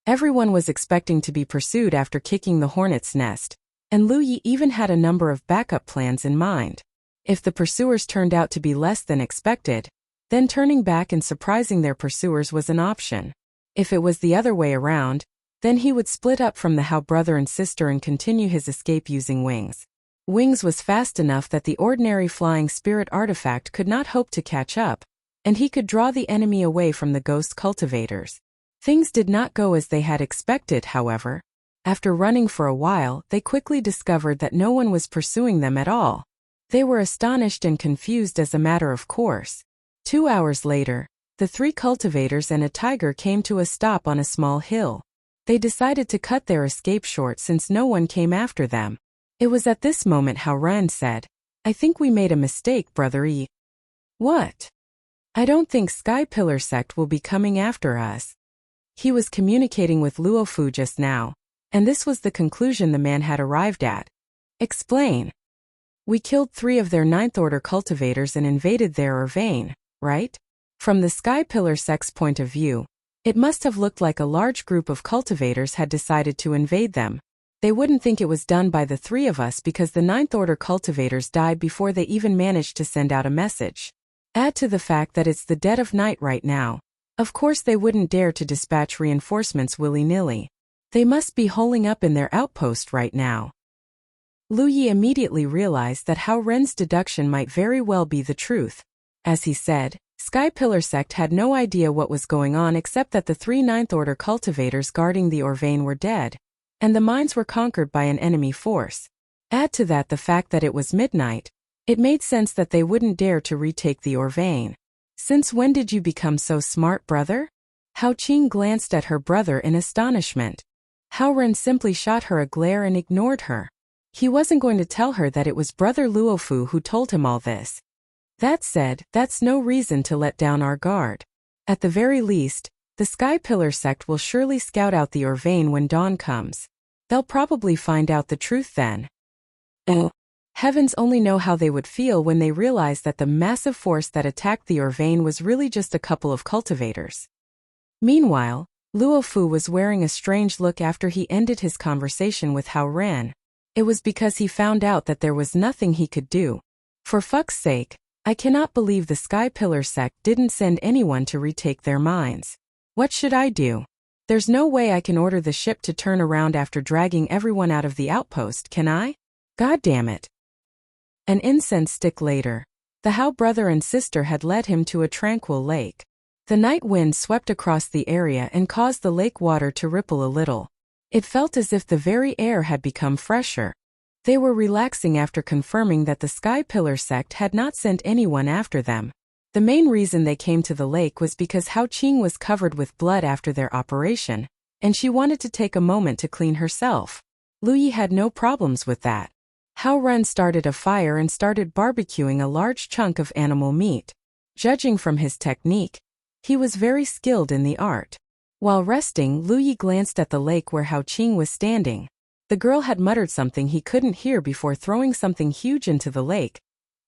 Everyone was expecting to be pursued after kicking the hornet's nest, and Lu Yi even had a number of backup plans in mind. If the pursuers turned out to be less than expected, then turning back and surprising their pursuers was an option. If it was the other way around, then he would split up from the Hao brother and sister and continue his escape using wings. Wings was fast enough that the ordinary flying spirit artifact could not hope to catch up, and he could draw the enemy away from the ghost cultivators. Things did not go as they had expected, however. After running for a while, they quickly discovered that no one was pursuing them at all. They were astonished and confused as a matter of course. 2 hours later, the 3 cultivators and a tiger came to a stop on a small hill. They decided to cut their escape short since no one came after them. It was at this moment Hao Ren said, I think we made a mistake, Brother Yi. What? I don't think Sky Pillar Sect will be coming after us. He was communicating with Luofu just now, and this was the conclusion the man had arrived at. Explain. We killed 3 of their 9th order cultivators and invaded their ore vein, right? From the Sky Pillar Sect's point of view, it must have looked like a large group of cultivators had decided to invade them. They wouldn't think it was done by the 3 of us because the 9th order cultivators died before they even managed to send out a message. Add to the fact that it's the dead of night right now. Of course they wouldn't dare to dispatch reinforcements willy-nilly. They must be holing up in their outpost right now. Lu Yi immediately realized that Hao Ren's deduction might very well be the truth. As he said, Sky Pillar Sect had no idea what was going on except that the 3 9th order cultivators guarding the ore vein were dead, and the mines were conquered by an enemy force. Add to that the fact that it was midnight, it made sense that they wouldn't dare to retake the ore vein. Since when did you become so smart, brother? Hao Qing glanced at her brother in astonishment. Hao Ren simply shot her a glare and ignored her. He wasn't going to tell her that it was Brother Luofu who told him all this. That said, that's no reason to let down our guard. At the very least, The Sky Pillar sect will surely scout out the Orvane when dawn comes. They'll probably find out the truth then. Oh, heavens only know how they would feel when they realized that the massive force that attacked the Orvane was really just a couple of cultivators. Meanwhile, Luo Fu was wearing a strange look after he ended his conversation with Hao Ran. It was because he found out that there was nothing he could do. For fuck's sake, I cannot believe the Sky Pillar sect didn't send anyone to retake their mines. What should I do? There's no way I can order the ship to turn around after dragging everyone out of the outpost, can I? God damn it. An incense stick later, the Hao brother and sister had led him to a tranquil lake. The night wind swept across the area and caused the lake water to ripple a little. It felt as if the very air had become fresher. They were relaxing after confirming that the Sky Pillar sect had not sent anyone after them. The main reason they came to the lake was because Hao Qing was covered with blood after their operation, and she wanted to take a moment to clean herself. Lu Yi had no problems with that. Hao Ren started a fire and started barbecuing a large chunk of animal meat. Judging from his technique, he was very skilled in the art. While resting, Lu Yi glanced at the lake where Hao Qing was standing. The girl had muttered something he couldn't hear before throwing something huge into the lake,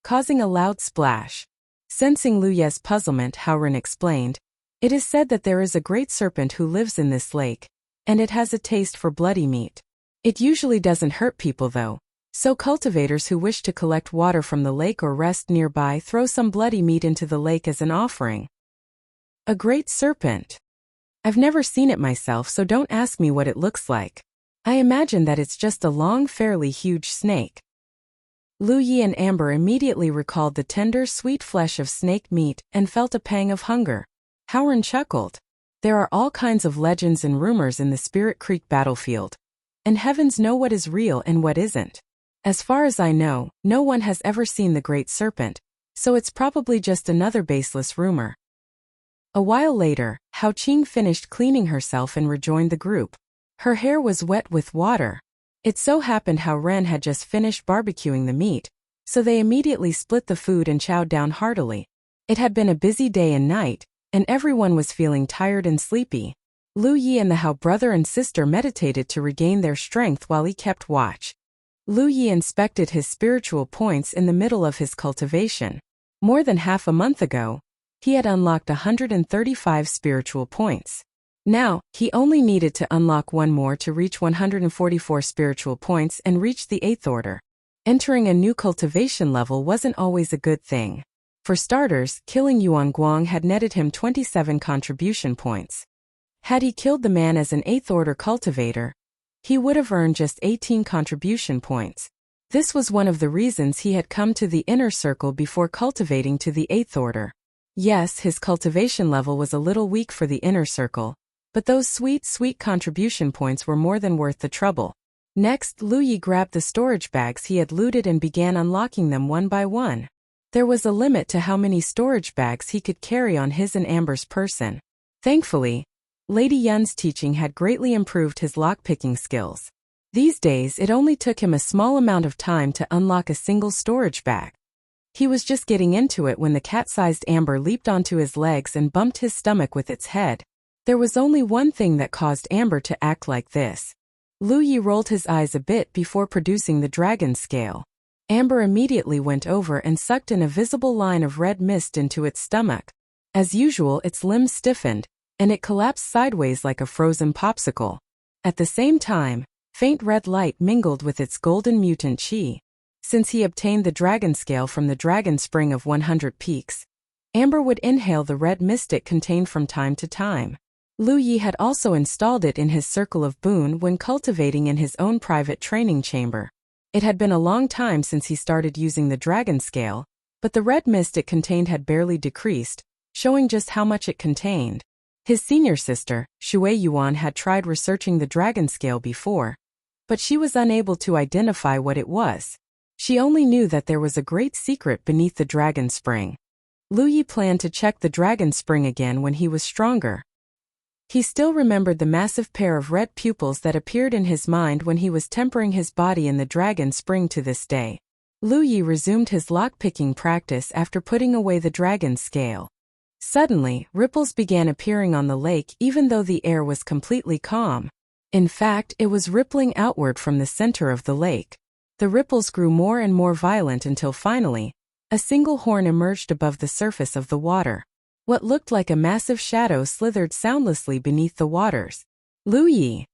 causing a loud splash. Sensing Lu Ye's puzzlement, Hao Ren explained, "It is said that there is a great serpent who lives in this lake, and it has a taste for bloody meat. It usually doesn't hurt people though, so cultivators who wish to collect water from the lake or rest nearby throw some bloody meat into the lake as an offering." A great serpent? I've never seen it myself, so don't ask me what it looks like. I imagine that it's just a long, fairly huge snake. Lu Yi and Amber immediately recalled the tender, sweet flesh of snake meat and felt a pang of hunger. Hao Ren chuckled. There are all kinds of legends and rumors in the Spirit Creek battlefield, and heavens know what is real and what isn't. As far as I know, no one has ever seen the Great Serpent, so it's probably just another baseless rumor. A while later, Hao Qing finished cleaning herself and rejoined the group. Her hair was wet with water. It so happened Hao Ren had just finished barbecuing the meat, so they immediately split the food and chowed down heartily. It had been a busy day and night, and everyone was feeling tired and sleepy. Lu Yi and the Hao brother and sister meditated to regain their strength while he kept watch. Lu Yi inspected his spiritual points in the middle of his cultivation. More than half a month ago, he had unlocked 135 spiritual points. Now, he only needed to unlock one more to reach 144 spiritual points and reach the 8th order. Entering a new cultivation level wasn't always a good thing. For starters, killing Yuan Guang had netted him 27 contribution points. Had he killed the man as an 8th order cultivator, he would have earned just 18 contribution points. This was one of the reasons he had come to the inner circle before cultivating to the 8th order. Yes, his cultivation level was a little weak for the inner circle, but those sweet contribution points were more than worth the trouble. Next, Lu Yi grabbed the storage bags he had looted and began unlocking them one by one. There was a limit to how many storage bags he could carry on his and Amber's person. Thankfully, Lady Yun's teaching had greatly improved his lockpicking skills. These days it only took him a small amount of time to unlock a single storage bag. He was just getting into it when the cat-sized Amber leaped onto his legs and bumped his stomach with its head. There was only one thing that caused Amber to act like this. Lu Yi rolled his eyes a bit before producing the dragon scale. Amber immediately went over and sucked in a visible line of red mist into its stomach. As usual, its limbs stiffened, and it collapsed sideways like a frozen popsicle. At the same time, faint red light mingled with its golden mutant chi. Since he obtained the dragon scale from the dragon spring of 100 peaks, Amber would inhale the red mist it contained from time to time. Lu Yi had also installed it in his circle of boon when cultivating in his own private training chamber. It had been a long time since he started using the dragon scale, but the red mist it contained had barely decreased, showing just how much it contained. His senior sister, Shui Yuan, had tried researching the dragon scale before, but she was unable to identify what it was. She only knew that there was a great secret beneath the dragon spring. Lu Yi planned to check the dragon spring again when he was stronger. He still remembered the massive pair of red pupils that appeared in his mind when he was tempering his body in the dragon spring to this day. Lu Yi resumed his lockpicking practice after putting away the dragon scale. Suddenly, ripples began appearing on the lake even though the air was completely calm. In fact, it was rippling outward from the center of the lake. The ripples grew more and more violent until finally, a single horn emerged above the surface of the water. What looked like a massive shadow slithered soundlessly beneath the waters. Lu Yi!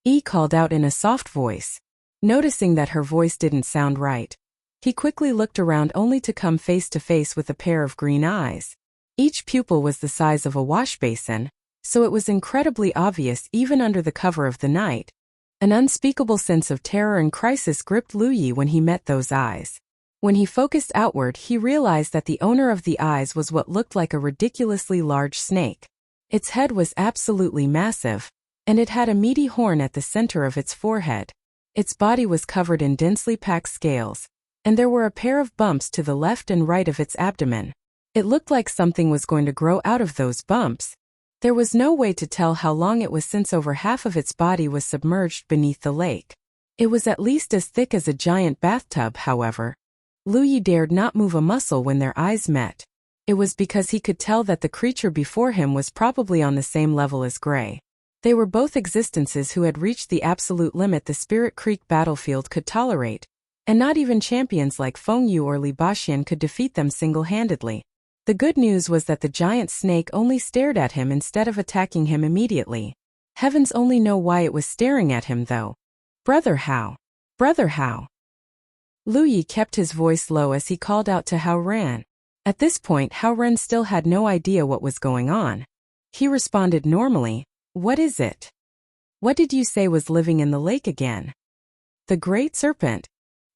Yi called out in a soft voice. Noticing that her voice didn't sound right, he quickly looked around only to come face to face with a pair of green eyes. Each pupil was the size of a wash basin, so it was incredibly obvious even under the cover of the night. An unspeakable sense of terror and crisis gripped Lu Yi when he met those eyes. When he focused outward, he realized that the owner of the eyes was what looked like a ridiculously large snake. Its head was absolutely massive, and it had a meaty horn at the center of its forehead. Its body was covered in densely packed scales, and there were a pair of bumps to the left and right of its abdomen. It looked like something was going to grow out of those bumps. There was no way to tell how long it was since over half of its body was submerged beneath the lake. It was at least as thick as a giant bathtub, however. Lu Yi dared not move a muscle when their eyes met. It was because he could tell that the creature before him was probably on the same level as Gray. They were both existences who had reached the absolute limit the Spirit Creek battlefield could tolerate, and not even champions like Feng Yu or Li Baxian could defeat them single-handedly. The good news was that the giant snake only stared at him instead of attacking him immediately. Heavens only know why it was staring at him though. Brother Hao! Brother Hao! Lu Yi kept his voice low as he called out to Hao Ran. At this point, Hao Ran still had no idea what was going on. He responded normally, "What is it? What did you say was living in the lake again?" "The great serpent."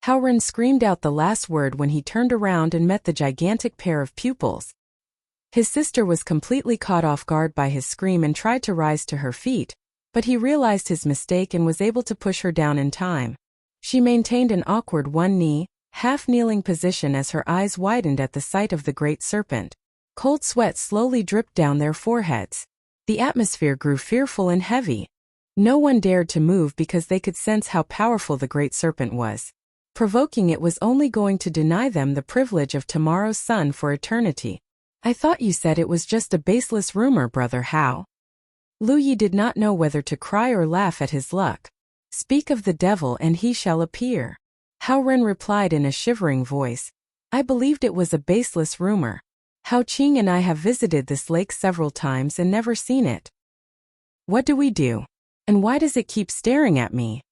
Hao Ran screamed out the last word when he turned around and met the gigantic pair of pupils. His sister was completely caught off guard by his scream and tried to rise to her feet, but he realized his mistake and was able to push her down in time. She maintained an awkward one-knee, half-kneeling position as her eyes widened at the sight of the great serpent. Cold sweat slowly dripped down their foreheads. The atmosphere grew fearful and heavy. No one dared to move because they could sense how powerful the great serpent was. Provoking it was only going to deny them the privilege of tomorrow's sun for eternity. "I thought you said it was just a baseless rumor, Brother Hao." Lu Yi did not know whether to cry or laugh at his luck. "Speak of the devil and he shall appear." Hao Ren replied in a shivering voice, "I believed it was a baseless rumor. Hao Qing and I have visited this lake several times and never seen it. What do we do? And why does it keep staring at me?"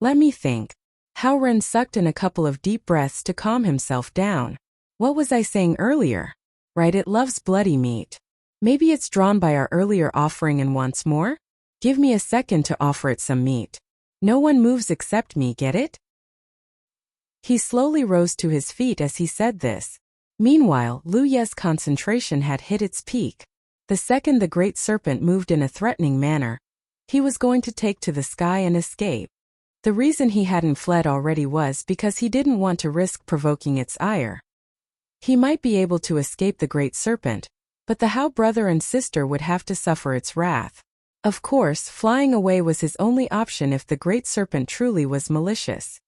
"Let me think." Hao Ren sucked in a couple of deep breaths to calm himself down. "What was I saying earlier? Right, it loves bloody meat. Maybe it's drawn by our earlier offering and wants more? Give me a second to offer it some meat. No one moves except me, get it?" He slowly rose to his feet as he said this. Meanwhile, Lu Ye's concentration had hit its peak. The second the great serpent moved in a threatening manner, he was going to take to the sky and escape. The reason he hadn't fled already was because he didn't want to risk provoking its ire. He might be able to escape the great serpent, but the Hao brother and sister would have to suffer its wrath. Of course, flying away was his only option if the great serpent truly was malicious.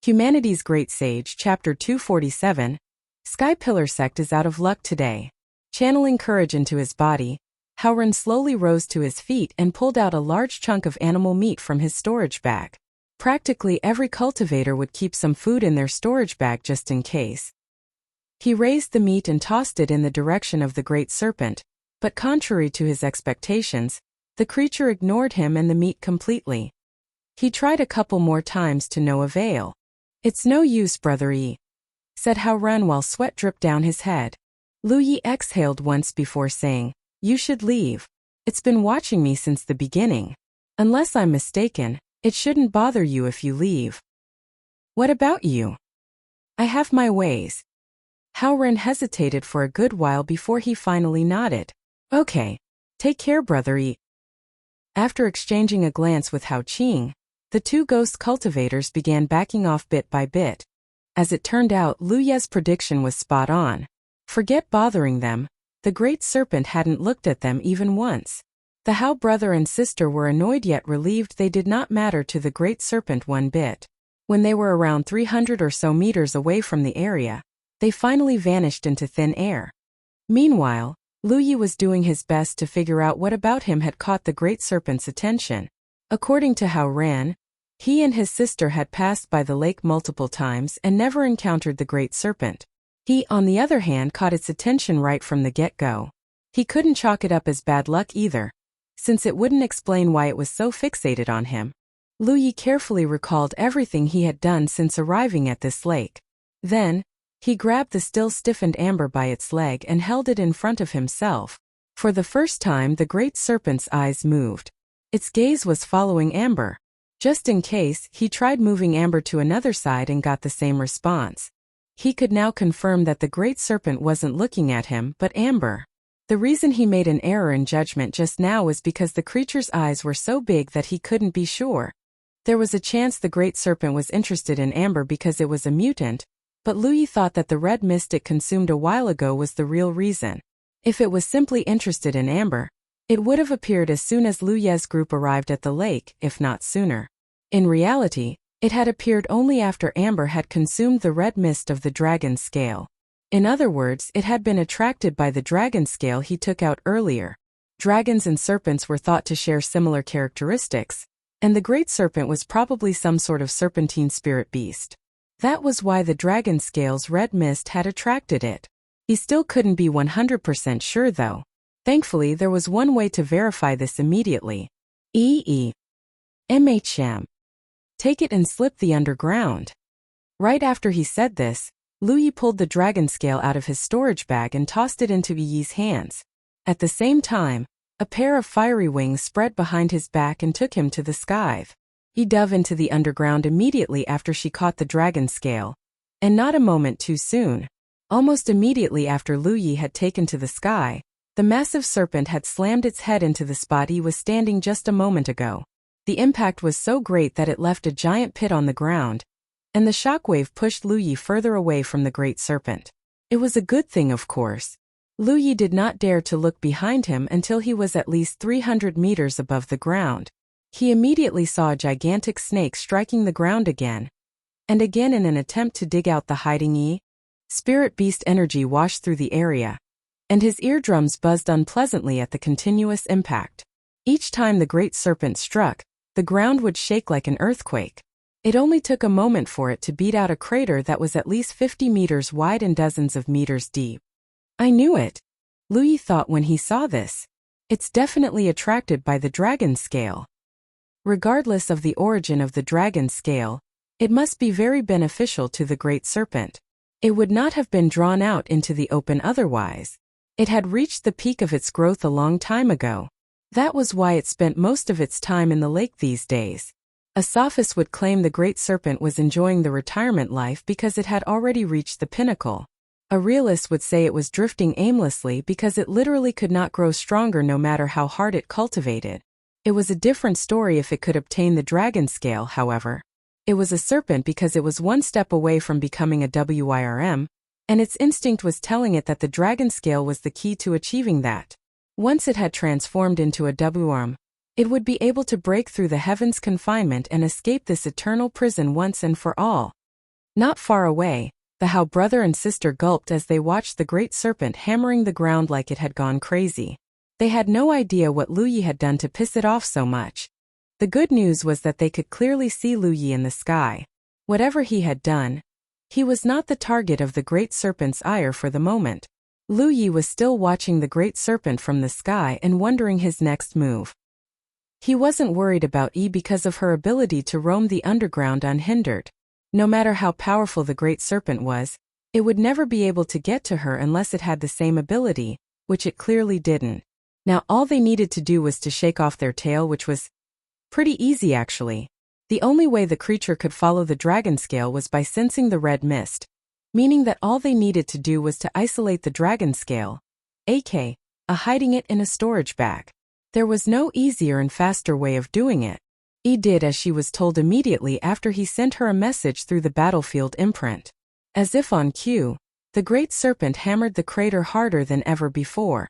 Humanity's Great Sage, Chapter 247. Sky Pillar Sect is out of luck today. Channeling courage into his body, Hao Ren slowly rose to his feet and pulled out a large chunk of animal meat from his storage bag. Practically every cultivator would keep some food in their storage bag just in case. He raised the meat and tossed it in the direction of the great serpent, but contrary to his expectations, the creature ignored him and the meat completely. He tried a couple more times to no avail. "It's no use, Brother Yi," said Hao Ren while sweat dripped down his head. Lu Yi exhaled once before saying, "You should leave. It's been watching me since the beginning. Unless I'm mistaken, it shouldn't bother you if you leave." "What about you?" "I have my ways." Hao Ren hesitated for a good while before he finally nodded. "Okay. Take care, Brother Yi." After exchanging a glance with Hao Qing, the two ghost cultivators began backing off bit by bit. As it turned out, Lu Ye's prediction was spot on. Forget bothering them, the great serpent hadn't looked at them even once. The Hao brother and sister were annoyed yet relieved they did not matter to the great serpent one bit. When they were around 300 or so meters away from the area, they finally vanished into thin air. Meanwhile, Lu Yi was doing his best to figure out what about him had caught the great serpent's attention. According to Hao Ran, he and his sister had passed by the lake multiple times and never encountered the great serpent. He, on the other hand, caught its attention right from the get-go. He couldn't chalk it up as bad luck either, since it wouldn't explain why it was so fixated on him. Lu Yi carefully recalled everything he had done since arriving at this lake. Then, he grabbed the still stiffened amber by its leg and held it in front of himself. For the first time, the great serpent's eyes moved. Its gaze was following Amber. Just in case, he tried moving Amber to another side and got the same response. He could now confirm that the great serpent wasn't looking at him but Amber. The reason he made an error in judgment just now was because the creature's eyes were so big that he couldn't be sure. There was a chance the great serpent was interested in Amber because it was a mutant, but Lu Yi thought that the red mist it consumed a while ago was the real reason. If it was simply interested in Amber, it would have appeared as soon as Lu Ye's group arrived at the lake, if not sooner. In reality, it had appeared only after Amber had consumed the red mist of the dragon scale. In other words, it had been attracted by the dragon scale he took out earlier. Dragons and serpents were thought to share similar characteristics, and the great serpent was probably some sort of serpentine spirit beast. That was why the dragon scale's red mist had attracted it. He still couldn't be 100% sure though. Thankfully, there was one way to verify this immediately. MHM. Take it and slip the underground. Right after he said this, Lu Yi pulled the dragon scale out of his storage bag and tossed it into Yi's hands. At the same time, a pair of fiery wings spread behind his back and took him to the sky. He dove into the underground immediately after she caught the dragon scale. And not a moment too soon. Almost immediately after Lu Yi had taken to the sky, the massive serpent had slammed its head into the spot he was standing just a moment ago. The impact was so great that it left a giant pit on the ground, and the shockwave pushed Lu Yi further away from the great serpent. It was a good thing, of course. Lu Yi did not dare to look behind him until he was at least 300 meters above the ground. He immediately saw a gigantic snake striking the ground again, and again in an attempt to dig out the hiding spirit beast energy washed through the area, and his eardrums buzzed unpleasantly at the continuous impact. Each time the great serpent struck, the ground would shake like an earthquake. It only took a moment for it to beat out a crater that was at least 50 meters wide and dozens of meters deep. I knew it, Lu Yi thought when he saw this. It's definitely attracted by the dragon scale. Regardless of the origin of the dragon scale, it must be very beneficial to the great serpent. It would not have been drawn out into the open otherwise. It had reached the peak of its growth a long time ago. That was why it spent most of its time in the lake these days. A sophist would claim the great serpent was enjoying the retirement life because it had already reached the pinnacle. A realist would say it was drifting aimlessly because it literally could not grow stronger no matter how hard it cultivated. It was a different story if it could obtain the dragon scale, however. It was a serpent because it was one step away from becoming a WIRM, and its instinct was telling it that the dragon scale was the key to achieving that. Once it had transformed into a WIRM, it would be able to break through the heavens' confinement and escape this eternal prison once and for all. Not far away, the Hao brother and sister gulped as they watched the great serpent hammering the ground like it had gone crazy. They had no idea what Lu Yi had done to piss it off so much. The good news was that they could clearly see Lu Yi in the sky. Whatever he had done, he was not the target of the great serpent's ire for the moment. Lu Yi was still watching the great serpent from the sky and wondering his next move. He wasn't worried about Yi because of her ability to roam the underground unhindered. No matter how powerful the great serpent was, it would never be able to get to her unless it had the same ability, which it clearly didn't. Now all they needed to do was to shake off their tail, which was pretty easy actually. The only way the creature could follow the dragon scale was by sensing the red mist, meaning that all they needed to do was to isolate the dragon scale, aka hiding it in a storage bag. There was no easier and faster way of doing it. He did as she was told immediately after he sent her a message through the battlefield imprint. As if on cue, the great serpent hammered the crater harder than ever before.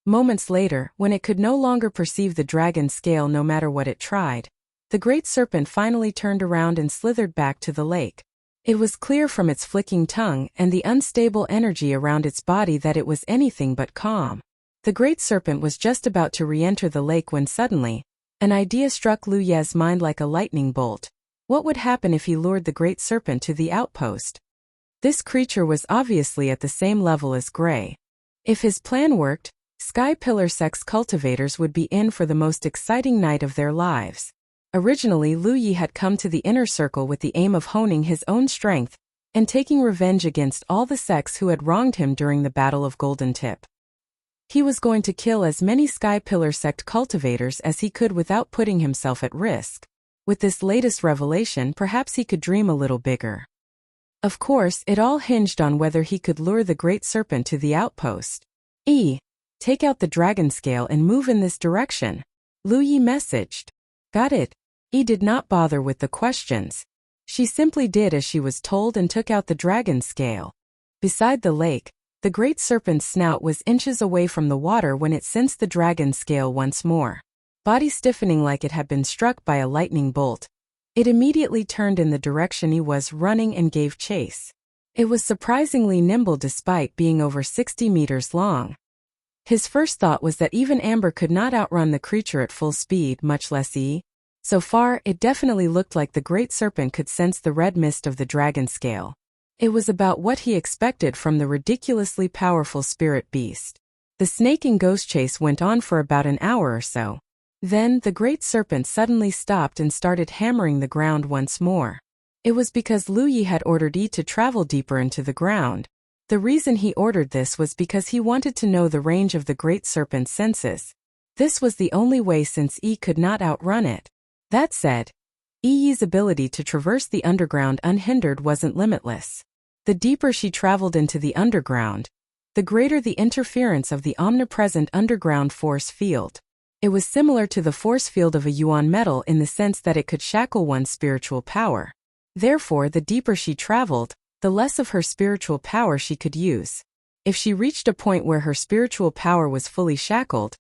Moments later, when it could no longer perceive the dragon's scale no matter what it tried, the great serpent finally turned around and slithered back to the lake. It was clear from its flicking tongue and the unstable energy around its body that it was anything but calm. The great serpent was just about to re-enter the lake when suddenly, an idea struck Lu Ye's mind like a lightning bolt. What would happen if he lured the great serpent to the outpost? This creature was obviously at the same level as Gray. If his plan worked, Sky Pillar Sex cultivators would be in for the most exciting night of their lives. Originally, Lu Yi had come to the inner circle with the aim of honing his own strength and taking revenge against all the sects who had wronged him during the Battle of Golden Tip. He was going to kill as many Sky Pillar sect cultivators as he could without putting himself at risk. With this latest revelation, perhaps he could dream a little bigger. Of course, it all hinged on whether he could lure the great serpent to the outpost. Take out the dragon scale and move in this direction, Lu Yi messaged. Got it. Did not bother with the questions. She simply did as she was told and took out the dragon scale. Beside the lake, the great serpent's snout was inches away from the water when it sensed the dragon scale once more. Body stiffening like it had been struck by a lightning bolt, it immediately turned in the direction he was running and gave chase. It was surprisingly nimble despite being over 60 meters long. His first thought was that even Amber could not outrun the creature at full speed, much less E. So far, it definitely looked like the great serpent could sense the red mist of the dragon scale. It was about what he expected from the ridiculously powerful spirit beast. The snake and ghost chase went on for about an hour or so. Then, the great serpent suddenly stopped and started hammering the ground once more. It was because Lu Yi had ordered E to travel deeper into the ground. The reason he ordered this was because he wanted to know the range of the great serpent's senses. This was the only way since E could not outrun it. That said, Yi's ability to traverse the underground unhindered wasn't limitless. The deeper she traveled into the underground, the greater the interference of the omnipresent underground force field. It was similar to the force field of a yuan metal in the sense that it could shackle one's spiritual power. Therefore, the deeper she traveled, the less of her spiritual power she could use. If she reached a point where her spiritual power was fully shackled,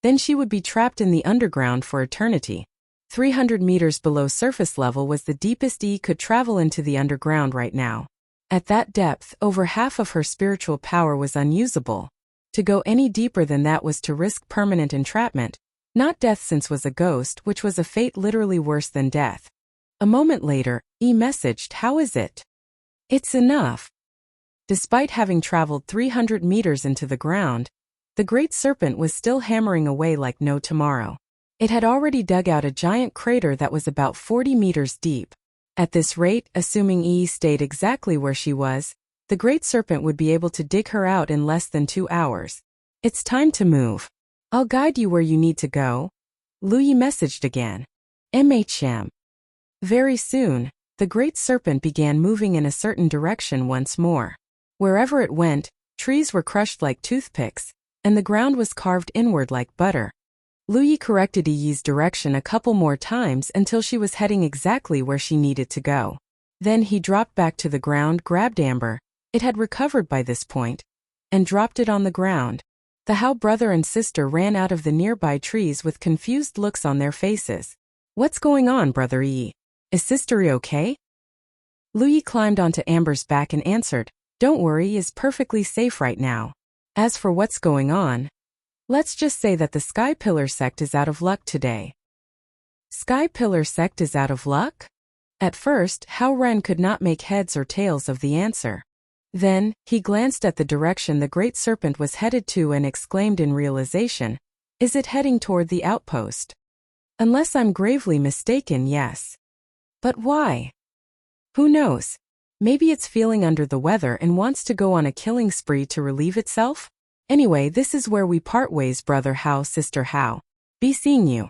then she would be trapped in the underground for eternity. 300 meters below surface level was the deepest E could travel into the underground right now. At that depth, over half of her spiritual power was unusable. To go any deeper than that was to risk permanent entrapment, not death since was a ghost, which was a fate literally worse than death. A moment later, E messaged, "How is it?" "It's enough." Despite having traveled 300 meters into the ground, the great serpent was still hammering away like no tomorrow. It had already dug out a giant crater that was about 40 meters deep. At this rate, assuming E stayed exactly where she was, the great serpent would be able to dig her out in less than 2 hours. "It's time to move. I'll guide you where you need to go," Lu Yi messaged again. MHM. Very soon, the great serpent began moving in a certain direction once more. Wherever it went, trees were crushed like toothpicks, and the ground was carved inward like butter. Lu Yi corrected Yi's direction a couple more times until she was heading exactly where she needed to go. Then he dropped back to the ground, grabbed Amber, it had recovered by this point, and dropped it on the ground. The Hao brother and sister ran out of the nearby trees with confused looks on their faces. "What's going on, Brother Yi? Is Sister Yi okay?" Lu Yi climbed onto Amber's back and answered, "Don't worry, he is perfectly safe right now. As for what's going on, let's just say that the Sky Pillar sect is out of luck today." Sky Pillar sect is out of luck? At first, Hao Ren could not make heads or tails of the answer. Then, he glanced at the direction the great serpent was headed to and exclaimed in realization, "Is it heading toward the outpost? Unless I'm gravely mistaken, yes. But why? Who knows? Maybe it's feeling under the weather and wants to go on a killing spree to relieve itself? Anyway, this is where we part ways, Brother Hao, Sister Hao. Be seeing you."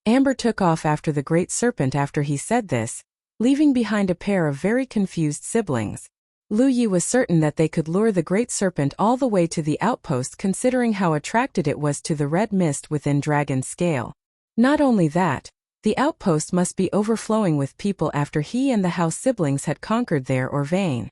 Amber took off after the great serpent after he said this, leaving behind a pair of very confused siblings. Lu Yi was certain that they could lure the great serpent all the way to the outpost considering how attracted it was to the red mist within Dragon's scale. Not only that, the outpost must be overflowing with people after he and the Hao siblings had conquered their Orvane.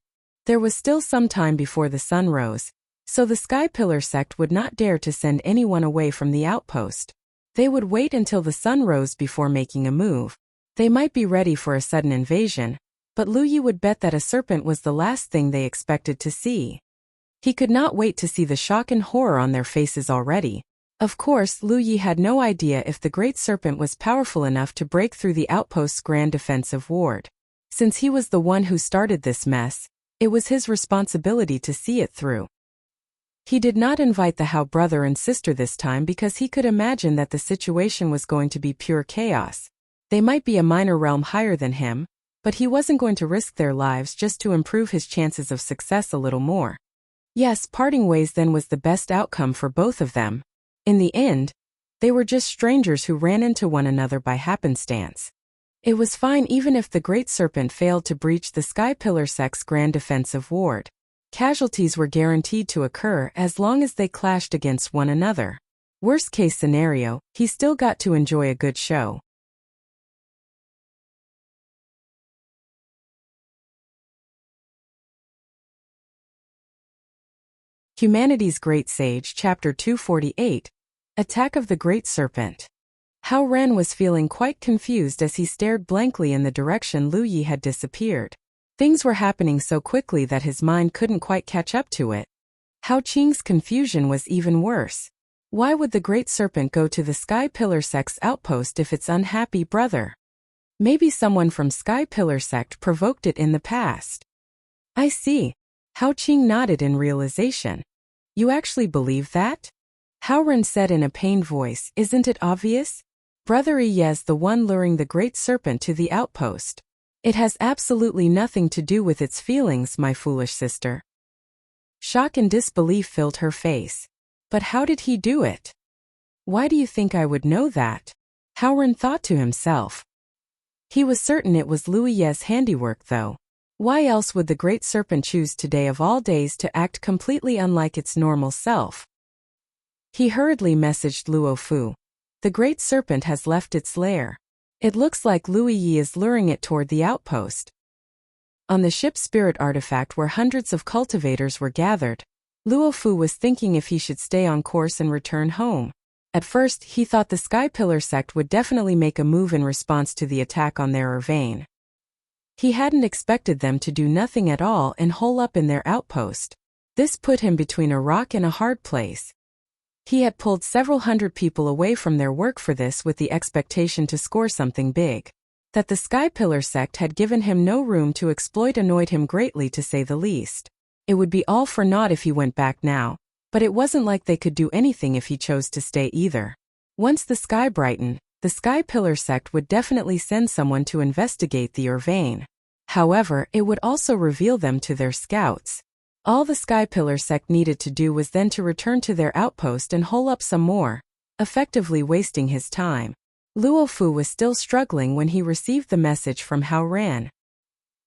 There was still some time before the sun rose, So the Sky Pillar sect would not dare to send anyone away from the outpost. They would wait until the sun rose before making a move. They might be ready for a sudden invasion, but Lu Yi would bet that a serpent was the last thing they expected to see. He could not wait to see the shock and horror on their faces already. Of course, Lu Yi had no idea if the great serpent was powerful enough to break through the outpost's grand defensive ward. Since he was the one who started this mess, it was his responsibility to see it through. He did not invite the Hao brother and sister this time because he could imagine that the situation was going to be pure chaos. They might be a minor realm higher than him, but he wasn't going to risk their lives just to improve his chances of success a little more. Yes, parting ways then was the best outcome for both of them. In the end, they were just strangers who ran into one another by happenstance. It was fine even if the Great Serpent failed to breach the Sky Pillar sect's grand defensive ward. Casualties were guaranteed to occur as long as they clashed against one another. Worst case scenario, he still got to enjoy a good show. Humanity's Great Sage, Chapter 248, Attack of the Great Serpent. Hao Ren was feeling quite confused as he stared blankly in the direction Lu Yi had disappeared. Things were happening so quickly that his mind couldn't quite catch up to it. Hao Qing's confusion was even worse. Why would the Great Serpent go to the Sky Pillar sect's outpost if its unhappy brother? Maybe someone from Sky Pillar sect provoked it in the past. I see. Hao Qing nodded in realization. You actually believe that? Hao Ren said in a pained voice, isn't it obvious? Brother Yi is the one luring the Great Serpent to the outpost. It has absolutely nothing to do with its feelings, my foolish sister. Shock and disbelief filled her face. But how did he do it? Why do you think I would know that? Hao Ren thought to himself. He was certain it was Lu Yi's handiwork though. Why else would the Great Serpent choose today of all days to act completely unlike its normal self? He hurriedly messaged Luo Fu. The Great Serpent has left its lair. It looks like Lu Yi is luring it toward the outpost. On the ship's spirit artifact where hundreds of cultivators were gathered, Luo Fu was thinking if he should stay on course and return home. At first, he thought the Sky Pillar sect would definitely make a move in response to the attack on their vein. He hadn't expected them to do nothing at all and hole up in their outpost. This put him between a rock and a hard place. He had pulled several hundred people away from their work for this with the expectation to score something big. That the Sky Pillar sect had given him no room to exploit annoyed him greatly to say the least. It would be all for naught if he went back now, but it wasn't like they could do anything if he chose to stay either. Once the sky brightened, the Sky Pillar sect would definitely send someone to investigate the vein. However, it would also reveal them to their scouts. All the Sky Pillar sect needed to do was then to return to their outpost and hole up some more, effectively wasting his time. Luo Fu was still struggling when he received the message from Hao Ran.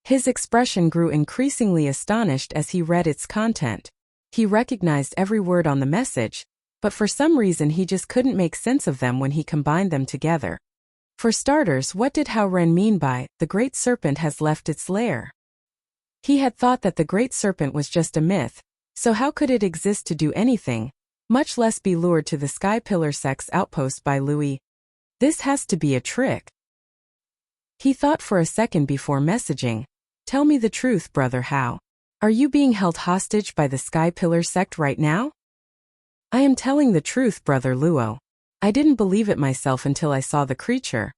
His expression grew increasingly astonished as he read its content. He recognized every word on the message, but for some reason he just couldn't make sense of them when he combined them together. For starters, what did Hao Ren mean by, the Great Serpent has left its lair? He had thought that the Great Serpent was just a myth, so how could it exist to do anything, much less be lured to the Sky Pillar sect's outpost by Louis? This has to be a trick. He thought for a second before messaging. Tell me the truth, Brother Hao. Are you being held hostage by the Sky Pillar sect right now? I am telling the truth, Brother Luo. I didn't believe it myself until I saw the creature.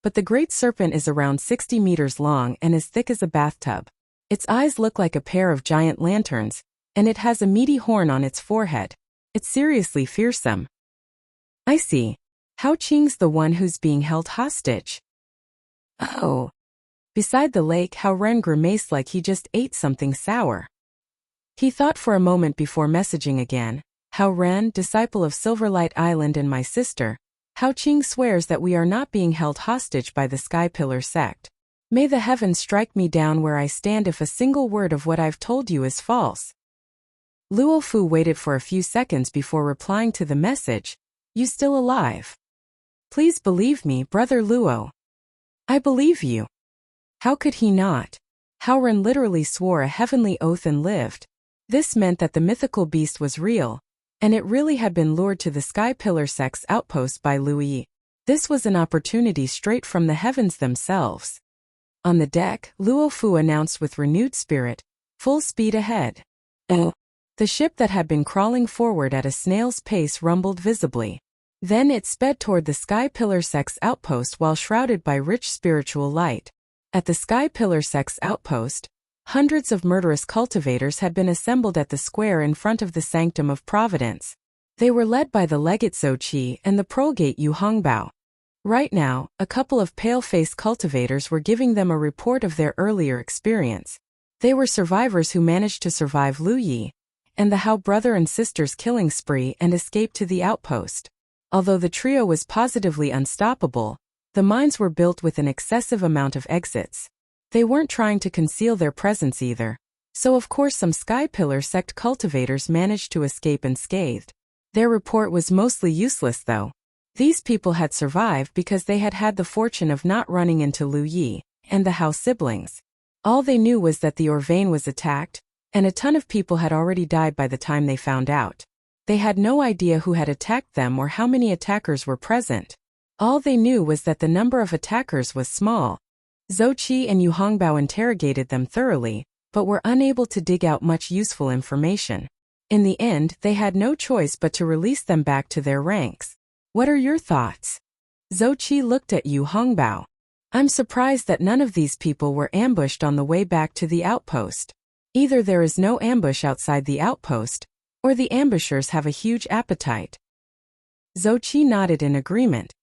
But the Great Serpent is around 60 meters long and as thick as a bathtub. Its eyes look like a pair of giant lanterns, and it has a meaty horn on its forehead. It's seriously fearsome. I see. Hao Qing's the one who's being held hostage. Oh. Beside the lake, Hao Ren grimaced like he just ate something sour. He thought for a moment before messaging again. Hao Ren, disciple of Silverlight Island and my sister, Hao Qing swears that we are not being held hostage by the Sky Pillar sect. May the heavens strike me down where I stand if a single word of what I've told you is false. Luo Fu waited for a few seconds before replying to the message. You still alive? Please believe me, Brother Luo. I believe you. How could he not? Hao Ren literally swore a heavenly oath and lived. This meant that the mythical beast was real, and it really had been lured to the Sky Pillar Sect's outpost by Luyi. This was an opportunity straight from the heavens themselves. On the deck, Luo Fu announced with renewed spirit, "Full speed ahead." The ship that had been crawling forward at a snail's pace rumbled visibly. Then it sped toward the Sky Pillar Sect's outpost while shrouded by rich spiritual light. At the Sky Pillar Sect's outpost, hundreds of murderous cultivators had been assembled at the square in front of the Sanctum of Providence. They were led by the legate Zhou Qi and the prolgate Yu Hongbao. Right now, a couple of pale-faced cultivators were giving them a report of their earlier experience. They were survivors who managed to survive Lu Yi and the Hao brother and sister's killing spree and escape to the outpost. Although the trio was positively unstoppable, the mines were built with an excessive amount of exits. They weren't trying to conceal their presence either, so of course some Sky Pillar Sect cultivators managed to escape unscathed. Their report was mostly useless though. These people had survived because they had had the fortune of not running into Lu Yi and the Hao siblings. All they knew was that the Orvane was attacked, and a ton of people had already died by the time they found out. They had no idea who had attacked them or how many attackers were present. All they knew was that the number of attackers was small. Zhou Qi and Yu Hongbao interrogated them thoroughly, but were unable to dig out much useful information. In the end, they had no choice but to release them back to their ranks. What are your thoughts? Zhou Qi looked at Yu Hongbao. I'm surprised that none of these people were ambushed on the way back to the outpost. Either there is no ambush outside the outpost, or the ambushers have a huge appetite. Zhou Qi nodded in agreement.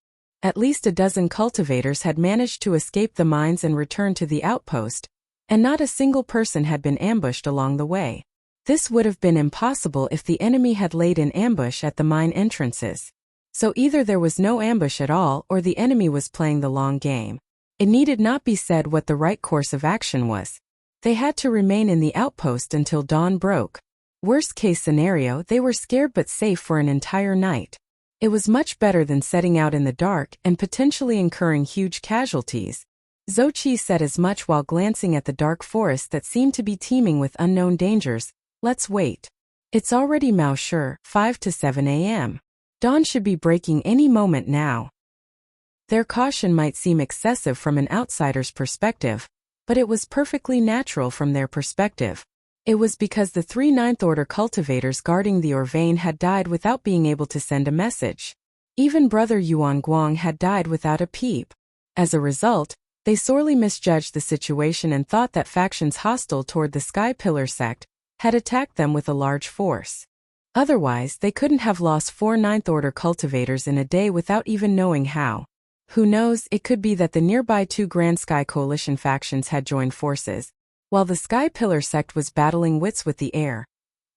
At least a dozen cultivators had managed to escape the mines and return to the outpost, and not a single person had been ambushed along the way. This would have been impossible if the enemy had laid an ambush at the mine entrances. So either there was no ambush at all or the enemy was playing the long game. It needed not be said what the right course of action was. They had to remain in the outpost until dawn broke. Worst case scenario, they were scared but safe for an entire night. It was much better than setting out in the dark and potentially incurring huge casualties. Zhou Qi said as much while glancing at the dark forest that seemed to be teeming with unknown dangers. Let's wait. It's already Mao Shi, 5 to 7 a.m. Dawn should be breaking any moment now. Their caution might seem excessive from an outsider's perspective, but it was perfectly natural from their perspective. It was because the 3 Ninth Order cultivators guarding the Orvane had died without being able to send a message. Even Brother Yuan Guang had died without a peep. As a result, they sorely misjudged the situation and thought that factions hostile toward the Sky Pillar Sect had attacked them with a large force. Otherwise, they couldn't have lost 4 Ninth Order cultivators in a day without even knowing how. Who knows, it could be that the nearby 2 Grand Sky Coalition factions had joined forces, while the Sky Pillar Sect was battling wits with the air.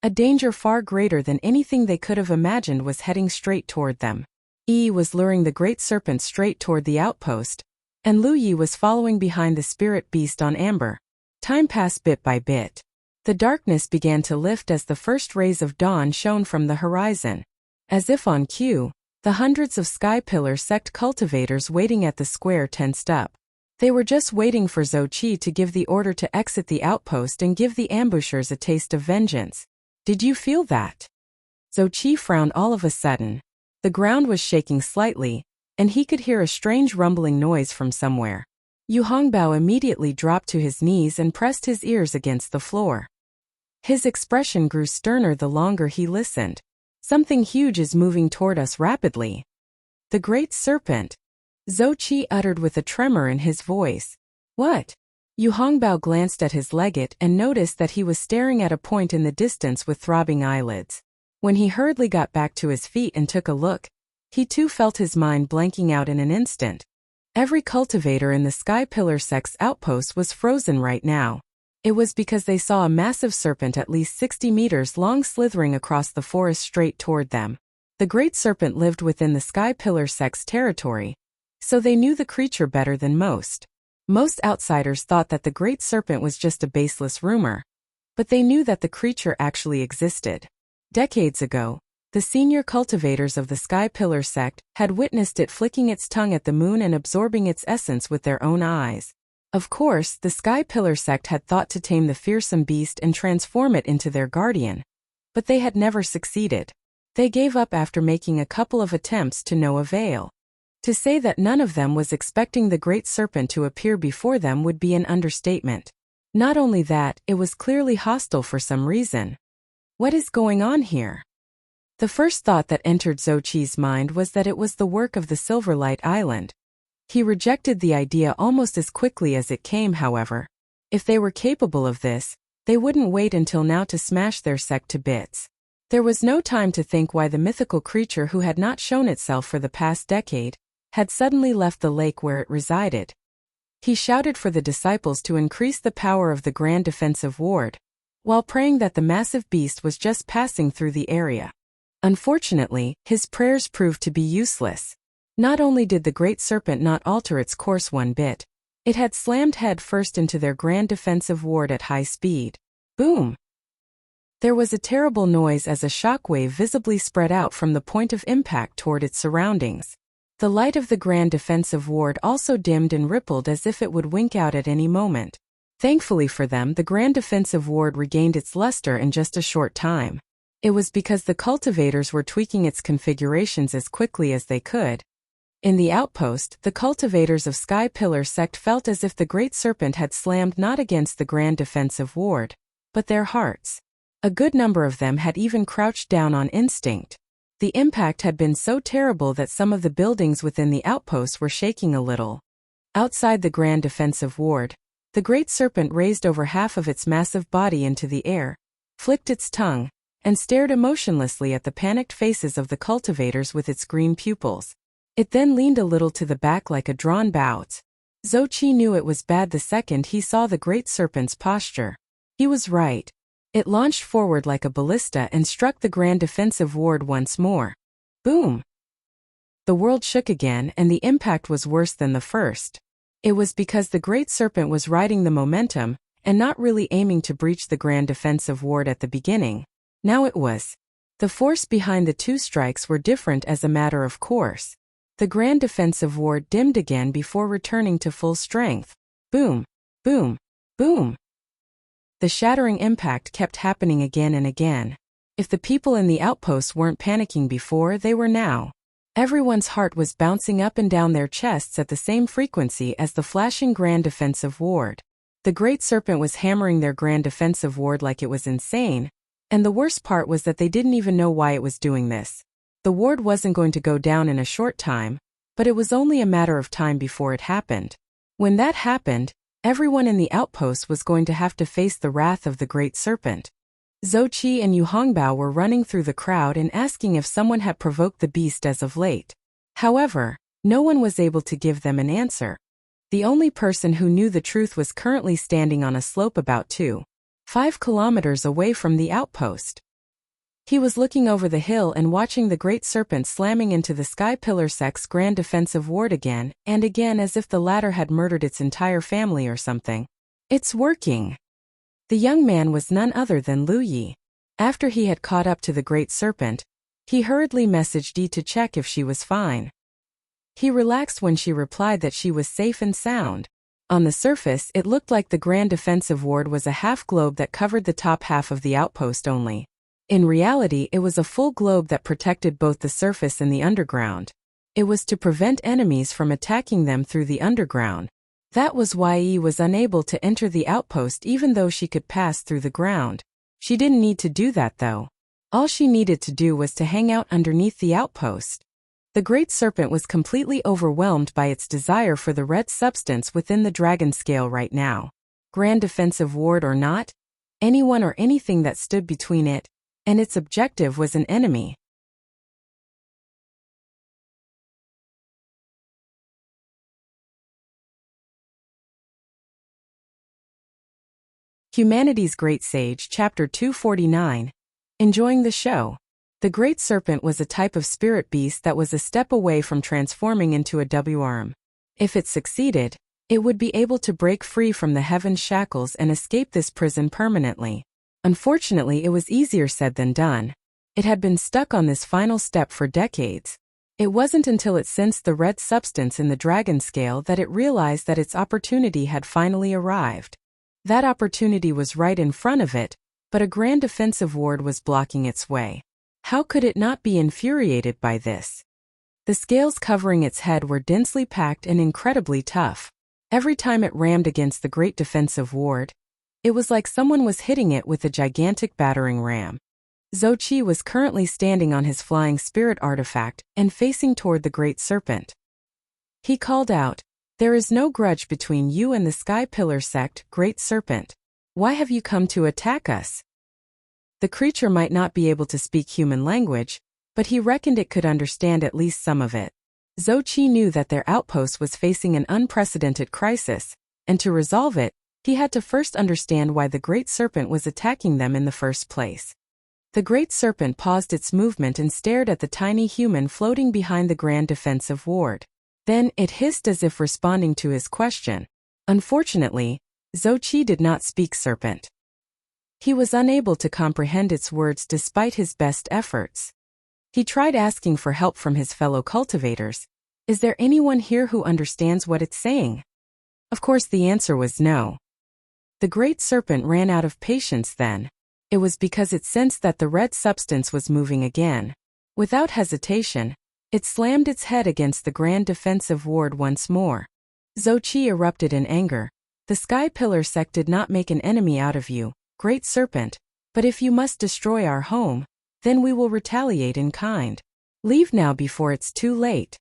A danger far greater than anything they could have imagined was heading straight toward them. Yi was luring the Great Serpent straight toward the outpost, and Lu Yi was following behind the spirit beast on amber. Time passed bit by bit. The darkness began to lift as the first rays of dawn shone from the horizon. As if on cue, the hundreds of Sky Pillar Sect cultivators waiting at the square tensed up. They were just waiting for Zhou Qi to give the order to exit the outpost and give the ambushers a taste of vengeance. Did you feel that? Zhou Qi frowned all of a sudden. The ground was shaking slightly, and he could hear a strange rumbling noise from somewhere. Yu Hongbao immediately dropped to his knees and pressed his ears against the floor. His expression grew sterner the longer he listened. Something huge is moving toward us rapidly. The Great Serpent. Zhou Qi uttered with a tremor in his voice. What? Yu Hongbao glanced at his legate and noticed that he was staring at a point in the distance with throbbing eyelids. When he hurriedly got back to his feet and took a look, he too felt his mind blanking out in an instant. Every cultivator in the Sky Pillar Sect's outpost was frozen right now. It was because they saw a massive serpent at least 60 meters long slithering across the forest straight toward them. The Great Serpent lived within the Sky Pillar Sect's territory, so they knew the creature better than most. Most outsiders thought that the Great Serpent was just a baseless rumor, but they knew that the creature actually existed. Decades ago, the senior cultivators of the Sky Pillar Sect had witnessed it flicking its tongue at the moon and absorbing its essence with their own eyes. Of course, the Sky Pillar sect had thought to tame the fearsome beast and transform it into their guardian. But they had never succeeded. They gave up after making a couple of attempts to no avail. To say that none of them was expecting the great serpent to appear before them would be an understatement. Not only that, it was clearly hostile for some reason. What is going on here? The first thought that entered Zhou Qi's mind was that it was the work of the Silverlight Island. He rejected the idea almost as quickly as it came, however. If they were capable of this, they wouldn't wait until now to smash their sect to bits. There was no time to think why the mythical creature who had not shown itself for the past decade had suddenly left the lake where it resided. He shouted for the disciples to increase the power of the grand defensive ward, while praying that the massive beast was just passing through the area. Unfortunately, his prayers proved to be useless. Not only did the great serpent not alter its course one bit, it had slammed head first into their grand defensive ward at high speed. Boom! There was a terrible noise as a shockwave visibly spread out from the point of impact toward its surroundings. The light of the grand defensive ward also dimmed and rippled as if it would wink out at any moment. Thankfully for them, the grand defensive ward regained its luster in just a short time. It was because the cultivators were tweaking its configurations as quickly as they could. In the outpost, the cultivators of Sky Pillar sect felt as if the great serpent had slammed not against the grand defensive ward, but their hearts. A good number of them had even crouched down on instinct. The impact had been so terrible that some of the buildings within the outpost were shaking a little. Outside the grand defensive ward, the great serpent raised over half of its massive body into the air, flicked its tongue, and stared emotionlessly at the panicked faces of the cultivators with its green pupils. It then leaned a little to the back like a drawn bow. Zhou Qi knew it was bad the second he saw the great serpent's posture. He was right. It launched forward like a ballista and struck the grand defensive ward once more. Boom! The world shook again, and the impact was worse than the first. It was because the great serpent was riding the momentum, and not really aiming to breach the grand defensive ward at the beginning. Now it was. The force behind the two strikes were different as a matter of course. The grand defensive ward dimmed again before returning to full strength. Boom! Boom! Boom! The shattering impact kept happening again and again. If the people in the outposts weren't panicking before, they were now. Everyone's heart was bouncing up and down their chests at the same frequency as the flashing grand defensive ward. The great serpent was hammering their grand defensive ward like it was insane, and the worst part was that they didn't even know why it was doing this. The ward wasn't going to go down in a short time, but it was only a matter of time before it happened. When that happened, everyone in the outpost was going to have to face the wrath of the great serpent. Zhou Qi and Yu Hongbao were running through the crowd and asking if someone had provoked the beast as of late. However, no one was able to give them an answer. The only person who knew the truth was currently standing on a slope about 2.5 kilometers away from the outpost. He was looking over the hill and watching the great serpent slamming into the Sky Pillar sect's grand defensive ward again and again as if the latter had murdered its entire family or something. It's working. The young man was none other than Lu Yi. After he had caught up to the great serpent, he hurriedly messaged Yi to check if she was fine. He relaxed when she replied that she was safe and sound. On the surface, it looked like the grand defensive ward was a half globe that covered the top half of the outpost only. In reality, it was a full globe that protected both the surface and the underground. It was to prevent enemies from attacking them through the underground. That was why Yi was unable to enter the outpost even though she could pass through the ground. She didn't need to do that though. All she needed to do was to hang out underneath the outpost. The great serpent was completely overwhelmed by its desire for the red substance within the dragon scale right now. Grand defensive ward or not, anyone or anything that stood between it and its objective was an enemy. Humanity's Great Sage, Chapter 249. Enjoying the show. The Great Serpent was a type of spirit beast that was a step away from transforming into a WRM. If it succeeded, it would be able to break free from the heaven's shackles and escape this prison permanently. Unfortunately, it was easier said than done. It had been stuck on this final step for decades. It wasn't until it sensed the red substance in the dragon scale that it realized that its opportunity had finally arrived. That opportunity was right in front of it, but a grand defensive ward was blocking its way. How could it not be infuriated by this? The scales covering its head were densely packed and incredibly tough. Every time it rammed against the great defensive ward, it was like someone was hitting it with a gigantic battering ram. Zouqi was currently standing on his flying spirit artifact and facing toward the great serpent. He called out, "There is no grudge between you and the Sky Pillar sect, Great Serpent. Why have you come to attack us?" The creature might not be able to speak human language, but he reckoned it could understand at least some of it. Zouqi knew that their outpost was facing an unprecedented crisis, and to resolve it, he had to first understand why the Great Serpent was attacking them in the first place. The Great Serpent paused its movement and stared at the tiny human floating behind the grand defensive ward. Then it hissed as if responding to his question. Unfortunately, Zouqi did not speak serpent. He was unable to comprehend its words despite his best efforts. He tried asking for help from his fellow cultivators. Is there anyone here who understands what it's saying? Of course the answer was no. The Great Serpent ran out of patience then. It was because it sensed that the red substance was moving again. Without hesitation, it slammed its head against the grand defensive ward once more. Zouqi erupted in anger. The Sky Pillar sect did not make an enemy out of you, Great Serpent, but if you must destroy our home, then we will retaliate in kind. Leave now before it's too late.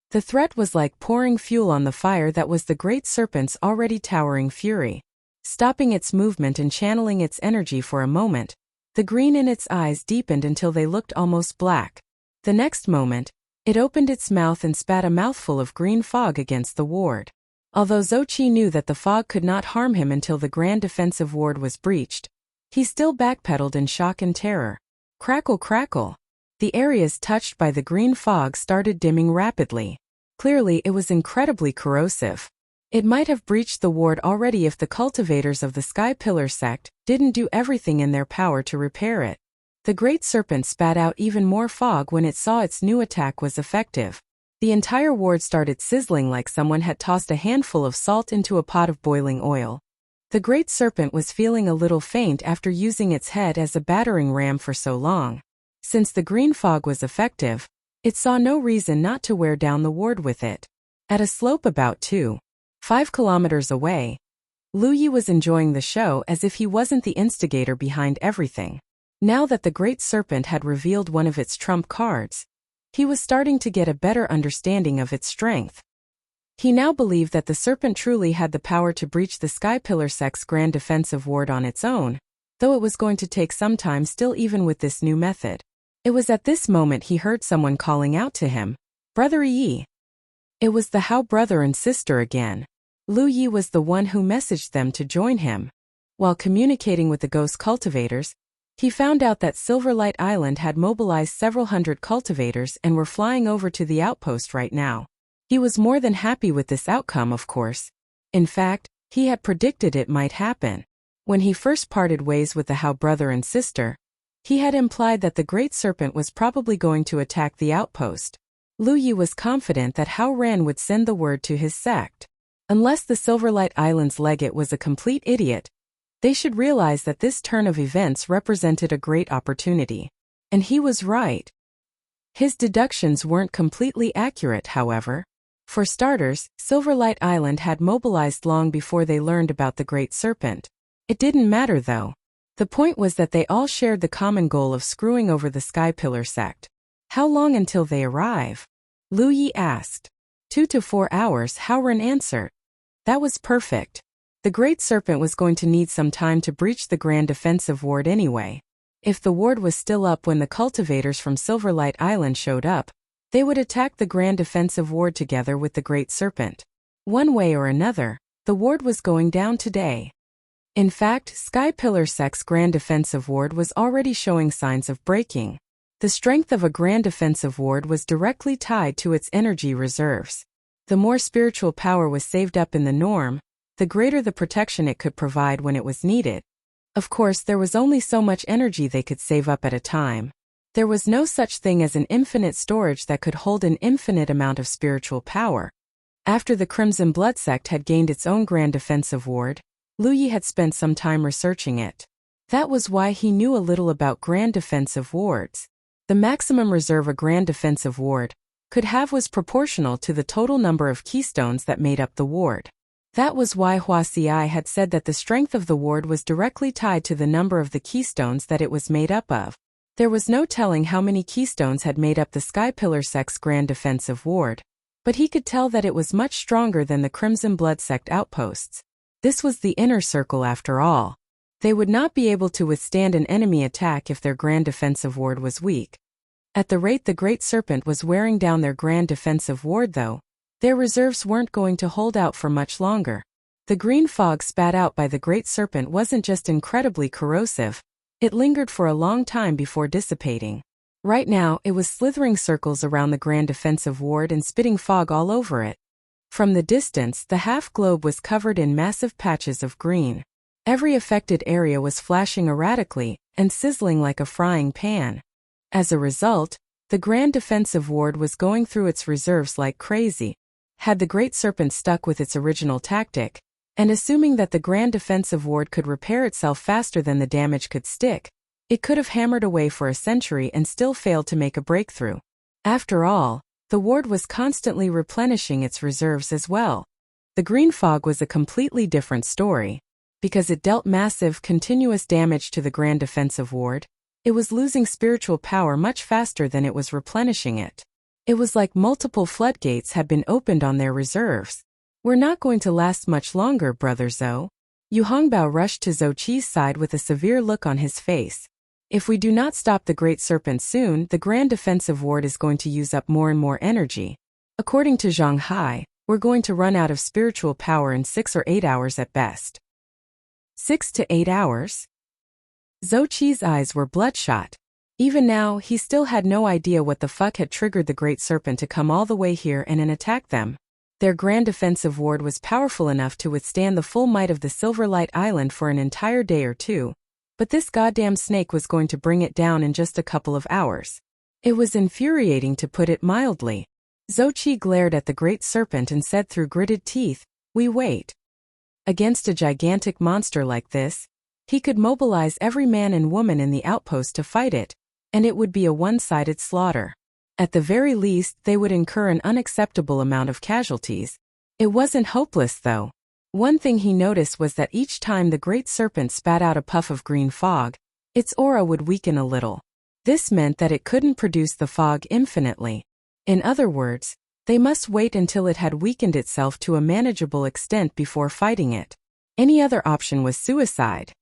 The threat was like pouring fuel on the fire that was the Great Serpent's already towering fury. Stopping its movement and channeling its energy for a moment, the green in its eyes deepened until they looked almost black. The next moment, it opened its mouth and spat a mouthful of green fog against the ward. Although Zouqi knew that the fog could not harm him until the grand defensive ward was breached, he still backpedaled in shock and terror. Crackle, crackle. The areas touched by the green fog started dimming rapidly. Clearly it was incredibly corrosive. It might have breached the ward already if the cultivators of the Sky Pillar sect didn't do everything in their power to repair it. The Great Serpent spat out even more fog when it saw its new attack was effective. The entire ward started sizzling like someone had tossed a handful of salt into a pot of boiling oil. The Great Serpent was feeling a little faint after using its head as a battering ram for so long. Since the green fog was effective, it saw no reason not to wear down the ward with it. At a slope about 5 kilometers away, Lu Yi was enjoying the show as if he wasn't the instigator behind everything. Now that the Great Serpent had revealed one of its trump cards, he was starting to get a better understanding of its strength. He now believed that the serpent truly had the power to breach the Sky Pillar sect's grand defensive ward on its own, though it was going to take some time still even with this new method. It was at this moment he heard someone calling out to him, "Brother Yi." It was the Hao brother and sister again. Lu Yi was the one who messaged them to join him. While communicating with the ghost cultivators, he found out that Silverlight Island had mobilized several hundred cultivators and were flying over to the outpost right now. He was more than happy with this outcome, of course. In fact, he had predicted it might happen. When he first parted ways with the Hao brother and sister, he had implied that the Great Serpent was probably going to attack the outpost. Lu Yi was confident that Hao Ran would send the word to his sect. Unless the Silverlight Island's legate was a complete idiot, they should realize that this turn of events represented a great opportunity. And he was right. His deductions weren't completely accurate, however. For starters, Silverlight Island had mobilized long before they learned about the Great Serpent. It didn't matter though. The point was that they all shared the common goal of screwing over the Sky Pillar sect. How long until they arrive? Lu Yi asked. 2 to 4 hours, Hao Ran answered. That was perfect. The Great Serpent was going to need some time to breach the grand defensive ward anyway. If the ward was still up when the cultivators from Silverlight Island showed up, they would attack the grand defensive ward together with the Great Serpent. One way or another, the ward was going down today. In fact, Sky Pillar sect's grand defensive ward was already showing signs of breaking. The strength of a grand defensive ward was directly tied to its energy reserves. The more spiritual power was saved up in the norm, the greater the protection it could provide when it was needed. Of course, there was only so much energy they could save up at a time. There was no such thing as an infinite storage that could hold an infinite amount of spiritual power. After the Crimson Blood sect had gained its own grand defensive ward, Lu Yi had spent some time researching it. That was why he knew a little about grand defensive wards. The maximum reserve a grand defensive ward could have was proportional to the total number of keystones that made up the ward. That was why Wuxia had said that the strength of the ward was directly tied to the number of the keystones that it was made up of. There was no telling how many keystones had made up the Sky Pillar sect's grand defensive ward, but he could tell that it was much stronger than the Crimson Blood sect outposts. This was the inner circle after all. They would not be able to withstand an enemy attack if their grand defensive ward was weak. At the rate the Great Serpent was wearing down their grand defensive ward though, their reserves weren't going to hold out for much longer. The green fog spat out by the Great Serpent wasn't just incredibly corrosive, it lingered for a long time before dissipating. Right now, it was slithering circles around the grand defensive ward and spitting fog all over it. From the distance, the half-globe was covered in massive patches of green. Every affected area was flashing erratically and sizzling like a frying pan. As a result, the grand defensive ward was going through its reserves like crazy. Had the Great Serpent stuck with its original tactic, and assuming that the grand defensive ward could repair itself faster than the damage could stick, it could have hammered away for a century and still failed to make a breakthrough. After all, the ward was constantly replenishing its reserves as well. The green fog was a completely different story. Because it dealt massive, continuous damage to the grand defensive ward, it was losing spiritual power much faster than it was replenishing it. It was like multiple floodgates had been opened on their reserves. We're not going to last much longer, Brother Zhou. Yu Hongbao rushed to Zhou Qi's side with a severe look on his face. If we do not stop the Great Serpent soon, the grand defensive ward is going to use up more and more energy. According to Zhang Hai, we're going to run out of spiritual power in 6 or 8 hours at best. 6 to 8 hours? Zhou Qi's eyes were bloodshot. Even now, he still had no idea what the fuck had triggered the Great Serpent to come all the way here and attack them. Their grand defensive ward was powerful enough to withstand the full might of the Silverlight Island for an entire day or two, but this goddamn snake was going to bring it down in just a couple of hours. It was infuriating to put it mildly. Zhou Qi glared at the Great Serpent and said through gritted teeth, "We wait." Against a gigantic monster like this, he could mobilize every man and woman in the outpost to fight it, and it would be a one-sided slaughter. At the very least, they would incur an unacceptable amount of casualties. It wasn't hopeless though. One thing he noticed was that each time the Great Serpent spat out a puff of green fog, its aura would weaken a little. This meant that it couldn't produce the fog infinitely. In other words, they must wait until it had weakened itself to a manageable extent before fighting it. Any other option was suicide.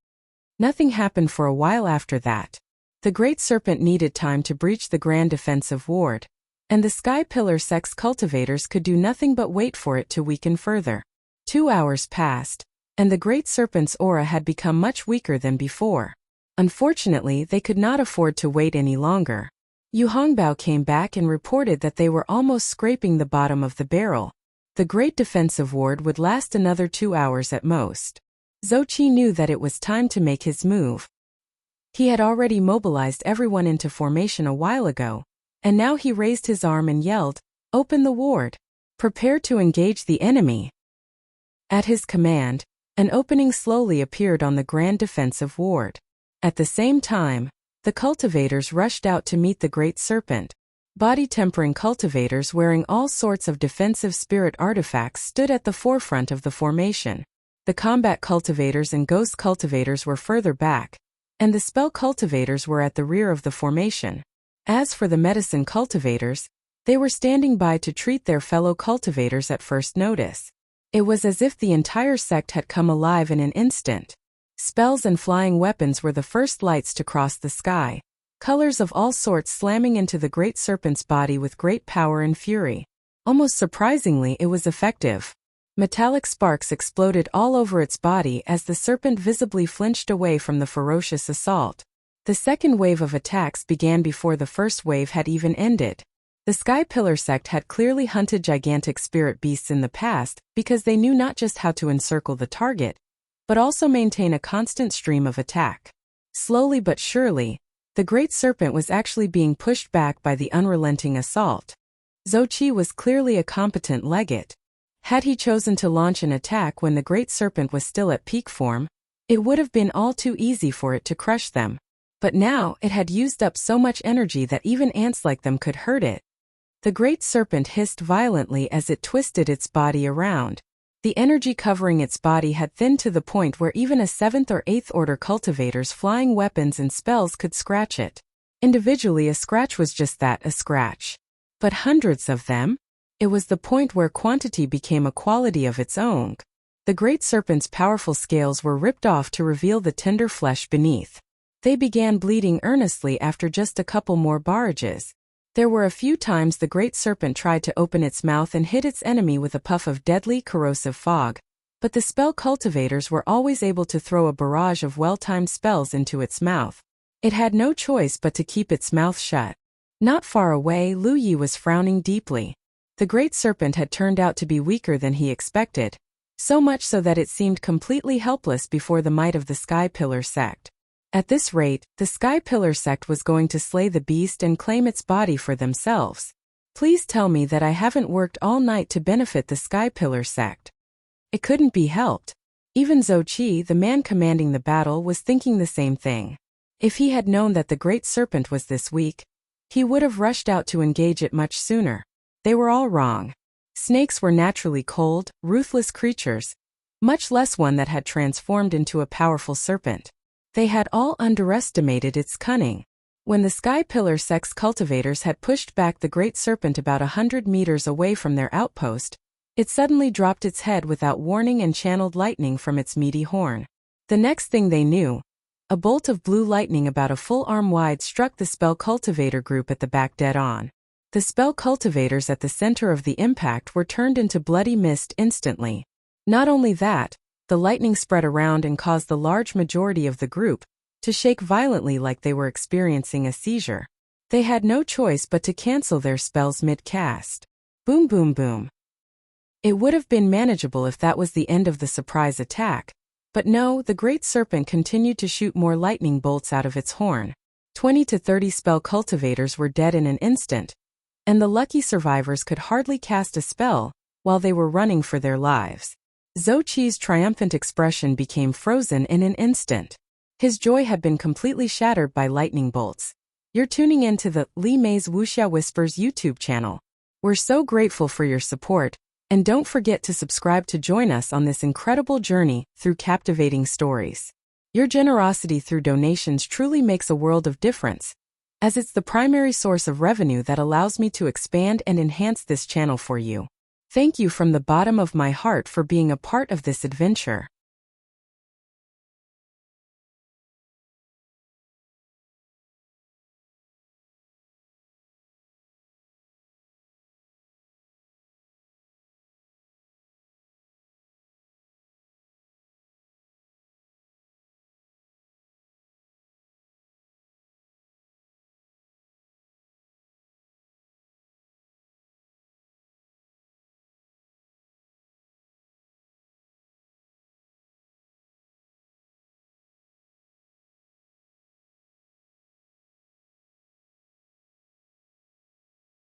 Nothing happened for a while after that. The Great Serpent needed time to breach the grand defensive ward, and the Sky Pillar sect's cultivators could do nothing but wait for it to weaken further. 2 hours passed, and the Great Serpent's aura had become much weaker than before. Unfortunately, they could not afford to wait any longer. Yu Hongbao came back and reported that they were almost scraping the bottom of the barrel. The Great Defensive Ward would last another 2 hours at most. Zhou Qi knew that it was time to make his move. He had already mobilized everyone into formation a while ago, and now he raised his arm and yelled, "Open the ward! Prepare to engage the enemy!" At his command, an opening slowly appeared on the grand defensive ward. At the same time, the cultivators rushed out to meet the Great Serpent. Body-tempering cultivators wearing all sorts of defensive spirit artifacts stood at the forefront of the formation. The combat cultivators and ghost cultivators were further back, and the spell cultivators were at the rear of the formation. As for the medicine cultivators, they were standing by to treat their fellow cultivators at first notice. It was as if the entire sect had come alive in an instant. Spells and flying weapons were the first lights to cross the sky, colors of all sorts slamming into the Great Serpent's body with great power and fury. Almost surprisingly, it was effective. Metallic sparks exploded all over its body as the serpent visibly flinched away from the ferocious assault. The second wave of attacks began before the first wave had even ended. The Sky Pillar sect had clearly hunted gigantic spirit beasts in the past because they knew not just how to encircle the target, but also maintain a constant stream of attack. Slowly but surely, The great serpent was actually being pushed back by the unrelenting assault. Wuxia was clearly a competent legate. Had he chosen to launch an attack when the great serpent was still at peak form, it would have been all too easy for it to crush them. But now it had used up so much energy that even ants like them could hurt it. The great serpent hissed violently as it twisted its body around. The energy covering its body had thinned to the point where even a 7th or 8th order cultivator's flying weapons and spells could scratch it. Individually, a scratch was just that, a scratch. But hundreds of them? It was the point where quantity became a quality of its own. The great serpent's powerful scales were ripped off to reveal the tender flesh beneath. They began bleeding earnestly after just a couple more barrages. There were a few times the great serpent tried to open its mouth and hit its enemy with a puff of deadly, corrosive fog, but the spell cultivators were always able to throw a barrage of well-timed spells into its mouth. It had no choice but to keep its mouth shut. Not far away, Wuxia was frowning deeply. The great serpent had turned out to be weaker than he expected, so much so that it seemed completely helpless before the might of the Sky Pillar sect. At this rate, the Sky Pillar sect was going to slay the beast and claim its body for themselves. Please tell me that I haven't worked all night to benefit the Sky Pillar sect. It couldn't be helped. Even Wuxia, the man commanding the battle, was thinking the same thing. If he had known that the great serpent was this weak, he would have rushed out to engage it much sooner. They were all wrong. Snakes were naturally cold, ruthless creatures, much less one that had transformed into a powerful serpent. They had all underestimated its cunning. When the Sky Pillar sect's cultivators had pushed back the great serpent about 100 meters away from their outpost, it suddenly dropped its head without warning and channeled lightning from its meaty horn. The next thing they knew, a bolt of blue lightning about a full arm wide struck the spell cultivator group at the back dead on. The spell cultivators at the center of the impact were turned into bloody mist instantly. Not only that, the lightning spread around and caused the large majority of the group to shake violently like they were experiencing a seizure. They had no choice but to cancel their spells mid-cast. Boom boom boom. It would have been manageable if that was the end of the surprise attack. But no, the great serpent continued to shoot more lightning bolts out of its horn. 20 to 30 spell cultivators were dead in an instant, and the lucky survivors could hardly cast a spell while they were running for their lives. Wuxia's triumphant expression became frozen in an instant. His joy had been completely shattered by lightning bolts. You're tuning in to the Li Mei's Wuxia Whispers YouTube channel. We're so grateful for your support, and don't forget to subscribe to join us on this incredible journey through captivating stories. Your generosity through donations truly makes a world of difference, as it's the primary source of revenue that allows me to expand and enhance this channel for you. Thank you from the bottom of my heart for being a part of this adventure.